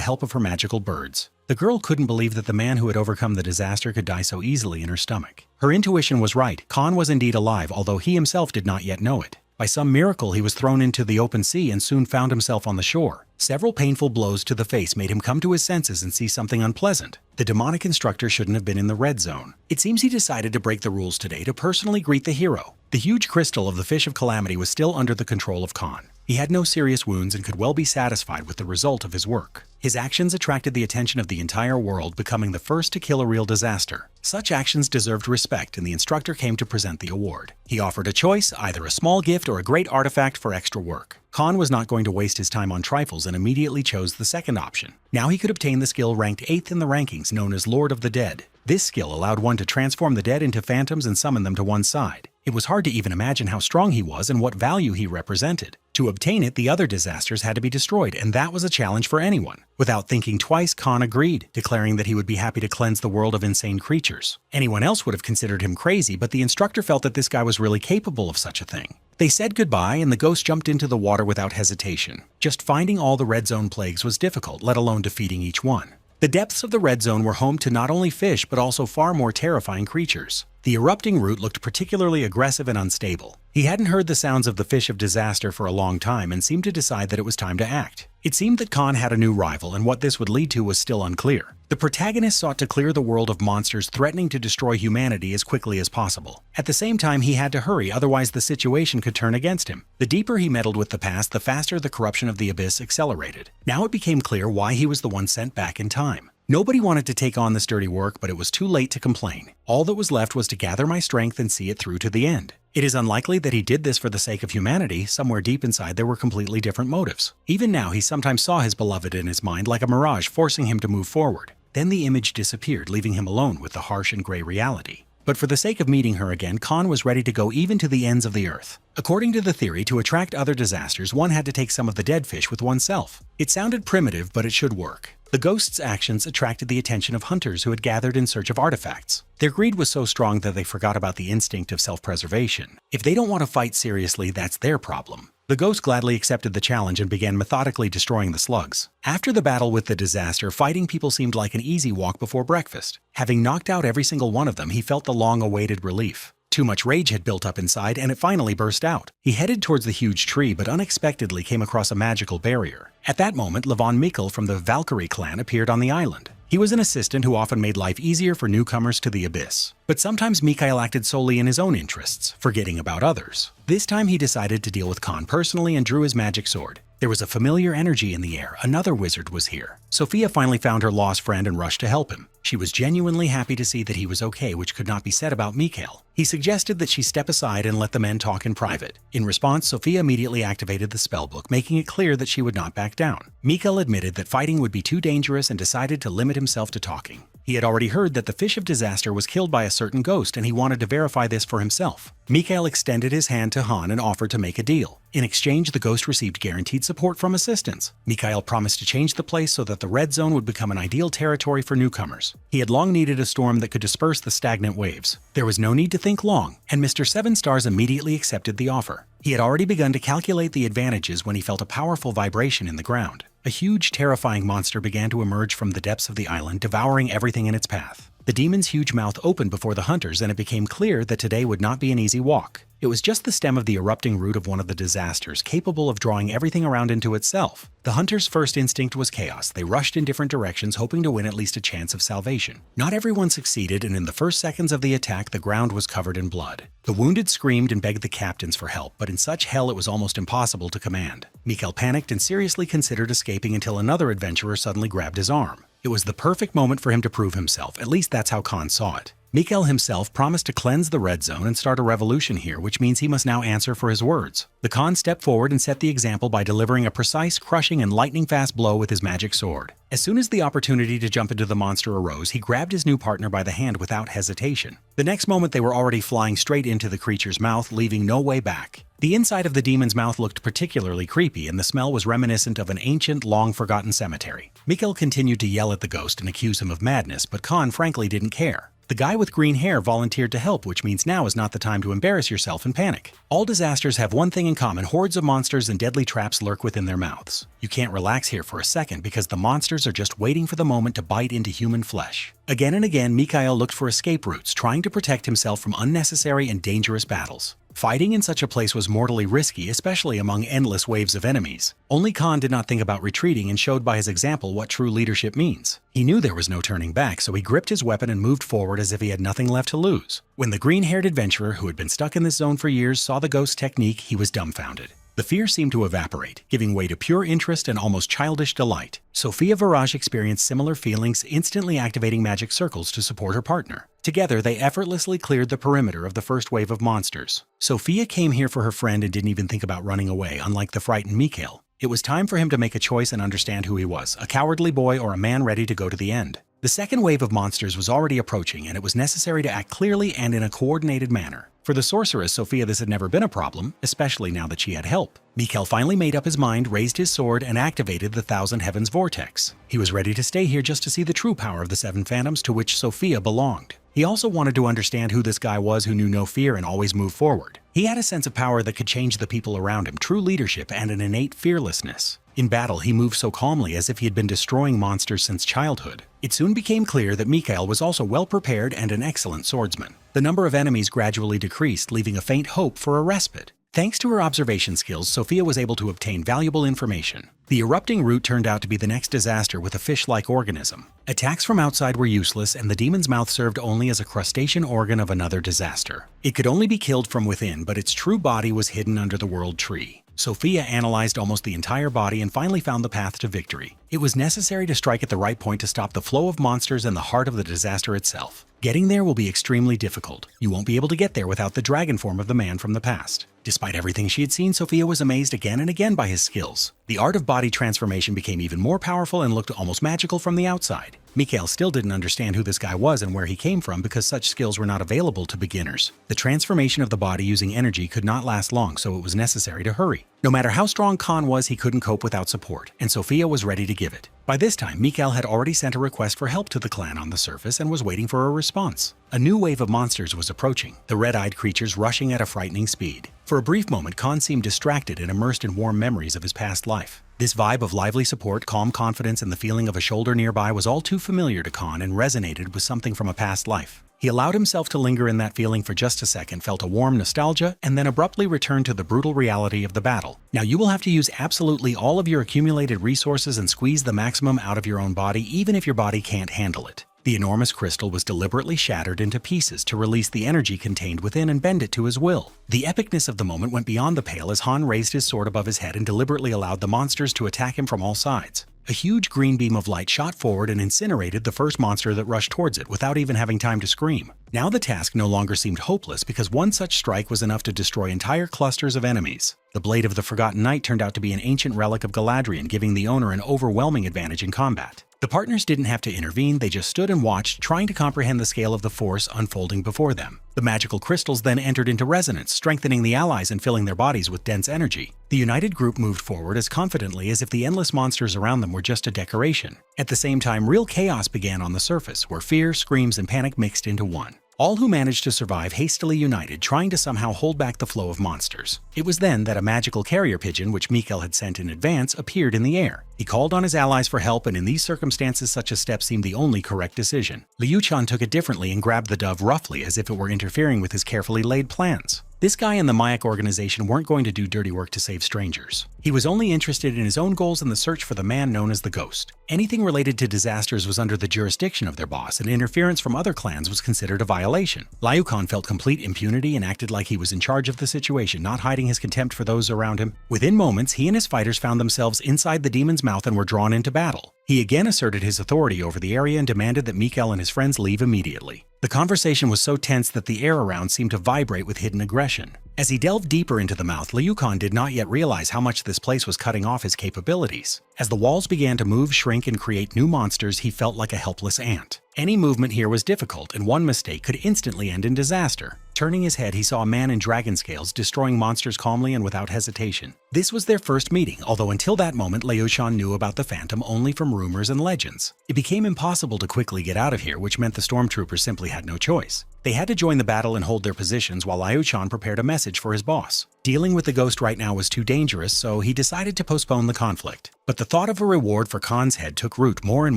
help of her magical birds. The girl couldn't believe that the man who had overcome the disaster could die so easily in her stomach. Her intuition was right. Khan was indeed alive, although he himself did not yet know it. By some miracle, he was thrown into the open sea and soon found himself on the shore. Several painful blows to the face made him come to his senses and see something unpleasant. The demonic instructor shouldn't have been in the red zone. It seems he decided to break the rules today to personally greet the hero. The huge crystal of the Fish of Calamity was still under the control of Khan. He had no serious wounds and could well be satisfied with the result of his work. His actions attracted the attention of the entire world, becoming the first to kill a real disaster. Such actions deserved respect, and the instructor came to present the award. He offered a choice, either a small gift or a great artifact for extra work. Khan was not going to waste his time on trifles and immediately chose the second option. Now he could obtain the skill ranked 8th in the rankings, known as Lord of the Dead. This skill allowed one to transform the dead into phantoms and summon them to one's side. It was hard to even imagine how strong he was and what value he represented. To obtain it, the other disasters had to be destroyed, and that was a challenge for anyone. Without thinking twice, Khan agreed, declaring that he would be happy to cleanse the world of insane creatures. Anyone else would have considered him crazy, but the instructor felt that this guy was really capable of such a thing. They said goodbye, and the ghost jumped into the water without hesitation. Just finding all the red zone plagues was difficult, let alone defeating each one. The depths of the red zone were home to not only fish, but also far more terrifying creatures. The erupting root looked particularly aggressive and unstable. He hadn't heard the sounds of the fish of disaster for a long time and seemed to decide that it was time to act. It seemed that Khan had a new rival, and what this would lead to was still unclear. The protagonist sought to clear the world of monsters threatening to destroy humanity as quickly as possible. At the same time, he had to hurry, otherwise the situation could turn against him. The deeper he meddled with the past, the faster the corruption of the abyss accelerated. Now it became clear why he was the one sent back in time. Nobody wanted to take on this dirty work, but it was too late to complain. All that was left was to gather my strength and see it through to the end. It is unlikely that he did this for the sake of humanity. Somewhere deep inside there were completely different motives. Even now, he sometimes saw his beloved in his mind like a mirage, forcing him to move forward. Then the image disappeared, leaving him alone with the harsh and gray reality. But for the sake of meeting her again, Khan was ready to go even to the ends of the earth. According to the theory, to attract other disasters, one had to take some of the dead fish with oneself. It sounded primitive, but it should work. The ghost's actions attracted the attention of hunters who had gathered in search of artifacts. Their greed was so strong that they forgot about the instinct of self-preservation. If they don't want to fight seriously, that's their problem. The ghost gladly accepted the challenge and began methodically destroying the slugs. After the battle with the disaster, fighting people seemed like an easy walk before breakfast. Having knocked out every single one of them, he felt the long-awaited relief. Too much rage had built up inside, and it finally burst out. He headed towards the huge tree, but unexpectedly came across a magical barrier. At that moment, Levon Mikkel from the Valkyrie clan appeared on the island. He was an assistant who often made life easier for newcomers to the abyss. But sometimes Mikhail acted solely in his own interests, forgetting about others. This time he decided to deal with Khan personally and drew his magic sword. There was a familiar energy in the air. Another wizard was here. Sophia finally found her lost friend and rushed to help him. She was genuinely happy to see that he was okay, which could not be said about Mikhail. He suggested that she step aside and let the men talk in private. In response, Sophia immediately activated the spellbook, making it clear that she would not back down. Mikhail admitted that fighting would be too dangerous and decided to limit himself to talking. He had already heard that the fish of disaster was killed by a certain ghost, and he wanted to verify this for himself. Mikhail extended his hand to Han and offered to make a deal. In exchange, the ghost received guaranteed support from assistants. Mikhail promised to change the place so that the red zone would become an ideal territory for newcomers. He had long needed a storm that could disperse the stagnant waves. There was no need to think long, and Mr. Seven Stars immediately accepted the offer. He had already begun to calculate the advantages when he felt a powerful vibration in the ground. A huge, terrifying monster began to emerge from the depths of the island, devouring everything in its path. The demon's huge mouth opened before the hunters, and it became clear that today would not be an easy walk. It was just the stem of the erupting root of one of the disasters, capable of drawing everything around into itself. The hunters' first instinct was chaos. They rushed in different directions, hoping to win at least a chance of salvation. Not everyone succeeded, and in the first seconds of the attack, the ground was covered in blood. The wounded screamed and begged the captains for help, but in such hell it was almost impossible to command. Mikhail panicked and seriously considered escaping until another adventurer suddenly grabbed his arm. It was the perfect moment for him to prove himself, at least that's how Khan saw it. Mikhail himself promised to cleanse the red zone and start a revolution here, which means he must now answer for his words. The Khan stepped forward and set the example by delivering a precise, crushing, and lightning-fast blow with his magic sword. As soon as the opportunity to jump into the monster arose, he grabbed his new partner by the hand without hesitation. The next moment they were already flying straight into the creature's mouth, leaving no way back. The inside of the demon's mouth looked particularly creepy, and the smell was reminiscent of an ancient, long-forgotten cemetery. Mikhail continued to yell at the ghost and accuse him of madness, but Khan frankly didn't care. The guy with green hair volunteered to help, which means now is not the time to embarrass yourself and panic. All disasters have one thing in common: hordes of monsters and deadly traps lurk within their mouths. You can't relax here for a second because the monsters are just waiting for the moment to bite into human flesh. Again and again, Mikhail looked for escape routes, trying to protect himself from unnecessary and dangerous battles. Fighting in such a place was mortally risky, especially among endless waves of enemies. Only Khan did not think about retreating and showed by his example what true leadership means. He knew there was no turning back, so he gripped his weapon and moved forward as if he had nothing left to lose. When the green-haired adventurer, who had been stuck in this zone for years, saw the ghost technique, he was dumbfounded. The fear seemed to evaporate, giving way to pure interest and almost childish delight. Sophia Viraj experienced similar feelings, instantly activating magic circles to support her partner. Together, they effortlessly cleared the perimeter of the first wave of monsters. Sophia came here for her friend and didn't even think about running away, unlike the frightened Mikhail. It was time for him to make a choice and understand who he was, a cowardly boy or a man ready to go to the end. The second wave of monsters was already approaching, and it was necessary to act clearly and in a coordinated manner. For the sorceress Sophia, this had never been a problem, especially now that she had help. Mikhail finally made up his mind, raised his sword, and activated the Thousand Heavens Vortex. He was ready to stay here just to see the true power of the Seven Phantoms to which Sophia belonged. He also wanted to understand who this guy was who knew no fear and always moved forward. He had a sense of power that could change the people around him, true leadership, and an innate fearlessness. In battle, he moved so calmly as if he had been destroying monsters since childhood. It soon became clear that Mikhail was also well prepared and an excellent swordsman. The number of enemies gradually decreased, leaving a faint hope for a respite. Thanks to her observation skills, Sophia was able to obtain valuable information. The erupting root turned out to be the next disaster with a fish-like organism. Attacks from outside were useless, and the demon's mouth served only as a crustacean organ of another disaster. It could only be killed from within, but its true body was hidden under the world tree. Sophia analyzed almost the entire body and finally found the path to victory. It was necessary to strike at the right point to stop the flow of monsters and the heart of the disaster itself. Getting there will be extremely difficult. You won't be able to get there without the dragon form of the man from the past. Despite everything she had seen, Sophia was amazed again and again by his skills. The art of body transformation became even more powerful and looked almost magical from the outside. Mikhail still didn't understand who this guy was and where he came from because such skills were not available to beginners. The transformation of the body using energy could not last long, so it was necessary to hurry. No matter how strong Khan was, he couldn't cope without support, and Sophia was ready to give it. By this time, Mikhail had already sent a request for help to the clan on the surface and was waiting for a response. A new wave of monsters was approaching, the red-eyed creatures rushing at a frightening speed. For a brief moment, Khan seemed distracted and immersed in warm memories of his past life. This vibe of lively support, calm confidence, and the feeling of a shoulder nearby was all too familiar to Khan and resonated with something from a past life. He allowed himself to linger in that feeling for just a second, felt a warm nostalgia, and then abruptly returned to the brutal reality of the battle. Now you will have to use absolutely all of your accumulated resources and squeeze the maximum out of your own body, even if your body can't handle it. The enormous crystal was deliberately shattered into pieces to release the energy contained within and bend it to his will. The epicness of the moment went beyond the pale as Han raised his sword above his head and deliberately allowed the monsters to attack him from all sides. A huge green beam of light shot forward and incinerated the first monster that rushed towards it without even having time to scream. Now the task no longer seemed hopeless because one such strike was enough to destroy entire clusters of enemies. The blade of the Forgotten Knight turned out to be an ancient relic of Galadriel, giving the owner an overwhelming advantage in combat. The partners didn't have to intervene, they just stood and watched, trying to comprehend the scale of the force unfolding before them. The magical crystals then entered into resonance, strengthening the allies and filling their bodies with dense energy. The united group moved forward as confidently as if the endless monsters around them were just a decoration. At the same time, real chaos began on the surface, where fear, screams, and panic mixed into one. All who managed to survive hastily united, trying to somehow hold back the flow of monsters. It was then that a magical carrier pigeon, which Mikhail had sent in advance, appeared in the air. He called on his allies for help, and in these circumstances such a step seemed the only correct decision. Liu Chan took it differently and grabbed the dove roughly as if it were interfering with his carefully laid plans. This guy and the Mayak organization weren't going to do dirty work to save strangers. He was only interested in his own goals and the search for the man known as the Ghost. Anything related to disasters was under the jurisdiction of their boss, and interference from other clans was considered a violation. Liu Khan felt complete impunity and acted like he was in charge of the situation, not hiding his contempt for those around him. Within moments, he and his fighters found themselves inside the demon's mouth and were drawn into battle. He again asserted his authority over the area and demanded that Mikhail and his friends leave immediately. The conversation was so tense that the air around seemed to vibrate with hidden aggression. As he delved deeper into the mouth, Liu Khan did not yet realize how much this place was cutting off his capabilities. As the walls began to move, shrink, and create new monsters, he felt like a helpless ant. Any movement here was difficult, and one mistake could instantly end in disaster. Turning his head, he saw a man in dragon scales destroying monsters calmly and without hesitation. This was their first meeting, although until that moment Liu Shan knew about the Phantom only from rumors and legends. It became impossible to quickly get out of here, which meant the stormtroopers simply had no choice. They had to join the battle and hold their positions while Liu Shan prepared a message for his boss. Dealing with the Ghost right now was too dangerous, so he decided to postpone the conflict. But the thought of a reward for Khan's head took root more and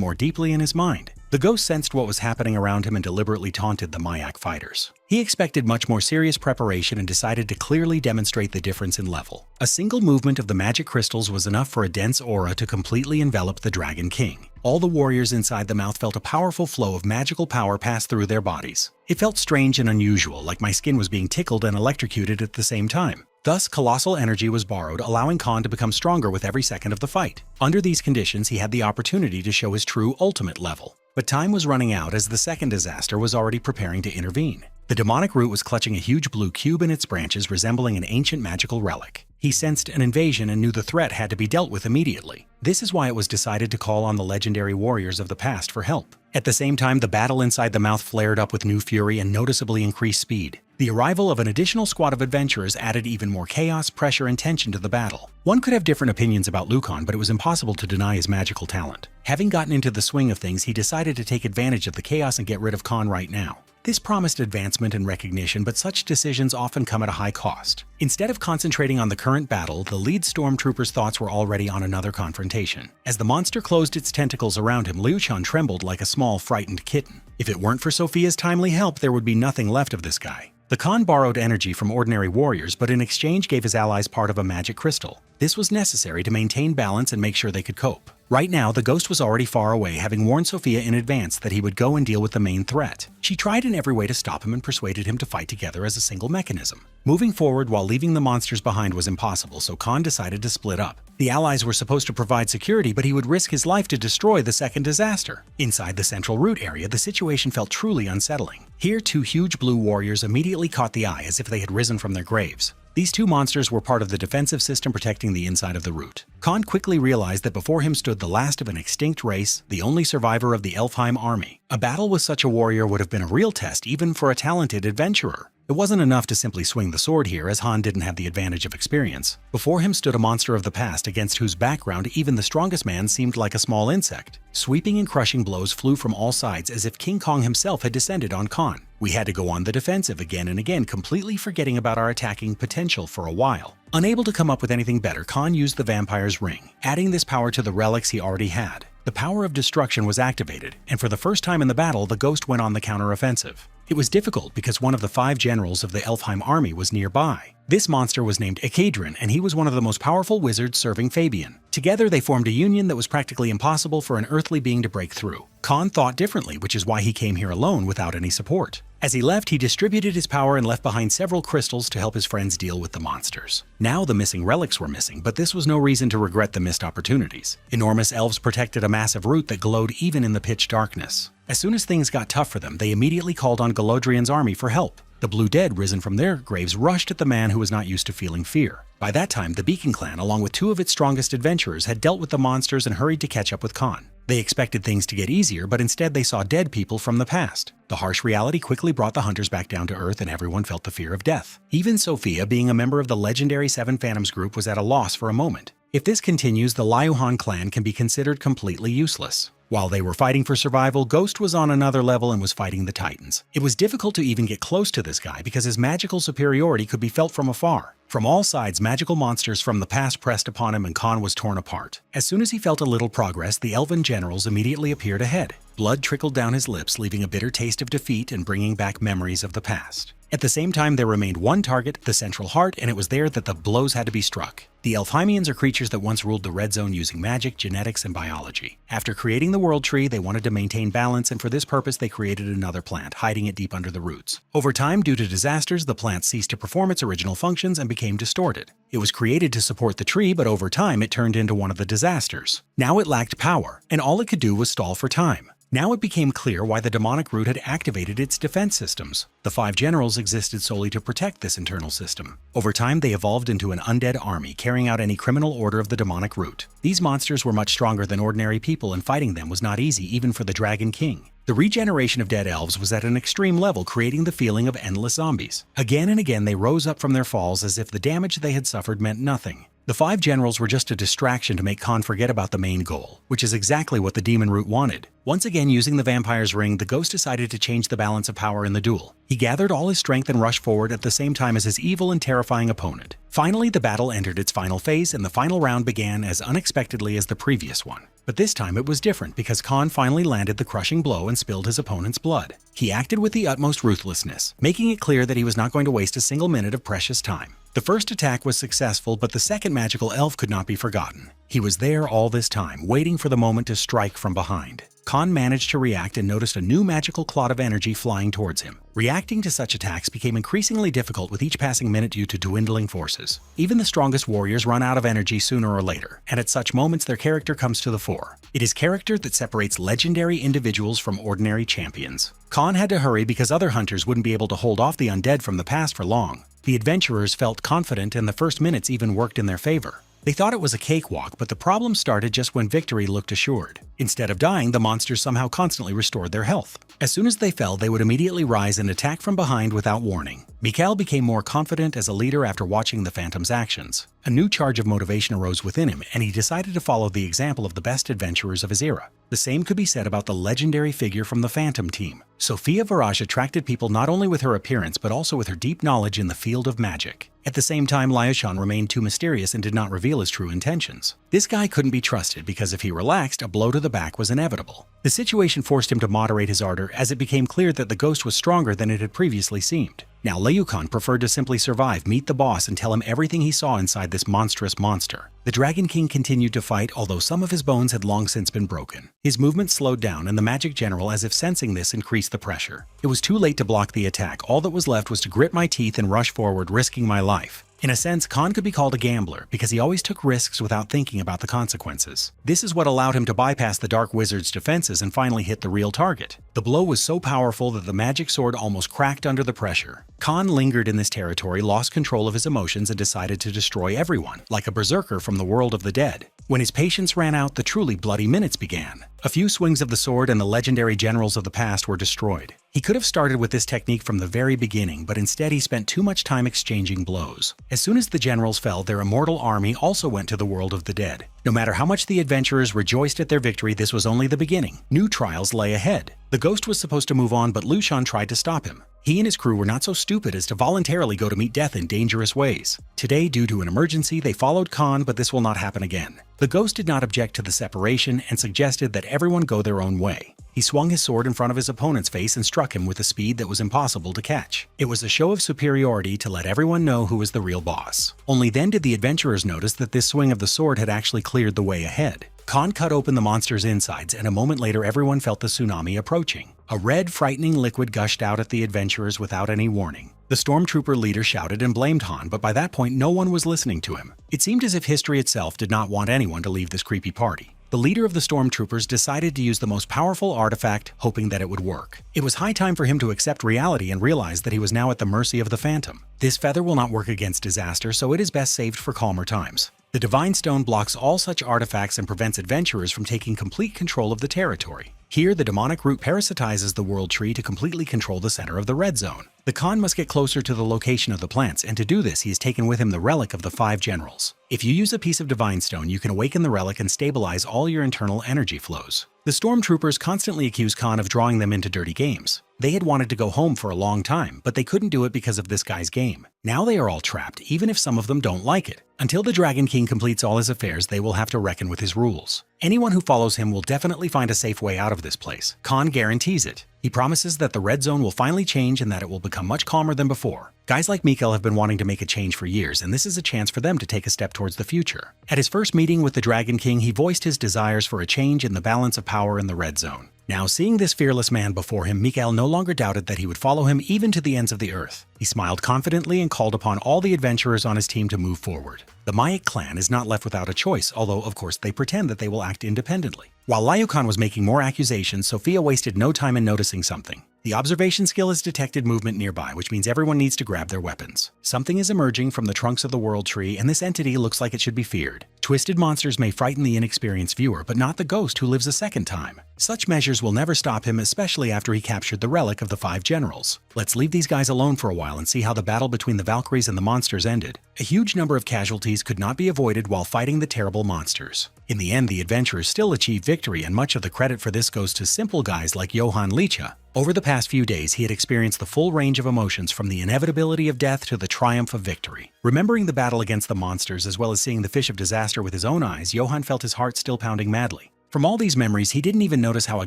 more deeply in his mind. The Ghost sensed what was happening around him and deliberately taunted the Mayak fighters. He expected much more serious preparation and decided to clearly demonstrate the difference in level. A single movement of the magic crystals was enough for a dense aura to completely envelop the Dragon King. All the warriors inside the mouth felt a powerful flow of magical power pass through their bodies. It felt strange and unusual, like my skin was being tickled and electrocuted at the same time. Thus, colossal energy was borrowed, allowing Khan to become stronger with every second of the fight. Under these conditions, he had the opportunity to show his true ultimate level. But time was running out as the second disaster was already preparing to intervene. The demonic root was clutching a huge blue cube in its branches, resembling an ancient magical relic. He sensed an invasion and knew the threat had to be dealt with immediately. This is why it was decided to call on the legendary warriors of the past for help. At the same time, the battle inside the mouth flared up with new fury and noticeably increased speed. The arrival of an additional squad of adventurers added even more chaos, pressure, and tension to the battle. One could have different opinions about Liu Khan, but it was impossible to deny his magical talent. Having gotten into the swing of things, he decided to take advantage of the chaos and get rid of Khan right now. This promised advancement and recognition, but such decisions often come at a high cost. Instead of concentrating on the current battle, the lead stormtrooper's thoughts were already on another confrontation. As the monster closed its tentacles around him, Liu Shan trembled like a small, frightened kitten. If it weren't for Sophia's timely help, there would be nothing left of this guy. The Khan borrowed energy from ordinary warriors, but in exchange gave his allies part of a magic crystal. This was necessary to maintain balance and make sure they could cope. Right now, the Ghost was already far away, having warned Sophia in advance that he would go and deal with the main threat. She tried in every way to stop him and persuaded him to fight together as a single mechanism. Moving forward while leaving the monsters behind was impossible, so Khan decided to split up. The allies were supposed to provide security, but he would risk his life to destroy the second disaster. Inside the central root area, the situation felt truly unsettling. Here, two huge blue warriors immediately caught the eye as if they had risen from their graves. These two monsters were part of the defensive system protecting the inside of the root. Khan quickly realized that before him stood the last of an extinct race, the only survivor of the Elfheim army. A battle with such a warrior would have been a real test even for a talented adventurer. It wasn't enough to simply swing the sword here, as Han didn't have the advantage of experience. Before him stood a monster of the past against whose background even the strongest man seemed like a small insect. Sweeping and crushing blows flew from all sides as if King Kong himself had descended on Khan. We had to go on the defensive again and again, completely forgetting about our attacking potential for a while. Unable to come up with anything better, Khan used the vampire's ring, adding this power to the relics he already had. The power of destruction was activated, and for the first time in the battle, the Ghost went on the counteroffensive. It was difficult because one of the 5 generals of the Elfheim army was nearby. This monster was named Ekadrin, and he was one of the most powerful wizards serving Fabian. Together, they formed a union that was practically impossible for an earthly being to break through. Khan thought differently, which is why he came here alone without any support. As he left, he distributed his power and left behind several crystals to help his friends deal with the monsters. Now the missing relics were missing, but this was no reason to regret the missed opportunities. Enormous elves protected a massive root that glowed even in the pitch darkness. As soon as things got tough for them, they immediately called on Galadriel's army for help. The Blue Dead, risen from their graves, rushed at the man who was not used to feeling fear. By that time, the Beacon clan, along with 2 of its strongest adventurers, had dealt with the monsters and hurried to catch up with Khan. They expected things to get easier, but instead they saw dead people from the past. The harsh reality quickly brought the hunters back down to earth, and everyone felt the fear of death. Even Sophia, being a member of the legendary 7 Phantoms group, was at a loss for a moment. If this continues, the Liu Han clan can be considered completely useless. While they were fighting for survival, Ghost was on another level and was fighting the Titans. It was difficult to even get close to this guy because his magical superiority could be felt from afar. From all sides, magical monsters from the past pressed upon him and Khan was torn apart. As soon as he felt a little progress, the elven generals immediately appeared ahead. Blood trickled down his lips, leaving a bitter taste of defeat and bringing back memories of the past. At the same time, there remained one target, the central heart, and it was there that the blows had to be struck. The Elfheimians are creatures that once ruled the Red Zone using magic, genetics, and biology. After creating the World Tree, they wanted to maintain balance, and for this purpose they created another plant, hiding it deep under the roots. Over time, due to disasters, the plant ceased to perform its original functions and became distorted. It was created to support the tree, but over time it turned into one of the disasters. Now it lacked power, and all it could do was stall for time. Now it became clear why the demonic root had activated its defense systems. The 5 generals existed solely to protect this internal system. Over time, they evolved into an undead army, carrying out any criminal order of the demonic root. These monsters were much stronger than ordinary people, and fighting them was not easy, even for the Dragon King. The regeneration of dead elves was at an extreme level, creating the feeling of endless zombies. Again and again, they rose up from their falls as if the damage they had suffered meant nothing. The 5 generals were just a distraction to make Khan forget about the main goal, which is exactly what the demon root wanted. Once again, using the vampire's ring, the ghost decided to change the balance of power in the duel. He gathered all his strength and rushed forward at the same time as his evil and terrifying opponent. Finally, the battle entered its final phase, and the final round began as unexpectedly as the previous one. But this time it was different because Khan finally landed the crushing blow and spilled his opponent's blood. He acted with the utmost ruthlessness, making it clear that he was not going to waste a single minute of precious time. The first attack was successful, but the second magical elf could not be forgotten. He was there all this time, waiting for the moment to strike from behind. Khan managed to react and noticed a new magical cloud of energy flying towards him. Reacting to such attacks became increasingly difficult with each passing minute due to dwindling forces. Even the strongest warriors run out of energy sooner or later, and at such moments their character comes to the fore. It is character that separates legendary individuals from ordinary champions. Khan had to hurry because other hunters wouldn't be able to hold off the undead from the past for long. The adventurers felt confident, and the first minutes even worked in their favor. They thought it was a cakewalk, but the problem started just when victory looked assured. Instead of dying, the monsters somehow constantly restored their health. As soon as they fell, they would immediately rise and attack from behind without warning. Mikhail became more confident as a leader after watching the Phantom's actions. A new charge of motivation arose within him, and he decided to follow the example of the best adventurers of his era. The same could be said about the legendary figure from the Phantom team. Sofia Varaj attracted people not only with her appearance but also with her deep knowledge in the field of magic. At the same time, Liu-shan remained too mysterious and did not reveal his true intentions. This guy couldn't be trusted because if he relaxed, a blow to the back was inevitable. The situation forced him to moderate his ardor as it became clear that the ghost was stronger than it had previously seemed. Now, Liu-kan preferred to simply survive, meet the boss, and tell him everything he saw inside this monstrous monster. The Dragon King continued to fight, although some of his bones had long since been broken. His movement slowed down, and the magic general, as if sensing this, increased the pressure. It was too late to block the attack. All that was left was to grit my teeth and rush forward, risking my life. In a sense, Khan could be called a gambler because he always took risks without thinking about the consequences. This is what allowed him to bypass the Dark Wizard's defenses and finally hit the real target. The blow was so powerful that the magic sword almost cracked under the pressure. Khan lingered in this territory, lost control of his emotions, and decided to destroy everyone, like a berserker from the world of the dead. When his patience ran out, the truly bloody minutes began. A few swings of the sword and the legendary generals of the past were destroyed. He could have started with this technique from the very beginning, but instead he spent too much time exchanging blows. As soon as the generals fell, their immortal army also went to the world of the dead. No matter how much the adventurers rejoiced at their victory, this was only the beginning. New trials lay ahead. The ghost was supposed to move on, but Liu-shan tried to stop him. He and his crew were not so stupid as to voluntarily go to meet death in dangerous ways. Today, due to an emergency, they followed Khan, but this will not happen again. The ghost did not object to the separation and suggested that everyone go their own way. He swung his sword in front of his opponent's face and struck him with a speed that was impossible to catch. It was a show of superiority to let everyone know who was the real boss. Only then did the adventurers notice that this swing of the sword had actually cleared the way ahead. Khan cut open the monster's insides, and a moment later everyone felt the tsunami approaching. A red, frightening liquid gushed out at the adventurers without any warning. The stormtrooper leader shouted and blamed Han, but by that point no one was listening to him. It seemed as if history itself did not want anyone to leave this creepy party. The leader of the stormtroopers decided to use the most powerful artifact, hoping that it would work. It was high time for him to accept reality and realize that he was now at the mercy of the Phantom. This feather will not work against disaster, so it is best saved for calmer times. The Divine Stone blocks all such artifacts and prevents adventurers from taking complete control of the territory. Here, the demonic root parasitizes the World Tree to completely control the center of the Red Zone. The Khan must get closer to the location of the plants, and to do this, he has taken with him the relic of the 5 generals. If you use a piece of Divine Stone, you can awaken the relic and stabilize all your internal energy flows. The stormtroopers constantly accuse Khan of drawing them into dirty games. They had wanted to go home for a long time, but they couldn't do it because of this guy's game. Now they are all trapped, even if some of them don't like it. Until the Dragon King completes all his affairs, they will have to reckon with his rules. Anyone who follows him will definitely find a safe way out of this place. Khan guarantees it. He promises that the red zone will finally change and that it will become much calmer than before. Guys like Mikhail have been wanting to make a change for years, and this is a chance for them to take a step towards the future. At his first meeting with the Dragon King, he voiced his desires for a change in the balance of power in the red zone. Now, seeing this fearless man before him, Mikhail no longer doubted that he would follow him even to the ends of the earth. He smiled confidently and called upon all the adventurers on his team to move forward. The Mayak clan is not left without a choice, although of course they pretend that they will act independently. While Liu Khan was making more accusations, Sophia wasted no time in noticing something. The observation skill has detected movement nearby, which means everyone needs to grab their weapons. Something is emerging from the trunks of the world tree, and this entity looks like it should be feared. Twisted monsters may frighten the inexperienced viewer, but not the ghost who lives a second time. Such measures will never stop him, especially after he captured the relic of the 5 generals. Let's leave these guys alone for a while and see how the battle between the Valkyries and the monsters ended. A huge number of casualties could not be avoided while fighting the terrible monsters. In the end, the adventurers still achieved victory, and much of the credit for this goes to simple guys like Johann Licha. Over the past few days, he had experienced the full range of emotions, from the inevitability of death to the triumph of victory. Remembering the battle against the monsters, as well as seeing the fish of disaster with his own eyes, Johann felt his heart still pounding madly. From all these memories, he didn't even notice how a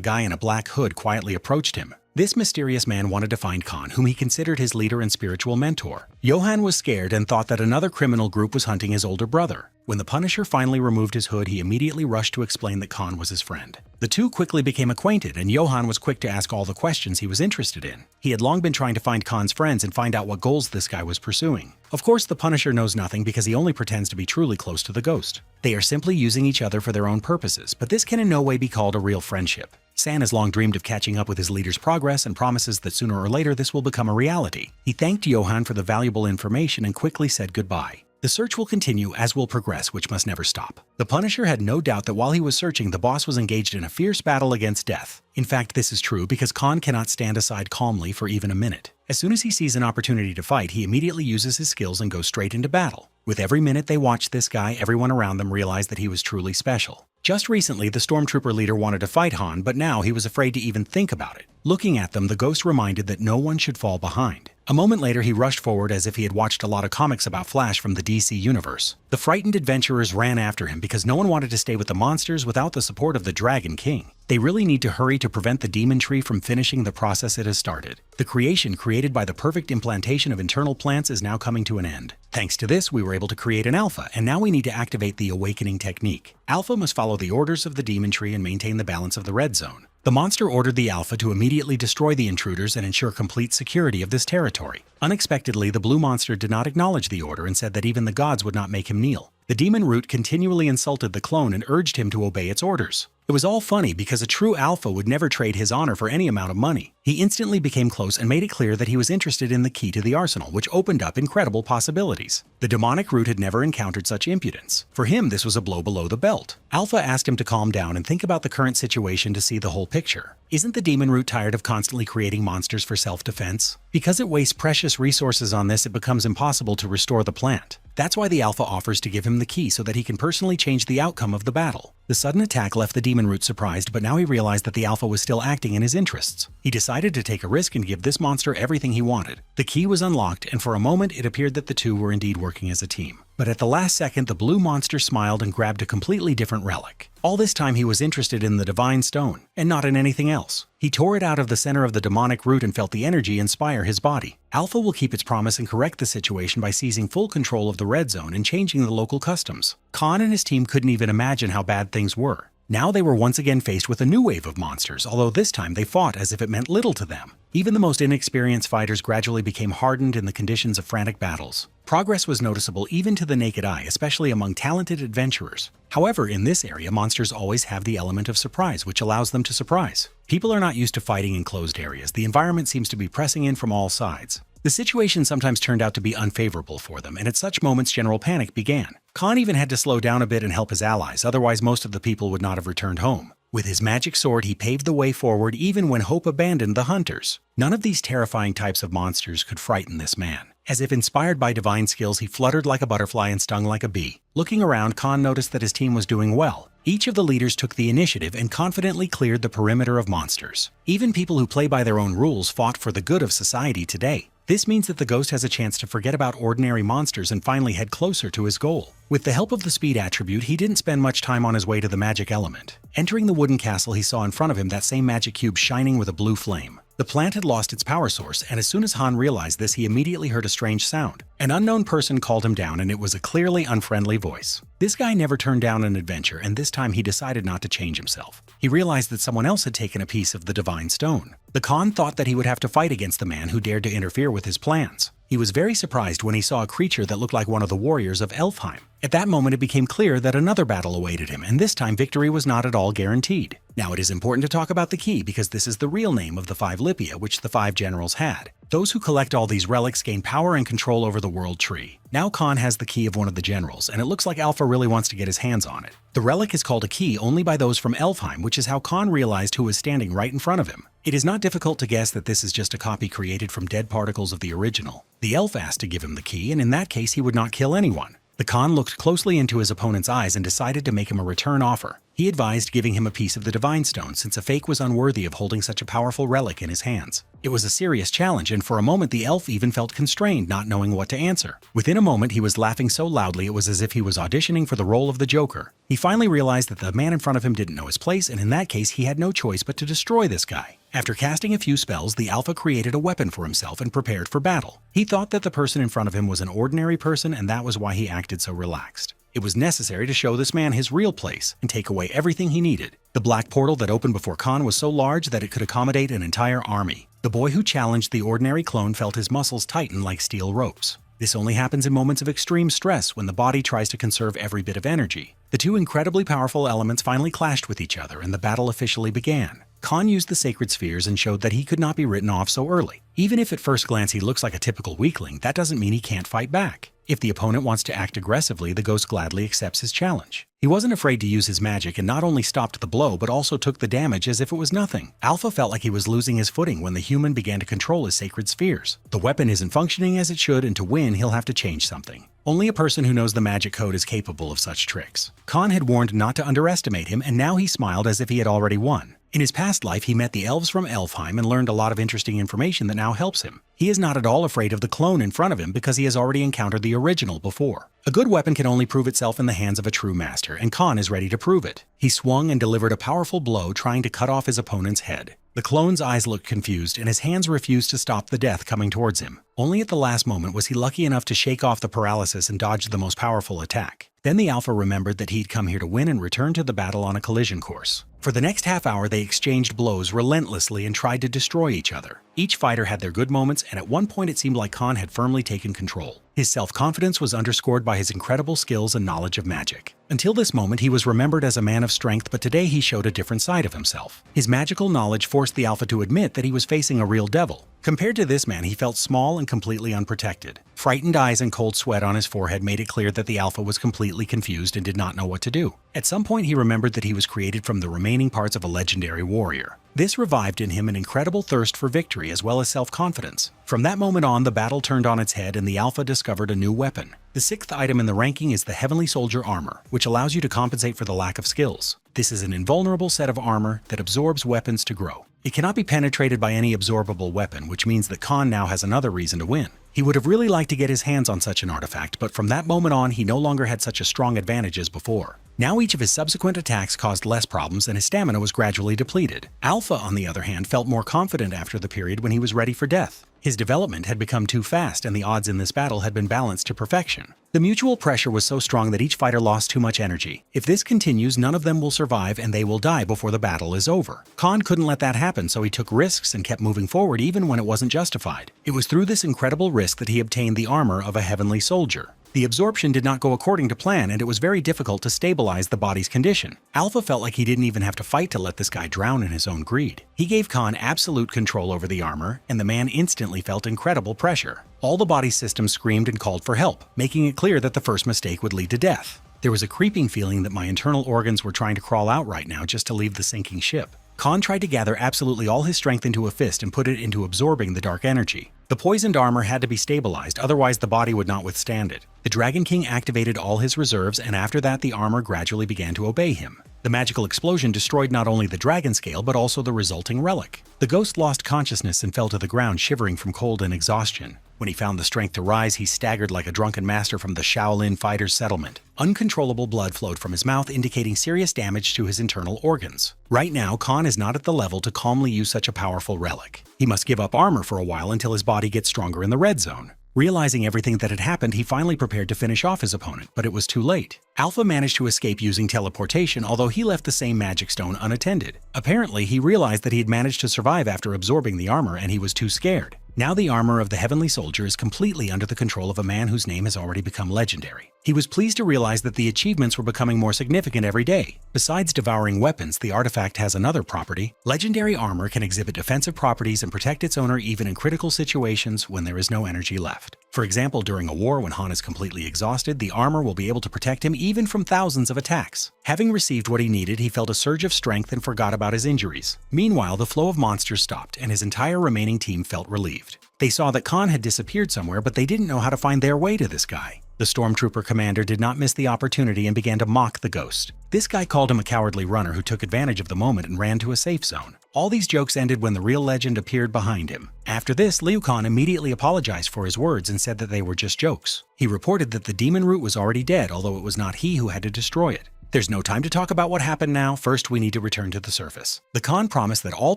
guy in a black hood quietly approached him. This mysterious man wanted to find Khan, whom he considered his leader and spiritual mentor. Johann was scared and thought that another criminal group was hunting his older brother. When the Punisher finally removed his hood, he immediately rushed to explain that Khan was his friend. The two quickly became acquainted, and Johann was quick to ask all the questions he was interested in. He had long been trying to find Khan's friends and find out what goals this guy was pursuing. Of course, the Punisher knows nothing because he only pretends to be truly close to the ghost. They are simply using each other for their own purposes, but this can in no way be called a real friendship. San has long dreamed of catching up with his leader's progress and promises that sooner or later this will become a reality. He thanked Johann for the valuable information and quickly said goodbye. The search will continue, as will progress, which must never stop. The Punisher had no doubt that while he was searching, the boss was engaged in a fierce battle against death. In fact, this is true because Khan cannot stand aside calmly for even a minute. As soon as he sees an opportunity to fight, he immediately uses his skills and goes straight into battle. With every minute they watched this guy, everyone around them realized that he was truly special. Just recently, the stormtrooper leader wanted to fight Han, but now he was afraid to even think about it. Looking at them, the ghost reminded that no one should fall behind. A moment later, he rushed forward as if he had watched a lot of comics about Flash from the DC universe. The frightened adventurers ran after him because no one wanted to stay with the monsters without the support of the Dragon King. They really need to hurry to prevent the demon tree from finishing the process it has started. The creation created by the perfect implantation of internal plants is now coming to an end. Thanks to this, we were able to create an alpha, and now we need to activate the awakening technique. Alpha must follow the orders of the demon tree and maintain the balance of the red zone. The monster ordered the Alpha to immediately destroy the intruders and ensure complete security of this territory. Unexpectedly, the blue monster did not acknowledge the order and said that even the gods would not make him kneel. The demon root continually insulted the clone and urged him to obey its orders. It was all funny because a true alpha would never trade his honor for any amount of money. He instantly became close and made it clear that he was interested in the key to the arsenal, which opened up incredible possibilities. The demonic root had never encountered such impudence. For him, this was a blow below the belt. Alpha asked him to calm down and think about the current situation to see the whole picture. Isn't the demon root tired of constantly creating monsters for self-defense? Because it wastes precious resources on this, it becomes impossible to restore the plant. That's why the Alpha offers to give him the key so that he can personally change the outcome of the battle. The sudden attack left the demon root surprised, but now he realized that the Alpha was still acting in his interests. He decided to take a risk and give this monster everything he wanted. The key was unlocked, and for a moment it appeared that the two were indeed working as a team. But at the last second, the blue monster smiled and grabbed a completely different relic. All this time he was interested in the divine stone, and not in anything else. He tore it out of the center of the demonic root and felt the energy inspire his body. Alpha will keep its promise and correct the situation by seizing full control of the red zone and changing the local customs. Khan and his team couldn't even imagine how bad things were. Now they were once again faced with a new wave of monsters, although this time they fought as if it meant little to them. Even the most inexperienced fighters gradually became hardened in the conditions of frantic battles. Progress was noticeable even to the naked eye, especially among talented adventurers. However, in this area, monsters always have the element of surprise, which allows them to surprise. People are not used to fighting in closed areas. The environment seems to be pressing in from all sides. The situation sometimes turned out to be unfavorable for them, and at such moments general panic began. Khan even had to slow down a bit and help his allies, otherwise most of the people would not have returned home. With his magic sword, he paved the way forward even when hope abandoned the hunters. None of these terrifying types of monsters could frighten this man. As if inspired by divine skills, he fluttered like a butterfly and stung like a bee. Looking around, Khan noticed that his team was doing well. Each of the leaders took the initiative and confidently cleared the perimeter of monsters. Even people who play by their own rules fought for the good of society today. This means that the ghost has a chance to forget about ordinary monsters and finally head closer to his goal. With the help of the speed attribute, he didn't spend much time on his way to the magic element. Entering the wooden castle, he saw in front of him that same magic cube shining with a blue flame. The plant had lost its power source, and as soon as Han realized this, he immediately heard a strange sound. An unknown person called him down, and it was a clearly unfriendly voice. This guy never turned down an adventure, and this time he decided not to change himself. He realized that someone else had taken a piece of the divine stone. The Khan thought that he would have to fight against the man who dared to interfere with his plans. He was very surprised when he saw a creature that looked like one of the warriors of Elfheim. At that moment, it became clear that another battle awaited him, and this time victory was not at all guaranteed. Now, it is important to talk about the key because this is the real name of the 5 Lipia which the 5 generals had. Those who collect all these relics gain power and control over the world tree. Now Khan has the key of one of the generals, and it looks like Alpha really wants to get his hands on it. The relic is called a key only by those from Elfheim, which is how Khan realized who was standing right in front of him. It is not difficult to guess that this is just a copy created from dead particles of the original. The elf asked to give him the key, and in that case he would not kill anyone. The Khan looked closely into his opponent's eyes and decided to make him a return offer. He advised giving him a piece of the Divine Stone since a fake was unworthy of holding such a powerful relic in his hands. It was a serious challenge, and for a moment the elf even felt constrained, not knowing what to answer. Within a moment he was laughing so loudly it was as if he was auditioning for the role of the Joker. He finally realized that the man in front of him didn't know his place, and in that case he had no choice but to destroy this guy. After casting a few spells, the Alpha created a weapon for himself and prepared for battle. He thought that the person in front of him was an ordinary person, and that was why he acted so relaxed. It was necessary to show this man his real place and take away everything he needed. The black portal that opened before Khan was so large that it could accommodate an entire army. The boy who challenged the ordinary clone felt his muscles tighten like steel ropes. This only happens in moments of extreme stress when the body tries to conserve every bit of energy. The two incredibly powerful elements finally clashed with each other, and the battle officially began. Khan used the sacred spheres and showed that he could not be written off so early. Even if at first glance he looks like a typical weakling, that doesn't mean he can't fight back. If the opponent wants to act aggressively, the ghost gladly accepts his challenge. He wasn't afraid to use his magic and not only stopped the blow but also took the damage as if it was nothing. Alpha felt like he was losing his footing when the human began to control his sacred spheres. The weapon isn't functioning as it should, and to win he'll have to change something. Only a person who knows the magic code is capable of such tricks. Khan had warned not to underestimate him, and now he smiled as if he had already won. In his past life, he met the elves from Elfheim and learned a lot of interesting information that now helps him. He is not at all afraid of the clone in front of him because he has already encountered the original before. A good weapon can only prove itself in the hands of a true master, and Khan is ready to prove it. He swung and delivered a powerful blow, trying to cut off his opponent's head. The clone's eyes looked confused, and his hands refused to stop the death coming towards him. Only at the last moment was he lucky enough to shake off the paralysis and dodge the most powerful attack. Then the Alpha remembered that he'd come here to win and returned to the battle on a collision course. For the next half hour, they exchanged blows relentlessly and tried to destroy each other. Each fighter had their good moments, and at one point it seemed like Khan had firmly taken control. His self-confidence was underscored by his incredible skills and knowledge of magic. Until this moment, he was remembered as a man of strength, but today he showed a different side of himself. His magical knowledge forced the Alpha to admit that he was facing a real devil. Compared to this man, he felt small and completely unprotected. Frightened eyes and cold sweat on his forehead made it clear that the Alpha was completely confused and did not know what to do. At some point, he remembered that he was created from the remaining parts of a legendary warrior. This revived in him an incredible thirst for victory as well as self-confidence. From that moment on, the battle turned on its head and the Alpha discovered a new weapon. The 6th item in the ranking is the Heavenly Soldier Armor, which allows you to compensate for the lack of skills. This is an invulnerable set of armor that absorbs weapons to grow. It cannot be penetrated by any absorbable weapon, which means that Khan now has another reason to win. He would have really liked to get his hands on such an artifact, but from that moment on, he no longer had such a strong advantage as before. Now each of his subsequent attacks caused less problems and his stamina was gradually depleted. Alpha, on the other hand, felt more confident after the period when he was ready for death. His development had become too fast and the odds in this battle had been balanced to perfection. The mutual pressure was so strong that each fighter lost too much energy. If this continues, none of them will survive and they will die before the battle is over. Khan couldn't let that happen, so he took risks and kept moving forward even when it wasn't justified. It was through this incredible risk that he obtained the armor of a heavenly soldier. The absorption did not go according to plan, and it was very difficult to stabilize the body's condition. Alpha felt like he didn't even have to fight to let this guy drown in his own greed. He gave Khan absolute control over the armor, and the man instantly felt incredible pressure. All the body's systems screamed and called for help, making it clear that the first mistake would lead to death. There was a creeping feeling that my internal organs were trying to crawl out right now just to leave the sinking ship. Khan tried to gather absolutely all his strength into a fist and put it into absorbing the dark energy. The poisoned armor had to be stabilized, otherwise the body would not withstand it. The Dragon King activated all his reserves, and after that the armor gradually began to obey him. The magical explosion destroyed not only the dragon scale but also the resulting relic. The ghost lost consciousness and fell to the ground, shivering from cold and exhaustion. When he found the strength to rise, he staggered like a drunken master from the Shaolin fighters' settlement. Uncontrollable blood flowed from his mouth, indicating serious damage to his internal organs. Right now, Khan is not at the level to calmly use such a powerful relic. He must give up armor for a while until his body gets stronger in the red zone. Realizing everything that had happened, he finally prepared to finish off his opponent, but it was too late. Alpha managed to escape using teleportation, although he left the same magic stone unattended. Apparently, he realized that he had managed to survive after absorbing the armor, and he was too scared. Now the armor of the Heavenly Soldier is completely under the control of a man whose name has already become legendary. He was pleased to realize that the achievements were becoming more significant every day. Besides devouring weapons, the artifact has another property. Legendary armor can exhibit defensive properties and protect its owner even in critical situations when there is no energy left. For example, during a war when Han is completely exhausted, the armor will be able to protect him even from thousands of attacks. Having received what he needed, he felt a surge of strength and forgot about his injuries. Meanwhile, the flow of monsters stopped, and his entire remaining team felt relieved. They saw that Khan had disappeared somewhere, but they didn't know how to find their way to this guy. The stormtrooper commander did not miss the opportunity and began to mock the ghost. This guy called him a cowardly runner who took advantage of the moment and ran to a safe zone. All these jokes ended when the real legend appeared behind him. After this, Liu Khan immediately apologized for his words and said that they were just jokes. He reported that the demon root was already dead, although it was not he who had to destroy it. There's no time to talk about what happened now. First, we need to return to the surface. The Khan promised that all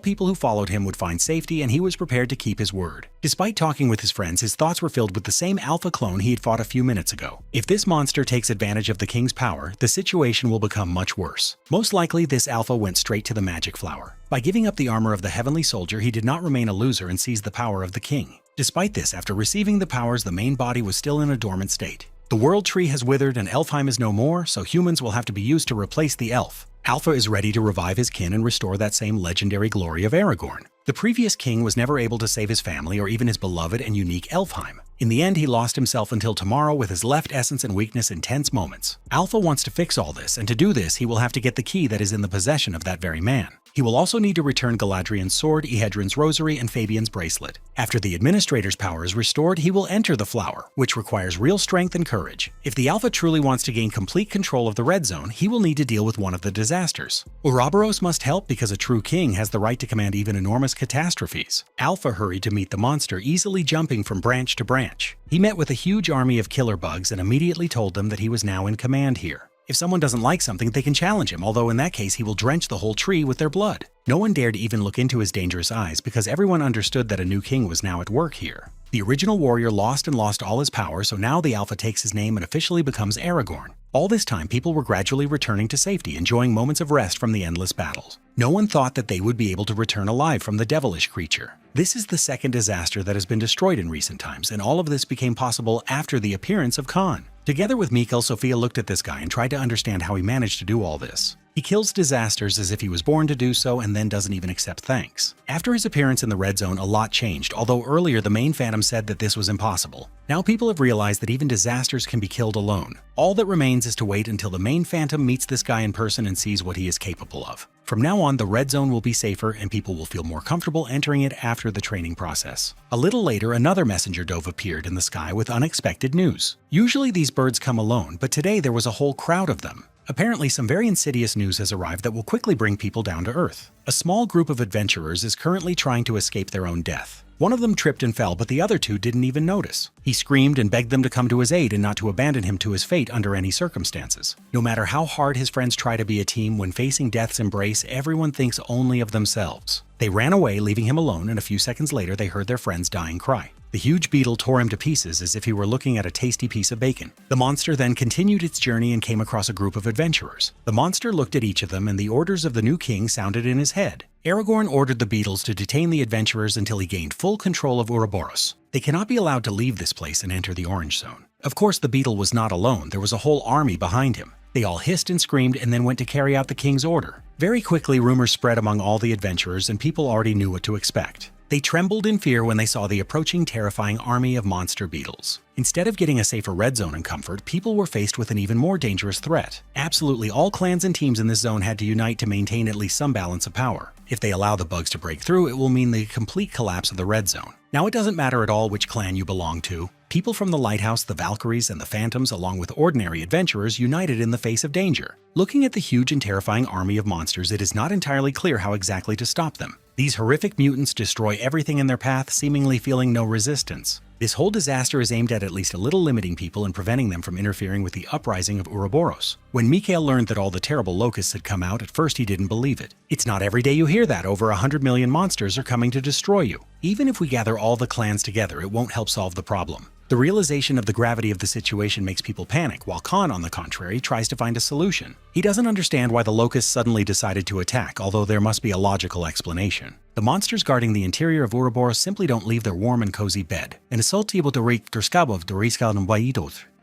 people who followed him would find safety, and he was prepared to keep his word. Despite talking with his friends, his thoughts were filled with the same alpha clone he had fought a few minutes ago. If this monster takes advantage of the king's power, the situation will become much worse. Most likely, this alpha went straight to the magic flower. By giving up the armor of the Heavenly Soldier, he did not remain a loser and seized the power of the king. Despite this, after receiving the powers, the main body was still in a dormant state. The world tree has withered and Elfheim is no more, so humans will have to be used to replace the elf. Alpha is ready to revive his kin and restore that same legendary glory of Aragorn. The previous king was never able to save his family or even his beloved and unique Elfheim. In the end, he lost himself until tomorrow with his left essence and weakness in tense moments. Alpha wants to fix all this, and to do this, he will have to get the key that is in the possession of that very man. He will also need to return Galadriel's sword, Ehedrin's rosary, and Fabian's bracelet. After the administrator's power is restored, he will enter the flower, which requires real strength and courage. If the Alpha truly wants to gain complete control of the Red Zone, he will need to deal with one of the disasters. Ouroboros must help because a true king has the right to command even enormous catastrophes. Alpha hurried to meet the monster, easily jumping from branch to branch. He met with a huge army of killer bugs and immediately told them that he was now in command here. If someone doesn't like something, they can challenge him, although in that case he will drench the whole tree with their blood. No one dared even look into his dangerous eyes because everyone understood that a new king was now at work here. The original warrior lost all his power, so now the Alpha takes his name and officially becomes Aragorn. All this time, people were gradually returning to safety, enjoying moments of rest from the endless battles. No one thought that they would be able to return alive from the devilish creature. This is the second disaster that has been destroyed in recent times, and all of this became possible after the appearance of Khan. Together with Mikhail, Sophia looked at this guy and tried to understand how he managed to do all this. He kills disasters as if he was born to do so and then doesn't even accept thanks. After his appearance in the Red Zone, a lot changed, although earlier the main Phantom said that this was impossible. Now people have realized that even disasters can be killed alone. All that remains is to wait until the main Phantom meets this guy in person and sees what he is capable of. From now on, the Red Zone will be safer and people will feel more comfortable entering it after the training process. A little later, another messenger dove appeared in the sky with unexpected news. Usually these birds come alone, but today there was a whole crowd of them. Apparently, some very insidious news has arrived that will quickly bring people down to Earth. A small group of adventurers is currently trying to escape their own death. One of them tripped and fell, but the other two didn't even notice. He screamed and begged them to come to his aid and not to abandon him to his fate under any circumstances. No matter how hard his friends try to be a team, when facing death's embrace, everyone thinks only of themselves. They ran away, leaving him alone, and a few seconds later they heard their friend's dying cry. The huge beetle tore him to pieces as if he were looking at a tasty piece of bacon. The monster then continued its journey and came across a group of adventurers. The monster looked at each of them and the orders of the new king sounded in his head. Aragorn ordered the beetles to detain the adventurers until he gained full control of Ouroboros. They cannot be allowed to leave this place and enter the Orange Zone. Of course, the beetle was not alone. There was a whole army behind him. They all hissed and screamed and then went to carry out the king's order. Very quickly, rumors spread among all the adventurers and people already knew what to expect. They trembled in fear when they saw the approaching terrifying army of monster beetles. Instead of getting a safer red zone and comfort, people were faced with an even more dangerous threat. Absolutely all clans and teams in this zone had to unite to maintain at least some balance of power. If they allow the bugs to break through, it will mean the complete collapse of the red zone. Now, it doesn't matter at all which clan you belong to. People from the Lighthouse, the Valkyries, and the Phantoms, along with ordinary adventurers, united in the face of danger. Looking at the huge and terrifying army of monsters, it is not entirely clear how exactly to stop them. These horrific mutants destroy everything in their path, seemingly feeling no resistance. This whole disaster is aimed at least a little limiting people and preventing them from interfering with the uprising of Ouroboros. When Mikhail learned that all the terrible locusts had come out, at first he didn't believe it. It's not every day you hear that over 100 million monsters are coming to destroy you. Even if we gather all the clans together, it won't help solve the problem. The realization of the gravity of the situation makes people panic, while Khan, on the contrary, tries to find a solution. He doesn't understand why the locusts suddenly decided to attack, although there must be a logical explanation. The monsters guarding the interior of Ouroboros simply don't leave their warm and cozy bed.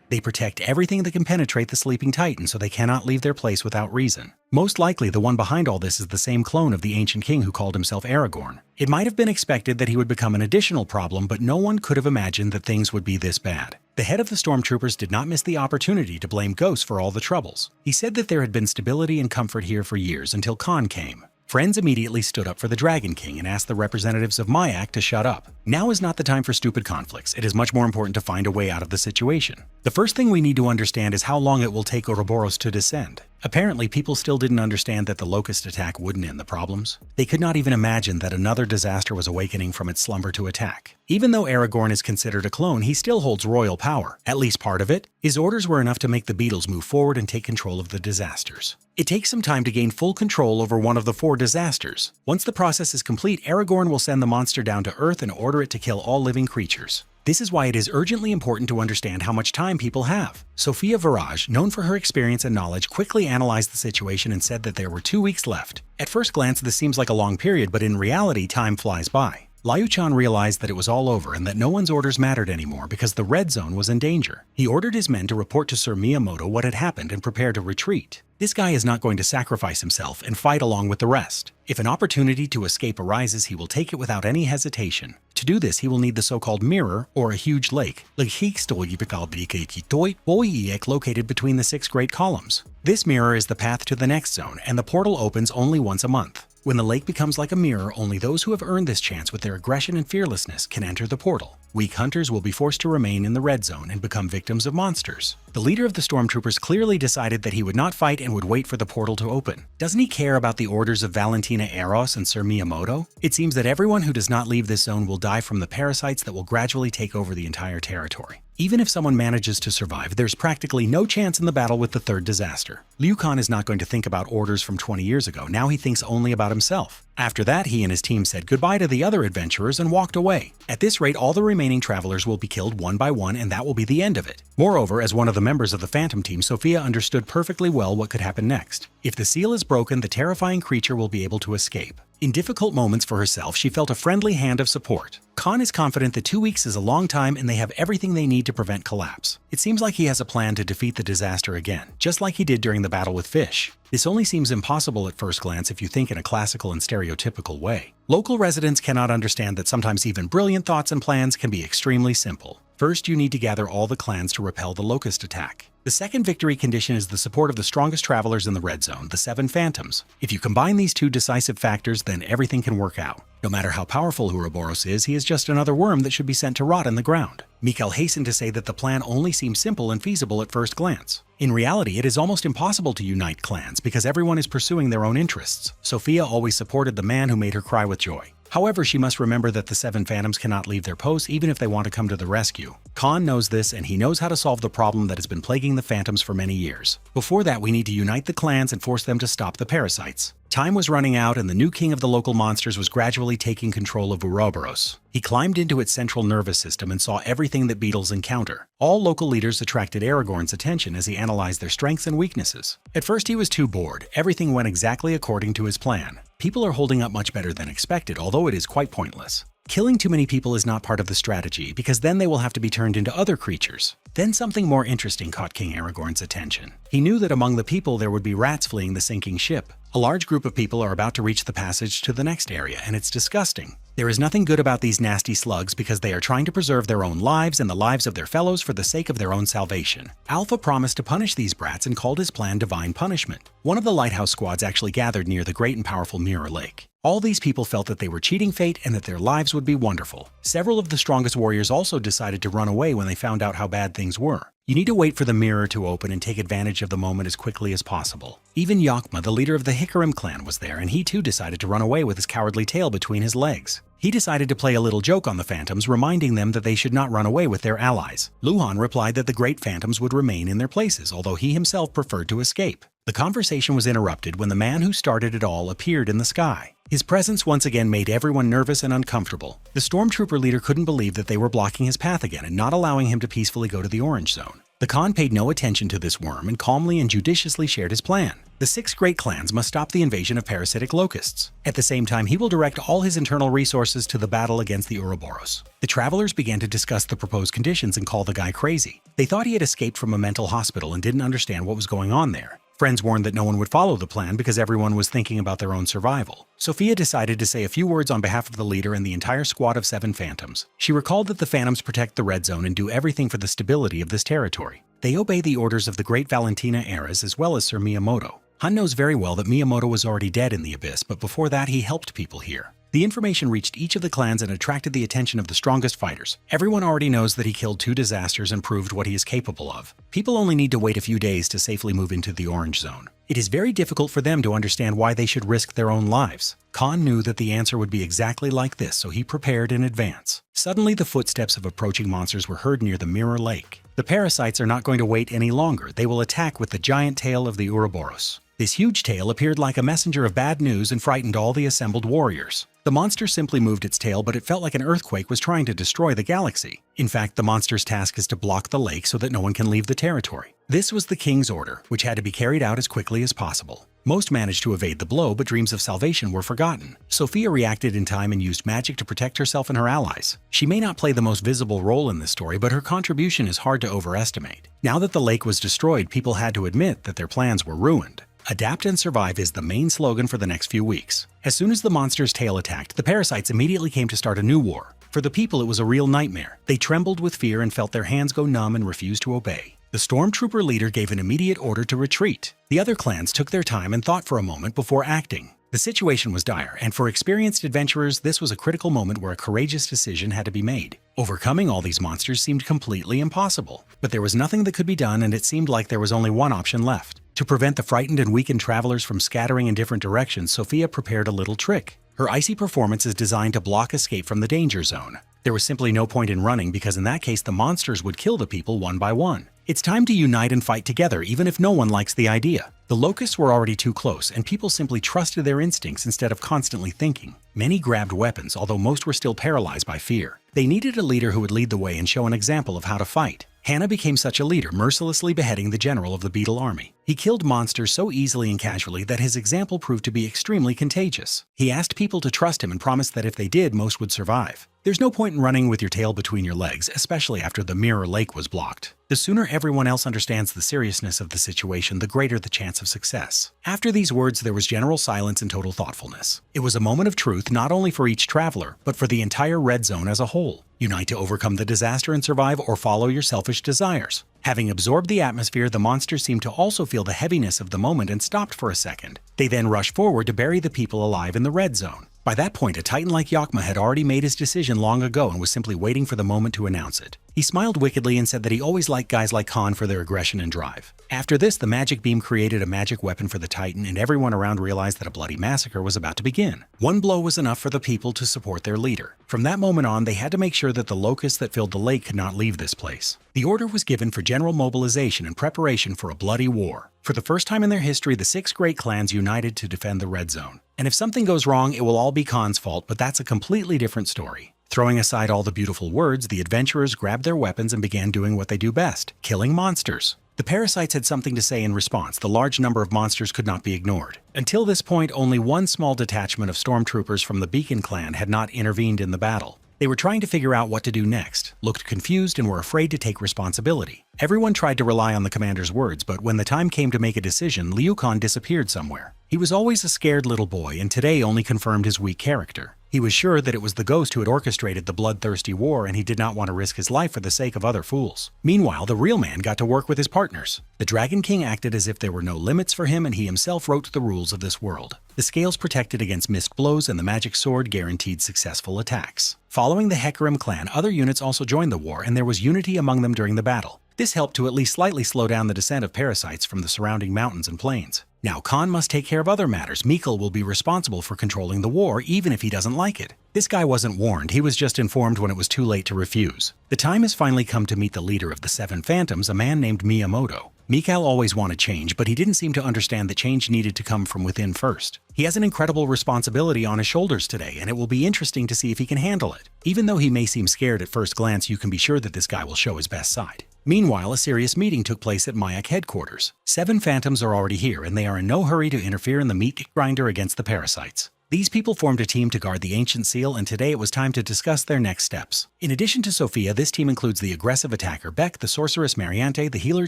They protect everything that can penetrate the sleeping titan, so they cannot leave their place without reason. Most likely, the one behind all this is the same clone of the ancient king who called himself Aragorn. It might have been expected that he would become an additional problem, but no one could have imagined that things would be this bad. The head of the stormtroopers did not miss the opportunity to blame ghosts for all the troubles. He said that there had been stability and comfort here for years until Khan came. Friends immediately stood up for the Dragon King and asked the representatives of Mayak to shut up. Now is not the time for stupid conflicts. It is much more important to find a way out of the situation. The first thing we need to understand is how long it will take Ouroboros to descend. Apparently, people still didn't understand that the locust attack wouldn't end the problems. They could not even imagine that another disaster was awakening from its slumber to attack. Even though Aragorn is considered a clone, he still holds royal power, at least part of it. His orders were enough to make the beetles move forward and take control of the disasters. It takes some time to gain full control over one of the 4 disasters. Once the process is complete, Aragorn will send the monster down to Earth and order it to kill all living creatures. This is why it is urgently important to understand how much time people have. Sophia Viraj, known for her experience and knowledge, quickly analyzed the situation and said that there were 2 weeks left. At first glance, this seems like a long period, but in reality, time flies by. Liu-chan realized that it was all over and that no one's orders mattered anymore because the red zone was in danger. He ordered his men to report to Sir Miyamoto what had happened and prepare to retreat. This guy is not going to sacrifice himself and fight along with the rest. If an opportunity to escape arises, he will take it without any hesitation. To do this, he will need the so-called mirror, or a huge lake, located between the 6 great columns. This mirror is the path to the next zone, and the portal opens only once a month. When the lake becomes like a mirror, only those who have earned this chance with their aggression and fearlessness can enter the portal. Weak hunters will be forced to remain in the red zone and become victims of monsters. The leader of the stormtroopers clearly decided that he would not fight and would wait for the portal to open. Doesn't he care about the orders of Valentina Eros and Sir Miyamoto? It seems that everyone who does not leave this zone will die from the parasites that will gradually take over the entire territory. Even if someone manages to survive, there's practically no chance in the battle with the 3rd disaster. Liu Khan is not going to think about orders from 20 years ago. Now he thinks only about himself. After that, he and his team said goodbye to the other adventurers and walked away. At this rate, all the remaining travelers will be killed one by one, and that will be the end of it. Moreover, as one of the members of the Phantom team, Sophia understood perfectly well what could happen next. If the seal is broken, the terrifying creature will be able to escape. In difficult moments for herself, she felt a friendly hand of support. Khan is confident that 2 weeks is a long time and they have everything they need to prevent collapse. It seems like he has a plan to defeat the disaster again, just like he did during the battle with Fish. This only seems impossible at first glance if you think in a classical and stereotypical way. Local residents cannot understand that sometimes even brilliant thoughts and plans can be extremely simple. First, you need to gather all the clans to repel the locust attack. The second victory condition is the support of the strongest travelers in the red zone, the 7 Phantoms. If you combine these 2 decisive factors, then everything can work out. No matter how powerful Ouroboros is, he is just another worm that should be sent to rot in the ground. Mikhail hastened to say that the plan only seems simple and feasible at first glance. In reality, it is almost impossible to unite clans because everyone is pursuing their own interests. Sophia always supported the man who made her cry with joy. However, she must remember that the 7 Phantoms cannot leave their posts even if they want to come to the rescue. Khan knows this, and he knows how to solve the problem that has been plaguing the Phantoms for many years. Before that, we need to unite the clans and force them to stop the parasites. Time was running out, and the new king of the local monsters was gradually taking control of Ouroboros. He climbed into its central nervous system and saw everything that beetles encounter. All local leaders attracted Aragorn's attention as he analyzed their strengths and weaknesses. At first, he was too bored. Everything went exactly according to his plan. People are holding up much better than expected, although it is quite pointless. Killing too many people is not part of the strategy, because then they will have to be turned into other creatures. Then something more interesting caught King Aragorn's attention. He knew that among the people there would be rats fleeing the sinking ship. A large group of people are about to reach the passage to the next area, and it's disgusting. There is nothing good about these nasty slugs because they are trying to preserve their own lives and the lives of their fellows for the sake of their own salvation. Alpha promised to punish these brats and called his plan divine punishment. One of the lighthouse squads actually gathered near the great and powerful Mirror Lake. All these people felt that they were cheating fate and that their lives would be wonderful. Several of the strongest warriors also decided to run away when they found out how bad things were. You need to wait for the mirror to open and take advantage of the moment as quickly as possible. Even Yakma, the leader of the Hikarim clan, was there, and he too decided to run away with his cowardly tail between his legs. He decided to play a little joke on the phantoms, reminding them that they should not run away with their allies. Luhan replied that the great phantoms would remain in their places, although he himself preferred to escape. The conversation was interrupted when the man who started it all appeared in the sky. His presence once again made everyone nervous and uncomfortable. The stormtrooper leader couldn't believe that they were blocking his path again and not allowing him to peacefully go to the Orange Zone. The Khan paid no attention to this worm and calmly and judiciously shared his plan. The 6 great clans must stop the invasion of parasitic locusts. At the same time, he will direct all his internal resources to the battle against the Ouroboros. The travelers began to discuss the proposed conditions and call the guy crazy. They thought he had escaped from a mental hospital and didn't understand what was going on there. Friends warned that no one would follow the plan because everyone was thinking about their own survival. Sophia decided to say a few words on behalf of the leader and the entire squad of 7 phantoms. She recalled that the phantoms protect the Red Zone and do everything for the stability of this territory. They obey the orders of the great Valentina Eras as well as Sir Miyamoto. Han knows very well that Miyamoto was already dead in the Abyss, but before that he helped people here. The information reached each of the clans and attracted the attention of the strongest fighters. Everyone already knows that he killed 2 disasters and proved what he is capable of. People only need to wait a few days to safely move into the Orange Zone. It is very difficult for them to understand why they should risk their own lives. Khan knew that the answer would be exactly like this, so he prepared in advance. Suddenly, the footsteps of approaching monsters were heard near the Mirror Lake. The parasites are not going to wait any longer. They will attack with the giant tail of the Ouroboros. This huge tail appeared like a messenger of bad news and frightened all the assembled warriors. The monster simply moved its tail, but it felt like an earthquake was trying to destroy the galaxy. In fact, the monster's task is to block the lake so that no one can leave the territory. This was the king's order, which had to be carried out as quickly as possible. Most managed to evade the blow, but dreams of salvation were forgotten. Sophia reacted in time and used magic to protect herself and her allies. She may not play the most visible role in this story, but her contribution is hard to overestimate. Now that the lake was destroyed, people had to admit that their plans were ruined. Adapt and survive is the main slogan for the next few weeks. As soon as the monster's tail attacked, the parasites immediately came to start a new war. For the people, it was a real nightmare. They trembled with fear and felt their hands go numb and refused to obey. The stormtrooper leader gave an immediate order to retreat. The other clans took their time and thought for a moment before acting. The situation was dire, and for experienced adventurers, this was a critical moment where a courageous decision had to be made. Overcoming all these monsters seemed completely impossible, but there was nothing that could be done, and it seemed like there was only one option left. To prevent the frightened and weakened travelers from scattering in different directions, Sophia prepared a little trick. Her icy performance is designed to block escape from the danger zone. There was simply no point in running because in that case the monsters would kill the people one by one. It's time to unite and fight together even if no one likes the idea. The locusts were already too close and people simply trusted their instincts instead of constantly thinking. Many grabbed weapons, although most were still paralyzed by fear. They needed a leader who would lead the way and show an example of how to fight. Hannah became such a leader, mercilessly beheading the general of the Beetle army. He killed monsters so easily and casually that his example proved to be extremely contagious. He asked people to trust him and promised that if they did, most would survive. There's no point in running with your tail between your legs, especially after the Mirror Lake was blocked. The sooner everyone else understands the seriousness of the situation, the greater the chance of success. After these words, there was general silence and total thoughtfulness. It was a moment of truth not only for each traveler, but for the entire Red Zone as a whole. Unite to overcome the disaster and survive, or follow your selfish desires. Having absorbed the atmosphere, the monsters seemed to also feel the heaviness of the moment and stopped for a second. They then rushed forward to bury the people alive in the Red Zone. By that point, a titan like Yakma had already made his decision long ago and was simply waiting for the moment to announce it. He smiled wickedly and said that he always liked guys like Khan for their aggression and drive. After this, the magic beam created a magic weapon for the titan, and everyone around realized that a bloody massacre was about to begin. One blow was enough for the people to support their leader. From that moment on, they had to make sure that the locusts that filled the lake could not leave this place. The order was given for general mobilization and preparation for a bloody war. For the first time in their history, the 6 great clans united to defend the Red Zone. And if something goes wrong, it will all be Khan's fault, but that's a completely different story. Throwing aside all the beautiful words, the adventurers grabbed their weapons and began doing what they do best, killing monsters. The parasites had something to say in response. The large number of monsters could not be ignored. Until this point, only one small detachment of stormtroopers from the Beacon clan had not intervened in the battle. They were trying to figure out what to do next, looked confused, and were afraid to take responsibility. Everyone tried to rely on the commander's words, but when the time came to make a decision, Liu Kang disappeared somewhere. He was always a scared little boy, and today only confirmed his weak character. He was sure that it was the ghost who had orchestrated the bloodthirsty war, and he did not want to risk his life for the sake of other fools. Meanwhile, the real man got to work with his partners. The Dragon King acted as if there were no limits for him, and he himself wrote the rules of this world. The scales protected against missed blows, and the magic sword guaranteed successful attacks. Following the Hecarim clan, other units also joined the war, and there was unity among them during the battle. This helped to at least slightly slow down the descent of parasites from the surrounding mountains and plains. Now Khan must take care of other matters. Mikkel will be responsible for controlling the war, even if he doesn't like it. This guy wasn't warned, he was just informed when it was too late to refuse. The time has finally come to meet the leader of the Seven Phantoms, a man named Miyamoto. Mikkel always wanted change, but he didn't seem to understand that change needed to come from within first. He has an incredible responsibility on his shoulders today, and it will be interesting to see if he can handle it. Even though he may seem scared at first glance, you can be sure that this guy will show his best side. Meanwhile, a serious meeting took place at Mayak headquarters. 7 Phantoms are already here, and they are in no hurry to interfere in the meat grinder against the parasites. These people formed a team to guard the ancient seal, and today it was time to discuss their next steps. In addition to Sophia, this team includes the aggressive attacker Beck, the sorceress Mariante, the healer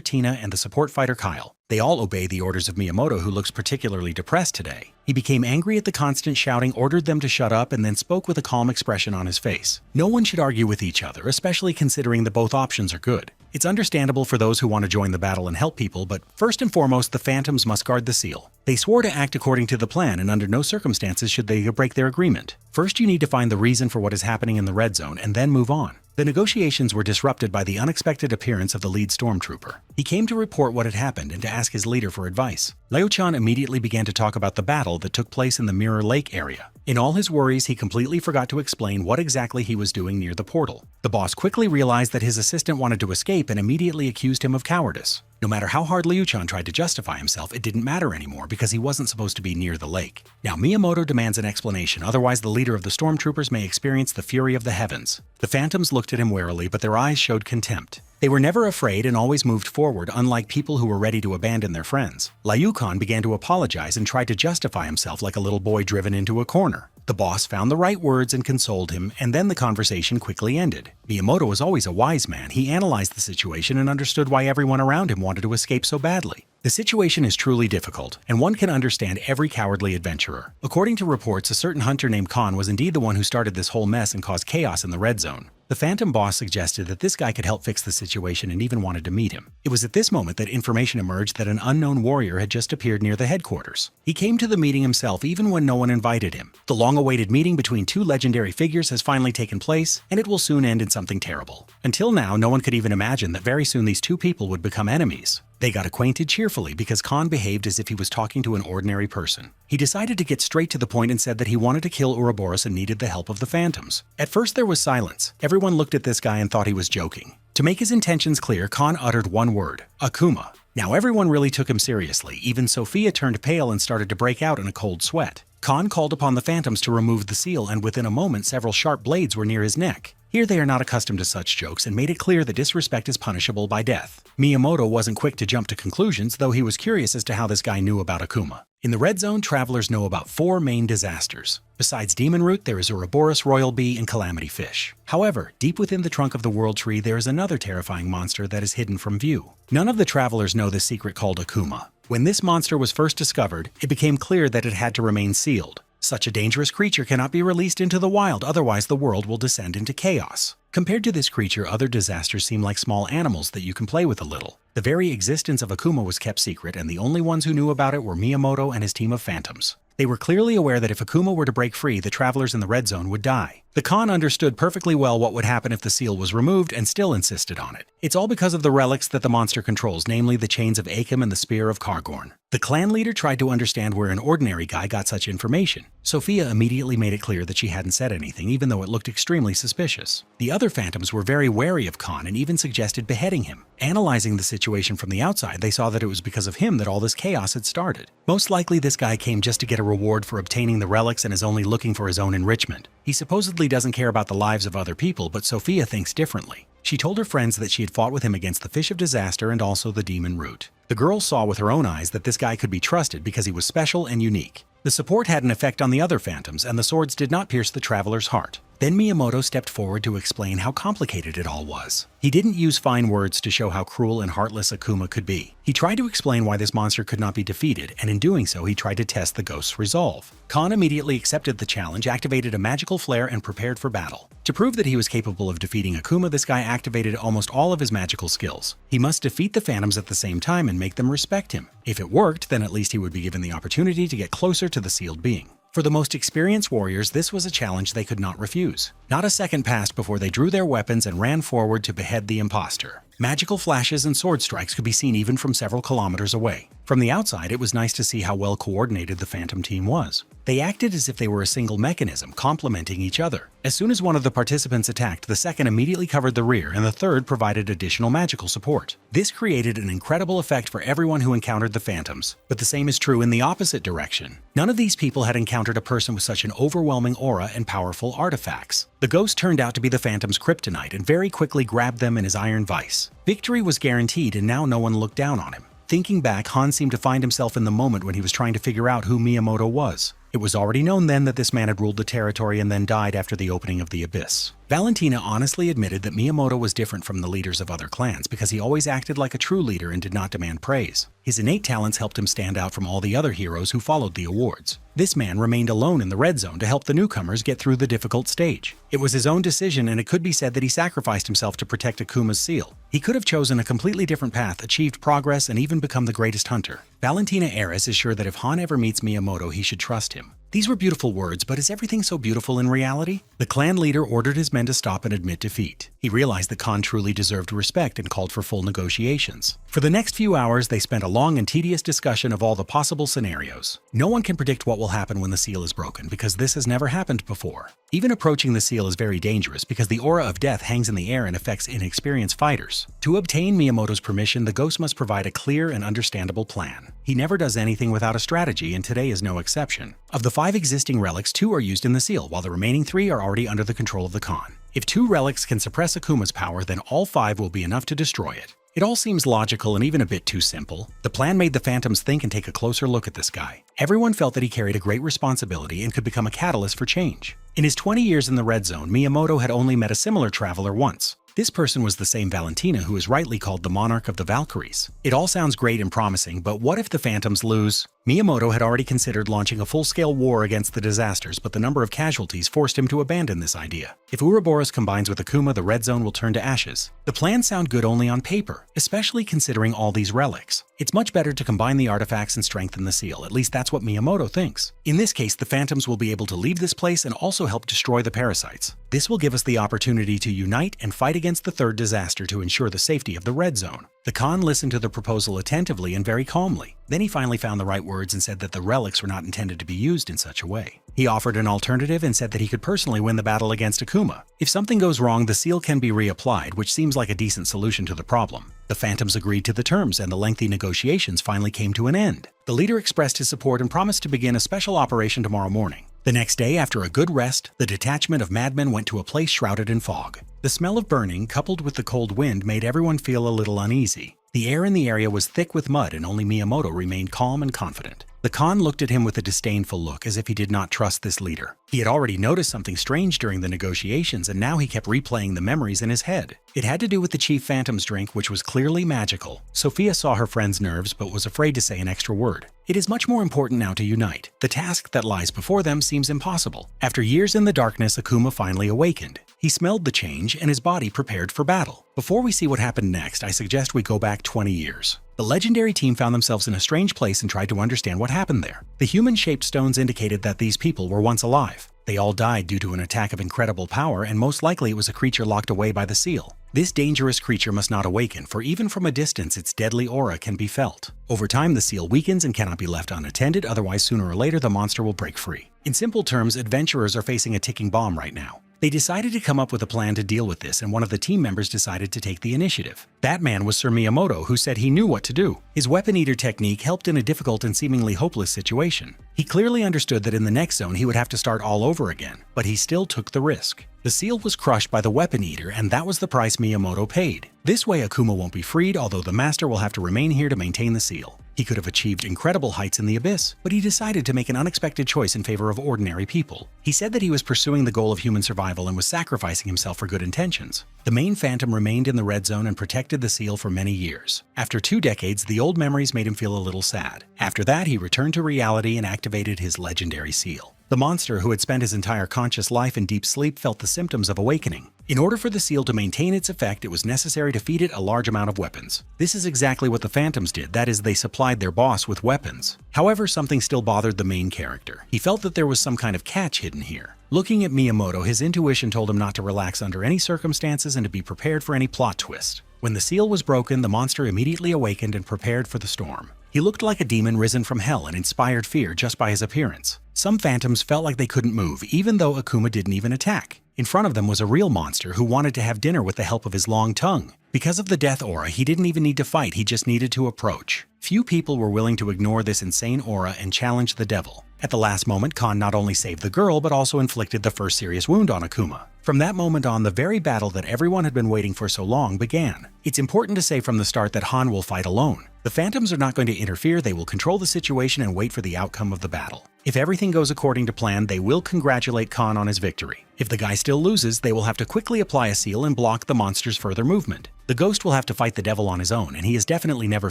Tina, and the support fighter Kyle. They all obey the orders of Miyamoto, who looks particularly depressed today. He became angry at the constant shouting, ordered them to shut up, and then spoke with a calm expression on his face. No one should argue with each other, especially considering that both options are good. It's understandable for those who want to join the battle and help people, but first and foremost, the Phantoms must guard the seal. They swore to act according to the plan, and under no circumstances should they break their agreement. First, you need to find the reason for what is happening in the red zone, and then move on. The negotiations were disrupted by the unexpected appearance of the lead stormtrooper. He came to report what had happened and to ask his leader for advice. Liu Chan immediately began to talk about the battle that took place in the Mirror Lake area. In all his worries, he completely forgot to explain what exactly he was doing near the portal. The boss quickly realized that his assistant wanted to escape and immediately accused him of cowardice. No matter how hard Liu Chan tried to justify himself, it didn't matter anymore because he wasn't supposed to be near the lake. Now Miyamoto demands an explanation, otherwise the leader of the stormtroopers may experience the fury of the heavens. The Phantoms looked at him warily, but their eyes showed contempt. They were never afraid and always moved forward, unlike people who were ready to abandon their friends. Liu Kang began to apologize and tried to justify himself like a little boy driven into a corner. The boss found the right words and consoled him, and then the conversation quickly ended. Miyamoto was always a wise man. He analyzed the situation and understood why everyone around him wanted to escape so badly. The situation is truly difficult, and one can understand every cowardly adventurer. According to reports, a certain hunter named Khan was indeed the one who started this whole mess and caused chaos in the red zone. The Phantom boss suggested that this guy could help fix the situation and even wanted to meet him. It was at this moment that information emerged that an unknown warrior had just appeared near the headquarters. He came to the meeting himself even when no one invited him. The long-awaited meeting between two legendary figures has finally taken place, and it will soon end in something terrible. Until now, no one could even imagine that very soon these two people would become enemies. They got acquainted cheerfully because Khan behaved as if he was talking to an ordinary person. He decided to get straight to the point and said that he wanted to kill Ouroboros and needed the help of the Phantoms. At first there was silence. Everyone looked at this guy and thought he was joking. To make his intentions clear, Khan uttered one word, Akuma. Now everyone really took him seriously. Even Sophia turned pale and started to break out in a cold sweat. Khan called upon the Phantoms to remove the seal, and within a moment several sharp blades were near his neck. Here they are not accustomed to such jokes and made it clear that disrespect is punishable by death. Miyamoto wasn't quick to jump to conclusions, though he was curious as to how this guy knew about Akuma. In the Red Zone, travelers know about 4 main disasters. Besides Demon Root, there is Ouroboros, Royal Bee, and Calamity Fish. However, deep within the trunk of the World Tree, there is another terrifying monster that is hidden from view. None of the travelers know this secret called Akuma. When this monster was first discovered, it became clear that it had to remain sealed. Such a dangerous creature cannot be released into the wild, otherwise the world will descend into chaos. Compared to this creature, other disasters seem like small animals that you can play with a little. The very existence of Akuma was kept secret, and the only ones who knew about it were Miyamoto and his team of Phantoms. They were clearly aware that if Akuma were to break free, the travelers in the Red Zone would die. The Khan understood perfectly well what would happen if the seal was removed and still insisted on it. It's all because of the relics that the monster controls, namely the chains of Akim and the spear of Kargorn. The clan leader tried to understand where an ordinary guy got such information. Sophia immediately made it clear that she hadn't said anything, even though it looked extremely suspicious. The other Phantoms were very wary of Khan and even suggested beheading him. Analyzing the situation from the outside, they saw that it was because of him that all this chaos had started. Most likely this guy came just to get a reward for obtaining the relics and is only looking for his own enrichment. He supposedly doesn't care about the lives of other people, but Sophia thinks differently. She told her friends that she had fought with him against the Fish of Disaster and also the Demon Root. The girls saw with her own eyes that this guy could be trusted because he was special and unique. The support had an effect on the other phantoms, and the swords did not pierce the traveler's heart. Then Miyamoto stepped forward to explain how complicated it all was. He didn't use fine words to show how cruel and heartless Akuma could be. He tried to explain why this monster could not be defeated, and in doing so he tried to test the ghost's resolve. Khan immediately accepted the challenge, activated a magical flare, and prepared for battle. To prove that he was capable of defeating Akuma, this guy activated almost all of his magical skills. He must defeat the phantoms at the same time and make them respect him. If it worked, then at least he would be given the opportunity to get closer to the sealed being. For the most experienced warriors, this was a challenge they could not refuse. Not a second passed before they drew their weapons and ran forward to behead the imposter. Magical flashes and sword strikes could be seen even from several kilometers away. From the outside, it was nice to see how well coordinated the Phantom team was. They acted as if they were a single mechanism, complementing each other. As soon as one of the participants attacked, the second immediately covered the rear, and the third provided additional magical support. This created an incredible effect for everyone who encountered the Phantoms. But the same is true in the opposite direction. None of these people had encountered a person with such an overwhelming aura and powerful artifacts. The ghost turned out to be the Phantom's kryptonite and very quickly grabbed them in his iron vice. Victory was guaranteed, and now no one looked down on him. Thinking back, Han seemed to find himself in the moment when he was trying to figure out who Miyamoto was. It was already known then that this man had ruled the territory and then died after the opening of the Abyss. Valentina honestly admitted that Miyamoto was different from the leaders of other clans because he always acted like a true leader and did not demand praise. His innate talents helped him stand out from all the other heroes who followed the awards. This man remained alone in the red zone to help the newcomers get through the difficult stage. It was his own decision, and it could be said that he sacrificed himself to protect Akuma's seal. He could have chosen a completely different path, achieved progress, and even become the greatest hunter. Valentina Eris is sure that if Han ever meets Miyamoto, he should trust him. These were beautiful words, but is everything so beautiful in reality? The clan leader ordered his men to stop and admit defeat. He realized that Khan truly deserved respect and called for full negotiations. For the next few hours, they spent a long and tedious discussion of all the possible scenarios. No one can predict what will happen when the seal is broken, because this has never happened before. Even approaching the seal is very dangerous because the aura of death hangs in the air and affects inexperienced fighters. To obtain Miyamoto's permission, the ghost must provide a clear and understandable plan. He never does anything without a strategy, and today is no exception. Of the 5 existing relics, 2 are used in the seal, while the remaining 3 are already under the control of the Khan. If 2 relics can suppress Akuma's power, then all 5 will be enough to destroy it. It all seems logical and even a bit too simple. The plan made the Phantoms think and take a closer look at this guy. Everyone felt that he carried a great responsibility and could become a catalyst for change. In his 20 years in the Red Zone, Miyamoto had only met a similar traveler once. This person was the same Valentina who is rightly called the Monarch of the Valkyries. It all sounds great and promising, but what if the Phantoms lose? Miyamoto had already considered launching a full-scale war against the disasters, but the number of casualties forced him to abandon this idea. If Ouroboros combines with Akuma, the Red Zone will turn to ashes. The plans sound good only on paper, especially considering all these relics. It's much better to combine the artifacts and strengthen the seal, at least that's what Miyamoto thinks. In this case, the Phantoms will be able to leave this place and also help destroy the parasites. This will give us the opportunity to unite and fight against the third disaster to ensure the safety of the Red Zone. The Khan listened to the proposal attentively and very calmly. Then he finally found the right words and said that the relics were not intended to be used in such a way. He offered an alternative and said that he could personally win the battle against Akuma. If something goes wrong, the seal can be reapplied, which seems like a decent solution to the problem. The Phantoms agreed to the terms, and the lengthy negotiations finally came to an end. The leader expressed his support and promised to begin a special operation tomorrow morning. The next day, after a good rest, the detachment of madmen went to a place shrouded in fog. The smell of burning, coupled with the cold wind, made everyone feel a little uneasy. The air in the area was thick with mud, and only Miyamoto remained calm and confident. The Khan looked at him with a disdainful look, as if he did not trust this leader. He had already noticed something strange during the negotiations, and now he kept replaying the memories in his head. It had to do with the Chief Phantom's drink, which was clearly magical. Sophia saw her friend's nerves, but was afraid to say an extra word. It is much more important now to unite. The task that lies before them seems impossible. After years in the darkness, Akuma finally awakened. He smelled the change, and his body prepared for battle. Before we see what happened next, I suggest we go back 20 years. The legendary team found themselves in a strange place and tried to understand what happened there. The human-shaped stones indicated that these people were once alive. They all died due to an attack of incredible power, and most likely it was a creature locked away by the seal. This dangerous creature must not awaken, for even from a distance its deadly aura can be felt. Over time, the seal weakens and cannot be left unattended, otherwise sooner or later the monster will break free. In simple terms, adventurers are facing a ticking bomb right now. They decided to come up with a plan to deal with this, and one of the team members decided to take the initiative. That man was Sir Miyamoto, who said he knew what to do. His weapon eater technique helped in a difficult and seemingly hopeless situation. He clearly understood that in the next zone he would have to start all over again, but he still took the risk. The seal was crushed by the weapon eater, and that was the price Miyamoto paid. This way Akuma won't be freed, although the master will have to remain here to maintain the seal. He could have achieved incredible heights in the abyss, but he decided to make an unexpected choice in favor of ordinary people. He said that he was pursuing the goal of human survival and was sacrificing himself for good intentions. The main phantom remained in the red zone and protected the seal for many years. After 2 decades, the old memories made him feel a little sad. After that, he returned to reality and activated his legendary seal. The monster, who had spent his entire conscious life in deep sleep, felt the symptoms of awakening. In order for the seal to maintain its effect, it was necessary to feed it a large amount of weapons. This is exactly what the Phantoms did, that is, they supplied their boss with weapons. However, something still bothered the main character. He felt that there was some kind of catch hidden here. Looking at Miyamoto, his intuition told him not to relax under any circumstances and to be prepared for any plot twist. When the seal was broken, the monster immediately awakened and prepared for the storm. He looked like a demon risen from hell and inspired fear just by his appearance. Some phantoms felt like they couldn't move, even though Akuma didn't even attack. In front of them was a real monster who wanted to have dinner with the help of his long tongue. Because of the death aura, he didn't even need to fight, he just needed to approach. Few people were willing to ignore this insane aura and challenge the devil. At the last moment, Khan not only saved the girl, but also inflicted the first serious wound on Akuma. From that moment on, the very battle that everyone had been waiting for so long began. It's important to say from the start that Han will fight alone. The Phantoms are not going to interfere, they will control the situation and wait for the outcome of the battle. If everything goes according to plan, they will congratulate Khan on his victory. If the guy still loses, they will have to quickly apply a seal and block the monster's further movement. The ghost will have to fight the devil on his own, and he has definitely never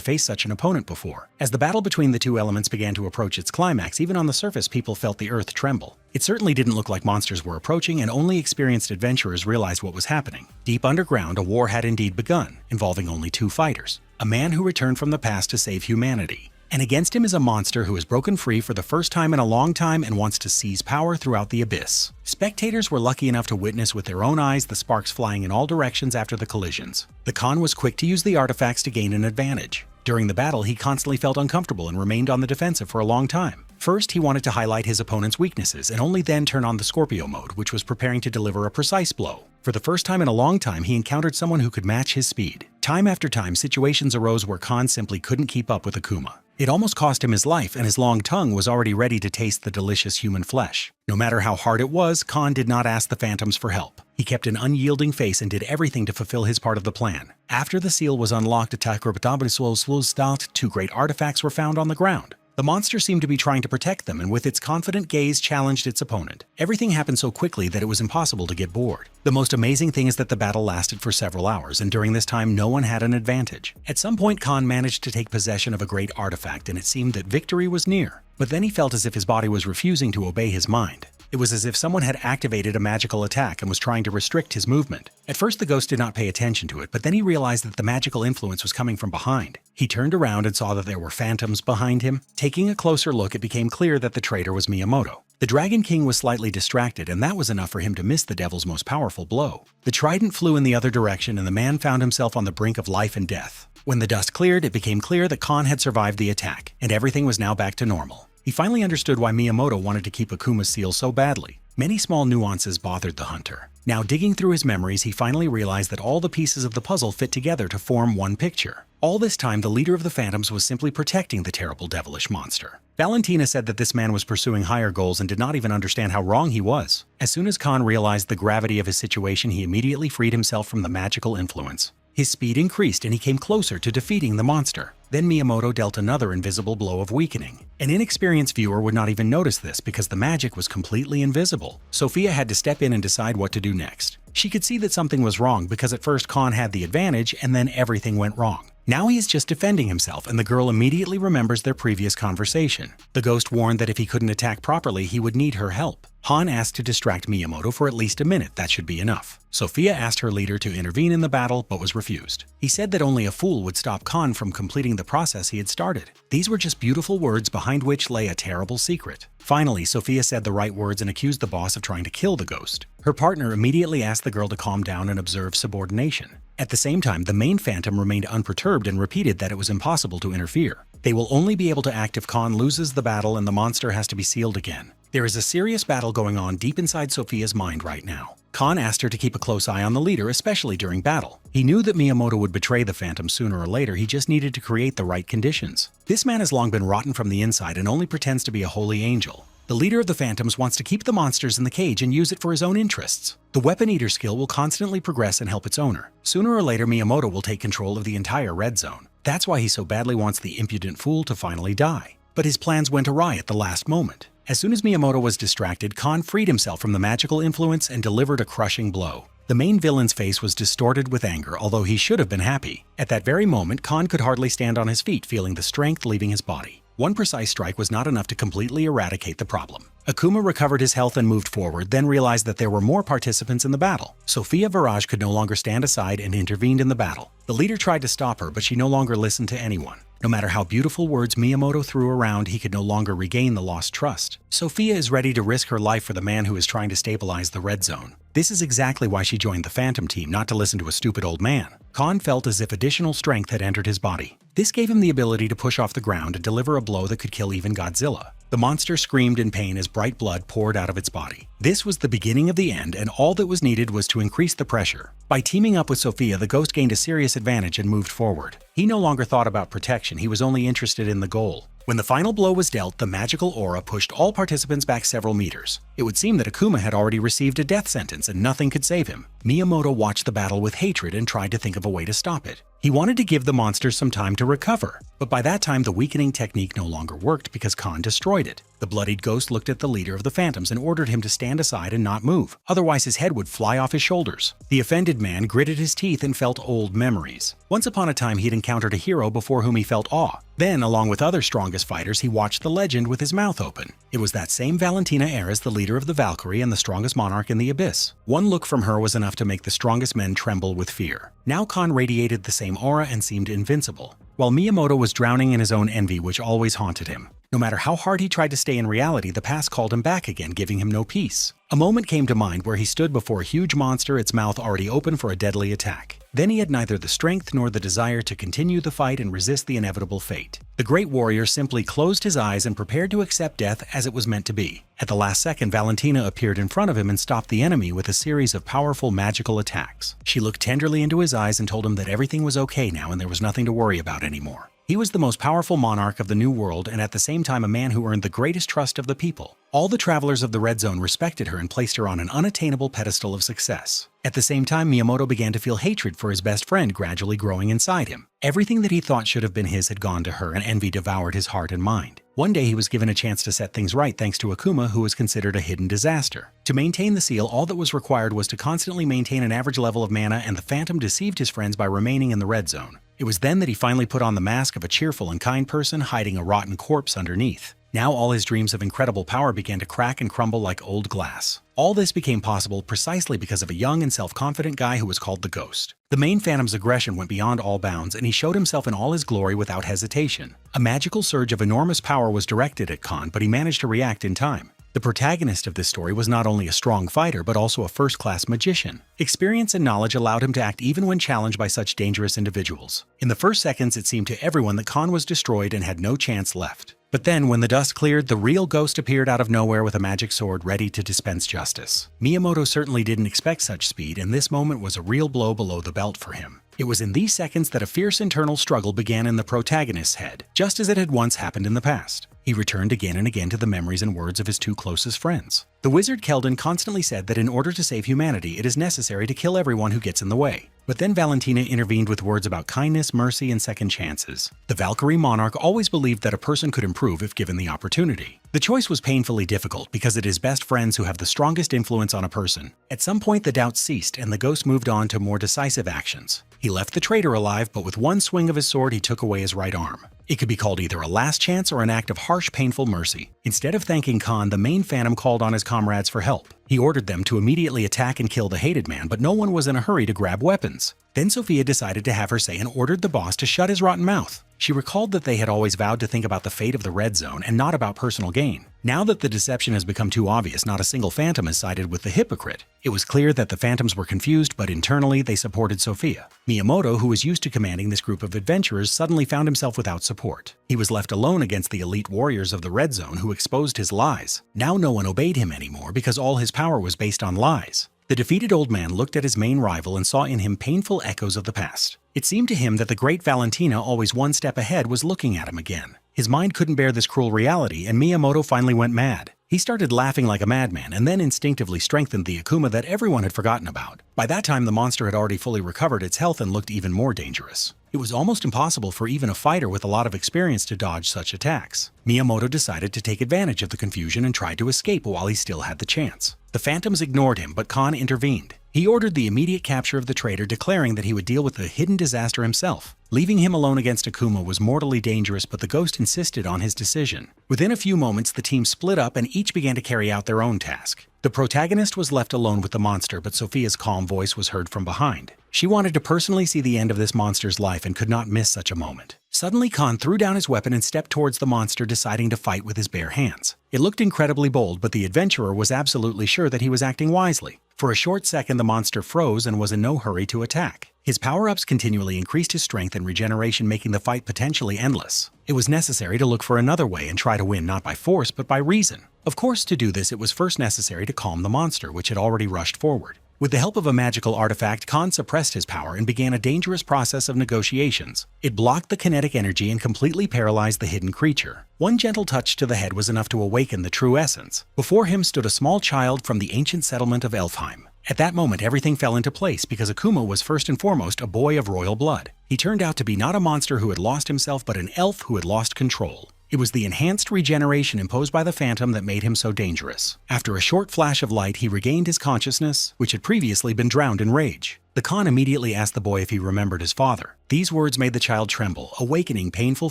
faced such an opponent before. As the battle between the two elements began to approach its climax, even on the surface people felt the earth tremble. It certainly didn't look like monsters were approaching, and only experienced adventurers realized what was happening. Deep underground, a war had indeed begun, involving only 2 fighters. A man who returned from the past to save humanity. And against him is a monster who has broken free for the first time in a long time and wants to seize power throughout the abyss. Spectators were lucky enough to witness with their own eyes the sparks flying in all directions after the collisions. The Khan was quick to use the artifacts to gain an advantage. During the battle, he constantly felt uncomfortable and remained on the defensive for a long time. First, he wanted to highlight his opponent's weaknesses and only then turn on the Scorpio mode, which was preparing to deliver a precise blow. For the first time in a long time, he encountered someone who could match his speed. Time after time, situations arose where Khan simply couldn't keep up with Akuma. It almost cost him his life, and his long tongue was already ready to taste the delicious human flesh. No matter how hard it was, Khan did not ask the Phantoms for help. He kept an unyielding face and did everything to fulfill his part of the plan. After the seal was unlocked, 2 great artifacts were found on the ground. The monster seemed to be trying to protect them, and with its confident gaze challenged its opponent. Everything happened so quickly that it was impossible to get bored. The most amazing thing is that the battle lasted for several hours, and during this time no one had an advantage. At some point, Khan managed to take possession of a great artifact, and it seemed that victory was near. But then he felt as if his body was refusing to obey his mind. It was as if someone had activated a magical attack and was trying to restrict his movement. At first the ghost did not pay attention to it, but then he realized that the magical influence was coming from behind. He turned around and saw that there were phantoms behind him. Taking a closer look, it became clear that the traitor was Miyamoto. The Dragon King was slightly distracted, and that was enough for him to miss the devil's most powerful blow. The trident flew in the other direction, and the man found himself on the brink of life and death. When the dust cleared, it became clear that Khan had survived the attack, and everything was now back to normal. He finally understood why Miyamoto wanted to keep Akuma's seal so badly. Many small nuances bothered the hunter. Now digging through his memories, he finally realized that all the pieces of the puzzle fit together to form one picture. All this time, the leader of the Phantoms was simply protecting the terrible devilish monster. Valentina said that this man was pursuing higher goals and did not even understand how wrong he was. As soon as Khan realized the gravity of his situation, he immediately freed himself from the magical influence. His speed increased and he came closer to defeating the monster. Then Miyamoto dealt another invisible blow of weakening. An inexperienced viewer would not even notice this because the magic was completely invisible. Sophia had to step in and decide what to do next. She could see that something was wrong because at first Khan had the advantage and then everything went wrong. Now he is just defending himself, and the girl immediately remembers their previous conversation. The ghost warned that if he couldn't attack properly, he would need her help. Han asked to distract Miyamoto for at least a minute, that should be enough. Sophia asked her leader to intervene in the battle, but was refused. He said that only a fool would stop Khan from completing the process he had started. These were just beautiful words behind which lay a terrible secret. Finally, Sophia said the right words and accused the boss of trying to kill the ghost. Her partner immediately asked the girl to calm down and observe subordination. At the same time, the main phantom remained unperturbed and repeated that it was impossible to interfere. They will only be able to act if Khan loses the battle and the monster has to be sealed again. There is a serious battle going on deep inside Sophia's mind right now. Khan asked her to keep a close eye on the leader, especially during battle. He knew that Miyamoto would betray the Phantom sooner or later, he just needed to create the right conditions. This man has long been rotten from the inside and only pretends to be a holy angel. The leader of the Phantoms wants to keep the monsters in the cage and use it for his own interests. The Weapon Eater skill will constantly progress and help its owner. Sooner or later, Miyamoto will take control of the entire Red Zone. That's why he so badly wants the impudent fool to finally die. But his plans went awry at the last moment. As soon as Miyamoto was distracted, Khan freed himself from the magical influence and delivered a crushing blow. The main villain's face was distorted with anger, although he should have been happy. At that very moment, Khan could hardly stand on his feet, feeling the strength leaving his body. One precise strike was not enough to completely eradicate the problem. Akuma recovered his health and moved forward, then realized that there were more participants in the battle. Sophia Viraj could no longer stand aside and intervened in the battle. The leader tried to stop her, but she no longer listened to anyone. No matter how beautiful words Miyamoto threw around, he could no longer regain the lost trust. Sophia is ready to risk her life for the man who is trying to stabilize the Red Zone. This is exactly why she joined the Phantom team, not to listen to a stupid old man. Khan felt as if additional strength had entered his body. This gave him the ability to push off the ground and deliver a blow that could kill even Godzilla. The monster screamed in pain as bright blood poured out of its body. This was the beginning of the end, and all that was needed was to increase the pressure. By teaming up with Sophia, the ghost gained a serious advantage and moved forward. He no longer thought about protection, he was only interested in the goal. When the final blow was dealt, the magical aura pushed all participants back several meters. It would seem that Akuma had already received a death sentence and nothing could save him. Miyamoto watched the battle with hatred and tried to think of a way to stop it. He wanted to give the monsters some time to recover, but by that time the weakening technique no longer worked because Khan destroyed it. The bloodied ghost looked at the leader of the Phantoms and ordered him to stand aside and not move, otherwise his head would fly off his shoulders. The offended man gritted his teeth and felt old memories. Once upon a time he had encountered a hero before whom he felt awe. Then, along with other strongest fighters, he watched the legend with his mouth open. It was that same Valentina Ares, the leader of the Valkyrie and the strongest monarch in the Abyss. One look from her was enough to make the strongest men tremble with fear. Now Khan radiated the same aura and seemed invincible, while Miyamoto was drowning in his own envy, which always haunted him. No matter how hard he tried to stay in reality, the past called him back again, giving him no peace. A moment came to mind where he stood before a huge monster, its mouth already open for a deadly attack. Then he had neither the strength nor the desire to continue the fight and resist the inevitable fate. The great warrior simply closed his eyes and prepared to accept death as it was meant to be. At the last second, Valentina appeared in front of him and stopped the enemy with a series of powerful magical attacks. She looked tenderly into his eyes and told him that everything was okay now and there was nothing to worry about anymore. He was the most powerful monarch of the New World and at the same time a man who earned the greatest trust of the people. All the travelers of the Red Zone respected her and placed her on an unattainable pedestal of success. At the same time, Miyamoto began to feel hatred for his best friend gradually growing inside him. Everything that he thought should have been his had gone to her, and envy devoured his heart and mind. One day he was given a chance to set things right thanks to Akuma, who was considered a hidden disaster. To maintain the seal, all that was required was to constantly maintain an average level of mana, and the Phantom deceived his friends by remaining in the Red Zone. It was then that he finally put on the mask of a cheerful and kind person hiding a rotten corpse underneath. Now all his dreams of incredible power began to crack and crumble like old glass. All this became possible precisely because of a young and self-confident guy who was called the Ghost. The main Phantom's aggression went beyond all bounds, and he showed himself in all his glory without hesitation. A magical surge of enormous power was directed at Khan, but he managed to react in time. The protagonist of this story was not only a strong fighter, but also a first-class magician. Experience and knowledge allowed him to act even when challenged by such dangerous individuals. In the first seconds, it seemed to everyone that Khan was destroyed and had no chance left. But then, when the dust cleared, the real Ghost appeared out of nowhere with a magic sword ready to dispense justice. Miyamoto certainly didn't expect such speed, and this moment was a real blow below the belt for him. It was in these seconds that a fierce internal struggle began in the protagonist's head, just as it had once happened in the past. He returned again and again to the memories and words of his two closest friends. The wizard Keldon constantly said that in order to save humanity, it is necessary to kill everyone who gets in the way. But then Valentina intervened with words about kindness, mercy, and second chances. The Valkyrie monarch always believed that a person could improve if given the opportunity. The choice was painfully difficult because it is best friends who have the strongest influence on a person. At some point, the doubts ceased and the Ghost moved on to more decisive actions. He left the traitor alive, but with one swing of his sword, he took away his right arm. It could be called either a last chance or an act of harsh, painful mercy. Instead of thanking Khan, the main Phantom called on his comrades for help. He ordered them to immediately attack and kill the hated man, but no one was in a hurry to grab weapons. Then Sophia decided to have her say and ordered the boss to shut his rotten mouth. She recalled that they had always vowed to think about the fate of the Red Zone and not about personal gain. Now that the deception has become too obvious, not a single phantom has sided with the hypocrite. It was clear that the phantoms were confused, but internally they supported Sophia. Miyamoto, who was used to commanding this group of adventurers, suddenly found himself without support. He was left alone against the elite warriors of the Red Zone who exposed his lies. Now no one obeyed him anymore because all his power was based on lies. The defeated old man looked at his main rival and saw in him painful echoes of the past. It seemed to him that the great Valentina, always one step ahead, was looking at him again. His mind couldn't bear this cruel reality, and Miyamoto finally went mad. He started laughing like a madman and then instinctively strengthened the Akuma that everyone had forgotten about. By that time, the monster had already fully recovered its health and looked even more dangerous. It was almost impossible for even a fighter with a lot of experience to dodge such attacks. Miyamoto decided to take advantage of the confusion and tried to escape while he still had the chance. The phantoms ignored him, but Khan intervened. He ordered the immediate capture of the traitor, declaring that he would deal with the hidden disaster himself. Leaving him alone against Akuma was mortally dangerous, but the ghost insisted on his decision. Within a few moments, the team split up and each began to carry out their own task. The protagonist was left alone with the monster, but Sophia's calm voice was heard from behind. She wanted to personally see the end of this monster's life and could not miss such a moment. Suddenly, Khan threw down his weapon and stepped towards the monster, deciding to fight with his bare hands. It looked incredibly bold, but the adventurer was absolutely sure that he was acting wisely. For a short second, the monster froze and was in no hurry to attack. His power-ups continually increased his strength and regeneration, making the fight potentially endless. It was necessary to look for another way and try to win not by force but by reason. Of course, to do this, it was first necessary to calm the monster, which had already rushed forward. With the help of a magical artifact, Khan suppressed his power and began a dangerous process of negotiations. It blocked the kinetic energy and completely paralyzed the hidden creature. One gentle touch to the head was enough to awaken the true essence. Before him stood a small child from the ancient settlement of Elfheim. At that moment, everything fell into place because Akuma was first and foremost a boy of royal blood. He turned out to be not a monster who had lost himself, but an elf who had lost control. It was the enhanced regeneration imposed by the phantom that made him so dangerous. After a short flash of light, he regained his consciousness, which had previously been drowned in rage. The Khan immediately asked the boy if he remembered his father. These words made the child tremble, awakening painful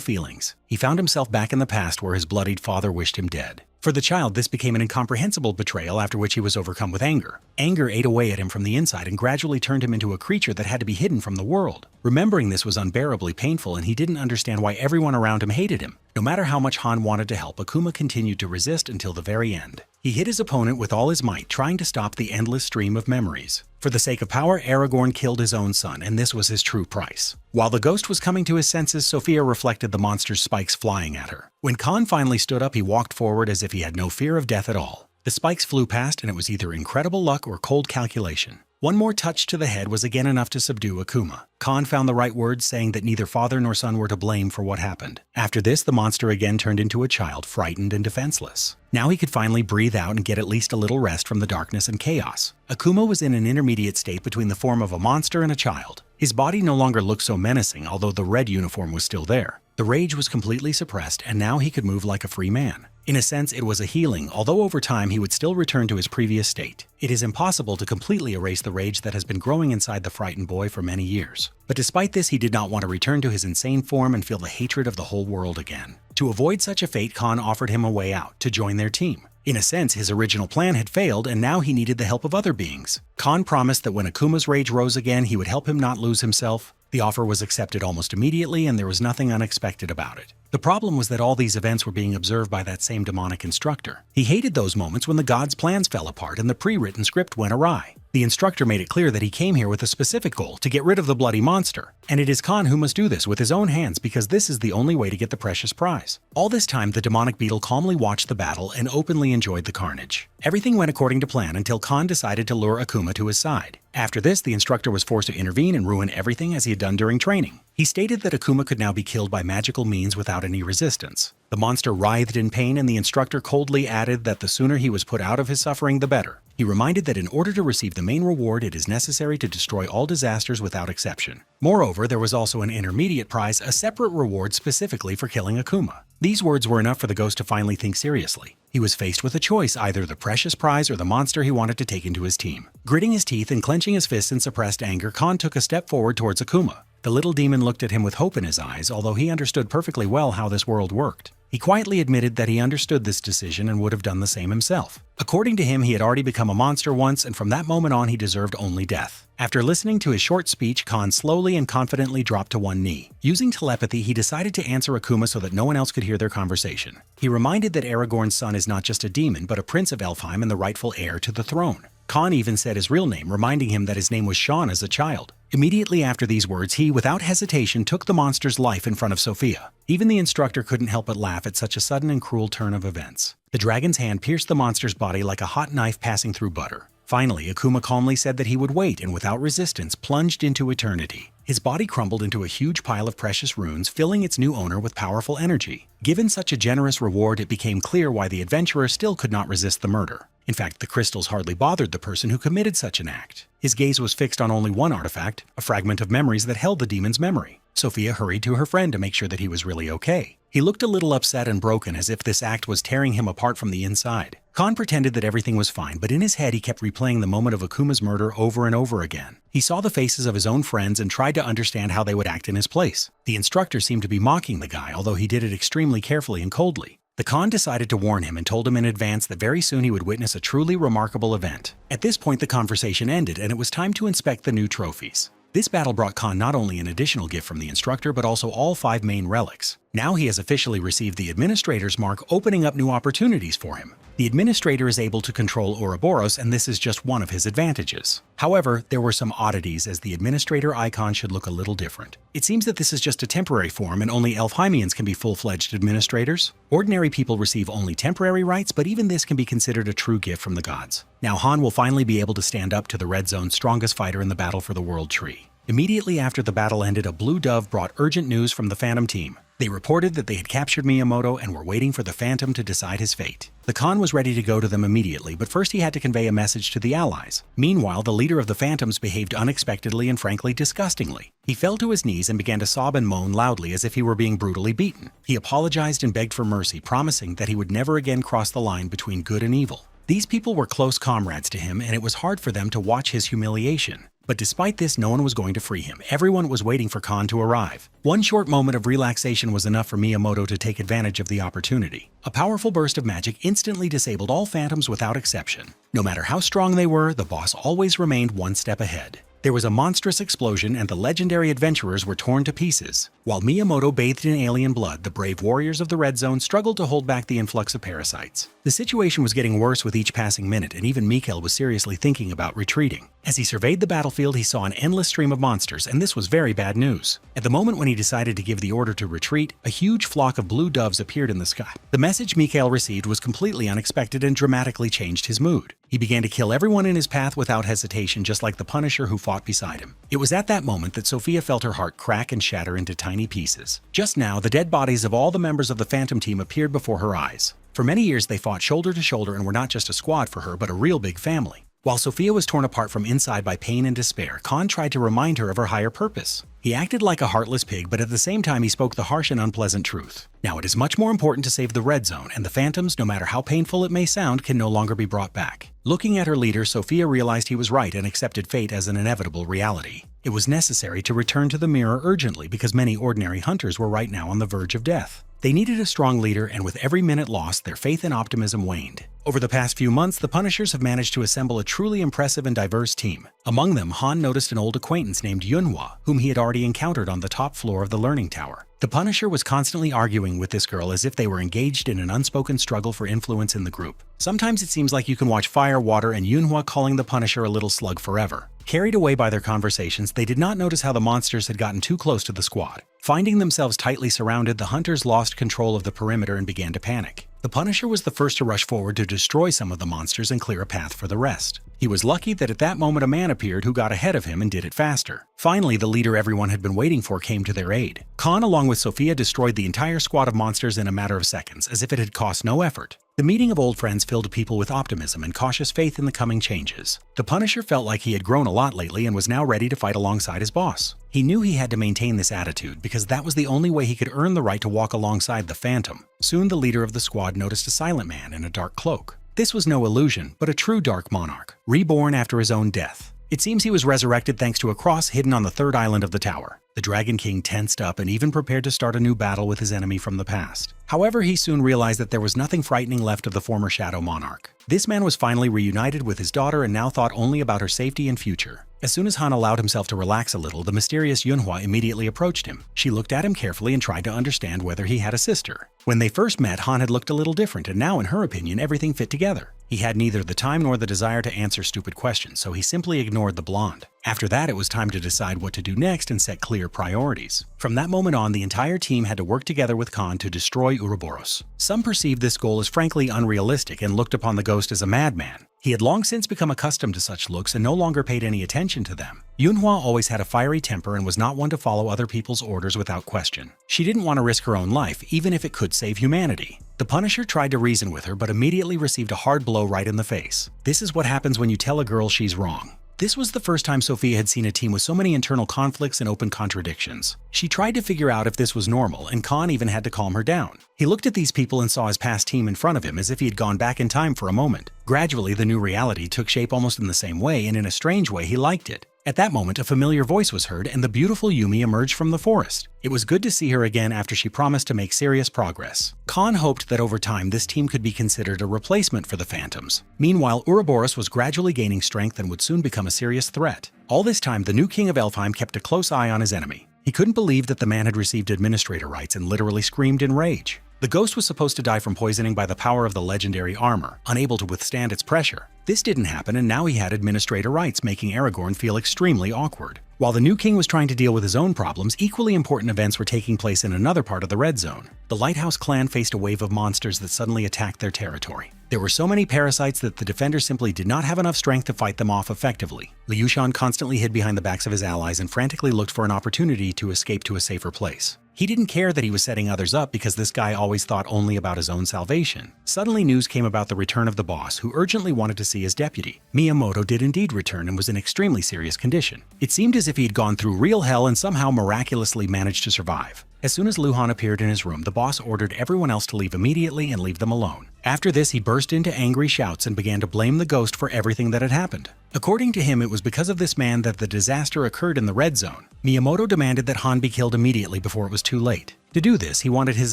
feelings. He found himself back in the past where his bloodied father wished him dead. For the child, this became an incomprehensible betrayal, after which he was overcome with anger. Anger ate away at him from the inside and gradually turned him into a creature that had to be hidden from the world. Remembering this was unbearably painful, and he didn't understand why everyone around him hated him. No matter how much Han wanted to help, Akuma continued to resist until the very end. He hit his opponent with all his might, trying to stop the endless stream of memories. For the sake of power, Aragorn killed his own son, and this was his true price. While the ghost was coming to his senses, Sophia reflected the monster's spikes flying at her. When Khan finally stood up, he walked forward as if he had no fear of death at all. The spikes flew past, and it was either incredible luck or cold calculation. One more touch to the head was again enough to subdue Akuma. Khan found the right words, saying that neither father nor son were to blame for what happened. After this, the monster again turned into a child, frightened and defenseless. Now he could finally breathe out and get at least a little rest from the darkness and chaos. Akuma was in an intermediate state between the form of a monster and a child. His body no longer looked so menacing, although the red uniform was still there. The rage was completely suppressed, and now he could move like a free man. In a sense, it was a healing, although over time he would still return to his previous state. It is impossible to completely erase the rage that has been growing inside the frightened boy for many years. But despite this, he did not want to return to his insane form and feel the hatred of the whole world again. To avoid such a fate, Khan offered him a way out, to join their team. In a sense, his original plan had failed, and now he needed the help of other beings. Khan promised that when Akuma's rage rose again, he would help him not lose himself. The offer was accepted almost immediately, and there was nothing unexpected about it. The problem was that all these events were being observed by that same demonic instructor. He hated those moments when the gods' plans fell apart and the pre-written script went awry. The instructor made it clear that he came here with a specific goal, to get rid of the bloody monster. And it is Khan who must do this with his own hands, because this is the only way to get the precious prize. All this time, the demonic beetle calmly watched the battle and openly enjoyed the carnage. Everything went according to plan until Khan decided to lure Akuma to his side. After this, the instructor was forced to intervene and ruin everything as he had done during training. He stated that Akuma could now be killed by magical means without any resistance. The monster writhed in pain, and the instructor coldly added that the sooner he was put out of his suffering, the better. He reminded that in order to receive the main reward, it is necessary to destroy all disasters without exception. Moreover, there was also an intermediate prize, a separate reward specifically for killing Akuma. These words were enough for the ghost to finally think seriously. He was faced with a choice, either the precious prize or the monster he wanted to take into his team. Gritting his teeth and clenching his fists in suppressed anger, Khan took a step forward towards Akuma. The little demon looked at him with hope in his eyes, although he understood perfectly well how this world worked. He quietly admitted that he understood this decision and would have done the same himself. According to him, he had already become a monster once, and from that moment on he deserved only death. After listening to his short speech, Khan slowly and confidently dropped to one knee. Using telepathy, he decided to answer Akuma so that no one else could hear their conversation. He reminded that Aragorn's son is not just a demon, but a prince of Elfheim and the rightful heir to the throne. Khan even said his real name, reminding him that his name was Sean as a child. Immediately after these words, he, without hesitation, took the monster's life in front of Sophia. Even the instructor couldn't help but laugh at such a sudden and cruel turn of events. The dragon's hand pierced the monster's body like a hot knife passing through butter. Finally, Akuma calmly said that he would wait and without resistance plunged into eternity. His body crumbled into a huge pile of precious runes, filling its new owner with powerful energy. Given such a generous reward, it became clear why the adventurer still could not resist the murder. In fact, the crystals hardly bothered the person who committed such an act. His gaze was fixed on only one artifact, a fragment of memories that held the demon's memory. Sophia hurried to her friend to make sure that he was really okay. He looked a little upset and broken, as if this act was tearing him apart from the inside. Khan pretended that everything was fine, but in his head he kept replaying the moment of Akuma's murder over and over again. He saw the faces of his own friends and tried to understand how they would act in his place. The instructor seemed to be mocking the guy, although he did it extremely carefully and coldly. The Khan decided to warn him and told him in advance that very soon he would witness a truly remarkable event. At this point, the conversation ended, and it was time to inspect the new trophies. This battle brought Khan not only an additional gift from the instructor, but also all 5 main relics. Now he has officially received the Administrator's Mark, opening up new opportunities for him. The Administrator is able to control Ouroboros, and this is just one of his advantages. However, there were some oddities, as the Administrator icon should look a little different. It seems that this is just a temporary form, and only Elfheimians can be full-fledged administrators. Ordinary people receive only temporary rights, but even this can be considered a true gift from the gods. Now Han will finally be able to stand up to the Red Zone's strongest fighter in the battle for the World Tree. Immediately after the battle ended, a blue dove brought urgent news from the Phantom team. They reported that they had captured Miyamoto and were waiting for the Phantom to decide his fate. The Khan was ready to go to them immediately, but first he had to convey a message to the Allies. Meanwhile, the leader of the Phantoms behaved unexpectedly and frankly disgustingly. He fell to his knees and began to sob and moan loudly as if he were being brutally beaten. He apologized and begged for mercy, promising that he would never again cross the line between good and evil. These people were close comrades to him, and it was hard for them to watch his humiliation. But despite this, no one was going to free him. Everyone was waiting for Khan to arrive. One short moment of relaxation was enough for Miyamoto to take advantage of the opportunity. A powerful burst of magic instantly disabled all phantoms without exception. No matter how strong they were, the boss always remained one step ahead. There was a monstrous explosion, and the legendary adventurers were torn to pieces. While Miyamoto bathed in alien blood, the brave warriors of the Red Zone struggled to hold back the influx of parasites. The situation was getting worse with each passing minute, and even Mikhail was seriously thinking about retreating. As he surveyed the battlefield, he saw an endless stream of monsters, and this was very bad news. At the moment when he decided to give the order to retreat, a huge flock of blue doves appeared in the sky. The message Mikhail received was completely unexpected and dramatically changed his mood. He began to kill everyone in his path without hesitation, just like the Punisher who fought beside him. It was at that moment that Sophia felt her heart crack and shatter into tiny pieces. Just now, the dead bodies of all the members of the Phantom team appeared before her eyes. For many years, they fought shoulder to shoulder and were not just a squad for her, but a real big family. While Sophia was torn apart from inside by pain and despair, Khan tried to remind her of her higher purpose. He acted like a heartless pig, but at the same time he spoke the harsh and unpleasant truth. Now it is much more important to save the Red Zone, and the Phantoms, no matter how painful it may sound, can no longer be brought back. Looking at her leader, Sophia realized he was right and accepted fate as an inevitable reality. It was necessary to return to the mirror urgently because many ordinary hunters were right now on the verge of death. They needed a strong leader, and with every minute lost, their faith and optimism waned. Over the past few months, the Punishers have managed to assemble a truly impressive and diverse team. Among them, Han noticed an old acquaintance named Yunhua, whom he had already encountered on the top floor of the Learning Tower. The Punisher was constantly arguing with this girl as if they were engaged in an unspoken struggle for influence in the group. Sometimes it seems like you can watch fire, water, and Yunhua calling the Punisher a little slug forever. Carried away by their conversations, they did not notice how the monsters had gotten too close to the squad. Finding themselves tightly surrounded, the hunters lost control of the perimeter and began to panic. The Punisher was the first to rush forward to destroy some of the monsters and clear a path for the rest. He was lucky that at that moment a man appeared who got ahead of him and did it faster. Finally, the leader everyone had been waiting for came to their aid. Khan, along with Sophia, destroyed the entire squad of monsters in a matter of seconds, as if it had cost no effort. The meeting of old friends filled people with optimism and cautious faith in the coming changes. The Punisher felt like he had grown a lot lately and was now ready to fight alongside his boss. He knew he had to maintain this attitude because that was the only way he could earn the right to walk alongside the Phantom. Soon the leader of the squad noticed a silent man in a dark cloak. This was no illusion, but a true Dark Monarch, reborn after his own death. It seems he was resurrected thanks to a cross hidden on the third island of the tower. The Dragon King tensed up and even prepared to start a new battle with his enemy from the past. However, he soon realized that there was nothing frightening left of the former Shadow Monarch. This man was finally reunited with his daughter and now thought only about her safety and future. As soon as Han allowed himself to relax a little, the mysterious Yunhua immediately approached him. She looked at him carefully and tried to understand whether he had a sister. When they first met, Han had looked a little different, and now, in her opinion, everything fit together. He had neither the time nor the desire to answer stupid questions, so he simply ignored the blonde. After that, it was time to decide what to do next and set clear priorities. From that moment on, the entire team had to work together with Khan to destroy Ouroboros. Some perceived this goal as frankly unrealistic and looked upon the ghost as a madman. He had long since become accustomed to such looks and no longer paid any attention to them. Yunhua always had a fiery temper and was not one to follow other people's orders without question. She didn't want to risk her own life, even if it could save humanity. The Punisher tried to reason with her, but immediately received a hard blow right in the face. This is what happens when you tell a girl she's wrong. This was the first time Sophia had seen a team with so many internal conflicts and open contradictions. She tried to figure out if this was normal, and Khan even had to calm her down. He looked at these people and saw his past team in front of him as if he had gone back in time for a moment. Gradually, the new reality took shape almost in the same way, and in a strange way, he liked it. At that moment, a familiar voice was heard, and the beautiful Yumi emerged from the forest. It was good to see her again after she promised to make serious progress. Khan hoped that over time this team could be considered a replacement for the Phantoms. Meanwhile, Ouroboros was gradually gaining strength and would soon become a serious threat. All this time, the new king of Elfheim kept a close eye on his enemy. He couldn't believe that the man had received administrator rights and literally screamed in rage. The ghost was supposed to die from poisoning by the power of the legendary armor, unable to withstand its pressure. This didn't happen, and now he had administrator rights, making Aragorn feel extremely awkward. While the new king was trying to deal with his own problems, equally important events were taking place in another part of the Red Zone. The Lighthouse clan faced a wave of monsters that suddenly attacked their territory. There were so many parasites that the defenders simply did not have enough strength to fight them off effectively. Liu Shan constantly hid behind the backs of his allies and frantically looked for an opportunity to escape to a safer place. He didn't care that he was setting others up because this guy always thought only about his own salvation. Suddenly, news came about the return of the boss, who urgently wanted to see his deputy. Miyamoto did indeed return and was in extremely serious condition. It seemed as if he had gone through real hell and somehow miraculously managed to survive. As soon as Luhan appeared in his room, the boss ordered everyone else to leave immediately and leave them alone. After this, he burst into angry shouts and began to blame the ghost for everything that had happened. According to him, it was because of this man that the disaster occurred in the Red Zone. Miyamoto demanded that Han be killed immediately before it was too late. To do this, he wanted his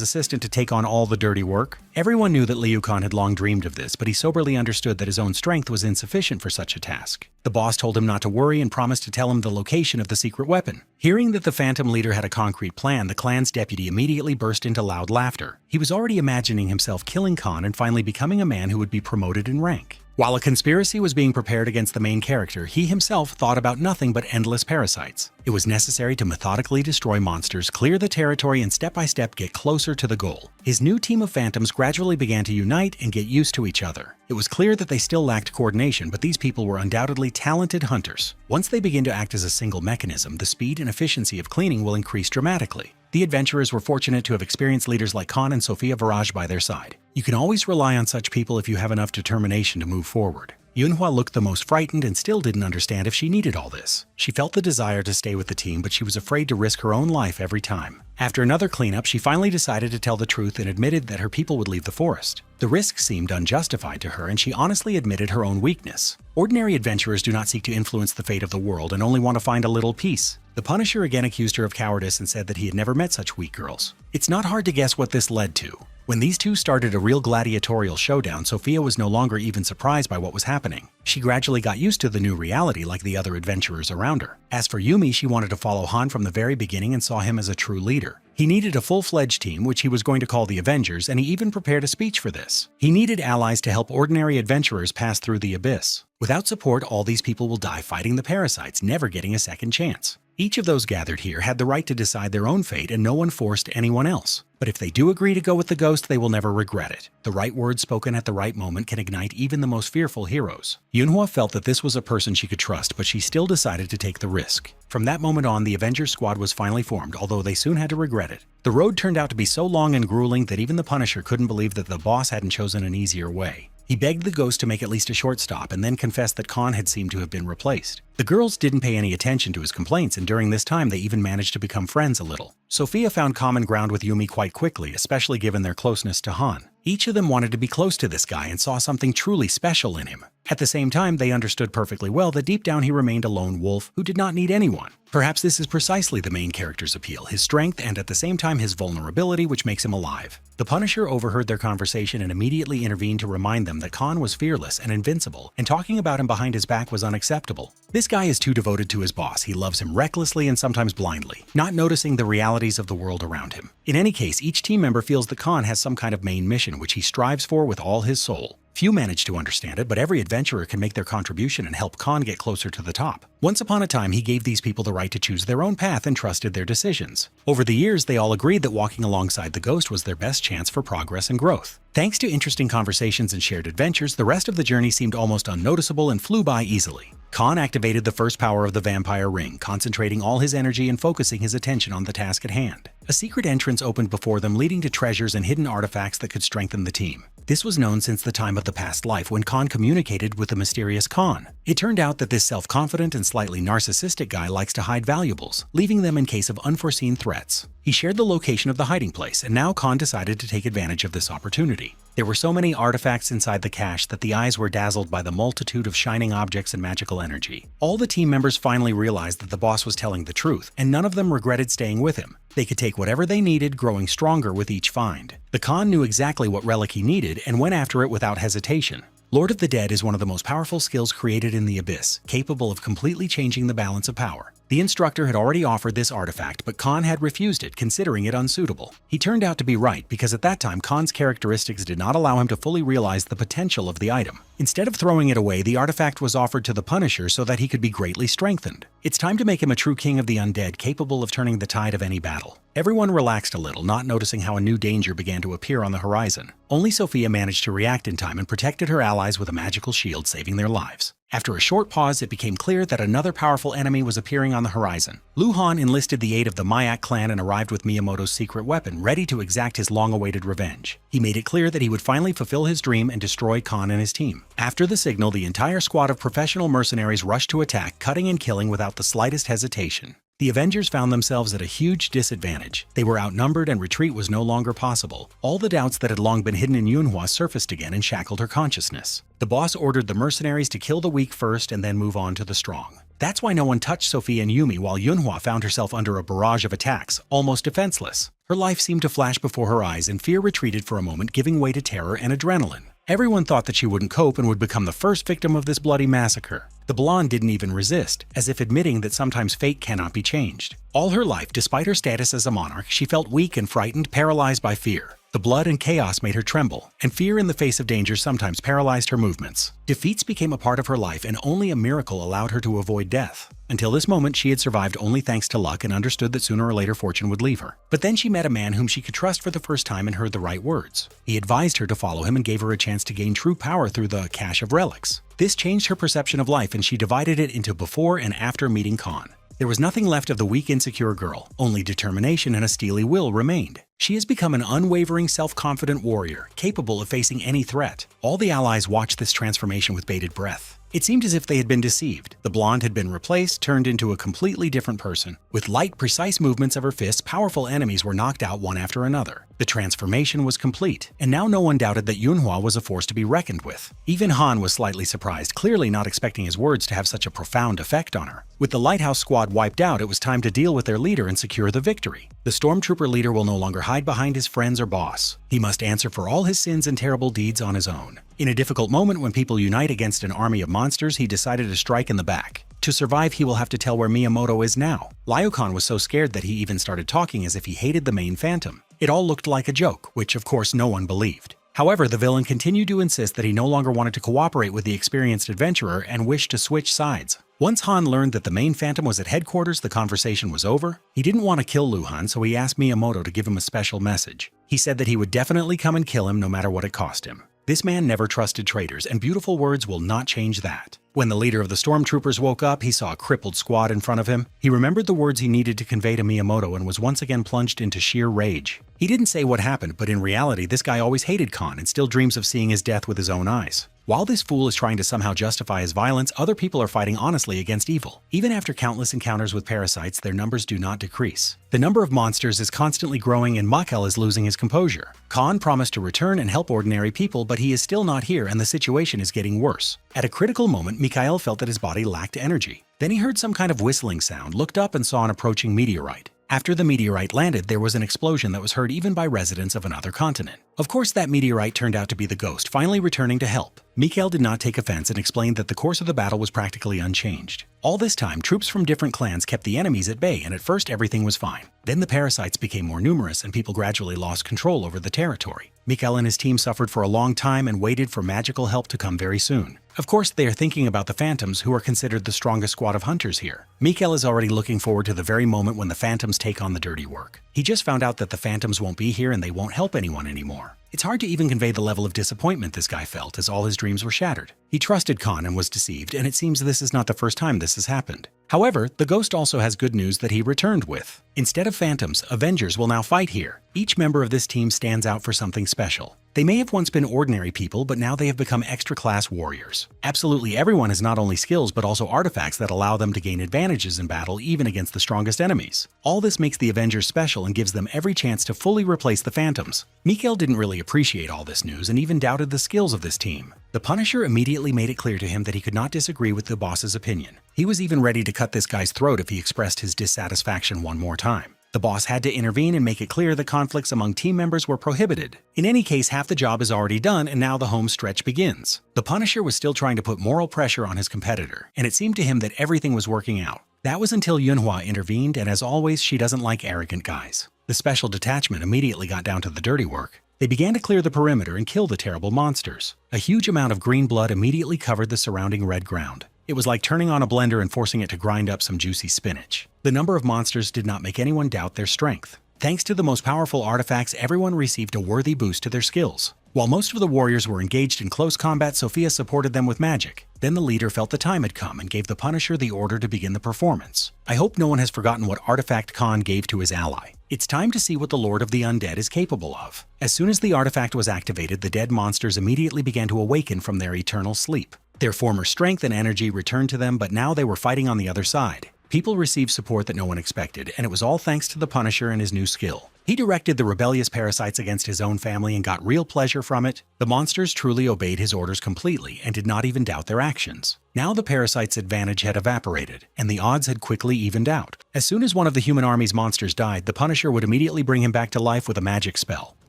assistant to take on all the dirty work. Everyone knew that Liu Khan had long dreamed of this, but he soberly understood that his own strength was insufficient for such a task. The boss told him not to worry and promised to tell him the location of the secret weapon. Hearing that the Phantom leader had a concrete plan, the clan's deputy immediately burst into loud laughter. He was already imagining himself killing Khan and finally becoming a man who would be promoted in rank. While a conspiracy was being prepared against the main character, he himself thought about nothing but endless parasites. It was necessary to methodically destroy monsters, clear the territory, and step by step get closer to the goal. His new team of Phantoms gradually began to unite and get used to each other. It was clear that they still lacked coordination, but these people were undoubtedly talented hunters. Once they begin to act as a single mechanism, the speed and efficiency of cleaning will increase dramatically. The adventurers were fortunate to have experienced leaders like Khan and Sophia Viraj by their side. You can always rely on such people if you have enough determination to move forward. Yunhua looked the most frightened and still didn't understand if she needed all this. She felt the desire to stay with the team, but she was afraid to risk her own life every time. After another cleanup, she finally decided to tell the truth and admitted that her people would leave the forest. The risk seemed unjustified to her, and she honestly admitted her own weakness. Ordinary adventurers do not seek to influence the fate of the world and only want to find a little peace. The Punisher again accused her of cowardice and said that he had never met such weak girls. It's not hard to guess what this led to. When these two started a real gladiatorial showdown, Sophia was no longer even surprised by what was happening. She gradually got used to the new reality like the other adventurers around her. As for Yumi, she wanted to follow Han from the very beginning and saw him as a true leader. He needed a full-fledged team, which he was going to call the Avengers, and he even prepared a speech for this. He needed allies to help ordinary adventurers pass through the abyss. Without support, all these people will die fighting the parasites, never getting a second chance. Each of those gathered here had the right to decide their own fate, and no one forced anyone else. But if they do agree to go with the ghost, they will never regret it. The right words spoken at the right moment can ignite even the most fearful heroes. Yunhua felt that this was a person she could trust, but she still decided to take the risk. From that moment on, the Avengers squad was finally formed, although they soon had to regret it. The road turned out to be so long and grueling that even the Punisher couldn't believe that the boss hadn't chosen an easier way. He begged the ghost to make at least a short stop and then confessed that Khan had seemed to have been replaced. The girls didn't pay any attention to his complaints, and during this time they even managed to become friends a little. Sophia found common ground with Yumi quite quickly, especially given their closeness to Han. Each of them wanted to be close to this guy and saw something truly special in him. At the same time, they understood perfectly well that deep down he remained a lone wolf who did not need anyone. Perhaps this is precisely the main character's appeal, his strength and at the same time his vulnerability, which makes him alive. The Punisher overheard their conversation and immediately intervened to remind them that Khan was fearless and invincible, and talking about him behind his back was unacceptable. This guy is too devoted to his boss. He loves him recklessly and sometimes blindly, not noticing the realities of the world around him. In any case, each team member feels that Khan has some kind of main mission which he strives for with all his soul. Few manage to understand it, but every adventurer can make their contribution and help Khan get closer to the top. Once upon a time, he gave these people the right to choose their own path and trusted their decisions. Over the years, they all agreed that walking alongside the Ghost was their best chance for progress and growth. Thanks to interesting conversations and shared adventures, the rest of the journey seemed almost unnoticeable and flew by easily. Khan activated the first power of the vampire ring, concentrating all his energy and focusing his attention on the task at hand. A secret entrance opened before them, leading to treasures and hidden artifacts that could strengthen the team. This was known since the time of the past life when Khan communicated with the mysterious Khan. It turned out that this self-confident and slightly narcissistic guy likes to hide valuables, leaving them in case of unforeseen threats. He shared the location of the hiding place, and now Khan decided to take advantage of this opportunity. There were so many artifacts inside the cache that the eyes were dazzled by the multitude of shining objects and magical energy. All the team members finally realized that the boss was telling the truth, and none of them regretted staying with him. They could take whatever they needed, growing stronger with each find. The Khan knew exactly what relic he needed and went after it without hesitation. Lord of the Dead is one of the most powerful skills created in the Abyss, capable of completely changing the balance of power. The instructor had already offered this artifact, but Khan had refused it, considering it unsuitable. He turned out to be right, because at that time Khan's characteristics did not allow him to fully realize the potential of the item. Instead of throwing it away, the artifact was offered to the Punisher so that he could be greatly strengthened. It's time to make him a true king of the undead, capable of turning the tide of any battle. Everyone relaxed a little, not noticing how a new danger began to appear on the horizon. Only Sophia managed to react in time and protected her allies with a magical shield, saving their lives. After a short pause, it became clear that another powerful enemy was appearing on the horizon. Luhan enlisted the aid of the Mayak clan and arrived with Miyamoto's secret weapon, ready to exact his long-awaited revenge. He made it clear that he would finally fulfill his dream and destroy Khan and his team. After the signal, the entire squad of professional mercenaries rushed to attack, cutting and killing without the slightest hesitation. The Avengers found themselves at a huge disadvantage. They were outnumbered and retreat was no longer possible. All the doubts that had long been hidden in Yunhua surfaced again and shackled her consciousness. The boss ordered the mercenaries to kill the weak first and then move on to the strong. That's why no one touched Sophie and Yumi, while Yunhua found herself under a barrage of attacks, almost defenseless. Her life seemed to flash before her eyes and fear retreated for a moment, giving way to terror and adrenaline. Everyone thought that she wouldn't cope and would become the first victim of this bloody massacre. The blonde didn't even resist, as if admitting that sometimes fate cannot be changed. All her life, despite her status as a monarch, she felt weak and frightened, paralyzed by fear. The blood and chaos made her tremble, and fear in the face of danger sometimes paralyzed her movements. Defeats became a part of her life, and only a miracle allowed her to avoid death. Until this moment, she had survived only thanks to luck and understood that sooner or later fortune would leave her. But then she met a man whom she could trust for the first time and heard the right words. He advised her to follow him and gave her a chance to gain true power through the cache of relics. This changed her perception of life, and she divided it into before and after meeting Khan. There was nothing left of the weak, insecure girl. Only determination and a steely will remained. She has become an unwavering, self-confident warrior, capable of facing any threat. All the allies watched this transformation with bated breath. It seemed as if they had been deceived. The blonde had been replaced, turned into a completely different person. With light, precise movements of her fists, powerful enemies were knocked out one after another. The transformation was complete, and now no one doubted that Yunhua was a force to be reckoned with. Even Han was slightly surprised, clearly not expecting his words to have such a profound effect on her. With the Lighthouse squad wiped out, it was time to deal with their leader and secure the victory. The stormtrooper leader will no longer hide behind his friends or boss. He must answer for all his sins and terrible deeds on his own. In a difficult moment when people unite against an army of monsters, he decided to strike in the back. To survive, he will have to tell where Miyamoto is now. Liu Khan was so scared that he even started talking as if he hated the main phantom. It all looked like a joke, which of course no one believed. However, the villain continued to insist that he no longer wanted to cooperate with the experienced adventurer and wished to switch sides. Once Han learned that the main phantom was at headquarters, the conversation was over. He didn't want to kill Luhan, so he asked Miyamoto to give him a special message. He said that he would definitely come and kill him no matter what it cost him. This man never trusted traitors, and beautiful words will not change that. When the leader of the stormtroopers woke up, he saw a crippled squad in front of him. He remembered the words he needed to convey to Miyamoto and was once again plunged into sheer rage. He didn't say what happened, but in reality, this guy always hated Khan and still dreams of seeing his death with his own eyes. While this fool is trying to somehow justify his violence, other people are fighting honestly against evil. Even after countless encounters with parasites, their numbers do not decrease. The number of monsters is constantly growing and Mikhail is losing his composure. Khan promised to return and help ordinary people, but he is still not here and the situation is getting worse. At a critical moment, Mikhail felt that his body lacked energy. Then he heard some kind of whistling sound, looked up and saw an approaching meteorite. After the meteorite landed, there was an explosion that was heard even by residents of another continent. Of course, that meteorite turned out to be the ghost, finally returning to help. Mikhail did not take offense and explained that the course of the battle was practically unchanged. All this time, troops from different clans kept the enemies at bay, and at first everything was fine. Then the parasites became more numerous and people gradually lost control over the territory. Mikhail and his team suffered for a long time and waited for magical help to come very soon. Of course, they are thinking about the Phantoms, who are considered the strongest squad of hunters here. Mikhail is already looking forward to the very moment when the Phantoms take on the dirty work. He just found out that the Phantoms won't be here and they won't help anyone anymore. It's hard to even convey the level of disappointment this guy felt, as all his dreams were shattered. He trusted Khan and was deceived, and it seems this is not the first time this has happened. However, the ghost also has good news that he returned with. Instead of Phantoms, Avengers will now fight here. Each member of this team stands out for something special. They may have once been ordinary people, but now they have become extra-class warriors. Absolutely everyone has not only skills, but also artifacts that allow them to gain advantages in battle even against the strongest enemies. All this makes the Avengers special and gives them every chance to fully replace the Phantoms. Mikhail didn't really appreciate all this news and even doubted the skills of this team. The Punisher immediately made it clear to him that he could not disagree with the boss's opinion. He was even ready to cut this guy's throat if he expressed his dissatisfaction one more time. The boss had to intervene and make it clear that conflicts among team members were prohibited. In any case, half the job is already done and now the home stretch begins. The Punisher was still trying to put moral pressure on his competitor, and it seemed to him that everything was working out. That was until Manhua intervened, and as always, she doesn't like arrogant guys. The special detachment immediately got down to the dirty work. They began to clear the perimeter and kill the terrible monsters. A huge amount of green blood immediately covered the surrounding red ground. It was like turning on a blender and forcing it to grind up some juicy spinach. The number of monsters did not make anyone doubt their strength. Thanks to the most powerful artifacts, everyone received a worthy boost to their skills. While most of the warriors were engaged in close combat, Sophia supported them with magic. Then the leader felt the time had come and gave the Punisher the order to begin the performance. I hope no one has forgotten what artifact Khan gave to his ally. It's time to see what the Lord of the Undead is capable of. As soon as the artifact was activated, the dead monsters immediately began to awaken from their eternal sleep. Their former strength and energy returned to them, but now they were fighting on the other side. People received support that no one expected, and it was all thanks to the Punisher and his new skill. He directed the rebellious parasites against his own family and got real pleasure from it. The monsters truly obeyed his orders completely and did not even doubt their actions. Now the parasites' advantage had evaporated, and the odds had quickly evened out. As soon as one of the human army's monsters died, the Punisher would immediately bring him back to life with a magic spell.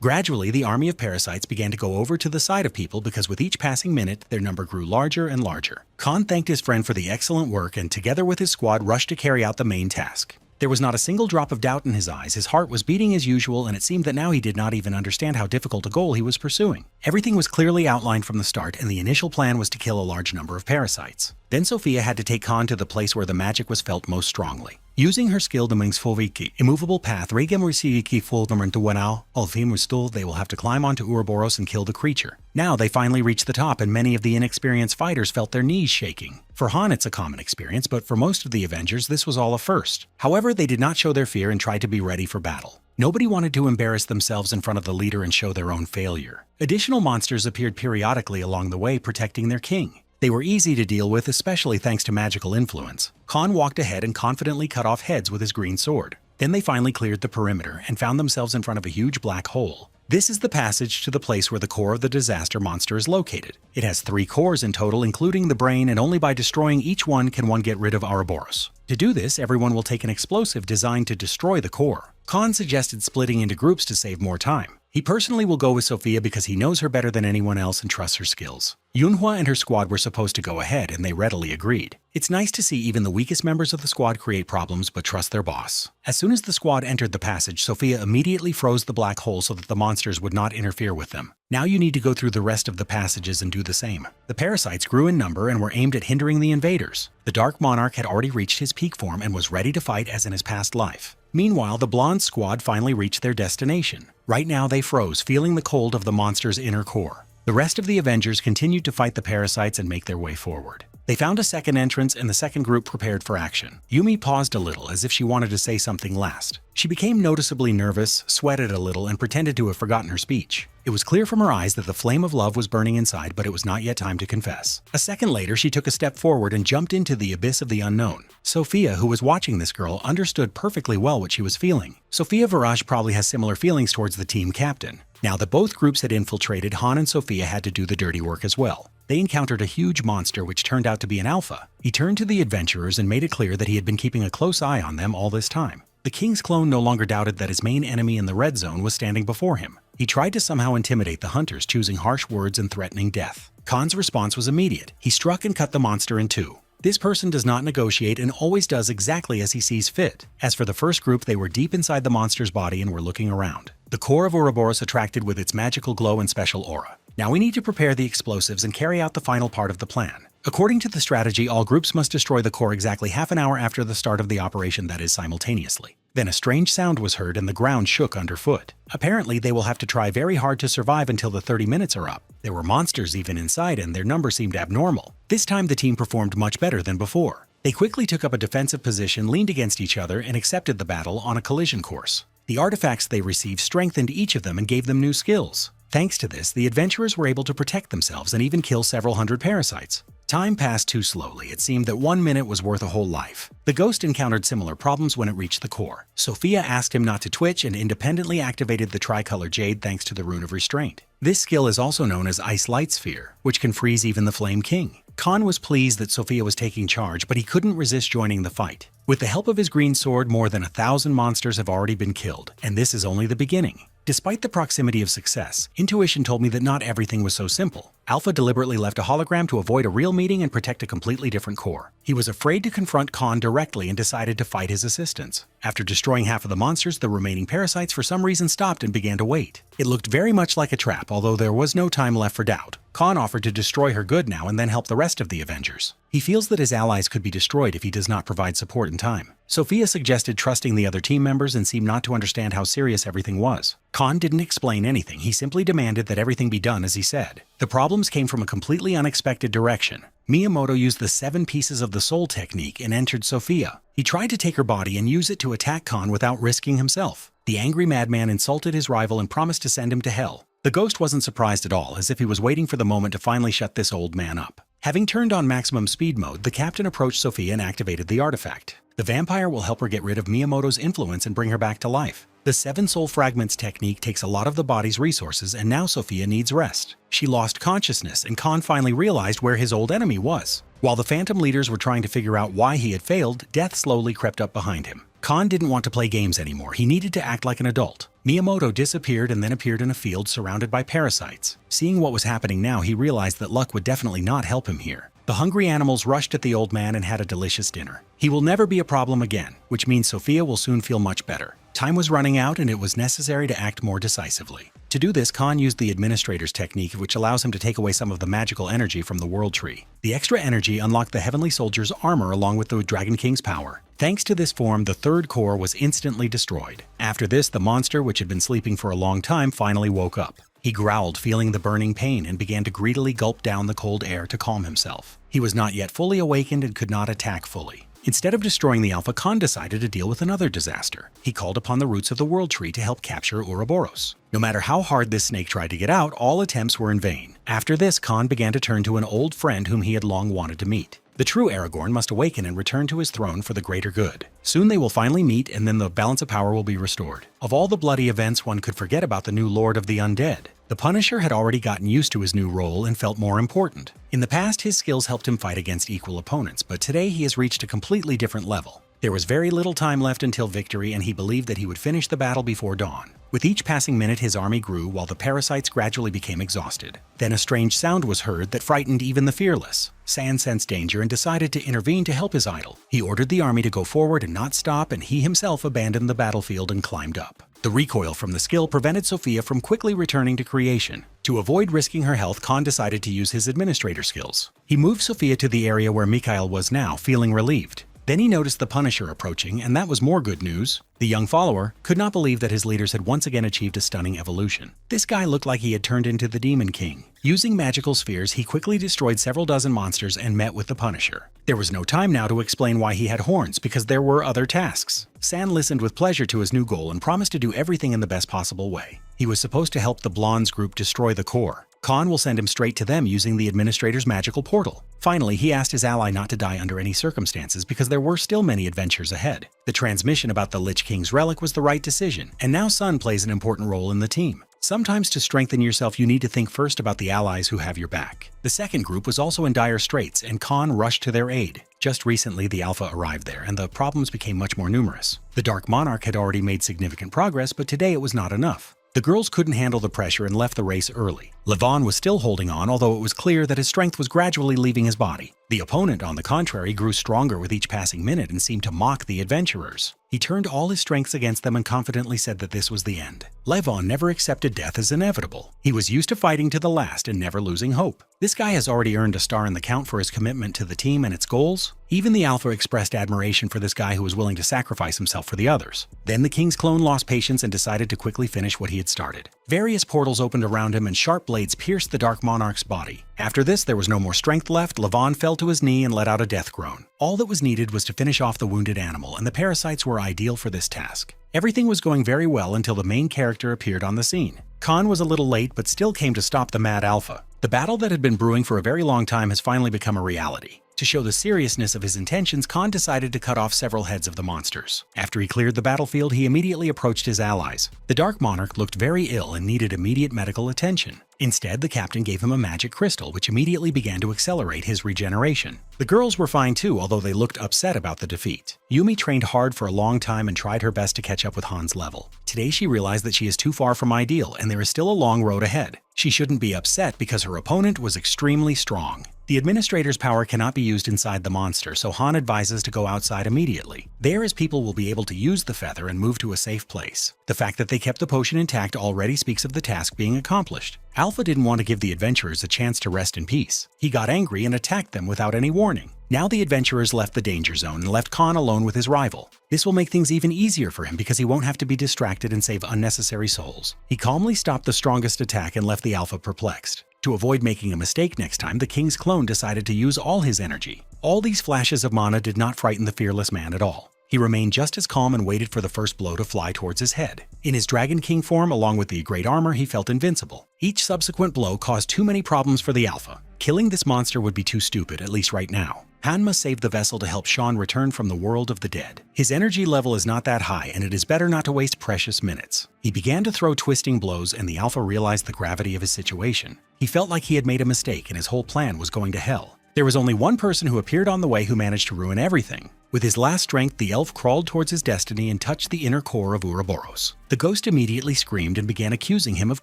Gradually, the army of parasites began to go over to the side of people because with each passing minute, their number grew larger and larger. Khan thanked his friend for the excellent work and together with his squad rushed to carry out the main task. There was not a single drop of doubt in his eyes, his heart was beating as usual, and it seemed that now he did not even understand how difficult a goal he was pursuing. Everything was clearly outlined from the start, and the initial plan was to kill a large number of parasites. Then Sophia had to take Khan to the place where the magic was felt most strongly. Using her skill Demungsfoviki, immovable path, Regem Risiki Fulvermantuanao, Alfim Restol, they will have to climb onto Ouroboros and kill the creature. Now they finally reached the top, and many of the inexperienced fighters felt their knees shaking. For Han, it's a common experience, but for most of the Avengers, this was all a first. However, they did not show their fear and tried to be ready for battle. Nobody wanted to embarrass themselves in front of the leader and show their own failure. Additional monsters appeared periodically along the way, protecting their king. They were easy to deal with, especially thanks to magical influence. Khan walked ahead and confidently cut off heads with his green sword. Then they finally cleared the perimeter and found themselves in front of a huge black hole. This is the passage to the place where the core of the disaster monster is located. It has 3 cores in total, including the brain, and only by destroying each one can one get rid of Ouroboros. To do this, everyone will take an explosive designed to destroy the core. Khan suggested splitting into groups to save more time. He personally will go with Sophia because he knows her better than anyone else and trusts her skills. Manhua and her squad were supposed to go ahead, and they readily agreed. It's nice to see even the weakest members of the squad create problems but trust their boss. As soon as the squad entered the passage, Sophia immediately froze the black hole so that the monsters would not interfere with them. Now you need to go through the rest of the passages and do the same. The parasites grew in number and were aimed at hindering the invaders. The Dark Monarch had already reached his peak form and was ready to fight as in his past life. Meanwhile, the blonde squad finally reached their destination. Right now they froze, feeling the cold of the monster's inner core. The rest of the Avengers continued to fight the parasites and make their way forward. They found a second entrance and the second group prepared for action. Yumi paused a little as if she wanted to say something last. She became noticeably nervous, sweated a little, and pretended to have forgotten her speech. It was clear from her eyes that the flame of love was burning inside, but it was not yet time to confess. A second later, she took a step forward and jumped into the abyss of the unknown. Sophia, who was watching this girl, understood perfectly well what she was feeling. Sophia Viraj probably has similar feelings towards the team captain. Now that both groups had infiltrated, Han and Sophia had to do the dirty work as well. They encountered a huge monster which turned out to be an alpha. He turned to the adventurers and made it clear that he had been keeping a close eye on them all this time. The king's clone no longer doubted that his main enemy in the red zone was standing before him. He tried to somehow intimidate the hunters, choosing harsh words and threatening death. Khan's response was immediate. He struck and cut the monster in two. This person does not negotiate and always does exactly as he sees fit. As for the first group, they were deep inside the monster's body and were looking around. The core of Ouroboros attracted with its magical glow and special aura. Now we need to prepare the explosives and carry out the final part of the plan. According to the strategy, all groups must destroy the core exactly half an hour after the start of the operation, that is, simultaneously. Then a strange sound was heard and the ground shook underfoot. Apparently, they will have to try very hard to survive until the 30 minutes are up. There were monsters even inside and their number seemed abnormal. This time the team performed much better than before. They quickly took up a defensive position, leaned against each other, and accepted the battle on a collision course. The artifacts they received strengthened each of them and gave them new skills. Thanks to this, the adventurers were able to protect themselves and even kill several hundred parasites. Time passed too slowly. It seemed that 1 minute was worth a whole life. The ghost encountered similar problems when it reached the core. Sophia asked him not to twitch and independently activated the tricolor jade thanks to the rune of restraint. This skill is also known as Ice Light Sphere, which can freeze even the Flame King. Khan was pleased that Sophia was taking charge, but he couldn't resist joining the fight. With the help of his green sword, more than 1,000 monsters have already been killed, and this is only the beginning. Despite the proximity of success, intuition told me that not everything was so simple. Alpha deliberately left a hologram to avoid a real meeting and protect a completely different core. He was afraid to confront Khan directly and decided to fight his assistants. After destroying half of the monsters, the remaining parasites for some reason stopped and began to wait. It looked very much like a trap, although there was no time left for doubt. Khan offered to destroy her good now and then help the rest of the Avengers. He feels that his allies could be destroyed if he does not provide support in time. Sophia suggested trusting the other team members and seemed not to understand how serious everything was. Khan didn't explain anything, he simply demanded that everything be done as he said. The problems came from a completely unexpected direction. Miyamoto used the 7 pieces of the soul technique and entered Sophia. He tried to take her body and use it to attack Khan without risking himself. The angry madman insulted his rival and promised to send him to hell. The ghost wasn't surprised at all, as if he was waiting for the moment to finally shut this old man up. Having turned on maximum speed mode, the captain approached Sophia and activated the artifact. The vampire will help her get rid of Miyamoto's influence and bring her back to life. The 7 soul fragments technique takes a lot of the body's resources, and now Sophia needs rest. She lost consciousness, and Khan finally realized where his old enemy was. While the Phantom leaders were trying to figure out why he had failed, death slowly crept up behind him. Khan didn't want to play games anymore. He needed to act like an adult. Miyamoto disappeared and then appeared in a field surrounded by parasites. Seeing what was happening now, he realized that luck would definitely not help him here. The hungry animals rushed at the old man and had a delicious dinner. He will never be a problem again, which means Sophia will soon feel much better. Time was running out and it was necessary to act more decisively. To do this, Khan used the Administrator's technique, which allows him to take away some of the magical energy from the World Tree. The extra energy unlocked the Heavenly Soldier's armor along with the Dragon King's power. Thanks to this form, the third core was instantly destroyed. After this, the monster, which had been sleeping for a long time, finally woke up. He growled, feeling the burning pain, and began to greedily gulp down the cold air to calm himself. He was not yet fully awakened and could not attack fully. Instead of destroying the Alpha, Khan decided to deal with another disaster. He called upon the roots of the World Tree to help capture Ouroboros. No matter how hard this snake tried to get out, all attempts were in vain. After this, Khan began to turn to an old friend whom he had long wanted to meet. The true Aragorn must awaken and return to his throne for the greater good. Soon they will finally meet, and then the balance of power will be restored. Of all the bloody events, one could forget about the new Lord of the Undead. The Punisher had already gotten used to his new role and felt more important. In the past, his skills helped him fight against equal opponents, but today he has reached a completely different level. There was very little time left until victory, and he believed that he would finish the battle before dawn. With each passing minute, his army grew while the parasites gradually became exhausted. Then a strange sound was heard that frightened even the fearless. San sensed danger and decided to intervene to help his idol. He ordered the army to go forward and not stop, and he himself abandoned the battlefield and climbed up. The recoil from the skill prevented Sophia from quickly returning to creation. To avoid risking her health, Khan decided to use his administrator skills. He moved Sophia to the area where Mikhail was now, feeling relieved. Then he noticed the Punisher approaching, and that was more good news. The young follower could not believe that his leaders had once again achieved a stunning evolution. This guy looked like he had turned into the Demon King. Using magical spheres, he quickly destroyed several dozen monsters and met with the Punisher. There was no time now to explain why he had horns, because there were other tasks. San listened with pleasure to his new goal and promised to do everything in the best possible way. He was supposed to help the Blondes group destroy the core. Khan will send him straight to them using the Administrator's magical portal. Finally, he asked his ally not to die under any circumstances because there were still many adventures ahead. The transmission about the Lich King's relic was the right decision, and now Sun plays an important role in the team. Sometimes to strengthen yourself, you need to think first about the allies who have your back. The second group was also in dire straits, and Khan rushed to their aid. Just recently, the Alpha arrived there, and the problems became much more numerous. The Dark Monarch had already made significant progress, but today it was not enough. The girls couldn't handle the pressure and left the race early. Levon was still holding on, although it was clear that his strength was gradually leaving his body. The opponent, on the contrary, grew stronger with each passing minute and seemed to mock the adventurers. He turned all his strengths against them and confidently said that this was the end. Levon never accepted death as inevitable. He was used to fighting to the last and never losing hope. This guy has already earned a star in the count for his commitment to the team and its goals. Even the Alpha expressed admiration for this guy who was willing to sacrifice himself for the others. Then the King's clone lost patience and decided to quickly finish what he had started. Various portals opened around him and sharp blades pierced the Dark Monarch's body. After this, there was no more strength left. Levon fell to his knee and let out a death groan. All that was needed was to finish off the wounded animal, and the parasites were ideal for this task. Everything was going very well until the main character appeared on the scene. Khan was a little late, but still came to stop the Mad Alpha. The battle that had been brewing for a very long time has finally become a reality. To show the seriousness of his intentions, Khan decided to cut off several heads of the monsters. After he cleared the battlefield, he immediately approached his allies. The Dark Monarch looked very ill and needed immediate medical attention. Instead, the captain gave him a magic crystal, which immediately began to accelerate his regeneration. The girls were fine too, although they looked upset about the defeat. Yumi trained hard for a long time and tried her best to catch up with Han's level. Today she realized that she is too far from ideal and there is still a long road ahead. She shouldn't be upset because her opponent was extremely strong. The Administrator's power cannot be used inside the monster, so Han advises to go outside immediately. There, his people will be able to use the feather and move to a safe place. The fact that they kept the potion intact already speaks of the task being accomplished. Alpha didn't want to give the adventurers a chance to rest in peace. He got angry and attacked them without any warning. Now the adventurers left the danger zone and left Khan alone with his rival. This will make things even easier for him because he won't have to be distracted and save unnecessary souls. He calmly stopped the strongest attack and left the Alpha perplexed. To avoid making a mistake next time, the King's clone decided to use all his energy. All these flashes of mana did not frighten the fearless man at all. He remained just as calm and waited for the first blow to fly towards his head. In his Dragon King form, along with the great armor, he felt invincible. Each subsequent blow caused too many problems for the Alpha. Killing this monster would be too stupid, at least right now. Han must save the vessel to help Sean return from the world of the dead. His energy level is not that high, and it is better not to waste precious minutes. He began to throw twisting blows, and the Alpha realized the gravity of his situation. He felt like he had made a mistake, and his whole plan was going to hell. There was only one person who appeared on the way who managed to ruin everything. With his last strength, the elf crawled towards his destiny and touched the inner core of Ouroboros. The ghost immediately screamed and began accusing him of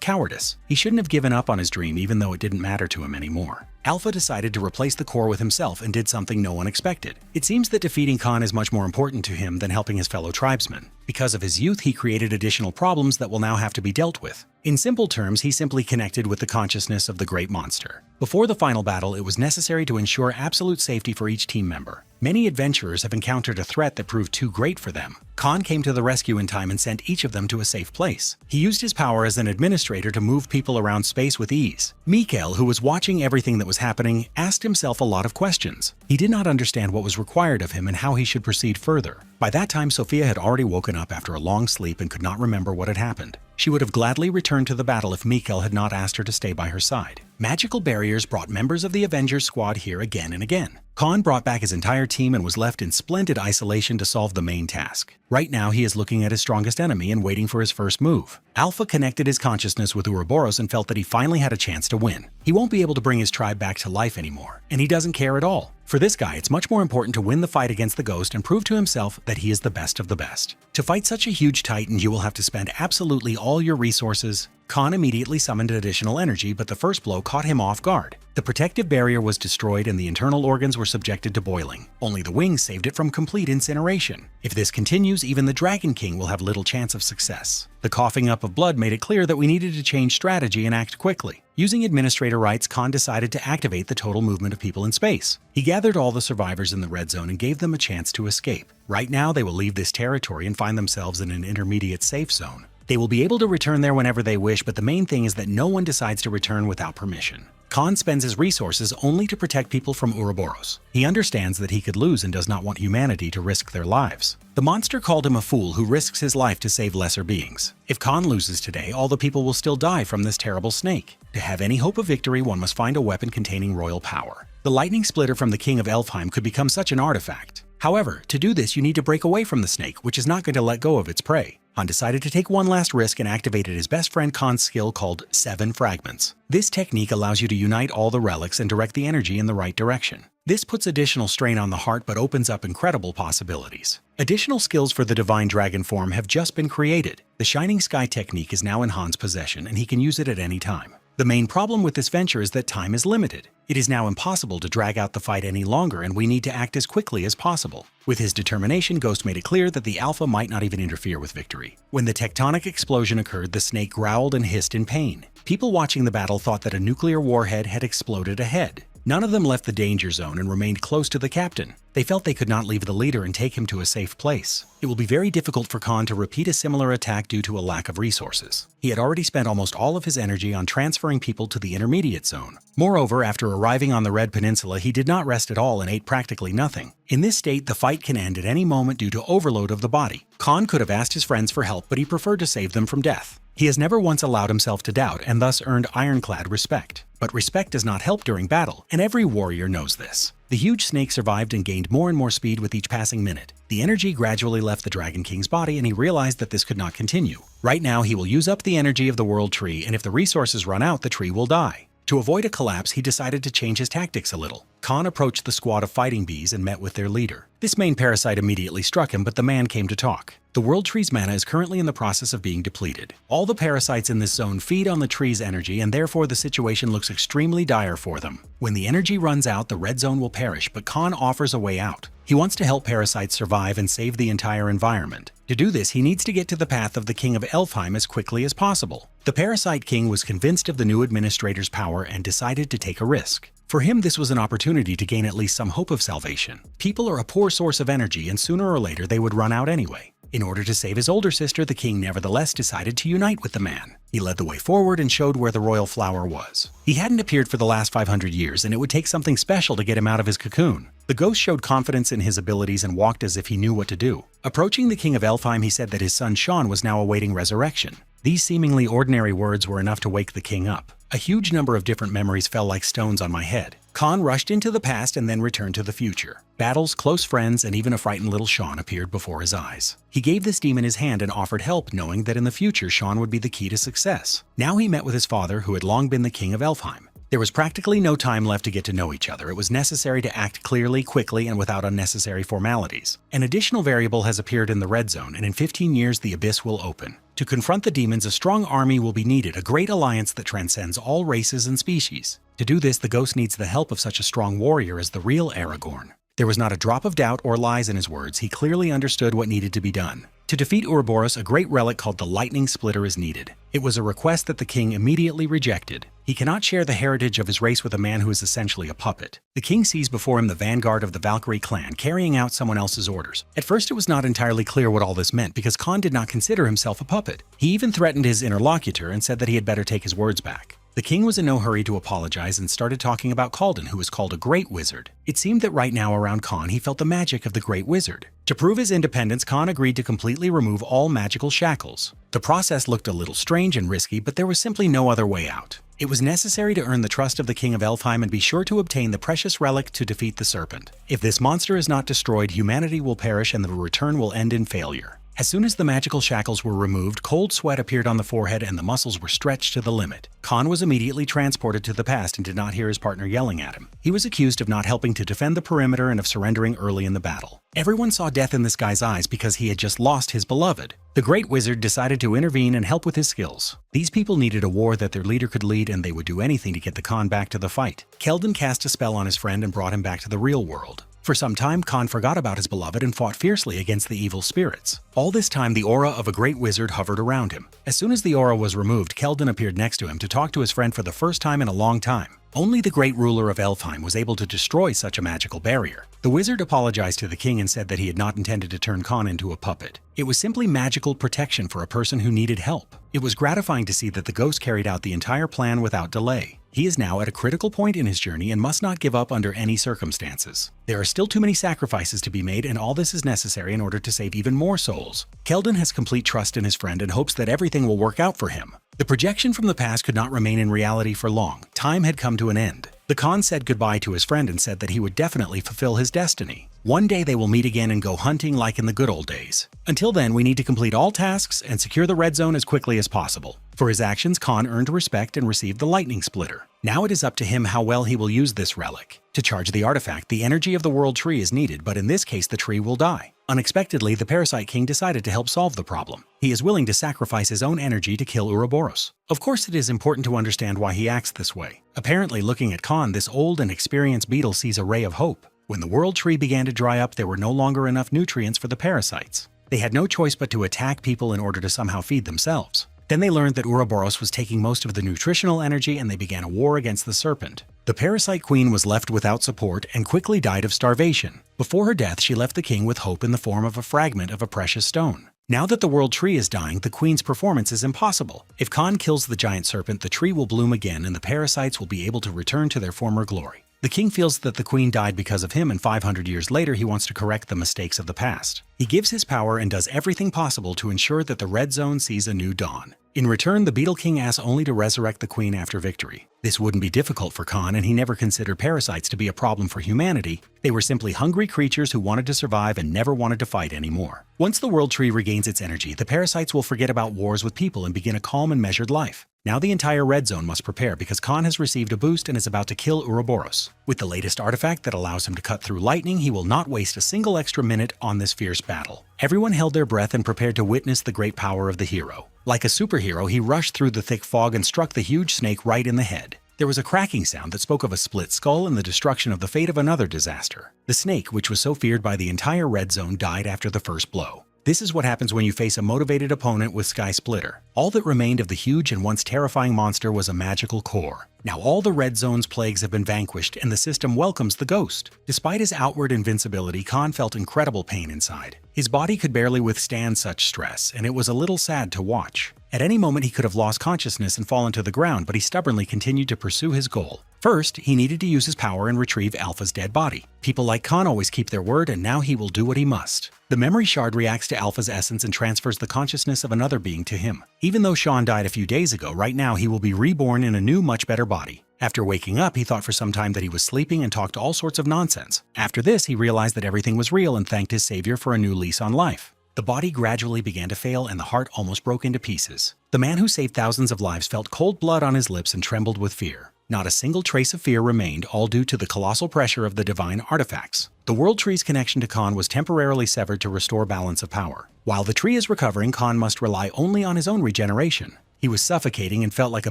cowardice. He shouldn't have given up on his dream, even though it didn't matter to him anymore. Alpha decided to replace the core with himself and did something no one expected. It seems that defeating Khan is much more important to him than helping his fellow tribesmen. Because of his youth, he created additional problems that will now have to be dealt with. In simple terms, he simply connected with the consciousness of the great monster. Before the final battle, it was necessary to ensure absolute safety for each team member. Many adventurers have encountered a threat that proved too great for them. Khan came to the rescue in time and sent each of them to a safe place. He used his power as an administrator to move people around space with ease. Mikhail, who was watching everything that was happening, asked himself a lot of questions. He did not understand what was required of him and how he should proceed further. By that time, Sophia had already woken up after a long sleep and could not remember what had happened. She would have gladly returned to the battle if Mikhail had not asked her to stay by her side. Magical barriers brought members of the Avengers squad here again and again. Khan brought back his entire team and was left in splendid isolation to solve the main task. Right now, he is looking at his strongest enemy and waiting for his first move. Alpha connected his consciousness with Ouroboros and felt that he finally had a chance to win. He won't be able to bring his tribe back to life anymore, and he doesn't care at all. For this guy, it's much more important to win the fight against the ghost and prove to himself that he is the best of the best. To fight such a huge titan, you will have to spend absolutely all your resources. Khan immediately summoned additional energy, but the first blow caught him off guard. The protective barrier was destroyed and the internal organs were subjected to boiling. Only the wings saved it from complete incineration. If this continues, even the Dragon King will have little chance of success. The coughing up of blood made it clear that we needed to change strategy and act quickly. Using administrator rights, Khan decided to activate the total movement of people in space. He gathered all the survivors in the red zone and gave them a chance to escape. Right now, they will leave this territory and find themselves in an intermediate safe zone. They will be able to return there whenever they wish, but the main thing is that no one decides to return without permission. Khan spends his resources only to protect people from Ouroboros. He understands that he could lose and does not want humanity to risk their lives. The monster called him a fool who risks his life to save lesser beings. If Khan loses today, all the people will still die from this terrible snake. To have any hope of victory, one must find a weapon containing royal power. The lightning splitter from the king of Elfheim could become such an artifact. However, to do this, you need to break away from the snake, which is not going to let go of its prey. Han decided to take one last risk and activated his best friend Khan's skill called 7 Fragments. This technique allows you to unite all the relics and direct the energy in the right direction. This puts additional strain on the heart but opens up incredible possibilities. Additional skills for the divine dragon form have just been created. The Shining Sky technique is now in Han's possession and he can use it at any time. The main problem with this venture is that time is limited. It is now impossible to drag out the fight any longer and we need to act as quickly as possible. With his determination, Ghost made it clear that the Alpha might not even interfere with victory. When the tectonic explosion occurred, the snake growled and hissed in pain. People watching the battle thought that a nuclear warhead had exploded ahead. None of them left the danger zone and remained close to the captain. They felt they could not leave the leader and take him to a safe place. It will be very difficult for Khan to repeat a similar attack due to a lack of resources. He had already spent almost all of his energy on transferring people to the intermediate zone. Moreover, after arriving on the Red Peninsula, he did not rest at all and ate practically nothing. In this state, the fight can end at any moment due to overload of the body. Khan could have asked his friends for help, but he preferred to save them from death. He has never once allowed himself to doubt and thus earned ironclad respect. But respect does not help during battle, and every warrior knows this. The huge snake survived and gained more and more speed with each passing minute. The energy gradually left the Dragon King's body and he realized that this could not continue. Right now, he will use up the energy of the World Tree, and if the resources run out, the tree will die. To avoid a collapse, he decided to change his tactics a little. Khan approached the squad of fighting bees and met with their leader. This main parasite immediately struck him, but the man came to talk. The World Tree's mana is currently in the process of being depleted. All the parasites in this zone feed on the tree's energy, and therefore the situation looks extremely dire for them. When the energy runs out, the red zone will perish, but Khan offers a way out. He wants to help parasites survive and save the entire environment. To do this, he needs to get to the path of the King of Elfheim as quickly as possible. The Parasite King was convinced of the new administrator's power and decided to take a risk. For him, this was an opportunity to gain at least some hope of salvation. People are a poor source of energy, and sooner or later they would run out anyway. In order to save his older sister, the king nevertheless decided to unite with the man. He led the way forward and showed where the royal flower was. He hadn't appeared for the last 500 years, and it would take something special to get him out of his cocoon. The ghost showed confidence in his abilities and walked as if he knew what to do. Approaching the king of Elfheim, he said that his son Sean was now awaiting resurrection. These seemingly ordinary words were enough to wake the king up. A huge number of different memories fell like stones on my head. Khan rushed into the past and then returned to the future. Battles, close friends, and even a frightened little Sean appeared before his eyes. He gave this demon his hand and offered help, knowing that in the future Sean would be the key to success. Now he met with his father, who had long been the king of Elfheim. There was practically no time left to get to know each other. It was necessary to act clearly, quickly, and without unnecessary formalities. An additional variable has appeared in the red zone, and in 15 years the abyss will open. To confront the demons, a strong army will be needed, a great alliance that transcends all races and species. To do this, the ghost needs the help of such a strong warrior as the real Aragorn. There was not a drop of doubt or lies in his words. He clearly understood what needed to be done. To defeat Ouroboros, a great relic called the Lightning Splitter is needed. It was a request that the king immediately rejected. He cannot share the heritage of his race with a man who is essentially a puppet. The king sees before him the vanguard of the Valkyrie clan, carrying out someone else's orders. At first, it was not entirely clear what all this meant because Khan did not consider himself a puppet. He even threatened his interlocutor and said that he had better take his words back. The king was in no hurry to apologize and started talking about Kalden, who was called a great wizard. It seemed that right now around Khan he felt the magic of the great wizard. To prove his independence, Khan agreed to completely remove all magical shackles. The process looked a little strange and risky, but there was simply no other way out. It was necessary to earn the trust of the king of Elfheim and be sure to obtain the precious relic to defeat the serpent. If this monster is not destroyed, humanity will perish and the return will end in failure. As soon as the magical shackles were removed, cold sweat appeared on the forehead and the muscles were stretched to the limit. Khan was immediately transported to the past and did not hear his partner yelling at him. He was accused of not helping to defend the perimeter and of surrendering early in the battle. Everyone saw death in this guy's eyes because he had just lost his beloved. The great wizard decided to intervene and help with his skills. These people needed a war that their leader could lead, and they would do anything to get the Khan back to the fight. Keldon cast a spell on his friend and brought him back to the real world. For some time, Khan forgot about his beloved and fought fiercely against the evil spirits. All this time, the aura of a great wizard hovered around him. As soon as the aura was removed, Keldon appeared next to him to talk to his friend for the first time in a long time. Only the great ruler of Elfheim was able to destroy such a magical barrier. The wizard apologized to the king and said that he had not intended to turn Khan into a puppet. It was simply magical protection for a person who needed help. It was gratifying to see that the ghost carried out the entire plan without delay. He is now at a critical point in his journey and must not give up under any circumstances. There are still too many sacrifices to be made, and all this is necessary in order to save even more souls. Keldon has complete trust in his friend and hopes that everything will work out for him. The projection from the past could not remain in reality for long. Time had come to an end. The Khan said goodbye to his friend and said that he would definitely fulfill his destiny. One day they will meet again and go hunting like in the good old days. Until then, we need to complete all tasks and secure the red zone as quickly as possible. For his actions, Khan earned respect and received the lightning splitter. Now it is up to him how well he will use this relic. To charge the artifact, the energy of the world tree is needed, but in this case the tree will die. Unexpectedly, the Parasite King decided to help solve the problem. He is willing to sacrifice his own energy to kill Ouroboros. Of course, it is important to understand why he acts this way. Apparently, looking at Khan, this old and experienced beetle sees a ray of hope. When the world tree began to dry up, there were no longer enough nutrients for the parasites. They had no choice but to attack people in order to somehow feed themselves. Then they learned that Ouroboros was taking most of the nutritional energy, and they began a war against the serpent. The Parasite Queen was left without support and quickly died of starvation. Before her death, she left the king with hope in the form of a fragment of a precious stone. Now that the world tree is dying, the queen's performance is impossible. If Khan kills the giant serpent, the tree will bloom again and the parasites will be able to return to their former glory. The king feels that the queen died because of him, and 500 years later he wants to correct the mistakes of the past. He gives his power and does everything possible to ensure that the red zone sees a new dawn. In return, the Beetle King asks only to resurrect the queen after victory. This wouldn't be difficult for Khan, and he never considered parasites to be a problem for humanity. They were simply hungry creatures who wanted to survive and never wanted to fight anymore. Once the world tree regains its energy, the parasites will forget about wars with people and begin a calm and measured life. Now the entire red zone must prepare because Khan has received a boost and is about to kill Ouroboros. With the latest artifact that allows him to cut through lightning, he will not waste a single extra minute on this fierce battle. Everyone held their breath and prepared to witness the great power of the hero. Like a superhero, he rushed through the thick fog and struck the huge snake right in the head. There was a cracking sound that spoke of a split skull and the destruction of the fate of another disaster. The snake, which was so feared by the entire red zone, died after the first blow. This is what happens when you face a motivated opponent with Sky Splitter. All that remained of the huge and once terrifying monster was a magical core. Now all the red zone's plagues have been vanquished and the system welcomes the ghost. Despite his outward invincibility, Khan felt incredible pain inside. His body could barely withstand such stress, and it was a little sad to watch. At any moment he could have lost consciousness and fallen to the ground, but he stubbornly continued to pursue his goal. First, he needed to use his power and retrieve Alpha's dead body. People like Khan always keep their word, and now he will do what he must. The memory shard reacts to Alpha's essence and transfers the consciousness of another being to him. Even though Sean died a few days ago, right now he will be reborn in a new, much better body. After waking up, he thought for some time that he was sleeping and talked all sorts of nonsense. After this, he realized that everything was real and thanked his savior for a new lease on life. The body gradually began to fail and the heart almost broke into pieces. The man who saved thousands of lives felt cold blood on his lips and trembled with fear. Not a single trace of fear remained, all due to the colossal pressure of the divine artifacts. The world tree's connection to Khan was temporarily severed to restore balance of power. While the tree is recovering, Khan must rely only on his own regeneration. He was suffocating and felt like a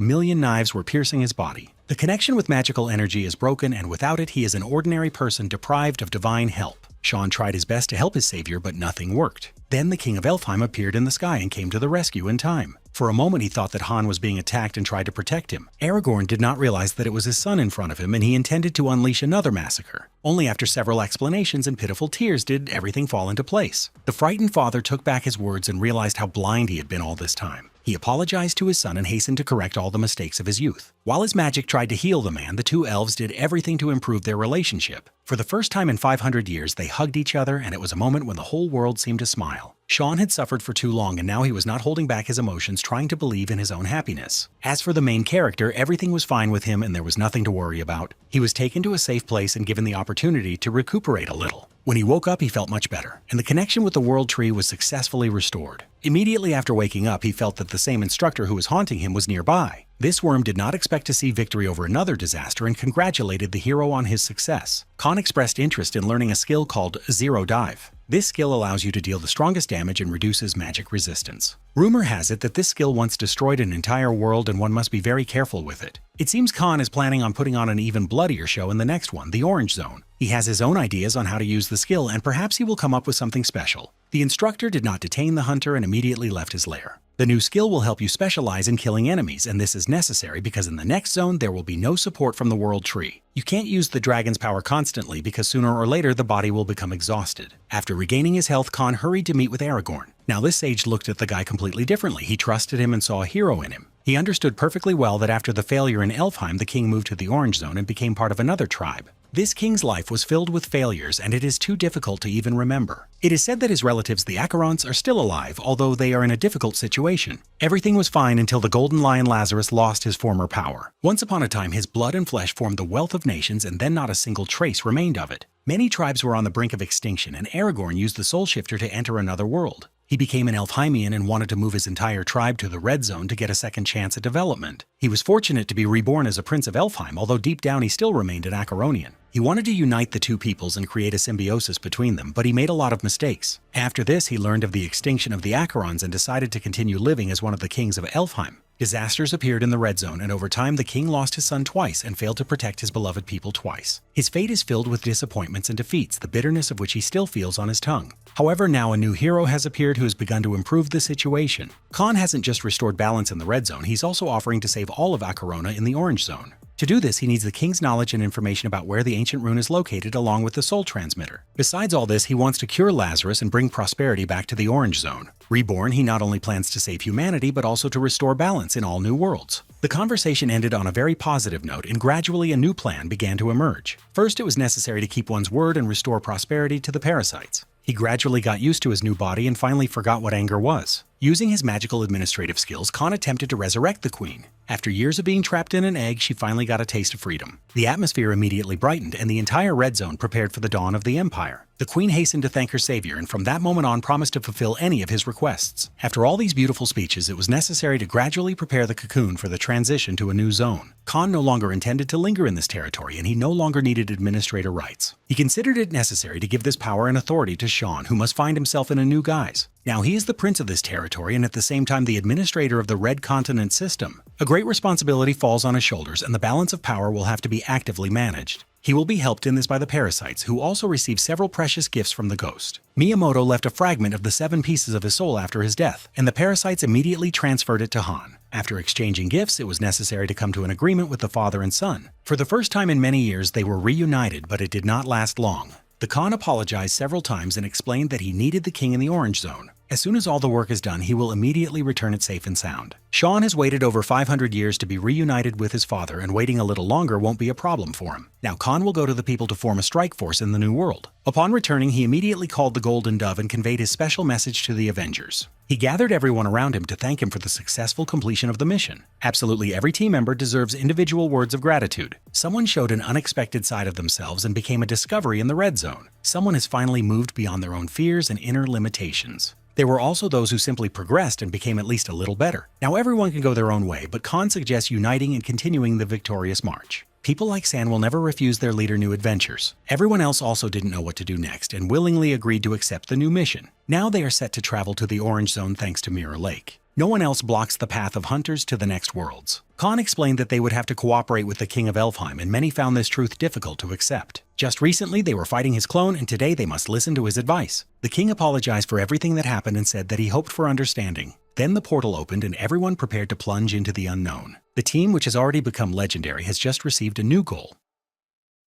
million knives were piercing his body. The connection with magical energy is broken, and without it, he is an ordinary person deprived of divine help. Sean tried his best to help his savior, but nothing worked. Then the king of Elfheim appeared in the sky and came to the rescue in time. For a moment he thought that Han was being attacked and tried to protect him. Aragorn did not realize that it was his son in front of him, and he intended to unleash another massacre. Only after several explanations and pitiful tears did everything fall into place. The frightened father took back his words and realized how blind he had been all this time. He apologized to his son and hastened to correct all the mistakes of his youth. While his magic tried to heal the man, the two elves did everything to improve their relationship. For the first time in 500 years, they hugged each other, and it was a moment when the whole world seemed to smile. Sean had suffered for too long, and now he was not holding back his emotions, trying to believe in his own happiness. As for the main character, everything was fine with him and there was nothing to worry about. He was taken to a safe place and given the opportunity to recuperate a little. When he woke up, he felt much better, and the connection with the world tree was successfully restored. Immediately after waking up, he felt that the same instructor who was haunting him was nearby. This worm did not expect to see victory over another disaster and congratulated the hero on his success. Khan expressed interest in learning a skill called Zero Dive. This skill allows you to deal the strongest damage and reduces magic resistance. Rumor has it that this skill once destroyed an entire world and one must be very careful with it. It seems Khan is planning on putting on an even bloodier show in the next one, the Orange Zone. He has his own ideas on how to use the skill and perhaps he will come up with something special. The instructor did not detain the hunter and immediately left his lair. The new skill will help you specialize in killing enemies, and this is necessary because in the next zone there will be no support from the World Tree. You can't use the dragon's power constantly because sooner or later the body will become exhausted. After regaining his health, Khan hurried to meet with Aragorn. Now this sage looked at the guy completely differently. He trusted him and saw a hero in him. He understood perfectly well that after the failure in Elfheim, the king moved to the Orange Zone and became part of another tribe. This king's life was filled with failures, and it is too difficult to even remember. It is said that his relatives, the Acherons, are still alive, although they are in a difficult situation. Everything was fine until the golden lion Lazarus lost his former power. Once upon a time, his blood and flesh formed the wealth of nations, and then not a single trace remained of it. Many tribes were on the brink of extinction, and Aragorn used the Soul Shifter to enter another world. He became an Elfheimian and wanted to move his entire tribe to the Red Zone to get a second chance at development. He was fortunate to be reborn as a prince of Elfheim, although deep down he still remained an Acheronian. He wanted to unite the two peoples and create a symbiosis between them, but he made a lot of mistakes. After this, he learned of the extinction of the Acherons and decided to continue living as one of the kings of Elfheim. Disasters appeared in the Red Zone, and over time the king lost his son twice and failed to protect his beloved people twice. His fate is filled with disappointments and defeats, the bitterness of which he still feels on his tongue. However, now a new hero has appeared who has begun to improve the situation. Khan hasn't just restored balance in the Red Zone, he's also offering to save all of Acherona in the Orange Zone. To do this, he needs the king's knowledge and information about where the ancient rune is located along with the soul transmitter. Besides all this, he wants to cure Lazarus and bring prosperity back to the Orange Zone. Reborn, he not only plans to save humanity, but also to restore balance in all new worlds. The conversation ended on a very positive note, and gradually a new plan began to emerge. First, it was necessary to keep one's word and restore prosperity to the parasites. He gradually got used to his new body and finally forgot what anger was. Using his magical administrative skills, Khan attempted to resurrect the queen. After years of being trapped in an egg, she finally got a taste of freedom. The atmosphere immediately brightened, and the entire Red Zone prepared for the dawn of the Empire. The queen hastened to thank her savior, and from that moment on promised to fulfill any of his requests. After all these beautiful speeches, it was necessary to gradually prepare the cocoon for the transition to a new zone. Khan no longer intended to linger in this territory, and he no longer needed administrator rights. He considered it necessary to give this power and authority to Sean, who must find himself in a new guise. Now he is the prince of this territory and at the same time the administrator of the Red Continent system. A great responsibility falls on his shoulders, and the balance of power will have to be actively managed. He will be helped in this by the parasites, who also receive several precious gifts from the ghost. Miyamoto left a fragment of the 7 pieces of his soul after his death, and the parasites immediately transferred it to Han. After exchanging gifts, it was necessary to come to an agreement with the father and son. For the first time in many years, they were reunited, but it did not last long. The Khan apologized several times and explained that he needed the king in the Orange Zone. As soon as all the work is done, he will immediately return it safe and sound. Sean has waited over 500 years to be reunited with his father, and waiting a little longer won't be a problem for him. Now Khan will go to the people to form a strike force in the new world. Upon returning, he immediately called the Golden Dove and conveyed his special message to the Avengers. He gathered everyone around him to thank him for the successful completion of the mission. Absolutely every team member deserves individual words of gratitude. Someone showed an unexpected side of themselves and became a discovery in the Red Zone. Someone has finally moved beyond their own fears and inner limitations. There were also those who simply progressed and became at least a little better. Now everyone can go their own way, but Khan suggests uniting and continuing the victorious march. People like San will never refuse their leader new adventures. Everyone else also didn't know what to do next and willingly agreed to accept the new mission. Now they are set to travel to the Orange Zone thanks to Mirror Lake. No one else blocks the path of hunters to the next worlds. Khan explained that they would have to cooperate with the King of Elfheim, and many found this truth difficult to accept. Just recently, they were fighting his clone, and today they must listen to his advice. The king apologized for everything that happened and said that he hoped for understanding. Then the portal opened and everyone prepared to plunge into the unknown. The team, which has already become legendary, has just received a new goal: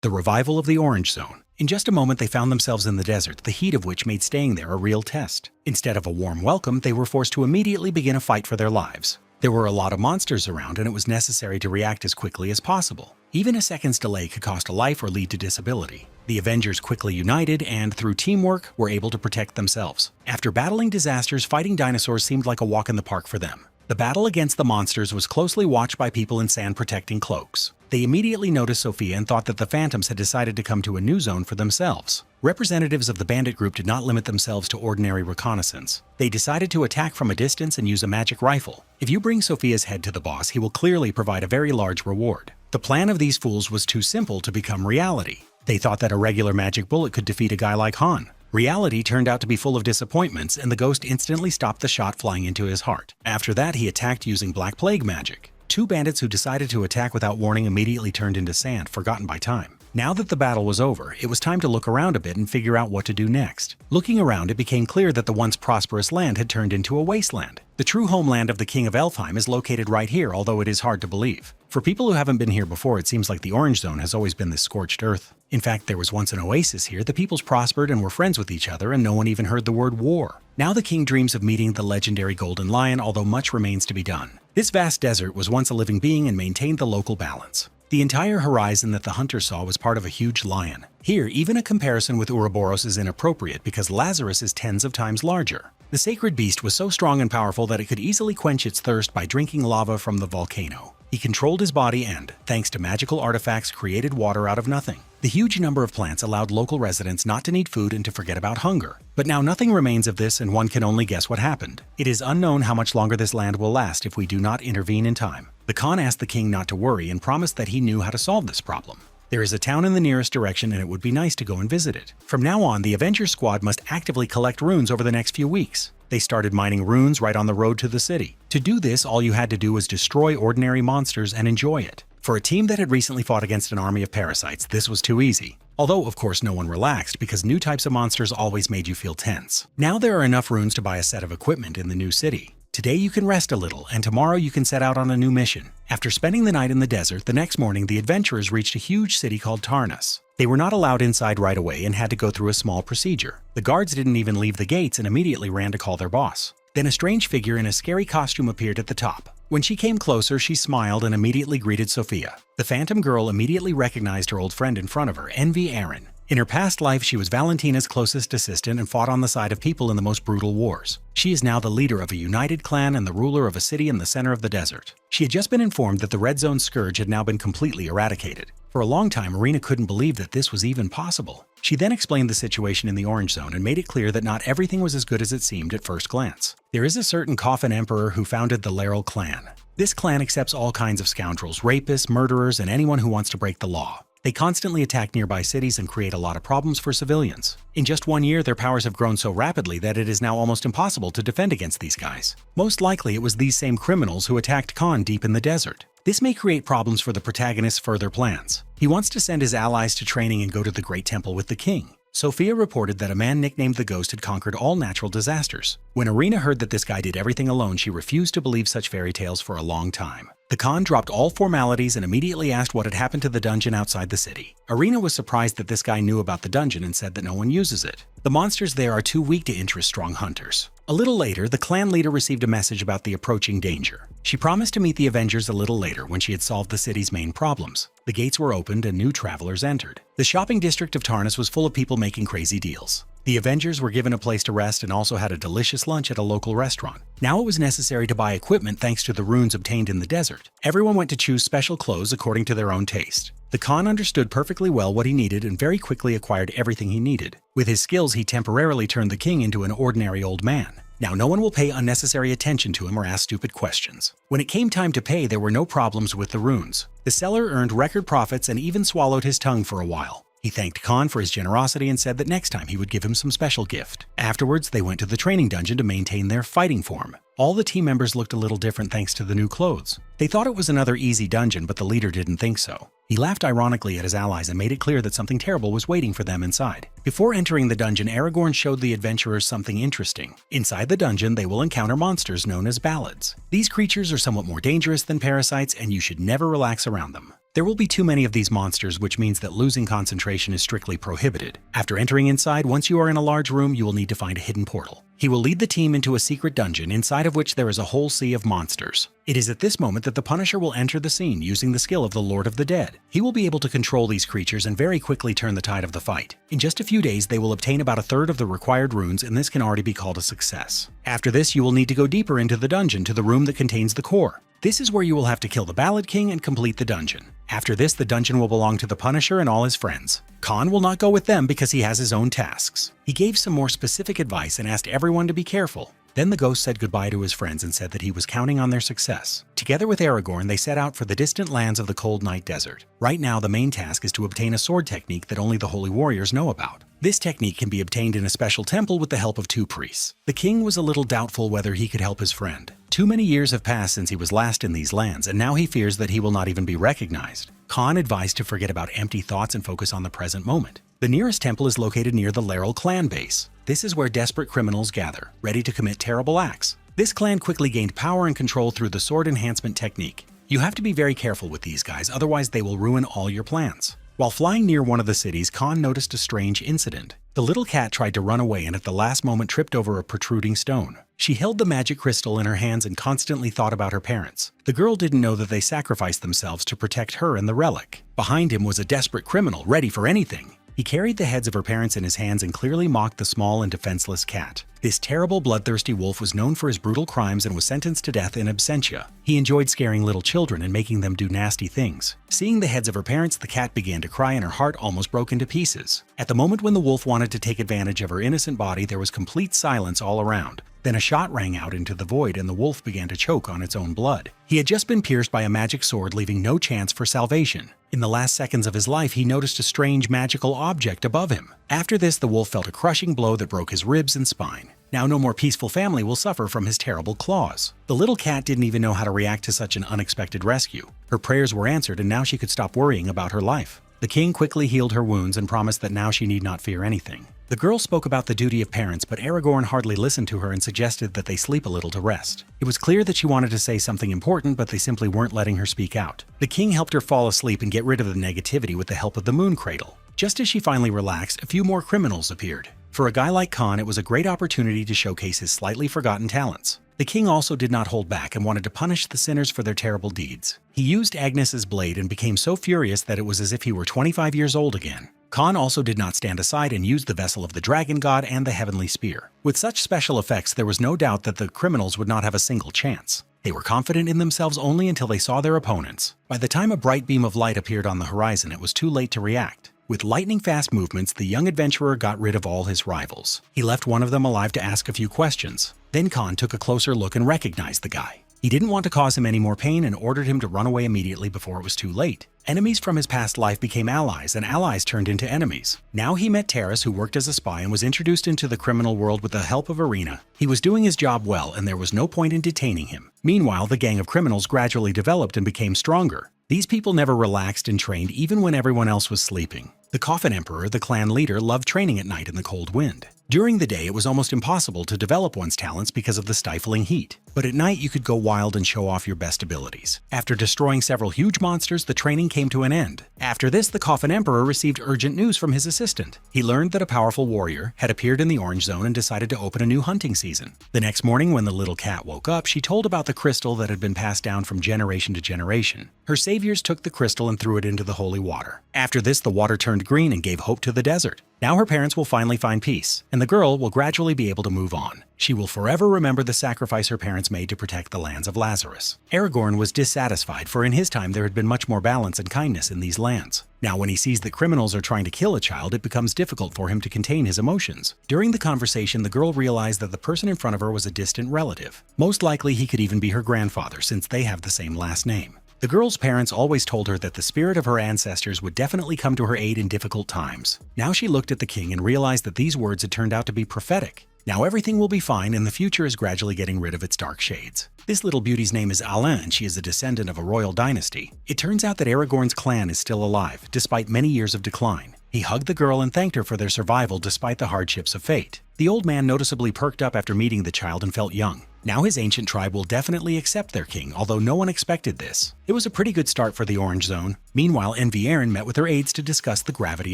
the revival of the Orange Zone. In just a moment, they found themselves in the desert, the heat of which made staying there a real test. Instead of a warm welcome, they were forced to immediately begin a fight for their lives. There were a lot of monsters around, and it was necessary to react as quickly as possible. Even a second's delay could cost a life or lead to disability. The Avengers quickly united and, through teamwork, were able to protect themselves. After battling disasters, fighting dinosaurs seemed like a walk in the park for them. The battle against the monsters was closely watched by people in sand-protecting cloaks. They immediately noticed Sophia and thought that the Phantoms had decided to come to a new zone for themselves. Representatives of the bandit group did not limit themselves to ordinary reconnaissance. They decided to attack from a distance and use a magic rifle. If you bring Sophia's head to the boss, he will clearly provide a very large reward. The plan of these fools was too simple to become reality. They thought that a regular magic bullet could defeat a guy like Han. Reality turned out to be full of disappointments, and the ghost instantly stopped the shot flying into his heart. After that, he attacked using Black Plague magic. Two bandits who decided to attack without warning immediately turned into sand, forgotten by time. Now that the battle was over, it was time to look around a bit and figure out what to do next. Looking around, it became clear that the once prosperous land had turned into a wasteland. The true homeland of the King of Elfheim is located right here, although it is hard to believe. For people who haven't been here before, it seems like the Orange Zone has always been this scorched earth. In fact, there was once an oasis here, the peoples prospered and were friends with each other, and no one even heard the word war. Now the king dreams of meeting the legendary Golden Lion, although much remains to be done. This vast desert was once a living being and maintained the local balance. The entire horizon that the hunter saw was part of a huge lion. Here, even a comparison with Ouroboros is inappropriate because Lazarus is tens of times larger. The sacred beast was so strong and powerful that it could easily quench its thirst by drinking lava from the volcano. He controlled his body and, thanks to magical artifacts, created water out of nothing. The huge number of plants allowed local residents not to need food and to forget about hunger. But now nothing remains of this, and one can only guess what happened. It is unknown how much longer this land will last if we do not intervene in time. The Khan asked the king not to worry and promised that he knew how to solve this problem. There is a town in the nearest direction, and it would be nice to go and visit it. From now on, the Avengers squad must actively collect runes over the next few weeks. They started mining runes right on the road to the city. To do this, all you had to do was destroy ordinary monsters and enjoy it. For a team that had recently fought against an army of parasites, this was too easy. Although, of course, no one relaxed because new types of monsters always made you feel tense. Now there are enough runes to buy a set of equipment in the new city. Today you can rest a little, and tomorrow you can set out on a new mission. After spending the night in the desert, the next morning the adventurers reached a huge city called Tarnus. They were not allowed inside right away and had to go through a small procedure. The guards didn't even leave the gates and immediately ran to call their boss. Then a strange figure in a scary costume appeared at the top. When she came closer, she smiled and immediately greeted Sophia. The phantom girl immediately recognized her old friend in front of her, Envy Aaron. In her past life, she was Valentina's closest assistant and fought on the side of people in the most brutal wars. She is now the leader of a united clan and the ruler of a city in the center of the desert. She had just been informed that the Red Zone scourge had now been completely eradicated. For a long time, Marina couldn't believe that this was even possible. She then explained the situation in the Orange Zone and made it clear that not everything was as good as it seemed at first glance. There is a certain Coffin Emperor who founded the Laurel clan. This clan accepts all kinds of scoundrels, rapists, murderers, and anyone who wants to break the law. They constantly attack nearby cities and create a lot of problems for civilians. In just 1 year, their powers have grown so rapidly that it is now almost impossible to defend against these guys. Most likely, it was these same criminals who attacked Khan deep in the desert. This may create problems for the protagonist's further plans. He wants to send his allies to training and go to the Great Temple with the king. Sophia reported that a man nicknamed the Ghost had conquered all natural disasters. When Irina heard that this guy did everything alone, she refused to believe such fairy tales for a long time. The Khan dropped all formalities and immediately asked what had happened to the dungeon outside the city. Irina was surprised that this guy knew about the dungeon and said that no one uses it. The monsters there are too weak to interest strong hunters. A little later, the clan leader received a message about the approaching danger. She promised to meet the Avengers a little later when she had solved the city's main problems. The gates were opened and new travelers entered. The shopping district of Tarnus was full of people making crazy deals. The Avengers were given a place to rest and also had a delicious lunch at a local restaurant. Now it was necessary to buy equipment thanks to the runes obtained in the desert. Everyone went to choose special clothes according to their own taste. The Khan understood perfectly well what he needed and very quickly acquired everything he needed. With his skills, he temporarily turned the king into an ordinary old man. Now no one will pay unnecessary attention to him or ask stupid questions. When it came time to pay, there were no problems with the runes. The seller earned record profits and even swallowed his tongue for a while. He thanked Khan for his generosity and said that next time he would give him some special gift. Afterwards, they went to the training dungeon to maintain their fighting form. All the team members looked a little different thanks to the new clothes. They thought it was another easy dungeon, but the leader didn't think so. He laughed ironically at his allies and made it clear that something terrible was waiting for them inside. Before entering the dungeon, Aragorn showed the adventurers something interesting. Inside the dungeon, they will encounter monsters known as ballads. These creatures are somewhat more dangerous than parasites, and you should never relax around them. There will be too many of these monsters, which means that losing concentration is strictly prohibited. After entering inside, once you are in a large room, you will need to find a hidden portal. He will lead the team into a secret dungeon, inside of which there is a whole sea of monsters. It is at this moment that the Punisher will enter the scene using the skill of the Lord of the Dead. He will be able to control these creatures and very quickly turn the tide of the fight. In just a few days, they will obtain about a third of the required runes, and this can already be called a success. After this, you will need to go deeper into the dungeon to the room that contains the core. This is where you will have to kill the Ballad King and complete the dungeon. After this, the dungeon will belong to the Punisher and all his friends. Khan will not go with them because he has his own tasks. He gave some more specific advice and asked everyone to be careful. Then the ghost said goodbye to his friends and said that he was counting on their success. Together with Aragorn, they set out for the distant lands of the Cold Night Desert. Right now, the main task is to obtain a sword technique that only the holy warriors know about. This technique can be obtained in a special temple with the help of 2 priests. The king was a little doubtful whether he could help his friend. Too many years have passed since he was last in these lands, and now he fears that he will not even be recognized. Khan advised to forget about empty thoughts and focus on the present moment. The nearest temple is located near the Laurel clan base. This is where desperate criminals gather, ready to commit terrible acts. This clan quickly gained power and control through the sword enhancement technique. You have to be very careful with these guys, otherwise they will ruin all your plans. While flying near one of the cities, Khan noticed a strange incident. The little cat tried to run away and at the last moment tripped over a protruding stone. She held the magic crystal in her hands and constantly thought about her parents. The girl didn't know that they sacrificed themselves to protect her and the relic. Behind him was a desperate criminal, ready for anything. He carried the heads of her parents in his hands and clearly mocked the small and defenseless cat. This terrible, bloodthirsty wolf was known for his brutal crimes and was sentenced to death in absentia. He enjoyed scaring little children and making them do nasty things. Seeing the heads of her parents, the cat began to cry and her heart almost broke into pieces. At the moment when the wolf wanted to take advantage of her innocent body, there was complete silence all around. Then a shot rang out into the void and the wolf began to choke on its own blood. He had just been pierced by a magic sword, leaving no chance for salvation. In the last seconds of his life, he noticed a strange magical object above him. After this, the wolf felt a crushing blow that broke his ribs and spine. Now no more peaceful family will suffer from his terrible claws. The little cat didn't even know how to react to such an unexpected rescue. Her prayers were answered and now she could stop worrying about her life. The king quickly healed her wounds and promised that now she need not fear anything. The girl spoke about the duty of parents, but Aragorn hardly listened to her and suggested that they sleep a little to rest. It was clear that she wanted to say something important, but they simply weren't letting her speak out. The king helped her fall asleep and get rid of the negativity with the help of the moon cradle. Just as she finally relaxed, a few more criminals appeared. For a guy like Khan, it was a great opportunity to showcase his slightly forgotten talents. The king also did not hold back and wanted to punish the sinners for their terrible deeds. He used Agnes's blade and became so furious that it was as if he were 25 years old again. Khan also did not stand aside and used the vessel of the dragon god and the heavenly spear. With such special effects, there was no doubt that the criminals would not have a single chance. They were confident in themselves only until they saw their opponents. By the time a bright beam of light appeared on the horizon, it was too late to react. With lightning-fast movements, the young adventurer got rid of all his rivals. He left one of them alive to ask a few questions. Then Khan took a closer look and recognized the guy. He didn't want to cause him any more pain and ordered him to run away immediately before it was too late. Enemies from his past life became allies, and allies turned into enemies. Now he met Taras, who worked as a spy and was introduced into the criminal world with the help of Arena. He was doing his job well, and there was no point in detaining him. Meanwhile, the gang of criminals gradually developed and became stronger. These people never relaxed and trained even when everyone else was sleeping. The Coffin Emperor, the clan leader, loved training at night in the cold wind. During the day, it was almost impossible to develop one's talents because of the stifling heat. But at night, you could go wild and show off your best abilities. After destroying several huge monsters, the training came to an end. After this, the Coffin Emperor received urgent news from his assistant. He learned that a powerful warrior had appeared in the Orange Zone and decided to open a new hunting season. The next morning, when the little cat woke up, she told about the crystal that had been passed down from generation to generation. Her saviors took the crystal and threw it into the holy water. After this, the water turned green and gave hope to the desert. Now her parents will finally find peace, and the girl will gradually be able to move on. She will forever remember the sacrifice her parents made to protect the lands of Lazarus. Aragorn was dissatisfied, for in his time there had been much more balance and kindness in these lands. Now when he sees that criminals are trying to kill a child, it becomes difficult for him to contain his emotions. During the conversation, the girl realized that the person in front of her was a distant relative. Most likely he could even be her grandfather, since they have the same last name. The girl's parents always told her that the spirit of her ancestors would definitely come to her aid in difficult times. Now she looked at the king and realized that these words had turned out to be prophetic. Now everything will be fine and the future is gradually getting rid of its dark shades. This little beauty's name is Alain and she is a descendant of a royal dynasty. It turns out that Aragorn's clan is still alive, despite many years of decline. He hugged the girl and thanked her for their survival despite the hardships of fate. The old man noticeably perked up after meeting the child and felt young. Now his ancient tribe will definitely accept their king, although no one expected this. It was a pretty good start for the Orange Zone. Meanwhile, Envy Aaron met with her aides to discuss the gravity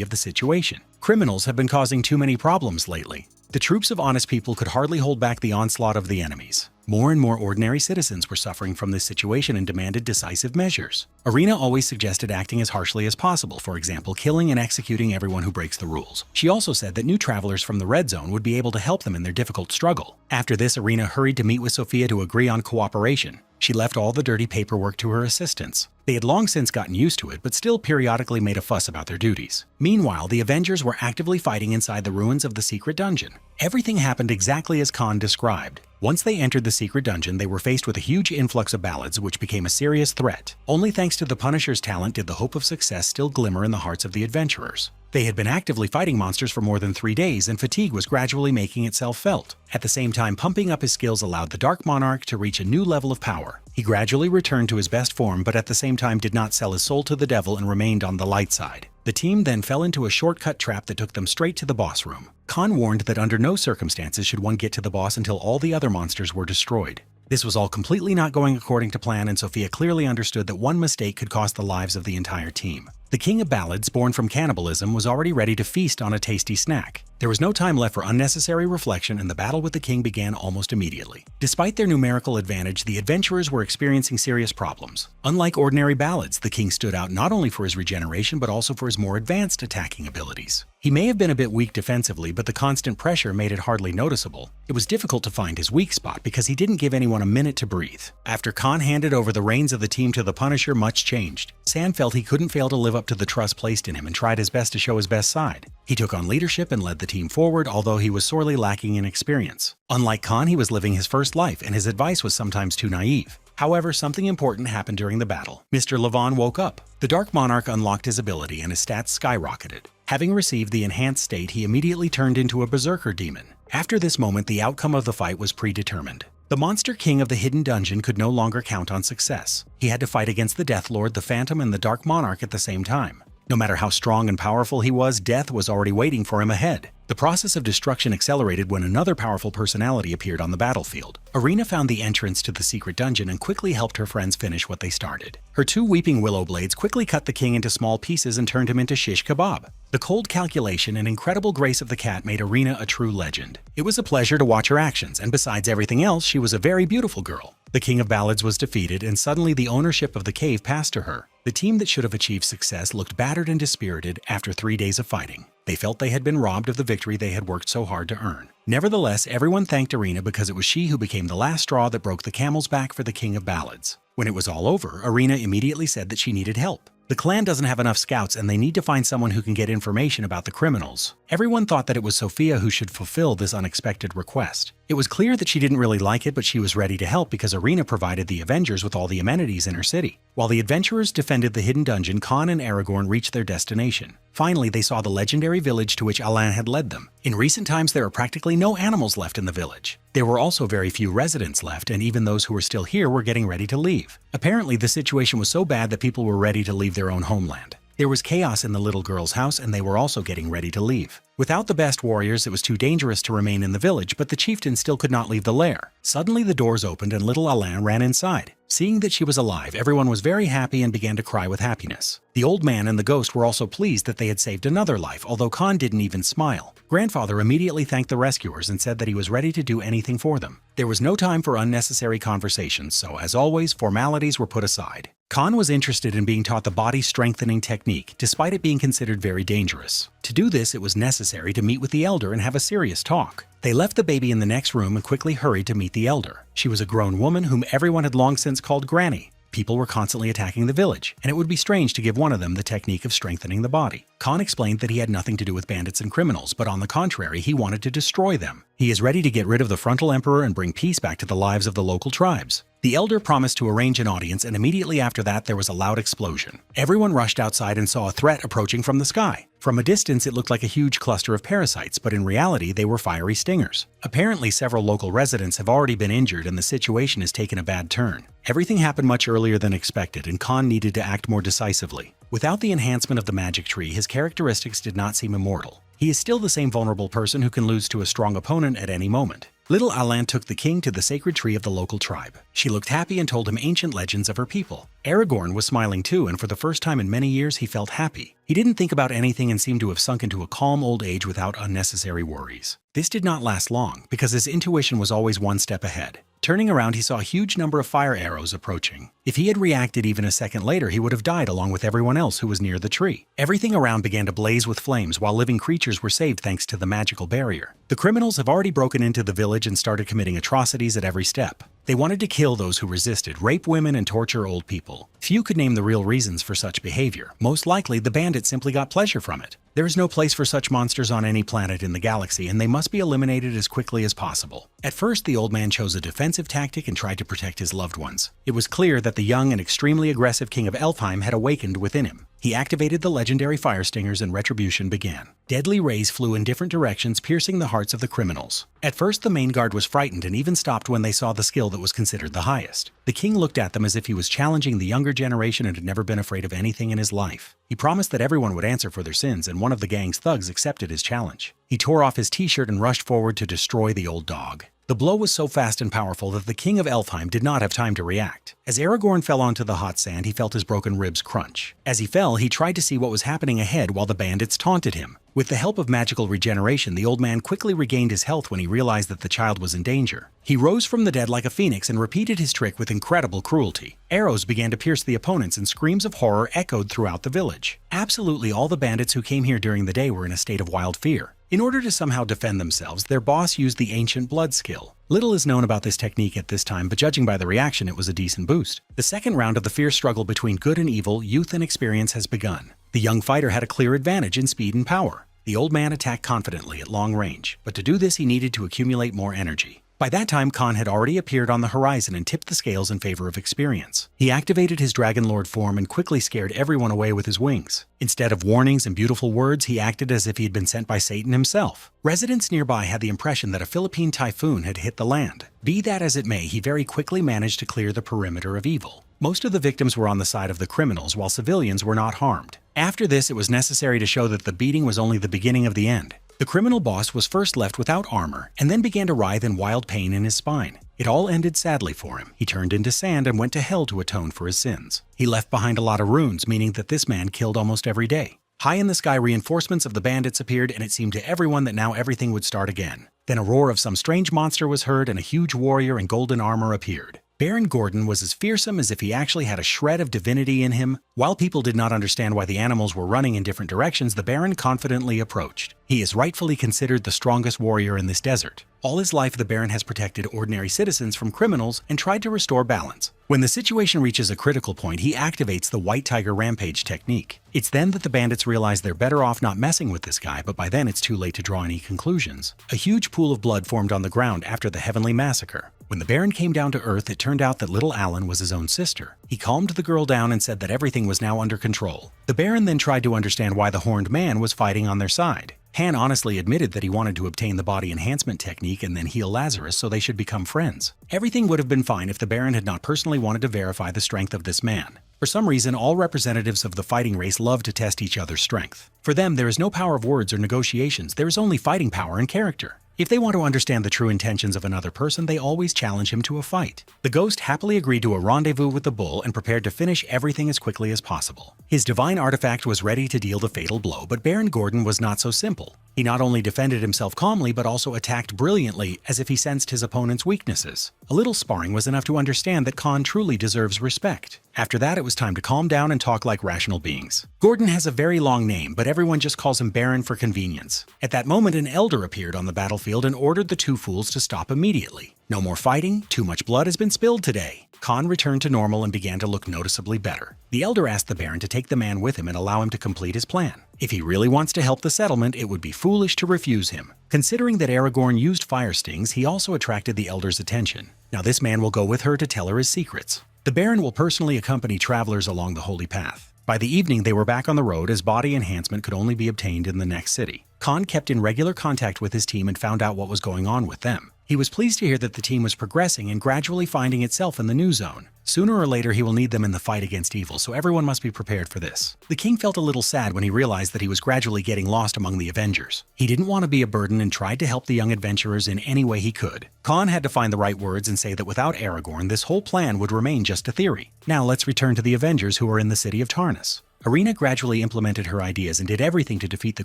of the situation. Criminals have been causing too many problems lately. The troops of honest people could hardly hold back the onslaught of the enemies. More and more ordinary citizens were suffering from this situation and demanded decisive measures. Arena always suggested acting as harshly as possible, for example, killing and executing everyone who breaks the rules. She also said that new travelers from the Red Zone would be able to help them in their difficult struggle. After this, Arena hurried to meet with with Sophia to agree on cooperation. She left all the dirty paperwork to her assistants. They had long since gotten used to it, but still periodically made a fuss about their duties. Meanwhile, the Avengers were actively fighting inside the ruins of the secret dungeon. Everything happened exactly as Khan described. Once they entered the secret dungeon, they were faced with a huge influx of ballads, which became a serious threat. Only thanks to the Punisher's talent did the hope of success still glimmer in the hearts of the adventurers. They had been actively fighting monsters for more than 3 days, and fatigue was gradually making itself felt. At the same time, pumping up his skills allowed the Dark Monarch to reach a new level of power. He gradually returned to his best form, but at the same time did not sell his soul to the devil and remained on the light side. The team then fell into a shortcut trap that took them straight to the boss room. Khan warned that under no circumstances should one get to the boss until all the other monsters were destroyed. This was all completely not going according to plan, and Sophia clearly understood that one mistake could cost the lives of the entire team. The King of Ballads, born from cannibalism, was already ready to feast on a tasty snack. There was no time left for unnecessary reflection, and the battle with the king began almost immediately. Despite their numerical advantage, the adventurers were experiencing serious problems. Unlike ordinary ballads, the king stood out not only for his regeneration but also for his more advanced attacking abilities. He may have been a bit weak defensively, but the constant pressure made it hardly noticeable. It was difficult to find his weak spot because he didn't give anyone a minute to breathe. After Khan handed over the reins of the team to the Punisher, much changed. San felt he couldn't fail to live up to the trust placed in him and tried his best to show his best side. He took on leadership and led the team forward, although he was sorely lacking in experience. Unlike Khan, he was living his first life, and his advice was sometimes too naive. However, something important happened during the battle. Mr. Levon woke up. The Dark Monarch unlocked his ability and his stats skyrocketed. Having received the enhanced state, he immediately turned into a berserker demon. After this moment, the outcome of the fight was predetermined. The Monster King of the Hidden Dungeon could no longer count on success. He had to fight against the Death Lord, the Phantom, and the Dark Monarch at the same time. No matter how strong and powerful he was, death was already waiting for him ahead. The process of destruction accelerated when another powerful personality appeared on the battlefield. Arena found the entrance to the secret dungeon and quickly helped her friends finish what they started. Her 2 weeping willow blades quickly cut the king into small pieces and turned him into shish kebab. The cold calculation and incredible grace of the cat made Arena a true legend. It was a pleasure to watch her actions, and besides everything else, she was a very beautiful girl. The King of Ballads was defeated, and suddenly the ownership of the cave passed to her. The team that should have achieved success looked battered and dispirited after 3 days of fighting. They felt they had been robbed of the victory they had worked so hard to earn. Nevertheless, everyone thanked Arena because it was she who became the last straw that broke the camel's back for the King of Ballads. When it was all over, Arena immediately said that she needed help. The clan doesn't have enough scouts, and they need to find someone who can get information about the criminals. Everyone thought that it was Sophia who should fulfill this unexpected request. It was clear that she didn't really like it, but she was ready to help because Arena provided the Avengers with all the amenities in her city. While the adventurers defended the hidden dungeon, Khan and Aragorn reached their destination. Finally, they saw the legendary village to which Alain had led them. In recent times, there are practically no animals left in the village. There were also very few residents left, and even those who were still here were getting ready to leave. Apparently, the situation was so bad that people were ready to leave their own homeland. There was chaos in the little girl's house, and they were also getting ready to leave. Without the best warriors, it was too dangerous to remain in the village, but the chieftain still could not leave the lair. Suddenly, the doors opened and little Alain ran inside. Seeing that she was alive, everyone was very happy and began to cry with happiness. The old man and the ghost were also pleased that they had saved another life, although Khan didn't even smile. Grandfather immediately thanked the rescuers and said that he was ready to do anything for them. There was no time for unnecessary conversations, so as always, formalities were put aside. Khan was interested in being taught the body-strengthening technique, despite it being considered very dangerous. To do this, it was necessary to meet with the elder and have a serious talk. They left the baby in the next room and quickly hurried to meet the elder. She was a grown woman whom everyone had long since called Granny. People were constantly attacking the village, and it would be strange to give one of them the technique of strengthening the body. Khan explained that he had nothing to do with bandits and criminals, but on the contrary, he wanted to destroy them. He is ready to get rid of the Frontal Emperor and bring peace back to the lives of the local tribes. The elder promised to arrange an audience, and immediately after that there was a loud explosion. Everyone rushed outside and saw a threat approaching from the sky. From a distance, it looked like a huge cluster of parasites, but in reality, they were fiery stingers. Apparently, several local residents have already been injured, and the situation has taken a bad turn. Everything happened much earlier than expected, and Khan needed to act more decisively. Without the enhancement of the magic tree, his characteristics did not seem immortal. He is still the same vulnerable person who can lose to a strong opponent at any moment. Little Alain took the king to the sacred tree of the local tribe. She looked happy and told him ancient legends of her people. Aragorn was smiling too, and for the first time in many years he felt happy. He didn't think about anything and seemed to have sunk into a calm old age without unnecessary worries. This did not last long, because his intuition was always one step ahead. Turning around, he saw a huge number of fire arrows approaching. If he had reacted even a second later, he would have died along with everyone else who was near the tree. Everything around began to blaze with flames, while living creatures were saved thanks to the magical barrier. The criminals have already broken into the village and started committing atrocities at every step. They wanted to kill those who resisted, rape women, and torture old people. Few could name the real reasons for such behavior. Most likely, the bandits simply got pleasure from it. There is no place for such monsters on any planet in the galaxy, and they must be eliminated as quickly as possible. At first, the old man chose a defensive tactic and tried to protect his loved ones. It was clear that the young and extremely aggressive king of Elfheim had awakened within him. He activated the legendary fire stingers and retribution began. Deadly rays flew in different directions, piercing the hearts of the criminals. At first, the main guard was frightened and even stopped when they saw the skill that was considered the highest. The king looked at them as if he was challenging the younger generation and had never been afraid of anything in his life. He promised that everyone would answer for their sins, and one of the gang's thugs accepted his challenge. He tore off his t-shirt and rushed forward to destroy the old dog. The blow was so fast and powerful that the king of Elfheim did not have time to react. As Aragorn fell onto the hot sand, he felt his broken ribs crunch. As he fell, he tried to see what was happening ahead while the bandits taunted him. With the help of magical regeneration, the old man quickly regained his health when he realized that the child was in danger. He rose from the dead like a phoenix and repeated his trick with incredible cruelty. Arrows began to pierce the opponents and screams of horror echoed throughout the village. Absolutely all the bandits who came here during the day were in a state of wild fear. In order to somehow defend themselves, their boss used the ancient blood skill. Little is known about this technique at this time, but judging by the reaction, it was a decent boost. The second round of the fierce struggle between good and evil, youth and experience has begun. The young fighter had a clear advantage in speed and power. The old man attacked confidently at long range, but to do this he needed to accumulate more energy. By that time, Khan had already appeared on the horizon and tipped the scales in favor of experience. He activated his Dragon Lord form and quickly scared everyone away with his wings. Instead of warnings and beautiful words, he acted as if he had been sent by Satan himself. Residents nearby had the impression that a Philippine typhoon had hit the land. Be that as it may, he very quickly managed to clear the perimeter of evil. Most of the victims were on the side of the criminals, while civilians were not harmed. After this, it was necessary to show that the beating was only the beginning of the end. The criminal boss was first left without armor and then began to writhe in wild pain in his spine. It all ended sadly for him. He turned into sand and went to hell to atone for his sins. He left behind a lot of runes, meaning that this man killed almost every day. High in the sky, reinforcements of the bandits appeared, and it seemed to everyone that now everything would start again. Then a roar of some strange monster was heard, and a huge warrior in golden armor appeared. Baron Gordon was as fearsome as if he actually had a shred of divinity in him. While people did not understand why the animals were running in different directions, the Baron confidently approached. He is rightfully considered the strongest warrior in this desert. All his life, the Baron has protected ordinary citizens from criminals and tried to restore balance. When the situation reaches a critical point, he activates the White Tiger Rampage technique. It's then that the bandits realize they're better off not messing with this guy, but by then it's too late to draw any conclusions. A huge pool of blood formed on the ground after the Heavenly Massacre. When the Baron came down to Earth, it turned out that little Alan was his own sister. He calmed the girl down and said that everything was now under control. The Baron then tried to understand why the Horned Man was fighting on their side. Han honestly admitted that he wanted to obtain the body enhancement technique and then heal Lazarus so they should become friends. Everything would have been fine if the Baron had not personally wanted to verify the strength of this man. For some reason, all representatives of the fighting race love to test each other's strength. For them, there is no power of words or negotiations, there is only fighting power and character. If they want to understand the true intentions of another person, they always challenge him to a fight. The ghost happily agreed to a rendezvous with the bull and prepared to finish everything as quickly as possible. His divine artifact was ready to deal the fatal blow, but Baron Gordon was not so simple. He not only defended himself calmly, but also attacked brilliantly as if he sensed his opponent's weaknesses. A little sparring was enough to understand that Khan truly deserves respect. After that, it was time to calm down and talk like rational beings. Gordon has a very long name, but everyone just calls him Baron for convenience. At that moment, an elder appeared on the battlefield and ordered the two fools to stop immediately. No more fighting, too much blood has been spilled today. Khan returned to normal and began to look noticeably better. The elder asked the Baron to take the man with him and allow him to complete his plan. If he really wants to help the settlement, it would be foolish to refuse him. Considering that Aragorn used fire stings, he also attracted the elder's attention. Now this man will go with her to tell her his secrets. The Baron will personally accompany travelers along the holy path. By the evening, they were back on the road as body enhancement could only be obtained in the next city. Khan kept in regular contact with his team and found out what was going on with them. He was pleased to hear that the team was progressing and gradually finding itself in the new zone. Sooner or later, he will need them in the fight against evil, so everyone must be prepared for this. The king felt a little sad when he realized that he was gradually getting lost among the Avengers. He didn't want to be a burden and tried to help the young adventurers in any way he could. Khan had to find the right words and say that without Aragorn, this whole plan would remain just a theory. Now let's return to the Avengers who are in the city of Tarnus. Arena gradually implemented her ideas and did everything to defeat the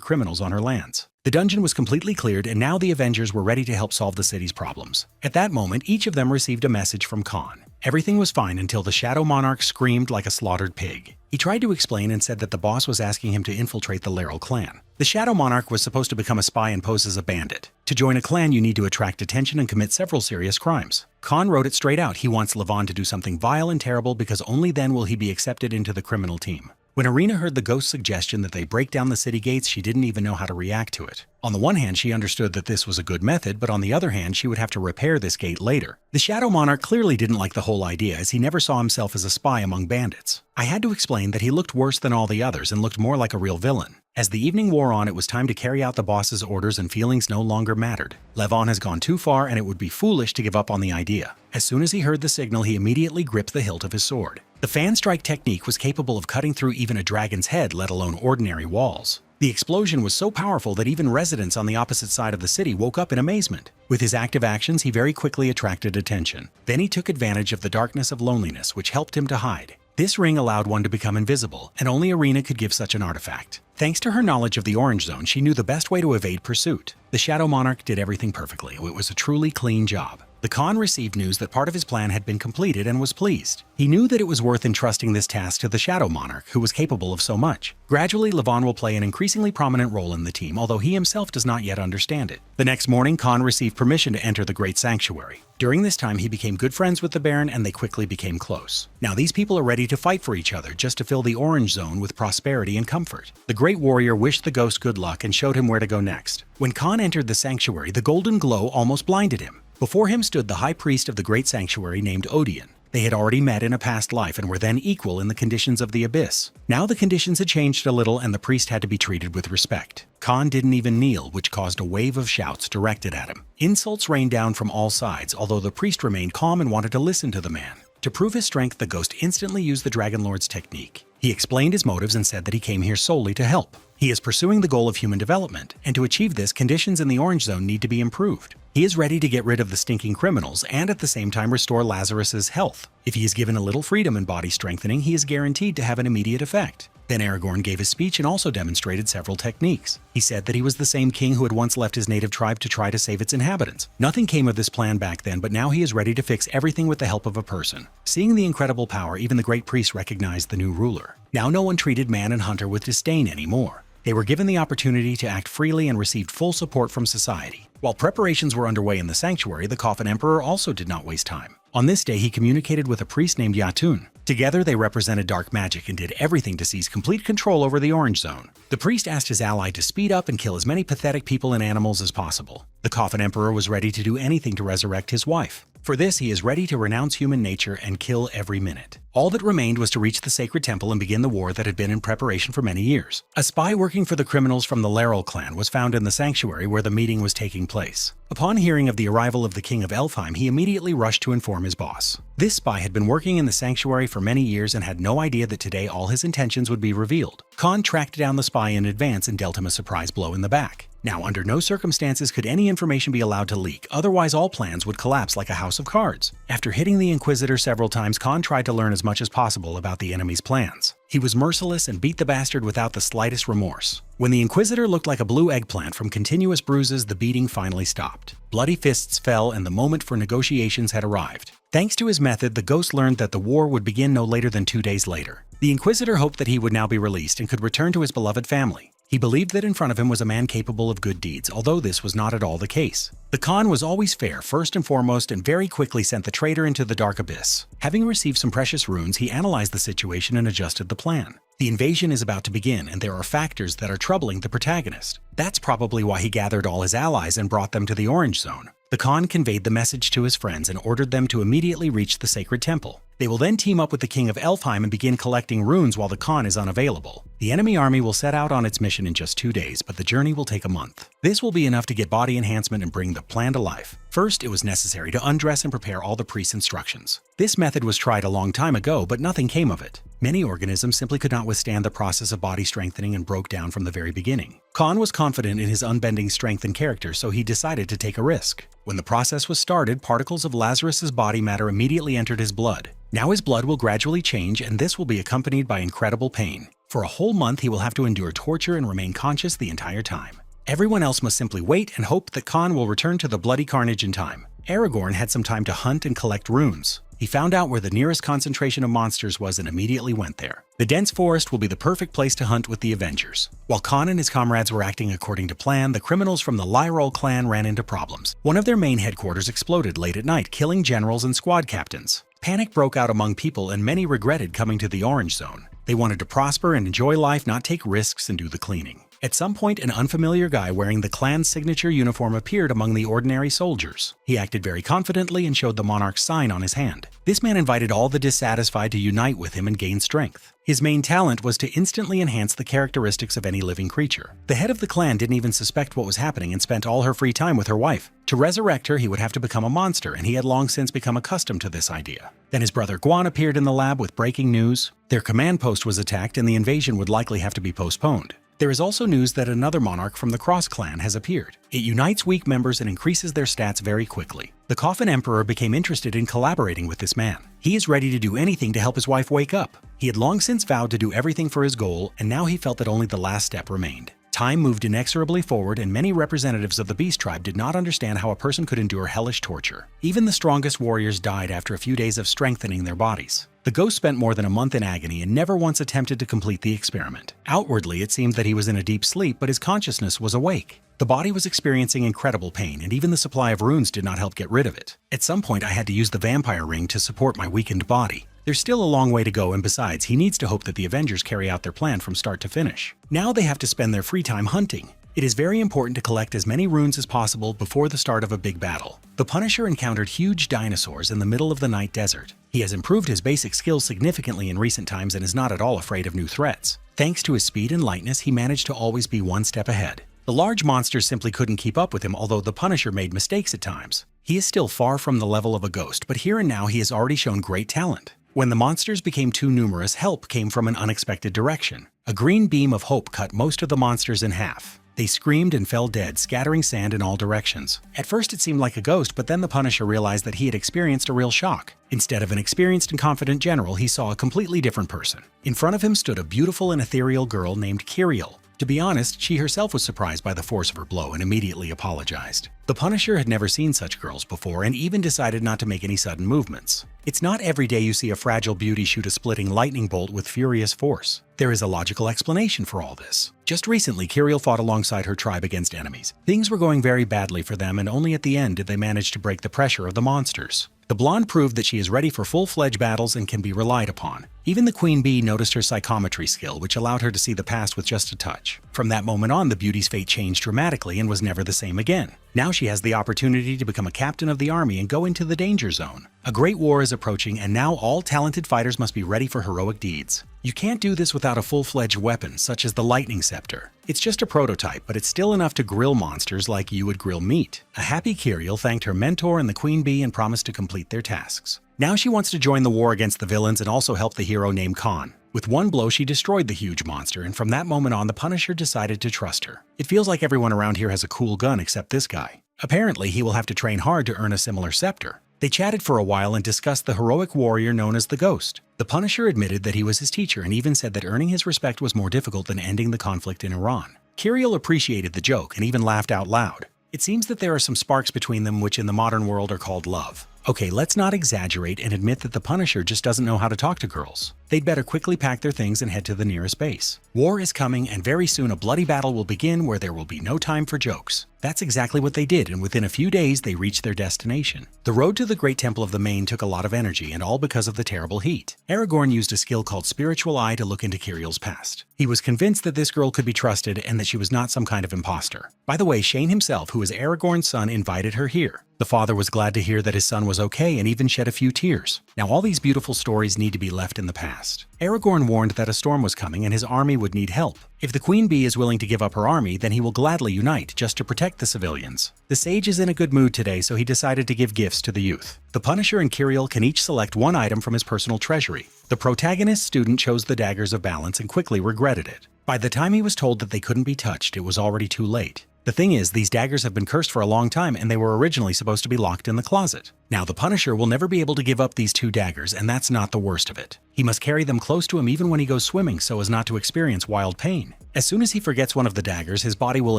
criminals on her lands. The dungeon was completely cleared, and now the Avengers were ready to help solve the city's problems. At that moment, each of them received a message from Khan. Everything was fine until the Shadow Monarch screamed like a slaughtered pig. He tried to explain and said that the boss was asking him to infiltrate the Laurel clan. The Shadow Monarch was supposed to become a spy and pose as a bandit. To join a clan, you need to attract attention and commit several serious crimes. Khan wrote it straight out. He wants Levon to do something vile and terrible because only then will he be accepted into the criminal team. When Arena heard the ghost's suggestion that they break down the city gates, she didn't even know how to react to it. On the one hand, she understood that this was a good method, but on the other hand, she would have to repair this gate later. The Shadow Monarch clearly didn't like the whole idea, as he never saw himself as a spy among bandits. I had to explain that he looked worse than all the others and looked more like a real villain. As the evening wore on, it was time to carry out the boss's orders, and feelings no longer mattered. Levon has gone too far, and it would be foolish to give up on the idea. As soon as he heard the signal, he immediately gripped the hilt of his sword. The fan strike technique was capable of cutting through even a dragon's head, let alone ordinary walls. The explosion was so powerful that even residents on the opposite side of the city woke up in amazement. With his active actions, he very quickly attracted attention. Then he took advantage of the darkness of loneliness, which helped him to hide. This ring allowed one to become invisible, and only Arena could give such an artifact. Thanks to her knowledge of the Orange Zone, she knew the best way to evade pursuit. The Shadow Monarch did everything perfectly. It was a truly clean job. The Khan received news that part of his plan had been completed and was pleased. He knew that it was worth entrusting this task to the Shadow Monarch, who was capable of so much. Gradually, Levon will play an increasingly prominent role in the team, although he himself does not yet understand it. The next morning, Khan received permission to enter the Great Sanctuary. During this time, he became good friends with the Baron, and they quickly became close. Now these people are ready to fight for each other, just to fill the Orange Zone with prosperity and comfort. The Great Warrior wished the ghost good luck and showed him where to go next. When Khan entered the sanctuary, the golden glow almost blinded him. Before him stood the high priest of the great sanctuary named Odeon. They had already met in a past life and were then equal in the conditions of the abyss. Now the conditions had changed a little, and the priest had to be treated with respect. Khan didn't even kneel, which caused a wave of shouts directed at him. Insults rained down from all sides, although the priest remained calm and wanted to listen to the man. To prove his strength, the ghost instantly used the Dragon Lord's technique. He explained his motives and said that he came here solely to help. He is pursuing the goal of human development, and to achieve this, conditions in the Orange Zone need to be improved. He is ready to get rid of the stinking criminals and at the same time restore Lazarus's health. If he is given a little freedom in body strengthening, he is guaranteed to have an immediate effect. Then Aragorn gave his speech and also demonstrated several techniques. He said that he was the same king who had once left his native tribe to try to save its inhabitants. Nothing came of this plan back then, but now he is ready to fix everything with the help of a person. Seeing the incredible power, even the great priest recognized the new ruler. Now no one treated man and hunter with disdain anymore. They were given the opportunity to act freely and received full support from society. While preparations were underway in the sanctuary, the Coffin Emperor also did not waste time. On this day, he communicated with a priest named Yatun. Together, they represented dark magic and did everything to seize complete control over the Orange Zone. The priest asked his ally to speed up and kill as many pathetic people and animals as possible. The Coffin Emperor was ready to do anything to resurrect his wife. For this, he is ready to renounce human nature and kill every minute. All that remained was to reach the sacred temple and begin the war that had been in preparation for many years. A spy working for the criminals from the Laurel clan was found in the sanctuary where the meeting was taking place. Upon hearing of the arrival of the king of Elfheim, he immediately rushed to inform his boss. This spy had been working in the sanctuary for many years and had no idea that today all his intentions would be revealed. Khan tracked down the spy in advance and dealt him a surprise blow in the back. Now, under no circumstances could any information be allowed to leak, otherwise all plans would collapse like a house of cards. After hitting the Inquisitor several times, Khan tried to learn as much as possible about the enemy's plans. He was merciless and beat the bastard without the slightest remorse. When the Inquisitor looked like a blue eggplant from continuous bruises, the beating finally stopped. Bloody fists fell and the moment for negotiations had arrived. Thanks to his method, the ghost learned that the war would begin no later than 2 days later. The Inquisitor hoped that he would now be released and could return to his beloved family. He believed that in front of him was a man capable of good deeds, although this was not at all the case. The Khan was always fair, first and foremost, and very quickly sent the traitor into the dark abyss. Having received some precious runes, he analyzed the situation and adjusted the plan. The invasion is about to begin, and there are factors that are troubling the protagonist. That's probably why he gathered all his allies and brought them to the Orange Zone. The Khan conveyed the message to his friends and ordered them to immediately reach the sacred temple. They will then team up with the king of Elfheim and begin collecting runes while the Khan is unavailable. The enemy army will set out on its mission in just 2 days, but the journey will take a month. This will be enough to get body enhancement and bring the plan to life. First, it was necessary to undress and prepare all the priest's instructions. This method was tried a long time ago, but nothing came of it. Many organisms simply could not withstand the process of body strengthening and broke down from the very beginning. Khan was confident in his unbending strength and character, so he decided to take a risk. When the process was started, particles of Lazarus's body matter immediately entered his blood. Now his blood will gradually change, and this will be accompanied by incredible pain. For a whole month, he will have to endure torture and remain conscious the entire time. Everyone else must simply wait and hope that Khan will return to the bloody carnage in time. Aragorn had some time to hunt and collect runes. He found out where the nearest concentration of monsters was and immediately went there. The dense forest will be the perfect place to hunt with the Avengers. While Khan and his comrades were acting according to plan, the criminals from the Lyrol clan ran into problems. One of their main headquarters exploded late at night, killing generals and squad captains. Panic broke out among people and many regretted coming to the Orange Zone. They wanted to prosper and enjoy life, not take risks and do the cleaning. At some point, an unfamiliar guy wearing the clan's signature uniform appeared among the ordinary soldiers. He acted very confidently and showed the monarch's sign on his hand. This man invited all the dissatisfied to unite with him and gain strength. His main talent was to instantly enhance the characteristics of any living creature. The head of the clan didn't even suspect what was happening and spent all her free time with her wife. To resurrect her, he would have to become a monster, and he had long since become accustomed to this idea. Then his brother Guan appeared in the lab with breaking news. Their command post was attacked and the invasion would likely have to be postponed. There is also news that another monarch from the Cross clan has appeared. It unites weak members and increases their stats very quickly. The Coffin Emperor became interested in collaborating with this man. He is ready to do anything to help his wife wake up. He had long since vowed to do everything for his goal, and now he felt that only the last step remained. Time moved inexorably forward, and many representatives of the Beast Tribe did not understand how a person could endure hellish torture. Even the strongest warriors died after a few days of strengthening their bodies. The ghost spent more than a month in agony and never once attempted to complete the experiment. Outwardly, it seemed that he was in a deep sleep, but his consciousness was awake. The body was experiencing incredible pain, and even the supply of runes did not help get rid of it. At some point, I had to use the vampire ring to support my weakened body. There's still a long way to go, and besides, he needs to hope that the Avengers carry out their plan from start to finish. Now they have to spend their free time hunting. It is very important to collect as many runes as possible before the start of a big battle. The Punisher encountered huge dinosaurs in the middle of the night desert. He has improved his basic skills significantly in recent times and is not at all afraid of new threats. Thanks to his speed and lightness, he managed to always be one step ahead. The large monsters simply couldn't keep up with him, although the Punisher made mistakes at times. He is still far from the level of a ghost, but here and now he has already shown great talent. When the monsters became too numerous, help came from an unexpected direction. A green beam of hope cut most of the monsters in half. They screamed and fell dead, scattering sand in all directions. At first it seemed like a ghost, but then the Punisher realized that he had experienced a real shock. Instead of an experienced and confident general, he saw a completely different person. In front of him stood a beautiful and ethereal girl named Kiriel. To be honest, she herself was surprised by the force of her blow and immediately apologized. The Punisher had never seen such girls before and even decided not to make any sudden movements. It's not every day you see a fragile beauty shoot a splitting lightning bolt with furious force. There is a logical explanation for all this. Just recently, Kiriel fought alongside her tribe against enemies. Things were going very badly for them, and only at the end did they manage to break the pressure of the monsters. The blonde proved that she is ready for full-fledged battles and can be relied upon. Even the Queen Bee noticed her psychometry skill, which allowed her to see the past with just a touch. From that moment on, the beauty's fate changed dramatically and was never the same again. Now she has the opportunity to become a captain of the army and go into the danger zone. A great war is approaching, and now all talented fighters must be ready for heroic deeds. You can't do this without a full-fledged weapon, such as the lightning scepter. It's just a prototype, but it's still enough to grill monsters like you would grill meat. A happy Kiriel thanked her mentor and the Queen Bee and promised to complete their tasks. Now she wants to join the war against the villains and also help the hero named Khan. With one blow, she destroyed the huge monster, and from that moment on, the Punisher decided to trust her. It feels like everyone around here has a cool gun except this guy. Apparently, he will have to train hard to earn a similar scepter. They chatted for a while and discussed the heroic warrior known as the Ghost. The Punisher admitted that he was his teacher and even said that earning his respect was more difficult than ending the conflict in Iran. Kiriel appreciated the joke and even laughed out loud. It seems that there are some sparks between them which in the modern world are called love. Okay, let's not exaggerate and admit that the Punisher just doesn't know how to talk to girls. They'd better quickly pack their things and head to the nearest base. War is coming, and very soon a bloody battle will begin where there will be no time for jokes. That's exactly what they did, and within a few days they reached their destination. The road to the Great Temple of the Main took a lot of energy, and all because of the terrible heat. Aragorn used a skill called Spiritual Eye to look into Kiriel's past. He was convinced that this girl could be trusted and that she was not some kind of imposter. By the way, Shane himself, who is Aragorn's son, invited her here. The father was glad to hear that his son was okay and even shed a few tears. Now all these beautiful stories need to be left in the past. Aragorn warned that a storm was coming and his army would need help. If the Queen Bee is willing to give up her army, then he will gladly unite just to protect the civilians. The sage is in a good mood today, so he decided to give gifts to the youth. The Punisher and Kiriel can each select one item from his personal treasury. The protagonist student chose the Daggers of Balance and quickly regretted it. By the time he was told that they couldn't be touched, it was already too late. The thing is, these daggers have been cursed for a long time and they were originally supposed to be locked in the closet. Now, the Punisher will never be able to give up these 2 daggers, and that's not the worst of it. He must carry them close to him even when he goes swimming so as not to experience wild pain. As soon as he forgets one of the daggers, his body will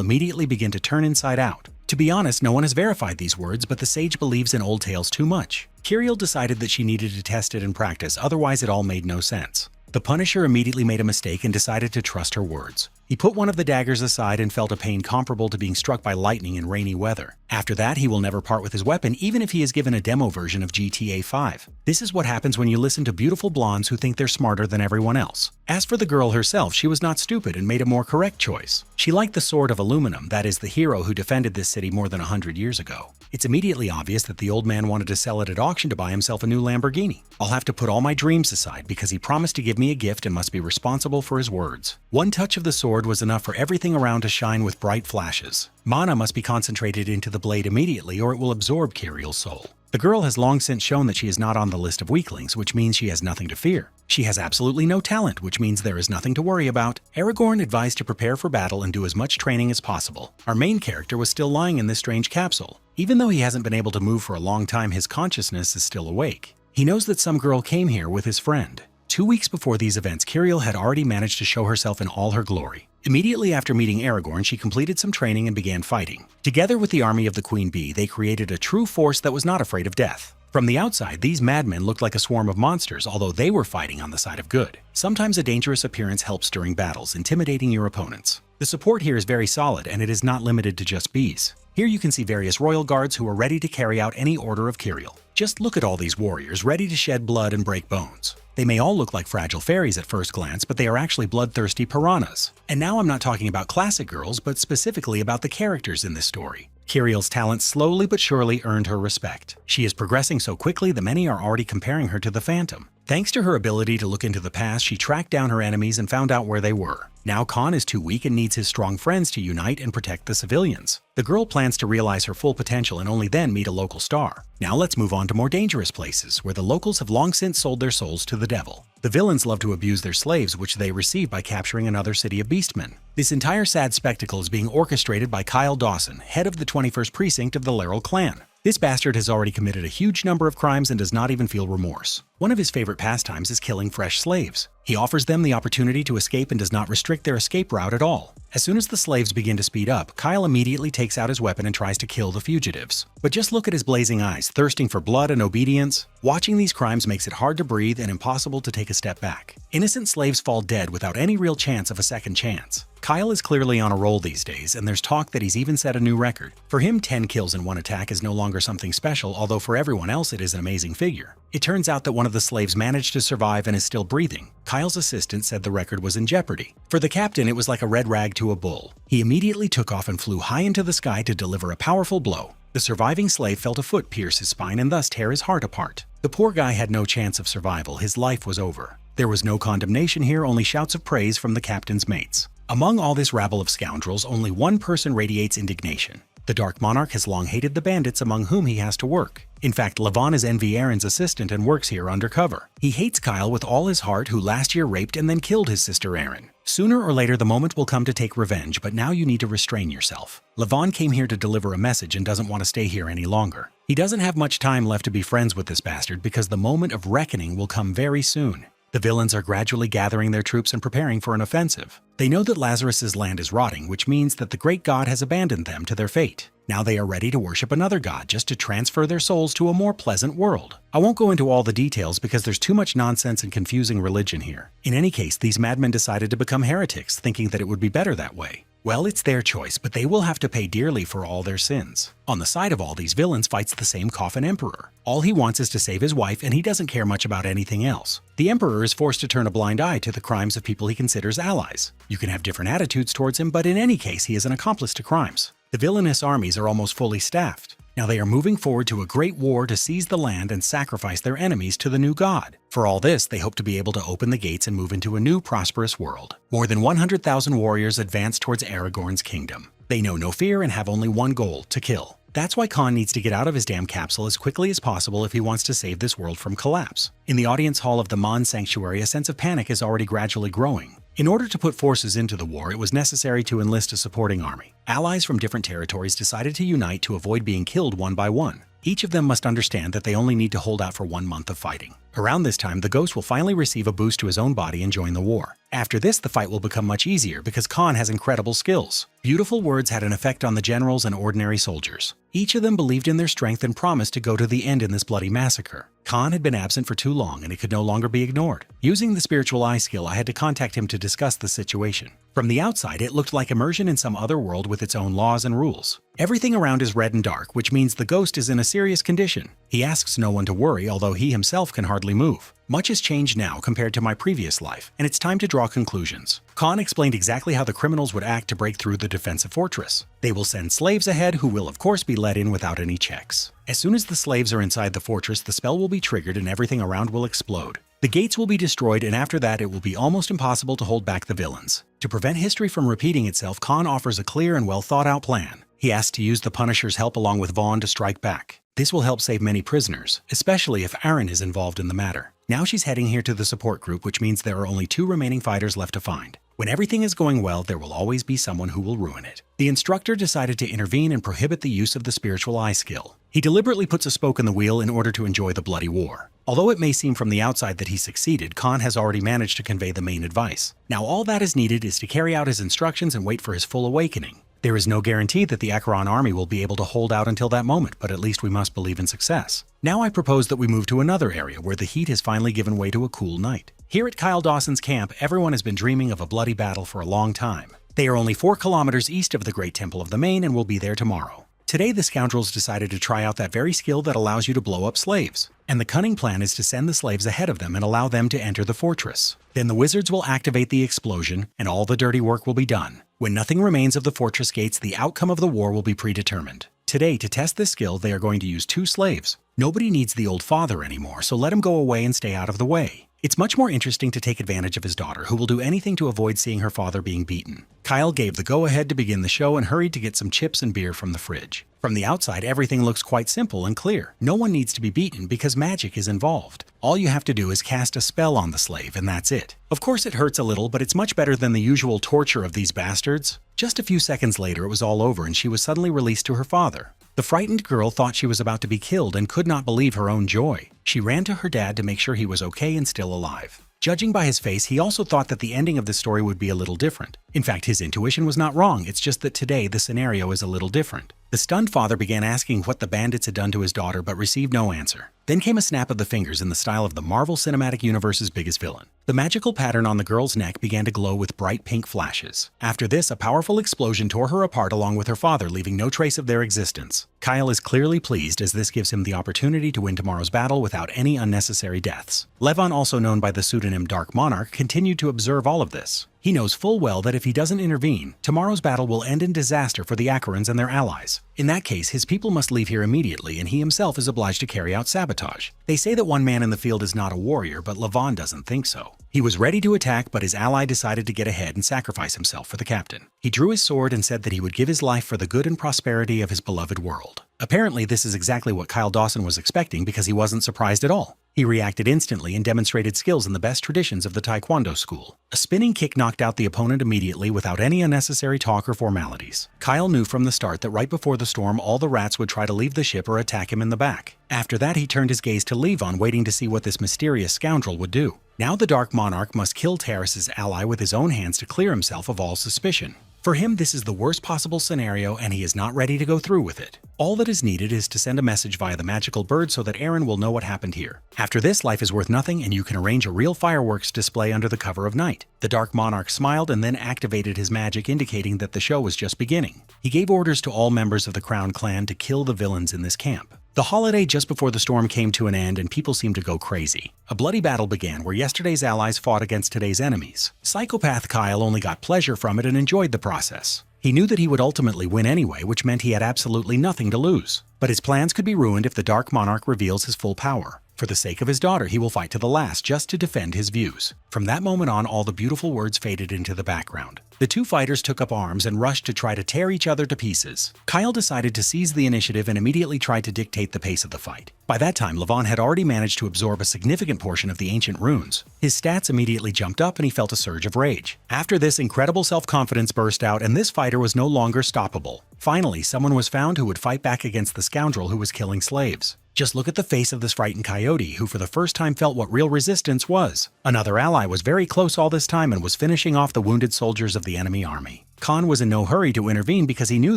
immediately begin to turn inside out. To be honest, no one has verified these words, but the sage believes in old tales too much. Kiriel decided that she needed to test it in practice, otherwise it all made no sense. The Punisher immediately made a mistake and decided to trust her words. He put one of the daggers aside and felt a pain comparable to being struck by lightning in rainy weather. After that, he will never part with his weapon, even if he is given a demo version of GTA 5. This is what happens when you listen to beautiful blondes who think they're smarter than everyone else. As for the girl herself, she was not stupid and made a more correct choice. She liked the Sword of Aluminum, that is the hero who defended this city more than 100 years ago. It's immediately obvious that the old man wanted to sell it at auction to buy himself a new Lamborghini. I'll have to put all my dreams aside because he promised to give me a gift and must be responsible for his words. One touch of the sword was enough for everything around to shine with bright flashes. Mana must be concentrated into the blade immediately or it will absorb Kiriel's soul. The girl has long since shown that she is not on the list of weaklings, which means she has nothing to fear. She has absolutely no talent, which means there is nothing to worry about. Aragorn advised to prepare for battle and do as much training as possible. Our main character was still lying in this strange capsule. Even though he hasn't been able to move for a long time, his consciousness is still awake. He knows that some girl came here with his friend. 2 weeks before these events, Kiriel had already managed to show herself in all her glory. Immediately after meeting Aragorn, she completed some training and began fighting. Together with the army of the Queen Bee, they created a true force that was not afraid of death. From the outside, these madmen looked like a swarm of monsters, although they were fighting on the side of good. Sometimes a dangerous appearance helps during battles, intimidating your opponents. The support here is very solid, and it is not limited to just bees. Here you can see various royal guards who are ready to carry out any order of Kiriel. Just look at all these warriors ready to shed blood and break bones. They may all look like fragile fairies at first glance, but they are actually bloodthirsty piranhas. And now I'm not talking about classic girls, but specifically about the characters in this story. Kiriel's talent slowly but surely earned her respect. She is progressing so quickly that many are already comparing her to the Phantom. Thanks to her ability to look into the past, she tracked down her enemies and found out where they were. Now Khan is too weak and needs his strong friends to unite and protect the civilians. The girl plans to realize her full potential and only then meet a local star. Now let's move on to more dangerous places, where the locals have long since sold their souls to the devil. The villains love to abuse their slaves, which they receive by capturing another city of beastmen. This entire sad spectacle is being orchestrated by Kyle Dawson, head of the 21st Precinct of the Laurel clan. This bastard has already committed a huge number of crimes and does not even feel remorse. One of his favorite pastimes is killing fresh slaves. He offers them the opportunity to escape and does not restrict their escape route at all. As soon as the slaves begin to speed up, Kyle immediately takes out his weapon and tries to kill the fugitives. But just look at his blazing eyes, thirsting for blood and obedience. Watching these crimes makes it hard to breathe and impossible to take a step back. Innocent slaves fall dead without any real chance of a second chance. Kyle is clearly on a roll these days, and there's talk that he's even set a new record. For him, 10 kills in one attack is no longer something special, although for everyone else it is an amazing figure. It turns out that one of the slaves managed to survive and is still breathing. Kyle's assistant said the record was in jeopardy. For the captain, it was like a red rag to a bull. He immediately took off and flew high into the sky to deliver a powerful blow. The surviving slave felt a foot pierce his spine and thus tear his heart apart. The poor guy had no chance of survival. His life was over. There was no condemnation here, only shouts of praise from the captain's mates. Among all this rabble of scoundrels, only one person radiates indignation. The Dark Monarch has long hated the bandits among whom he has to work. In fact, Levon is Envy Aaron's assistant and works here undercover. He hates Kyle with all his heart, who last year raped and then killed his sister Aaron. Sooner or later the moment will come to take revenge, but now you need to restrain yourself. Levon came here to deliver a message and doesn't want to stay here any longer. He doesn't have much time left to be friends with this bastard because the moment of reckoning will come very soon. The villains are gradually gathering their troops and preparing for an offensive. They know that Lazarus's land is rotting, which means that the great god has abandoned them to their fate. Now they are ready to worship another god just to transfer their souls to a more pleasant world. I won't go into all the details because there's too much nonsense and confusing religion here. In any case, these madmen decided to become heretics, thinking that it would be better that way. Well, it's their choice, but they will have to pay dearly for all their sins. On the side of all these villains fights the same Coffin Emperor. All he wants is to save his wife, and he doesn't care much about anything else. The Emperor is forced to turn a blind eye to the crimes of people he considers allies. You can have different attitudes towards him, but in any case, he is an accomplice to crimes. The villainous armies are almost fully staffed. Now they are moving forward to a great war to seize the land and sacrifice their enemies to the new god. For all this, they hope to be able to open the gates and move into a new prosperous world. More than 100,000 warriors advance towards Aragorn's kingdom. They know no fear and have only one goal: to kill. That's why Khan needs to get out of his damn capsule as quickly as possible if he wants to save this world from collapse. In the audience hall of the Mon Sanctuary, a sense of panic is already gradually growing. In order to put forces into the war, it was necessary to enlist a supporting army. Allies from different territories decided to unite to avoid being killed one by one. Each of them must understand that they only need to hold out for 1 month of fighting. Around this time, the Ghost will finally receive a boost to his own body and join the war. After this, the fight will become much easier because Khan has incredible skills. Beautiful words had an effect on the generals and ordinary soldiers. Each of them believed in their strength and promised to go to the end in this bloody massacre. Khan had been absent for too long and it could no longer be ignored. Using the spiritual eye skill, I had to contact him to discuss the situation. From the outside, it looked like immersion in some other world with its own laws and rules. Everything around is red and dark, which means the Ghost is in a serious condition. He asks no one to worry, although he himself can hardly move. Much has changed now compared to my previous life, and it's time to draw conclusions. Khan explained exactly how the criminals would act to break through the defensive fortress. They will send slaves ahead who will of course be let in without any checks. As soon as the slaves are inside the fortress, the spell will be triggered and everything around will explode. The gates will be destroyed, and after that it will be almost impossible to hold back the villains. To prevent history from repeating itself, Khan offers a clear and well thought out plan. He asks to use the Punisher's help along with Vaughn to strike back. This will help save many prisoners, especially if Aaron is involved in the matter. Now she's heading here to the support group, which means there are only 2 remaining fighters left to find. When everything is going well, there will always be someone who will ruin it. The instructor decided to intervene and prohibit the use of the spiritual eye skill. He deliberately puts a spoke in the wheel in order to enjoy the bloody war. Although it may seem from the outside that he succeeded, Khan has already managed to convey the main advice. Now all that is needed is to carry out his instructions and wait for his full awakening. There is no guarantee that the Acheron army will be able to hold out until that moment, but at least we must believe in success. Now I propose that we move to another area where the heat has finally given way to a cool night. Here at Kyle Dawson's camp, everyone has been dreaming of a bloody battle for a long time. They are only 4 kilometers east of the Great Temple of the Main and will be there tomorrow. Today, the scoundrels decided to try out that very skill that allows you to blow up slaves. And the cunning plan is to send the slaves ahead of them and allow them to enter the fortress. Then the wizards will activate the explosion, and all the dirty work will be done. When nothing remains of the fortress gates, the outcome of the war will be predetermined. Today, to test this skill, they are going to use 2 slaves. Nobody needs the old father anymore, so let him go away and stay out of the way. It's much more interesting to take advantage of his daughter, who will do anything to avoid seeing her father being beaten. Kyle gave the go-ahead to begin the show and hurried to get some chips and beer from the fridge. From the outside, everything looks quite simple and clear. No one needs to be beaten because magic is involved. All you have to do is cast a spell on the slave, and that's it. Of course it hurts a little, but it's much better than the usual torture of these bastards. Just a few seconds later, it was all over and she was suddenly released to her father. The frightened girl thought she was about to be killed and could not believe her own joy. She ran to her dad to make sure he was okay and still alive. Judging by his face, he also thought that the ending of the story would be a little different. In fact, his intuition was not wrong, it's just that today the scenario is a little different. The stunned father began asking what the bandits had done to his daughter but received no answer. Then came a snap of the fingers in the style of the Marvel Cinematic Universe's biggest villain. The magical pattern on the girl's neck began to glow with bright pink flashes. After this, a powerful explosion tore her apart along with her father, leaving no trace of their existence. Kyle is clearly pleased as this gives him the opportunity to win tomorrow's battle without any unnecessary deaths. Levon, also known by the pseudonym Dark Monarch, continued to observe all of this. He knows full well that if he doesn't intervene, tomorrow's battle will end in disaster for the Acherons and their allies. In that case, his people must leave here immediately and he himself is obliged to carry out sabotage. They say that one man in the field is not a warrior, but Levon doesn't think so. He was ready to attack, but his ally decided to get ahead and sacrifice himself for the captain. He drew his sword and said that he would give his life for the good and prosperity of his beloved world. Apparently, this is exactly what Kyle Dawson was expecting because he wasn't surprised at all. He reacted instantly and demonstrated skills in the best traditions of the Taekwondo school. A spinning kick knocked out the opponent immediately without any unnecessary talk or formalities. Kyle knew from the start that right before the storm, all the rats would try to leave the ship or attack him in the back. After that, he turned his gaze to Levon, waiting to see what this mysterious scoundrel would do. Now the Dark Monarch must kill Terrace's ally with his own hands to clear himself of all suspicion. For him, this is the worst possible scenario and he is not ready to go through with it. All that is needed is to send a message via the magical bird so that Aaron will know what happened here. After this, life is worth nothing and you can arrange a real fireworks display under the cover of night. The Dark Monarch smiled and then activated his magic, indicating that the show was just beginning. He gave orders to all members of the Crown clan to kill the villains in this camp. The holiday just before the storm came to an end and people seemed to go crazy. A bloody battle began where yesterday's allies fought against today's enemies. Psychopath Kyle only got pleasure from it and enjoyed the process. He knew that he would ultimately win anyway, which meant he had absolutely nothing to lose. But his plans could be ruined if the Dark Monarch reveals his full power. For the sake of his daughter, he will fight to the last just to defend his views. From that moment on, all the beautiful words faded into the background. The two fighters took up arms and rushed to try to tear each other to pieces. Kyle decided to seize the initiative and immediately tried to dictate the pace of the fight. By that time, Levon had already managed to absorb a significant portion of the ancient runes. His stats immediately jumped up and he felt a surge of rage. After this, incredible self-confidence burst out and this fighter was no longer stoppable. Finally, someone was found who would fight back against the scoundrel who was killing slaves. Just look at the face of this frightened coyote who for the first time felt what real resistance was. Another ally was very close all this time and was finishing off the wounded soldiers of the enemy army. Khan was in no hurry to intervene because he knew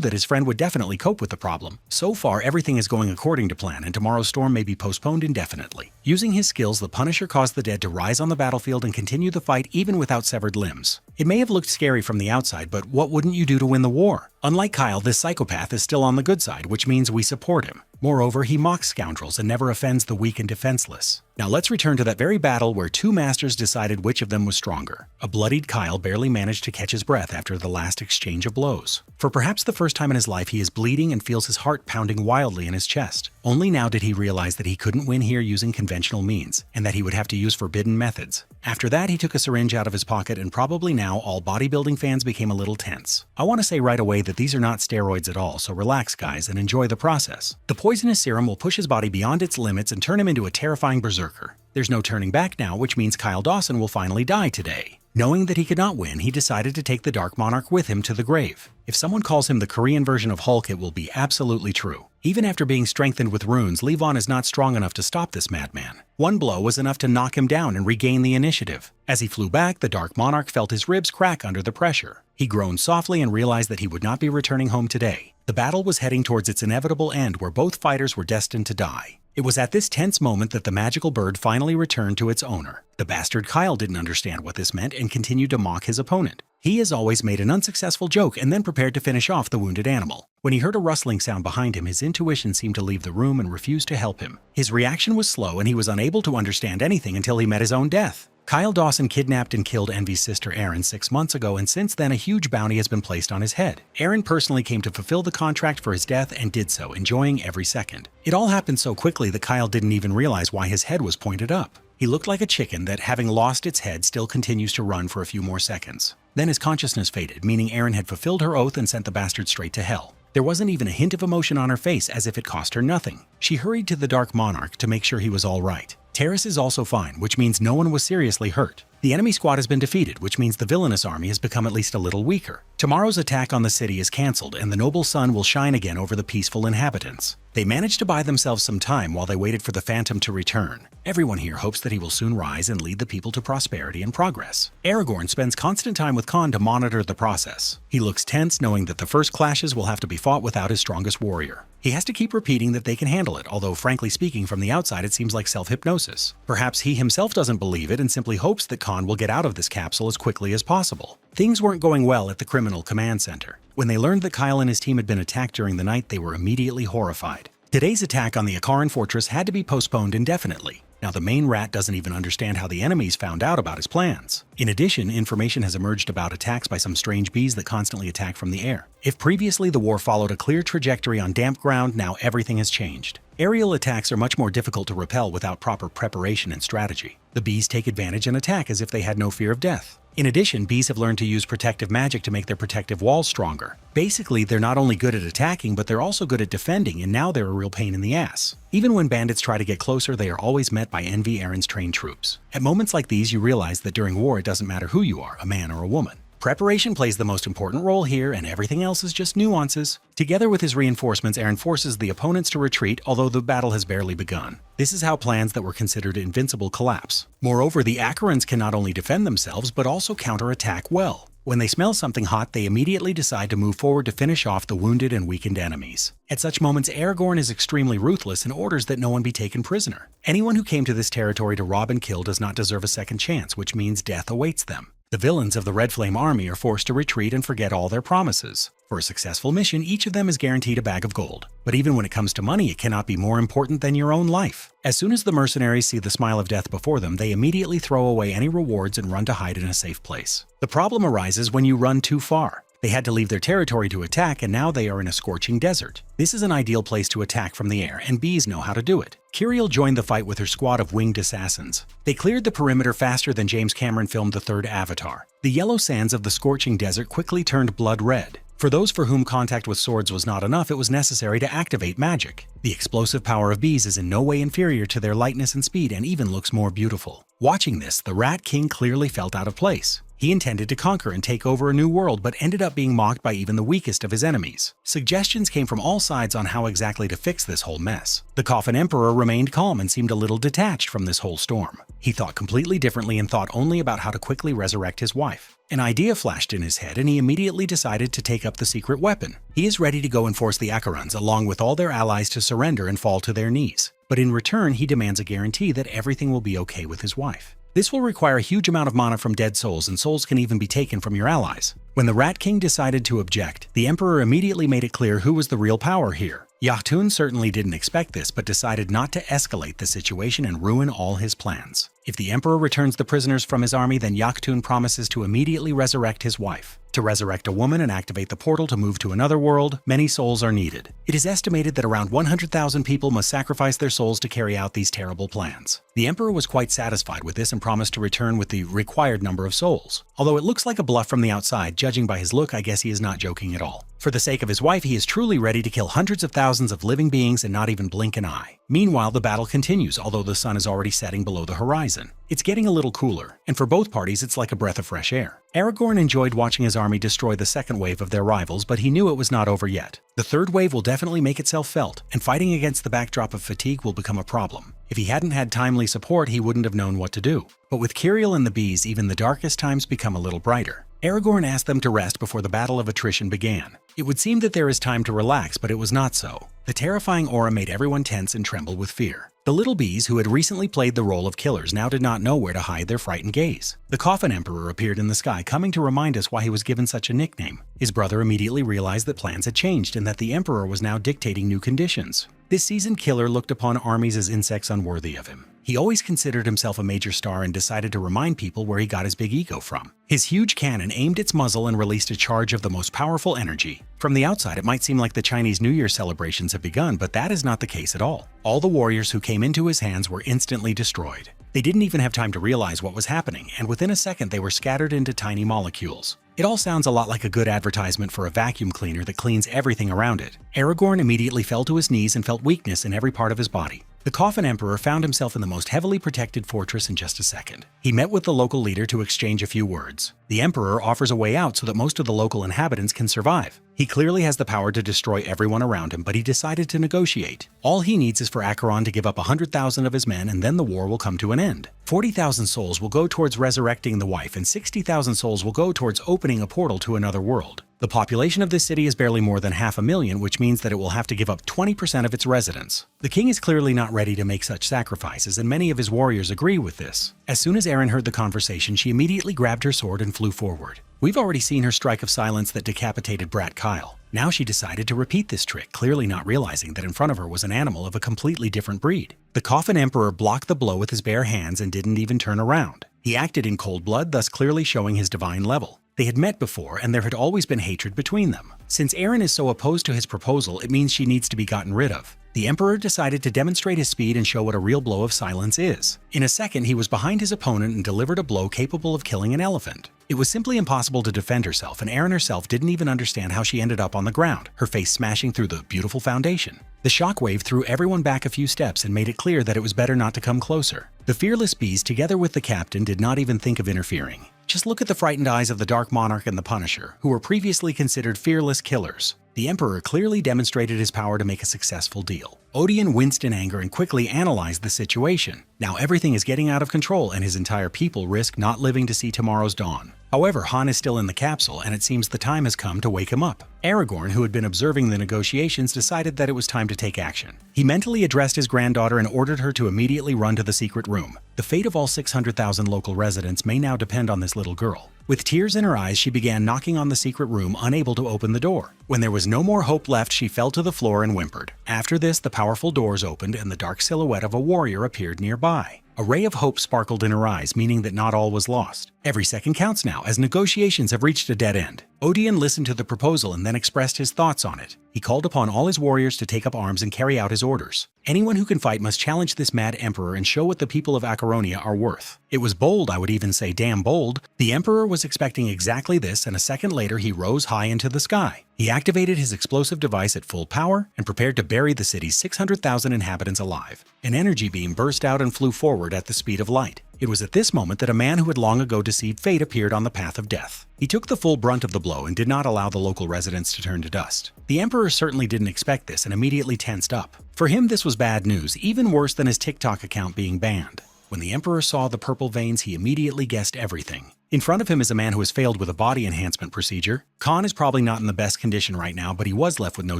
that his friend would definitely cope with the problem. So far, everything is going according to plan and tomorrow's storm may be postponed indefinitely. Using his skills, the Punisher caused the dead to rise on the battlefield and continue the fight even without severed limbs. It may have looked scary from the outside, but what wouldn't you do to win the war? Unlike Kyle, this psychopath is still on the good side, which means we support him. Moreover, he mocks scoundrels and never offends the weak and defenseless. Now let's return to that very battle where two masters decided which of them was stronger. A bloodied Kyle barely managed to catch his breath after the last exchange of blows. For perhaps the first time in his life, he is bleeding and feels his heart pounding wildly in his chest. Only now did he realize that he couldn't win here using conventional means, and that he would have to use forbidden methods. After that, he took a syringe out of his pocket and probably now all bodybuilding fans became a little tense. I want to say right away that these are not steroids at all, so relax guys and enjoy the process. The poisonous serum will push his body beyond its limits and turn him into a terrifying berserker. There's no turning back now, which means Kyle Dawson will finally die today. Knowing that he could not win, he decided to take the Dark Monarch with him to the grave. If someone calls him the Korean version of Hulk, it will be absolutely true. Even after being strengthened with runes, Levon is not strong enough to stop this madman. One blow was enough to knock him down and regain the initiative. As he flew back, the Dark Monarch felt his ribs crack under the pressure. He groaned softly and realized that he would not be returning home today. The battle was heading towards its inevitable end where both fighters were destined to die. It was at this tense moment that the magical bird finally returned to its owner. The bastard Kyle didn't understand what this meant and continued to mock his opponent. He as always made an unsuccessful joke and then prepared to finish off the wounded animal. When he heard a rustling sound behind him, his intuition seemed to leave the room and refused to help him. His reaction was slow and he was unable to understand anything until he met his own death. Kyle Dawson kidnapped and killed Envy's sister Erin 6 months ago, and since then a huge bounty has been placed on his head. Erin personally came to fulfill the contract for his death and did so, enjoying every second. It all happened so quickly that Kyle didn't even realize why his head was pointed up. He looked like a chicken that, having lost its head, still continues to run for a few more seconds. Then his consciousness faded, meaning Erin had fulfilled her oath and sent the bastard straight to hell. There wasn't even a hint of emotion on her face, as if it cost her nothing. She hurried to the Dark Monarch to make sure he was all right. Terrace is also fine, which means no one was seriously hurt. The enemy squad has been defeated, which means the villainous army has become at least a little weaker. Tomorrow's attack on the city is cancelled, and the noble sun will shine again over the peaceful inhabitants. They managed to buy themselves some time while they waited for the Phantom to return. Everyone here hopes that he will soon rise and lead the people to prosperity and progress. Aragorn spends constant time with Khan to monitor the process. He looks tense, knowing that the first clashes will have to be fought without his strongest warrior. He has to keep repeating that they can handle it, although frankly speaking, from the outside it seems like self-hypnosis. Perhaps he himself doesn't believe it and simply hopes that Khan will get out of this capsule as quickly as possible. Things weren't going well at the Criminal Command Center. When they learned that Kyle and his team had been attacked during the night, they were immediately horrified. Today's attack on the Akaran fortress had to be postponed indefinitely. Now the main rat doesn't even understand how the enemies found out about his plans. In addition, information has emerged about attacks by some strange bees that constantly attack from the air. If previously the war followed a clear trajectory on damp ground, now everything has changed. Aerial attacks are much more difficult to repel without proper preparation and strategy. The bees take advantage and attack as if they had no fear of death. In addition, bees have learned to use protective magic to make their protective walls stronger. Basically, they're not only good at attacking, but they're also good at defending, and now they're a real pain in the ass. Even when bandits try to get closer, they are always met by Envy Erin's trained troops. At moments like these, you realize that during war it doesn't matter who you are, a man or a woman. Preparation plays the most important role here, and everything else is just nuances. Together with his reinforcements, Erin forces the opponents to retreat, although the battle has barely begun. This is how plans that were considered invincible collapse. Moreover, the Akarans can not only defend themselves, but also counterattack well. When they smell something hot, they immediately decide to move forward to finish off the wounded and weakened enemies. At such moments, Aragorn is extremely ruthless and orders that no one be taken prisoner. Anyone who came to this territory to rob and kill does not deserve a second chance, which means death awaits them. The villains of the Red Flame army are forced to retreat and forget all their promises. For a successful mission, each of them is guaranteed a bag of gold. But even when it comes to money, it cannot be more important than your own life. As soon as the mercenaries see the smile of death before them, they immediately throw away any rewards and run to hide in a safe place. The problem arises when you run too far. They had to leave their territory to attack, and now they are in a scorching desert. This is an ideal place to attack from the air, and bees know how to do it. Kiriel joined the fight with her squad of winged assassins. They cleared the perimeter faster than James Cameron filmed the third Avatar. The yellow sands of the scorching desert quickly turned blood red. For those for whom contact with swords was not enough, it was necessary to activate magic. The explosive power of bees is in no way inferior to their lightness and speed, and even looks more beautiful. Watching this, the Rat King clearly felt out of place. He intended to conquer and take over a new world, but ended up being mocked by even the weakest of his enemies. Suggestions came from all sides on how exactly to fix this whole mess. The Coffin Emperor remained calm and seemed a little detached from this whole storm. He thought completely differently and thought only about how to quickly resurrect his wife. An idea flashed in his head, and he immediately decided to take up the secret weapon. He is ready to go and force the Akarans, along with all their allies, to surrender and fall to their knees. But in return, he demands a guarantee that everything will be okay with his wife. This will require a huge amount of mana from dead souls, and souls can even be taken from your allies. When the Rat King decided to object, the Emperor immediately made it clear who was the real power here. Yahtun certainly didn't expect this, but decided not to escalate the situation and ruin all his plans. If the Emperor returns the prisoners from his army, then Yahtun promises to immediately resurrect his wife. To resurrect a woman and activate the portal to move to another world, many souls are needed. It is estimated that around 100,000 people must sacrifice their souls to carry out these terrible plans. The Emperor was quite satisfied with this and promised to return with the required number of souls. Although it looks like a bluff from the outside, judging by his look, I guess he is not joking at all. For the sake of his wife, he is truly ready to kill hundreds of thousands of living beings and not even blink an eye. Meanwhile, the battle continues, although the sun is already setting below the horizon. It's getting a little cooler, and for both parties it's like a breath of fresh air. Aragorn enjoyed watching his army destroy the second wave of their rivals, but he knew it was not over yet. The third wave will definitely make itself felt, and fighting against the backdrop of fatigue will become a problem. If he hadn't had timely support, he wouldn't have known what to do. But with Kiriel and the bees, even the darkest times become a little brighter. Aragorn asked them to rest before the battle of attrition began. It would seem that there is time to relax, but it was not so. The terrifying aura made everyone tense and tremble with fear. The little bees, who had recently played the role of killers, now did not know where to hide their frightened gaze. The Coffin Emperor appeared in the sky, coming to remind us why he was given such a nickname. His brother immediately realized that plans had changed and that the Emperor was now dictating new conditions. This seasoned killer looked upon armies as insects unworthy of him. He always considered himself a major star and decided to remind people where he got his big ego from. His huge cannon aimed its muzzle and released a charge of the most powerful energy. From the outside, it might seem like the Chinese New Year celebrations have begun, but that is not the case at all. All the warriors who came into his hands were instantly destroyed. They didn't even have time to realize what was happening, and within a second they were scattered into tiny molecules. It all sounds a lot like a good advertisement for a vacuum cleaner that cleans everything around it. Aragorn immediately fell to his knees and felt weakness in every part of his body. The Coffin Emperor found himself in the most heavily protected fortress in just a second. He met with the local leader to exchange a few words. The Emperor offers a way out so that most of the local inhabitants can survive. He clearly has the power to destroy everyone around him, but he decided to negotiate. All he needs is for Acheron to give up 100,000 of his men, and then the war will come to an end. 40,000 souls will go towards resurrecting the wife, and 60,000 souls will go towards opening a portal to another world. The population of this city is barely more than 500,000, which means that it will have to give up 20% of its residents. The king is clearly not ready to make such sacrifices, and many of his warriors agree with this. As soon as Erin heard the conversation, she immediately grabbed her sword and flew forward. We've already seen her strike of silence that decapitated Brat Kyle. Now she decided to repeat this trick, clearly not realizing that in front of her was an animal of a completely different breed. The Coffin Emperor blocked the blow with his bare hands and didn't even turn around. He acted in cold blood, thus clearly showing his divine level. They had met before, and there had always been hatred between them. Since Erin is so opposed to his proposal, it means she needs to be gotten rid of. The Emperor decided to demonstrate his speed and show what a real blow of silence is. In a second, he was behind his opponent and delivered a blow capable of killing an elephant. It was simply impossible to defend herself, and Erin herself didn't even understand how she ended up on the ground, her face smashing through the beautiful foundation. The shockwave threw everyone back a few steps and made it clear that it was better not to come closer. The fearless bees, together with the captain, did not even think of interfering. Just look at the frightened eyes of the Dark Monarch and the Punisher, who were previously considered fearless killers. The Emperor clearly demonstrated his power to make a successful deal. Odion winced in anger and quickly analyzed the situation. Now everything is getting out of control, and his entire people risk not living to see tomorrow's dawn. However, Han is still in the capsule, and it seems the time has come to wake him up. Aragorn, who had been observing the negotiations, decided that it was time to take action. He mentally addressed his granddaughter and ordered her to immediately run to the secret room. The fate of all 600,000 local residents may now depend on this little girl. With tears in her eyes, she began knocking on the secret room, unable to open the door. When there was no more hope left, she fell to the floor and whimpered. After this, the powerful doors opened and the dark silhouette of a warrior appeared nearby. A ray of hope sparkled in her eyes, meaning that not all was lost. Every second counts now, as negotiations have reached a dead end. Odion listened to the proposal and then expressed his thoughts on it. He called upon all his warriors to take up arms and carry out his orders. Anyone who can fight must challenge this mad emperor and show what the people of Acheronia are worth. It was bold, I would even say damn bold. The emperor was expecting exactly this, and a second later he rose high into the sky. He activated his explosive device at full power and prepared to bury the city's 600,000 inhabitants alive. An energy beam burst out and flew forward at the speed of light. It was at this moment that a man who had long ago deceived fate appeared on the path of death. He took the full brunt of the blow and did not allow the local residents to turn to dust. The emperor certainly didn't expect this and immediately tensed up. For him, this was bad news, even worse than his TikTok account being banned. When the emperor saw the purple veins, he immediately guessed everything. In front of him is a man who has failed with a body enhancement procedure. Khan is probably not in the best condition right now, but he was left with no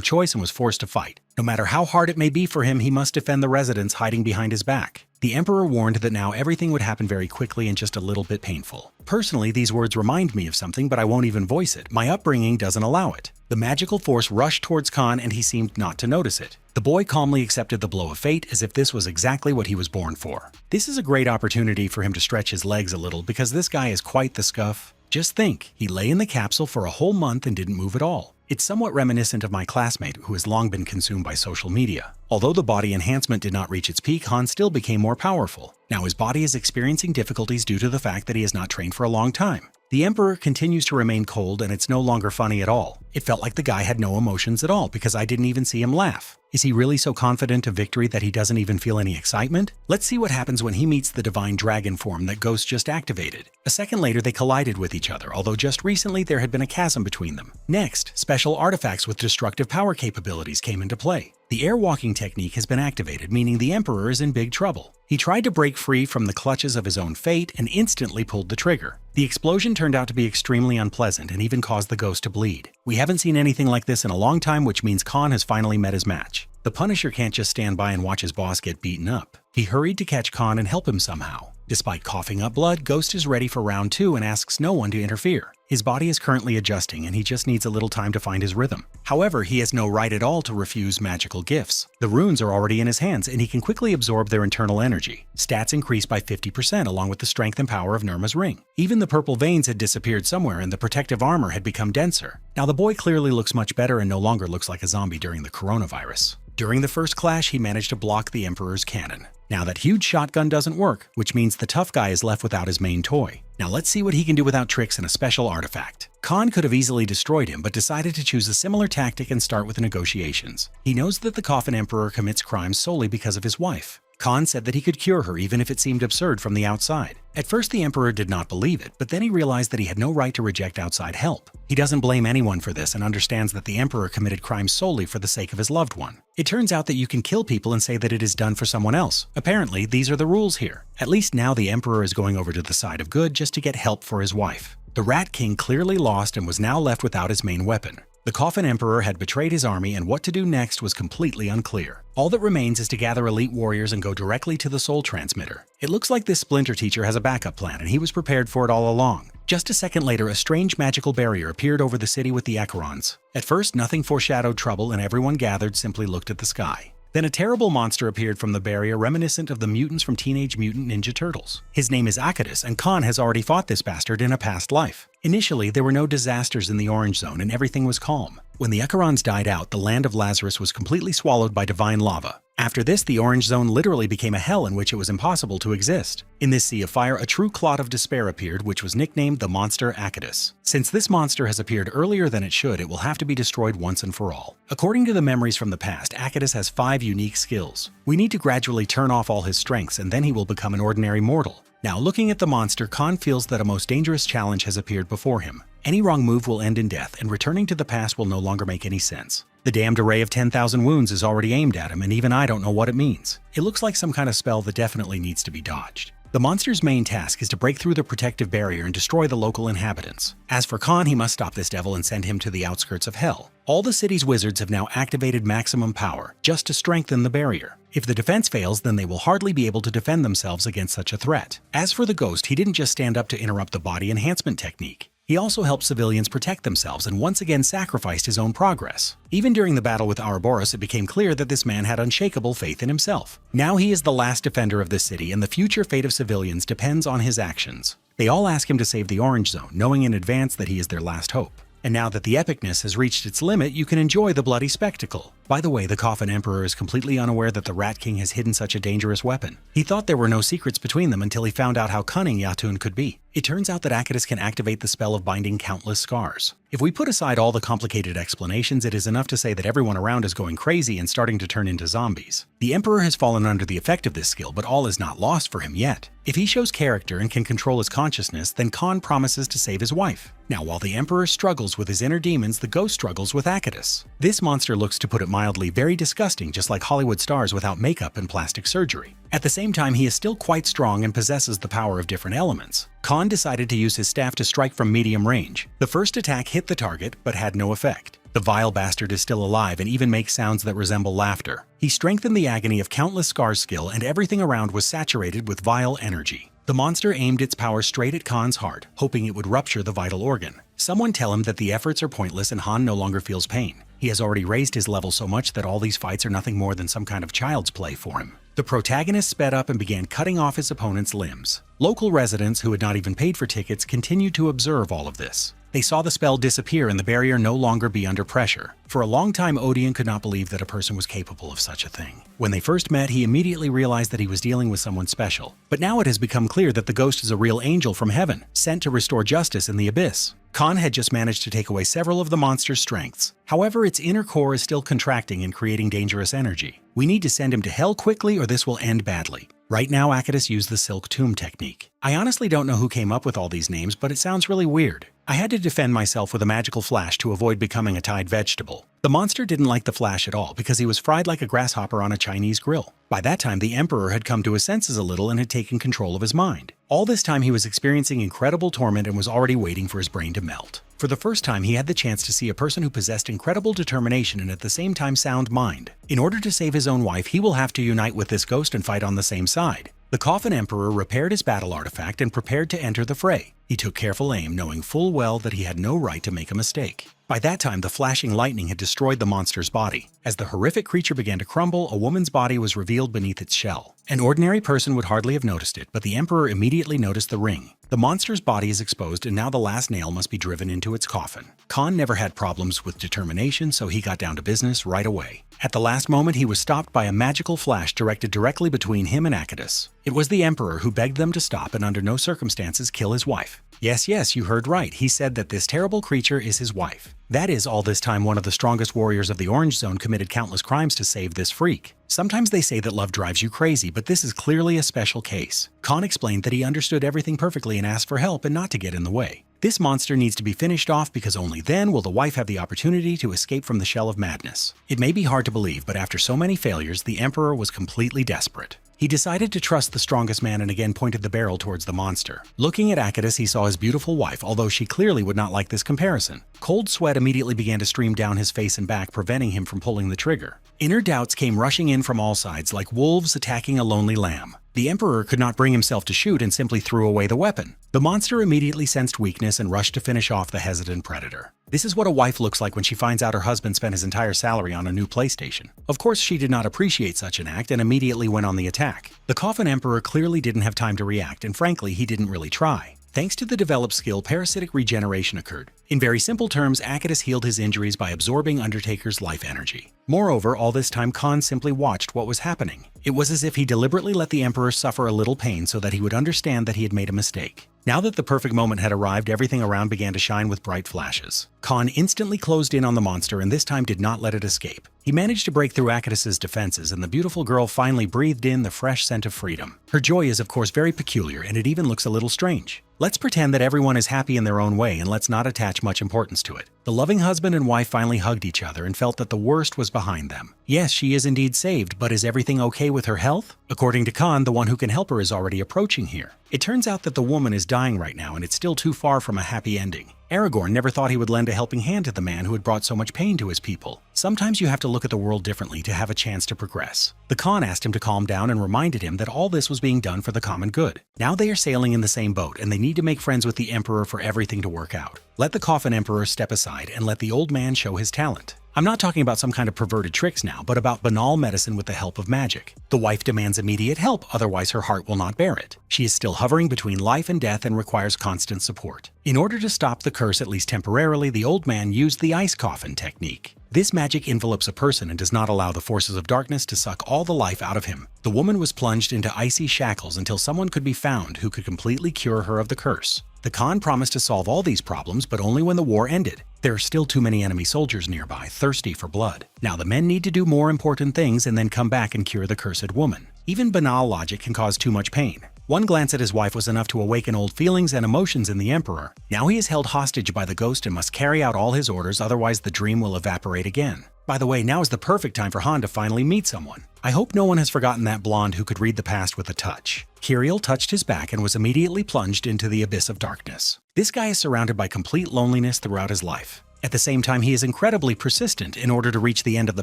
choice and was forced to fight. No matter how hard it may be for him, he must defend the residents hiding behind his back. The emperor warned that now everything would happen very quickly and just a little bit painful. Personally, these words remind me of something, but I won't even voice it. My upbringing doesn't allow it. The magical force rushed towards Khan and he seemed not to notice it. The boy calmly accepted the blow of fate as if this was exactly what he was born for. This is a great opportunity for him to stretch his legs a little because this guy is quite the scuff. Just think, he lay in the capsule for a whole month and didn't move at all. It's somewhat reminiscent of my classmate who has long been consumed by social media. Although the body enhancement did not reach its peak, Han still became more powerful. Now his body is experiencing difficulties due to the fact that he has not trained for a long time. The emperor continues to remain cold and it's no longer funny at all. It felt like the guy had no emotions at all because I didn't even see him laugh. Is he really so confident of victory that he doesn't even feel any excitement? Let's see what happens when he meets the divine dragon form that Ghost just activated. A second later they collided with each other, although just recently there had been a chasm between them. Next, special artifacts with destructive power capabilities came into play. The air-walking technique has been activated, meaning the emperor is in big trouble. He tried to break free from the clutches of his own fate and instantly pulled the trigger. The explosion turned out to be extremely unpleasant and even caused the ghost to bleed. We haven't seen anything like this in a long time, which means Khan has finally met his match. The Punisher can't just stand by and watch his boss get beaten up. He hurried to catch Khan and help him somehow. Despite coughing up blood, Ghost is ready for round 2 and asks no one to interfere. His body is currently adjusting and he just needs a little time to find his rhythm. However, he has no right at all to refuse magical gifts. The runes are already in his hands and he can quickly absorb their internal energy. Stats increase by 50% along with the strength and power of Nirma's ring. Even the purple veins had disappeared somewhere and the protective armor had become denser. Now the boy clearly looks much better and no longer looks like a zombie during the coronavirus. During the first clash, he managed to block the Emperor's cannon. Now that huge shotgun doesn't work, which means the tough guy is left without his main toy. Now let's see what he can do without tricks and a special artifact. Khan could have easily destroyed him, but decided to choose a similar tactic and start with negotiations. He knows that the Coffin Emperor commits crimes solely because of his wife. Khan said that he could cure her even if it seemed absurd from the outside. At first the Emperor did not believe it, but then he realized that he had no right to reject outside help. He doesn't blame anyone for this and understands that the Emperor committed crimes solely for the sake of his loved one. It turns out that you can kill people and say that it is done for someone else. Apparently, these are the rules here. At least now the Emperor is going over to the side of good just to get help for his wife. The Rat King clearly lost and was now left without his main weapon. The Coffin Emperor had betrayed his army and what to do next was completely unclear. All that remains is to gather elite warriors and go directly to the Soul Transmitter. It looks like this Splinter teacher has a backup plan and he was prepared for it all along. Just a second later, a strange magical barrier appeared over the city with the Acherons. At first, nothing foreshadowed trouble and everyone gathered simply looked at the sky. Then a terrible monster appeared from the barrier reminiscent of the mutants from Teenage Mutant Ninja Turtles. His name is Akadus, and Khan has already fought this bastard in a past life. Initially, there were no disasters in the Orange Zone and everything was calm. When the Acherons died out, the land of Lazarus was completely swallowed by divine lava. After this, the Orange Zone literally became a hell in which it was impossible to exist. In this sea of fire, a true clot of despair appeared, which was nicknamed the monster Akadus. Since this monster has appeared earlier than it should, it will have to be destroyed once and for all. According to the memories from the past, Akadus has 5 unique skills. We need to gradually turn off all his strengths and then he will become an ordinary mortal. Now, looking at the monster, Khan feels that a most dangerous challenge has appeared before him. Any wrong move will end in death, and returning to the past will no longer make any sense. The damned array of 10,000 wounds is already aimed at him, and even I don't know what it means. It looks like some kind of spell that definitely needs to be dodged. The monster's main task is to break through the protective barrier and destroy the local inhabitants. As for Khan, he must stop this devil and send him to the outskirts of hell. All the city's wizards have now activated maximum power, just to strengthen the barrier. If the defense fails, then they will hardly be able to defend themselves against such a threat. As for the ghost, he didn't just stand up to interrupt the body enhancement technique. He also helped civilians protect themselves and once again sacrificed his own progress. Even during the battle with Ouroboros, it became clear that this man had unshakable faith in himself. Now he is the last defender of the city, and the future fate of civilians depends on his actions. They all ask him to save the Orange Zone, knowing in advance that he is their last hope. And now that the epicness has reached its limit, you can enjoy the bloody spectacle. By the way, the Coffin Emperor is completely unaware that the Rat King has hidden such a dangerous weapon. He thought there were no secrets between them until he found out how cunning Yatun could be. It turns out that Akadis can activate the spell of binding countless scars. If we put aside all the complicated explanations, it is enough to say that everyone around is going crazy and starting to turn into zombies. The Emperor has fallen under the effect of this skill, but all is not lost for him yet. If he shows character and can control his consciousness, then Khan promises to save his wife. Now, while the Emperor struggles with his inner demons, the ghost struggles with Akadis. This monster looks, to put it mildly, very disgusting, just like Hollywood stars without makeup and plastic surgery. At the same time, he is still quite strong and possesses the power of different elements. Khan decided to use his staff to strike from medium range. The first attack hit the target, but had no effect. The vile bastard is still alive and even makes sounds that resemble laughter. He strengthened the agony of countless scars skill, and everything around was saturated with vile energy. The monster aimed its power straight at Khan's heart, hoping it would rupture the vital organ. Someone tell him that the efforts are pointless and Han no longer feels pain. He has already raised his level so much that all these fights are nothing more than some kind of child's play for him. The protagonist sped up and began cutting off his opponent's limbs. Local residents who had not even paid for tickets continued to observe all of this. They saw the spell disappear and the barrier no longer be under pressure. For a long time, Odeon could not believe that a person was capable of such a thing. When they first met, he immediately realized that he was dealing with someone special. But now it has become clear that the ghost is a real angel from heaven, sent to restore justice in the abyss. Khan had just managed to take away several of the monster's strengths. However, its inner core is still contracting and creating dangerous energy. We need to send him to hell quickly or this will end badly. Right now, Akadis used the Silk Tomb technique. I honestly don't know who came up with all these names, but it sounds really weird. I had to defend myself with a magical flash to avoid becoming a tied vegetable. The monster didn't like the flash at all because he was fried like a grasshopper on a Chinese grill. By that time, the Emperor had come to his senses a little and had taken control of his mind. All this time, he was experiencing incredible torment and was already waiting for his brain to melt. For the first time, he had the chance to see a person who possessed incredible determination and at the same time sound mind. In order to save his own wife, he will have to unite with this ghost and fight on the same side. The Coffin Emperor repaired his battle artifact and prepared to enter the fray. He took careful aim, knowing full well that he had no right to make a mistake. By that time, the flashing lightning had destroyed the monster's body. As the horrific creature began to crumble, a woman's body was revealed beneath its shell. An ordinary person would hardly have noticed it, but the Emperor immediately noticed the ring. The monster's body is exposed, and now the last nail must be driven into its coffin. Khan never had problems with determination, so he got down to business right away. At the last moment, he was stopped by a magical flash directed directly between him and Akadis. It was the Emperor who begged them to stop and under no circumstances kill his wife. Yes, you heard right. He said that this terrible creature is his wife. That is, all this time, one of the strongest warriors of the Orange Zone committed countless crimes to save this freak. Sometimes they say that love drives you crazy, but this is clearly a special case. Khan explained that he understood everything perfectly and asked for help and not to get in the way. This monster needs to be finished off because only then will the wife have the opportunity to escape from the shell of madness. It may be hard to believe, but after so many failures, the Emperor was completely desperate. He decided to trust the strongest man and again pointed the barrel towards the monster. Looking at Akadis, he saw his beautiful wife, although she clearly would not like this comparison. Cold sweat immediately began to stream down his face and back, preventing him from pulling the trigger. Inner doubts came rushing in from all sides like wolves attacking a lonely lamb. The Emperor could not bring himself to shoot and simply threw away the weapon. The monster immediately sensed weakness and rushed to finish off the hesitant predator. This is what a wife looks like when she finds out her husband spent his entire salary on a new PlayStation. Of course, she did not appreciate such an act and immediately went on the attack. The Coffin Emperor clearly didn't have time to react, and frankly, he didn't really try. Thanks to the developed skill, parasitic regeneration occurred. In very simple terms, Akadis healed his injuries by absorbing Undertaker's life energy. Moreover, all this time Khan simply watched what was happening. It was as if he deliberately let the Emperor suffer a little pain so that he would understand that he had made a mistake. Now that the perfect moment had arrived, everything around began to shine with bright flashes. Khan instantly closed in on the monster and this time did not let it escape. He managed to break through Akadis' defenses, and the beautiful girl finally breathed in the fresh scent of freedom. Her joy is of course very peculiar, and it even looks a little strange. Let's pretend that everyone is happy in their own way and let's not attach much importance to it. The loving husband and wife finally hugged each other and felt that the worst was behind them. Yes, she is indeed saved, but is everything okay with her health? According to Khan, the one who can help her is already approaching here. It turns out that the woman is dying right now and it's still too far from a happy ending. Aragorn never thought he would lend a helping hand to the man who had brought so much pain to his people. Sometimes you have to look at the world differently to have a chance to progress. The Khan asked him to calm down and reminded him that all this was being done for the common good. Now they are sailing in the same boat and they need to make friends with the Emperor for everything to work out. Let the Coffin Emperor step aside and let the old man show his talent. I'm not talking about some kind of perverted tricks now, but about banal medicine with the help of magic. The wife demands immediate help, otherwise her heart will not bear it. She is still hovering between life and death and requires constant support. In order to stop the curse, at least temporarily, the old man used the ice coffin technique. This magic envelopes a person and does not allow the forces of darkness to suck all the life out of him. The woman was plunged into icy shackles until someone could be found who could completely cure her of the curse. The Khan promised to solve all these problems, but only when the war ended. There are still too many enemy soldiers nearby, thirsty for blood. Now the men need to do more important things and then come back and cure the cursed woman. Even banal logic can cause too much pain. One glance at his wife was enough to awaken old feelings and emotions in the Emperor. Now he is held hostage by the ghost and must carry out all his orders, otherwise the dream will evaporate again. By the way, now is the perfect time for Han to finally meet someone. I hope no one has forgotten that blonde who could read the past with a touch. Kiriel touched his back and was immediately plunged into the abyss of darkness. This guy is surrounded by complete loneliness throughout his life. At the same time, he is incredibly persistent. In order to reach the end of the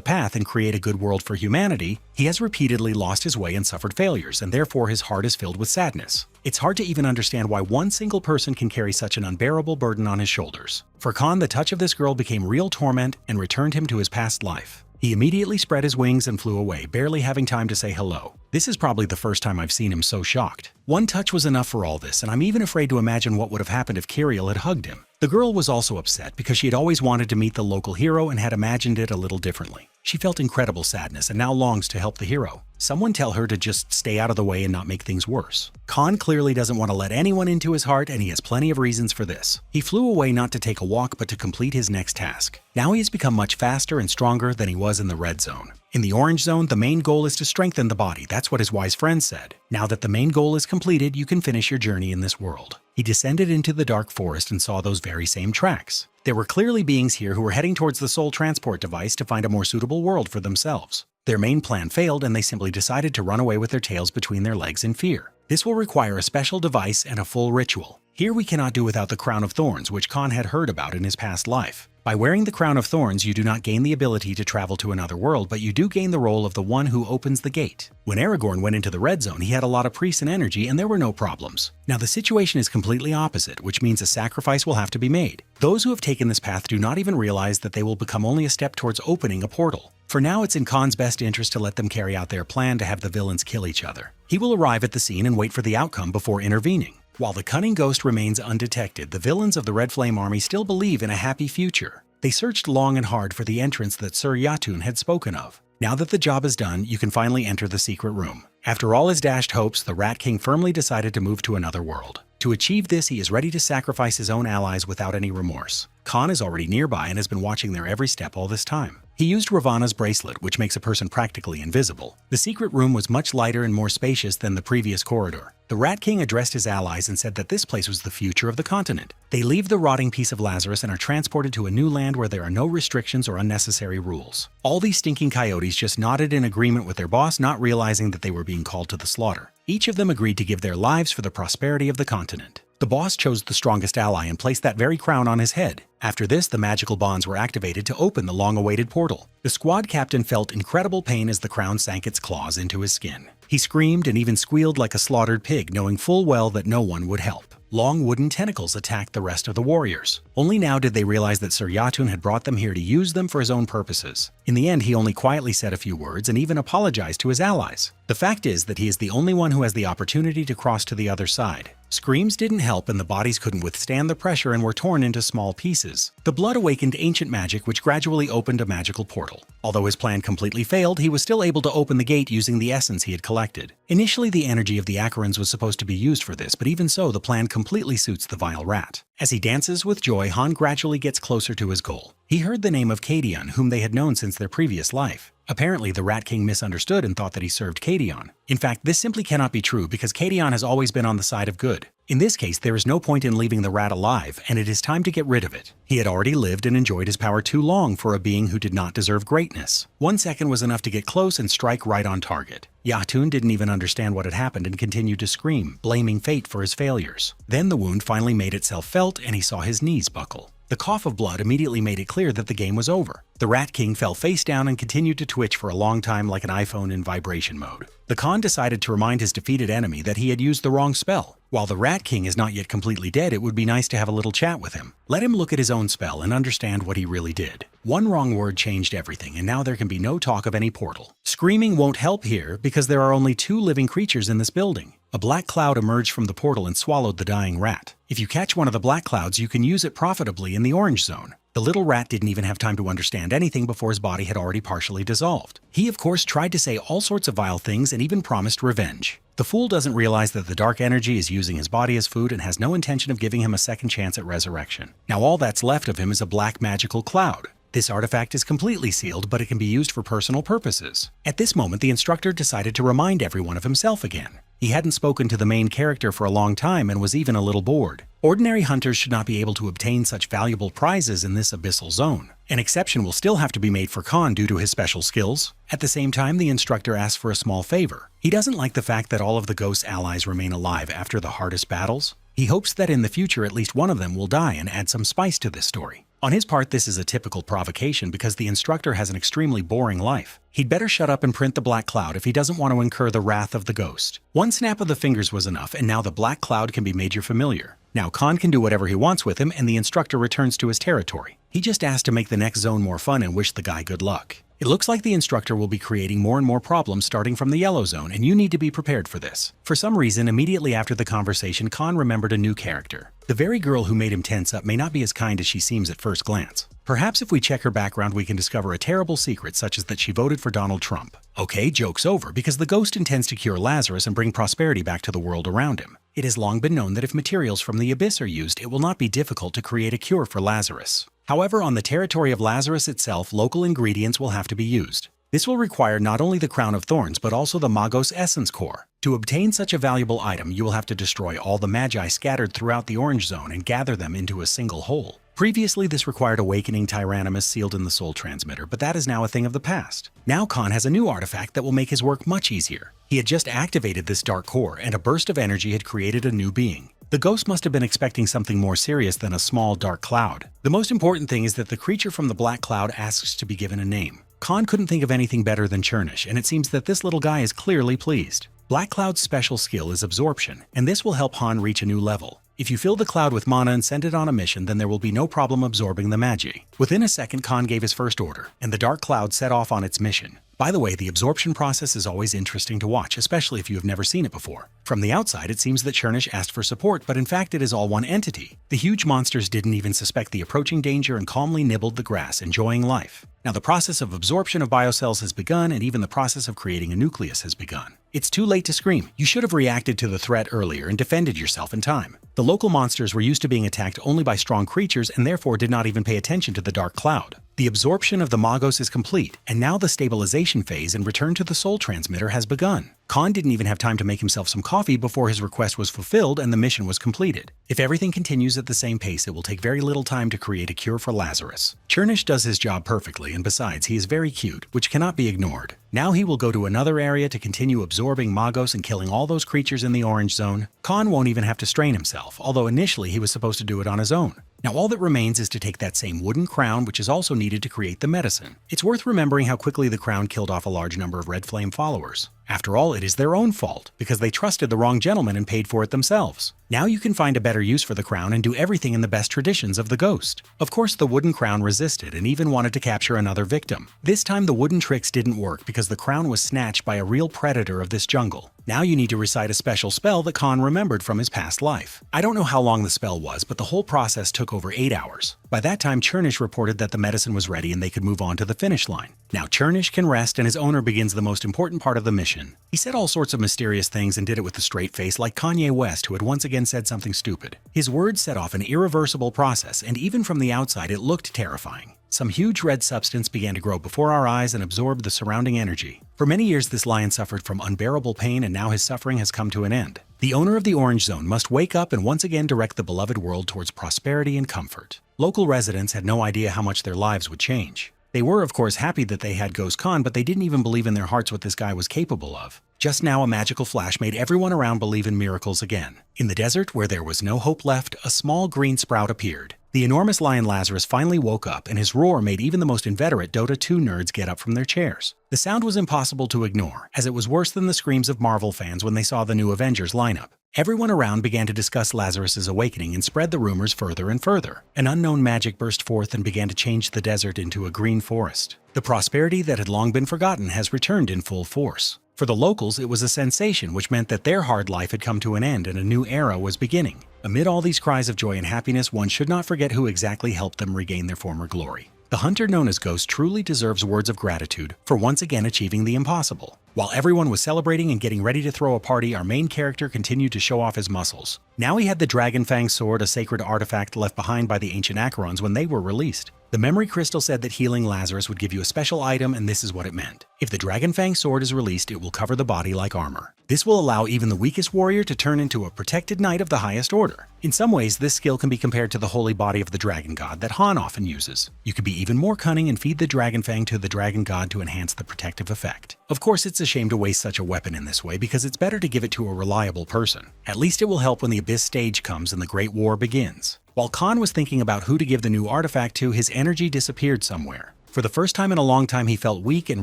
path and create a good world for humanity, he has repeatedly lost his way and suffered failures, and therefore his heart is filled with sadness. It's hard to even understand why one single person can carry such an unbearable burden on his shoulders. For Khan, the touch of this girl became real torment and returned him to his past life. He immediately spread his wings and flew away, barely having time to say hello. This is probably the first time I've seen him so shocked. One touch was enough for all this, and I'm even afraid to imagine what would have happened if Kiriel had hugged him. The girl was also upset because she had always wanted to meet the local hero and had imagined it a little differently. She felt incredible sadness and now longs to help the hero. Someone tell her to just stay out of the way and not make things worse. Khan clearly doesn't want to let anyone into his heart, and he has plenty of reasons for this. He flew away not to take a walk but to complete his next task. Now he has become much faster and stronger than he was in the red zone. In the orange zone, the main goal is to strengthen the body. That's what his wise friend said. Now that the main goal is completed, you can finish your journey in this world. He descended into the dark forest and saw those very same tracks. There were clearly beings here who were heading towards the soul transport device to find a more suitable world for themselves. Their main plan failed and they simply decided to run away with their tails between their legs in fear. This will require a special device and a full ritual. Here we cannot do without the Crown of Thorns, which Khan had heard about in his past life. By wearing the Crown of Thorns, you do not gain the ability to travel to another world, but you do gain the role of the one who opens the gate. When Aragorn went into the red zone, he had a lot of priests and energy, and there were no problems. Now the situation is completely opposite, which means a sacrifice will have to be made. Those who have taken this path do not even realize that they will become only a step towards opening a portal. For now, it's in Khan's best interest to let them carry out their plan to have the villains kill each other. He will arrive at the scene and wait for the outcome before intervening. While the cunning ghost remains undetected, the villains of the Red Flame Army still believe in a happy future. They searched long and hard for the entrance that Sir Yatun had spoken of. Now that the job is done, you can finally enter the secret room. After all his dashed hopes, the Rat King firmly decided to move to another world. To achieve this, he is ready to sacrifice his own allies without any remorse. Khan is already nearby and has been watching their every step all this time. He used Ravana's bracelet, which makes a person practically invisible. The secret room was much lighter and more spacious than the previous corridor. The Rat King addressed his allies and said that this place was the future of the continent. They leave the rotting piece of Lazarus and are transported to a new land where there are no restrictions or unnecessary rules. All these stinking coyotes just nodded in agreement with their boss, not realizing that they were being called to the slaughter. Each of them agreed to give their lives for the prosperity of the continent. The boss chose the strongest ally and placed that very crown on his head. After this, the magical bonds were activated to open the long-awaited portal. The squad captain felt incredible pain as the crown sank its claws into his skin. He screamed and even squealed like a slaughtered pig, knowing full well that no one would help. Long wooden tentacles attacked the rest of the warriors. Only now did they realize that Sir Yatun had brought them here to use them for his own purposes. In the end, he only quietly said a few words and even apologized to his allies. The fact is that he is the only one who has the opportunity to cross to the other side. Screams didn't help and the bodies couldn't withstand the pressure and were torn into small pieces. The blood awakened ancient magic, which gradually opened a magical portal. Although his plan completely failed, he was still able to open the gate using the essence he had collected. Initially, the energy of the Acherons was supposed to be used for this, but even so, the plan completely suits the vile rat. As he dances with joy, Han gradually gets closer to his goal. He heard the name of Cadion, whom they had known since their previous life. Apparently, the Rat King misunderstood and thought that he served Cadion. In fact, this simply cannot be true because Cadion has always been on the side of good. In this case, there is no point in leaving the rat alive, and it is time to get rid of it. He had already lived and enjoyed his power too long for a being who did not deserve greatness. 1 second was enough to get close and strike right on target. Yatun didn't even understand what had happened and continued to scream, blaming fate for his failures. Then the wound finally made itself felt and he saw his knees buckle. The cough of blood immediately made it clear that the game was over. The Rat King fell face down and continued to twitch for a long time like an iPhone in vibration mode. The Khan decided to remind his defeated enemy that he had used the wrong spell. While the Rat King is not yet completely dead, it would be nice to have a little chat with him. Let him look at his own spell and understand what he really did. One wrong word changed everything, and now there can be no talk of any portal. Screaming won't help here because there are only 2 living creatures in this building. A black cloud emerged from the portal and swallowed the dying rat. If you catch one of the black clouds, you can use it profitably in the orange zone. The little rat didn't even have time to understand anything before his body had already partially dissolved. He, of course, tried to say all sorts of vile things and even promised revenge. The fool doesn't realize that the dark energy is using his body as food and has no intention of giving him a second chance at resurrection. Now all that's left of him is a black magical cloud. This artifact is completely sealed, but it can be used for personal purposes. At this moment, the instructor decided to remind everyone of himself again. He hadn't spoken to the main character for a long time and was even a little bored. Ordinary hunters should not be able to obtain such valuable prizes in this abyssal zone. An exception will still have to be made for Khan due to his special skills. At the same time, the instructor asks for a small favor. He doesn't like the fact that all of the ghost's allies remain alive after the hardest battles. He hopes that in the future at least one of them will die and add some spice to this story. On his part, this is a typical provocation because the instructor has an extremely boring life. He'd better shut up and print the black cloud if he doesn't want to incur the wrath of the ghost. One snap of the fingers was enough, and now the black cloud can be made your familiar. Now Khan can do whatever he wants with him, and the instructor returns to his territory. He just asked to make the next zone more fun and wished the guy good luck. It looks like the instructor will be creating more and more problems starting from the yellow zone, and you need to be prepared for this. For some reason, immediately after the conversation, Khan remembered a new character. The very girl who made him tense up may not be as kind as she seems at first glance. Perhaps if we check her background, we can discover a terrible secret, such as that she voted for Donald Trump. Okay, joke's over, because the ghost intends to cure Lazarus and bring prosperity back to the world around him. It has long been known that if materials from the abyss are used, it will not be difficult to create a cure for Lazarus. However, on the territory of Lazarus itself, local ingredients will have to be used. This will require not only the Crown of Thorns, but also the Magos Essence Core. To obtain such a valuable item, you will have to destroy all the magi scattered throughout the Orange Zone and gather them into a single whole. Previously, this required awakening Tyrannomus sealed in the Soul Transmitter, but that is now a thing of the past. Now Khan has a new artifact that will make his work much easier. He had just activated this dark core, and a burst of energy had created a new being. The ghost must have been expecting something more serious than a small dark cloud. The most important thing is that the creature from the black cloud asks to be given a name. Khan couldn't think of anything better than Chernish, and it seems that this little guy is clearly pleased. Black Cloud's special skill is absorption, and this will help Han reach a new level. If you fill the cloud with mana and send it on a mission, then there will be no problem absorbing the magi. Within a second, Khan gave his first order, and the dark cloud set off on its mission. By the way, the absorption process is always interesting to watch, especially if you have never seen it before. From the outside, it seems that Chernish asked for support, but in fact it is all one entity. The huge monsters didn't even suspect the approaching danger and calmly nibbled the grass, enjoying life. Now the process of absorption of biocells has begun, and even the process of creating a nucleus has begun. It's too late to scream. You should have reacted to the threat earlier and defended yourself in time. The local monsters were used to being attacked only by strong creatures and therefore did not even pay attention to the dark cloud. The absorption of the Magos is complete, and now the stabilization phase and return to the Soul Transmitter has begun. Khan didn't even have time to make himself some coffee before his request was fulfilled and the mission was completed. If everything continues at the same pace, it will take very little time to create a cure for Lazarus. Chernish does his job perfectly, and besides, he is very cute, which cannot be ignored. Now he will go to another area to continue absorbing Magos and killing all those creatures in the Orange Zone. Khan won't even have to strain himself, although initially he was supposed to do it on his own. Now all that remains is to take that same wooden crown, which is also needed to create the medicine. It's worth remembering how quickly the crown killed off a large number of Red Flame followers. After all, it is their own fault, because they trusted the wrong gentleman and paid for it themselves. Now you can find a better use for the crown and do everything in the best traditions of the ghost. Of course, the wooden crown resisted and even wanted to capture another victim. This time the wooden tricks didn't work because the crown was snatched by a real predator of this jungle. Now you need to recite a special spell that Khan remembered from his past life. I don't know how long the spell was, but the whole process took over 8 hours. By that time, Chernish reported that the medicine was ready and they could move on to the finish line. Now Chernish can rest and his owner begins the most important part of the mission. He said all sorts of mysterious things and did it with a straight face like Kanye West, who had once again said something stupid. His words set off an irreversible process, and even from the outside it looked terrifying. Some huge red substance began to grow before our eyes and absorbed the surrounding energy. For many years, this lion suffered from unbearable pain, and now his suffering has come to an end. The owner of the Orange Zone must wake up and once again direct the beloved world towards prosperity and comfort. Local residents had no idea how much their lives would change. They were, of course, happy that they had Ghost Khan, but they didn't even believe in their hearts what this guy was capable of. Just now, a magical flash made everyone around believe in miracles again. In the desert, where there was no hope left, a small green sprout appeared. The enormous lion Lazarus finally woke up, and his roar made even the most inveterate Dota 2 nerds get up from their chairs. The sound was impossible to ignore, as it was worse than the screams of Marvel fans when they saw the new Avengers lineup. Everyone around began to discuss Lazarus's awakening and spread the rumors further and further. An unknown magic burst forth and began to change the desert into a green forest. The prosperity that had long been forgotten has returned in full force. For the locals, it was a sensation, which meant that their hard life had come to an end and a new era was beginning. Amid all these cries of joy and happiness, one should not forget who exactly helped them regain their former glory. The hunter known as Ghost truly deserves words of gratitude for once again achieving the impossible. While everyone was celebrating and getting ready to throw a party, our main character continued to show off his muscles. Now he had the Dragon Fang sword, a sacred artifact left behind by the ancient Acherons when they were released. The memory crystal said that healing Lazarus would give you a special item, and this is what it meant. If the Dragon Fang sword is released, it will cover the body like armor. This will allow even the weakest warrior to turn into a protected knight of the highest order. In some ways, this skill can be compared to the holy body of the dragon god that Han often uses. You could be even more cunning and feed the Dragon Fang to the dragon god to enhance the protective effect. Of course, it's a shame to waste such a weapon in this way because it's better to give it to a reliable person. At least it will help when the Abyss stage comes and the Great War begins. While Khan was thinking about who to give the new artifact to, his energy disappeared somewhere. For the first time in a long time, he felt weak and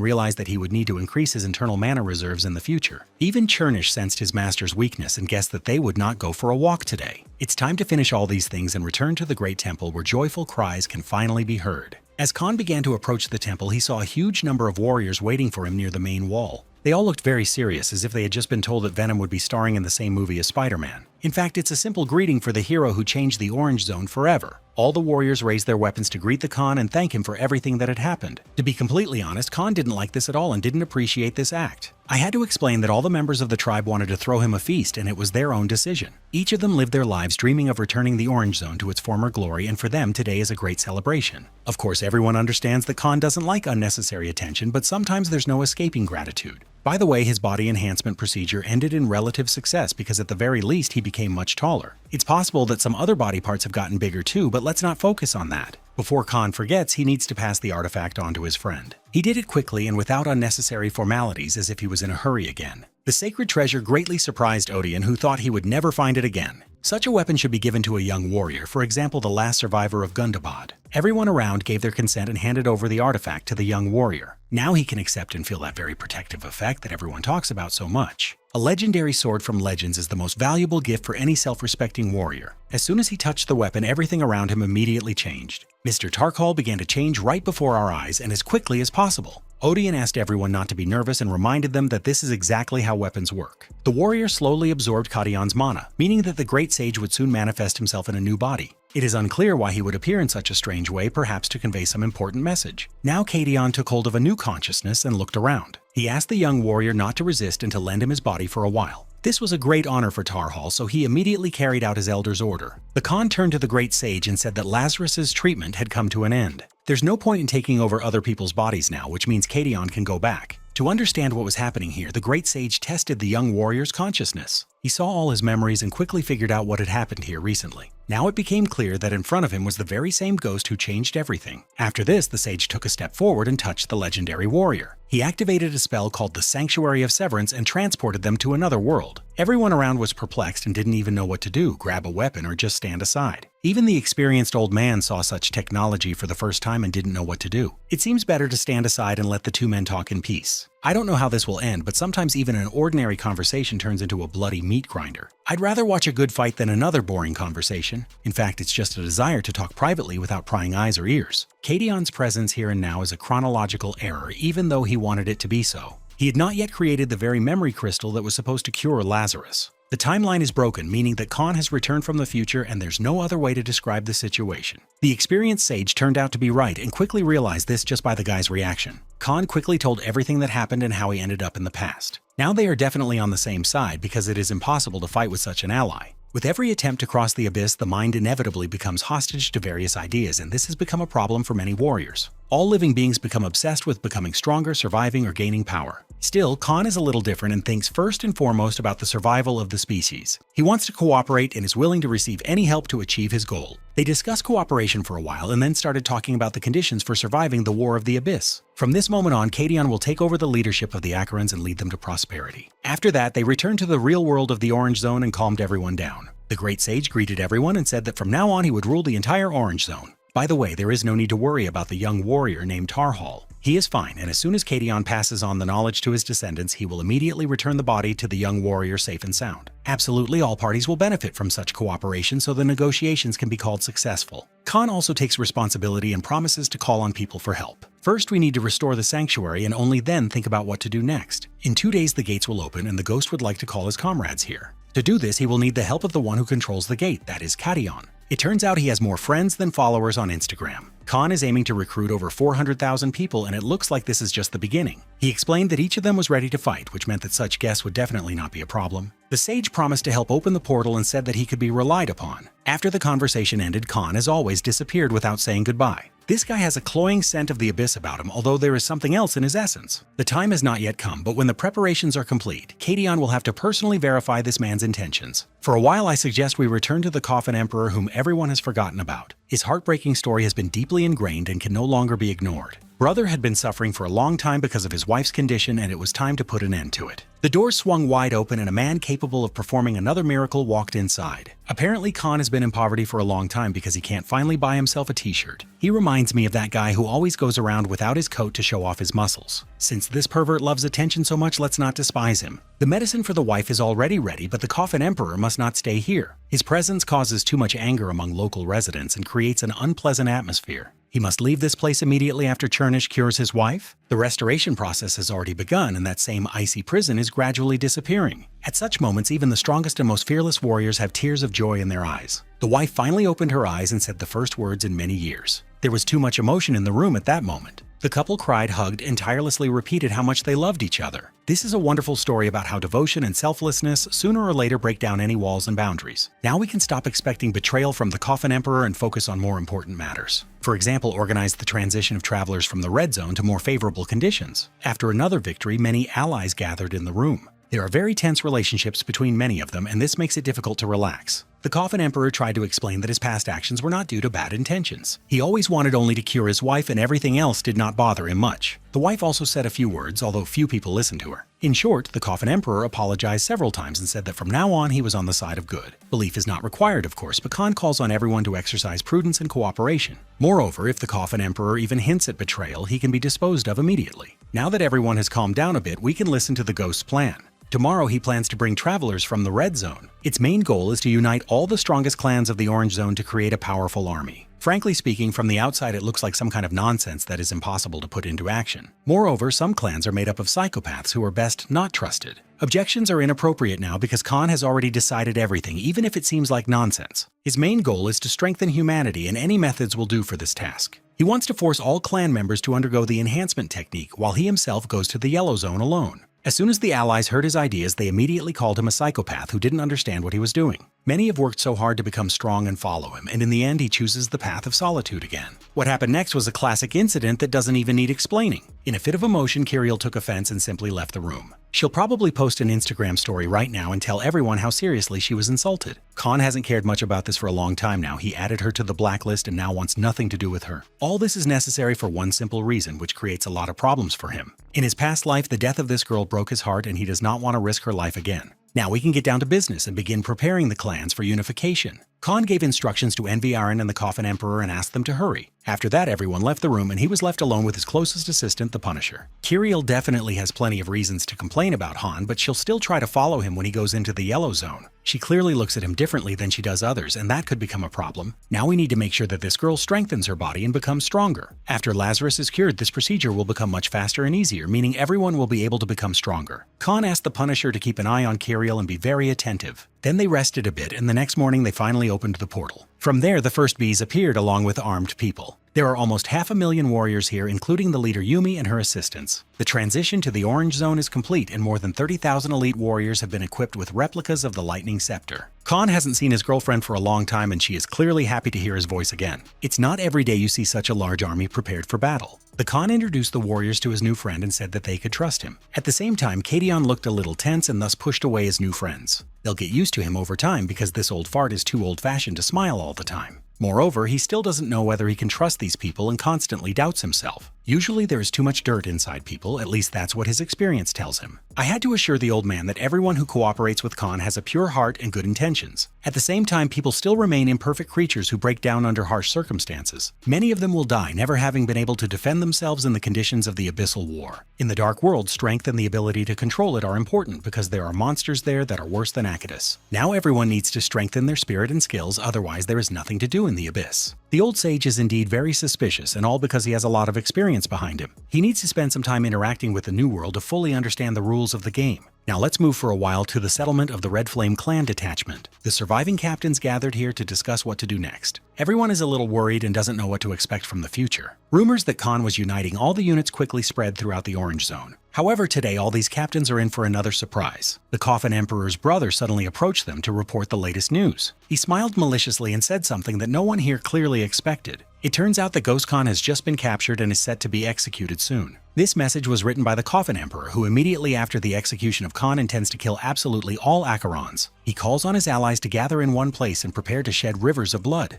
realized that he would need to increase his internal mana reserves in the future. Even Chernish sensed his master's weakness and guessed that they would not go for a walk today. It's time to finish all these things and return to the Great Temple where joyful cries can finally be heard. As Khan began to approach the temple, he saw a huge number of warriors waiting for him near the main wall. They all looked very serious, as if they had just been told that Venom would be starring in the same movie as Spider-Man. In fact, it's a simple greeting for the hero who changed the Orange Zone forever. All the warriors raised their weapons to greet the Khan and thank him for everything that had happened. To be completely honest, Khan didn't like this at all and didn't appreciate this act. I had to explain that all the members of the tribe wanted to throw him a feast, and it was their own decision. Each of them lived their lives dreaming of returning the Orange Zone to its former glory, and for them today is a great celebration. Of course, everyone understands that Khan doesn't like unnecessary attention, but sometimes there's no escaping gratitude. By the way, his body enhancement procedure ended in relative success because at the very least he became much taller. It's possible that some other body parts have gotten bigger too, but let's not focus on that. Before Khan forgets, he needs to pass the artifact on to his friend. He did it quickly and without unnecessary formalities, as if he was in a hurry again. The sacred treasure greatly surprised Odeon, who thought he would never find it again. Such a weapon should be given to a young warrior, for example the last survivor of Gundabad. Everyone around gave their consent and handed over the artifact to the young warrior. Now he can accept and feel that very protective effect that everyone talks about so much. A legendary sword from Legends is the most valuable gift for any self-respecting warrior. As soon as he touched the weapon, everything around him immediately changed. Mr. Tarkhal began to change right before our eyes and as quickly as possible. Odeon asked everyone not to be nervous and reminded them that this is exactly how weapons work. The warrior slowly absorbed Kadion's mana, meaning that the great sage would soon manifest himself in a new body. It is unclear why he would appear in such a strange way, perhaps to convey some important message. Now Kadion took hold of a new consciousness and looked around. He asked the young warrior not to resist and to lend him his body for a while. This was a great honor for Tarhal, so he immediately carried out his elder's order. The Khan turned to the great sage and said that Lazarus's treatment had come to an end. There's no point in taking over other people's bodies now, which means Kadion can go back. To understand what was happening here, the great sage tested the young warrior's consciousness. He saw all his memories and quickly figured out what had happened here recently. Now it became clear that in front of him was the very same ghost who changed everything. After this, the sage took a step forward and touched the legendary warrior. He activated a spell called the Sanctuary of Severance and transported them to another world. Everyone around was perplexed and didn't even know what to do, grab a weapon or just stand aside. Even the experienced old man saw such technology for the first time and didn't know what to do. It seems better to stand aside and let the two men talk in peace. I don't know how this will end, but sometimes even an ordinary conversation turns into a bloody meat grinder. I'd rather watch a good fight than another boring conversation. In fact, it's just a desire to talk privately without prying eyes or ears. Kadion's presence here and now is a chronological error, even though he wanted it to be so. He had not yet created the very memory crystal that was supposed to cure Lazarus. The timeline is broken, meaning that Khan has returned from the future and there's no other way to describe the situation. The experienced sage turned out to be right and quickly realized this just by the guy's reaction. Khan quickly told everything that happened and how he ended up in the past. Now they are definitely on the same side because it is impossible to fight with such an ally. With every attempt to cross the abyss, the mind inevitably becomes hostage to various ideas, and this has become a problem for many warriors. All living beings become obsessed with becoming stronger, surviving, or gaining power. Still, Khan is a little different and thinks first and foremost about the survival of the species. He wants to cooperate and is willing to receive any help to achieve his goal. They discussed cooperation for a while and then started talking about the conditions for surviving the War of the Abyss. From this moment on, Kadion will take over the leadership of the Acherons and lead them to prosperity. After that, they returned to the real world of the Orange Zone and calmed everyone down. The Great Sage greeted everyone and said that from now on he would rule the entire Orange Zone. By the way, there is no need to worry about the young warrior named Tarhal. He is fine, and as soon as Kadion passes on the knowledge to his descendants, he will immediately return the body to the young warrior safe and sound. Absolutely all parties will benefit from such cooperation, so the negotiations can be called successful. Khan also takes responsibility and promises to call on people for help. First, we need to restore the sanctuary and only then think about what to do next. In 2 days, the gates will open, and the ghost would like to call his comrades here. To do this, he will need the help of the one who controls the gate, that is Kadion. It turns out he has more friends than followers on Instagram. Khan is aiming to recruit over 400,000 people, and it looks like this is just the beginning. He explained that each of them was ready to fight, which meant that such guests would definitely not be a problem. The sage promised to help open the portal and said that he could be relied upon. After the conversation ended, Khan, as always, disappeared without saying goodbye. This guy has a cloying scent of the abyss about him, although there is something else in his essence. The time has not yet come, but when the preparations are complete, Kadion will have to personally verify this man's intentions. For a while, I suggest we return to the Coffin Emperor whom everyone has forgotten about. His heartbreaking story has been deeply ingrained and can no longer be ignored. Brother had been suffering for a long time because of his wife's condition, and it was time to put an end to it. The door swung wide open and a man capable of performing another miracle walked inside. Apparently, Khan has been in poverty for a long time because he can't finally buy himself a t-shirt. He reminds me of that guy who always goes around without his coat to show off his muscles. Since this pervert loves attention so much, let's not despise him. The medicine for the wife is already ready, but the Coffin Emperor must not stay here. His presence causes too much anger among local residents and creates an unpleasant atmosphere. He must leave this place immediately after Chernish cures his wife. The restoration process has already begun, and that same icy prison is gradually disappearing. At such moments, even the strongest and most fearless warriors have tears of joy in their eyes. The wife finally opened her eyes and said the first words in many years. There was too much emotion in the room at that moment. The couple cried, hugged, and tirelessly repeated how much they loved each other. This is a wonderful story about how devotion and selflessness sooner or later break down any walls and boundaries. Now we can stop expecting betrayal from the Coffin Emperor and focus on more important matters. For example, organize the transition of travelers from the Red Zone to more favorable conditions. After another victory, many allies gathered in the room. There are very tense relationships between many of them, and this makes it difficult to relax. The Coffin Emperor tried to explain that his past actions were not due to bad intentions. He always wanted only to cure his wife, and everything else did not bother him much. The wife also said a few words, although few people listened to her. In short, the Coffin Emperor apologized several times and said that from now on he was on the side of good. Belief is not required, of course, but Khan calls on everyone to exercise prudence and cooperation. Moreover, if the Coffin Emperor even hints at betrayal, he can be disposed of immediately. Now that everyone has calmed down a bit, we can listen to the ghost's plan. Tomorrow he plans to bring travelers from the Red Zone. Its main goal is to unite all the strongest clans of the Orange Zone to create a powerful army. Frankly speaking, from the outside it looks like some kind of nonsense that is impossible to put into action. Moreover, some clans are made up of psychopaths who are best not trusted. Objections are inappropriate now because Khan has already decided everything, even if it seems like nonsense. His main goal is to strengthen humanity, and any methods will do for this task. He wants to force all clan members to undergo the enhancement technique while he himself goes to the Yellow Zone alone. As soon as the allies heard his ideas, they immediately called him a psychopath who didn't understand what he was doing. Many have worked so hard to become strong and follow him, and in the end he chooses the path of solitude again. What happened next was a classic incident that doesn't even need explaining. In a fit of emotion, Kiriel took offense and simply left the room. She'll probably post an Instagram story right now and tell everyone how seriously she was insulted. Khan hasn't cared much about this for a long time now. He added her to the blacklist and now wants nothing to do with her. All this is necessary for one simple reason, which creates a lot of problems for him. In his past life, the death of this girl broke his heart and he does not want to risk her life again. Now we can get down to business and begin preparing the clans for unification. Khan gave instructions to Enviaran and the Coffin Emperor and asked them to hurry. After that, everyone left the room and he was left alone with his closest assistant, the Punisher. Kiriel definitely has plenty of reasons to complain about Han, but she'll still try to follow him when he goes into the Yellow Zone. She clearly looks at him differently than she does others, and that could become a problem. Now we need to make sure that this girl strengthens her body and becomes stronger. After Lazarus is cured, this procedure will become much faster and easier, meaning everyone will be able to become stronger. Khan asked the Punisher to keep an eye on Kiriel and be very attentive. Then they rested a bit, and the next morning they finally opened the portal. From there, the first bees appeared along with armed people. There are almost 500,000 warriors here, including the leader Yumi and her assistants. The transition to the Orange Zone is complete, and more than 30,000 elite warriors have been equipped with replicas of the Lightning Scepter. Khan hasn't seen his girlfriend for a long time, and she is clearly happy to hear his voice again. It's not every day you see such a large army prepared for battle. The Khan introduced the warriors to his new friend and said that they could trust him. At the same time, Kadion looked a little tense and thus pushed away his new friends. They'll get used to him over time because this old fart is too old-fashioned to smile all the time. Moreover, he still doesn't know whether he can trust these people and constantly doubts himself. Usually there is too much dirt inside people, at least that's what his experience tells him. I had to assure the old man that everyone who cooperates with Khan has a pure heart and good intentions. At the same time, people still remain imperfect creatures who break down under harsh circumstances. Many of them will die, never having been able to defend themselves in the conditions of the Abyssal War. In the Dark World, strength and the ability to control it are important because there are monsters there that are worse than Akadus. Now everyone needs to strengthen their spirit and skills, otherwise there is nothing to do in the Abyss. The old sage is indeed very suspicious, and all because he has a lot of experience behind him. He needs to spend some time interacting with the New World to fully understand the rules of the game. Now let's move for a while to the settlement of the Red Flame clan detachment. The surviving captains gathered here to discuss what to do next. Everyone is a little worried and doesn't know what to expect from the future. Rumors that Khan was uniting all the units quickly spread throughout the Orange Zone. However, today all these captains are in for another surprise. The Coffin Emperor's brother suddenly approached them to report the latest news. He smiled maliciously and said something that no one here clearly expected. It turns out that Ghost Khan has just been captured and is set to be executed soon. This message was written by the Coffin Emperor, who immediately after the execution of Khan intends to kill absolutely all Acherons. He calls on his allies to gather in one place and prepare to shed rivers of blood.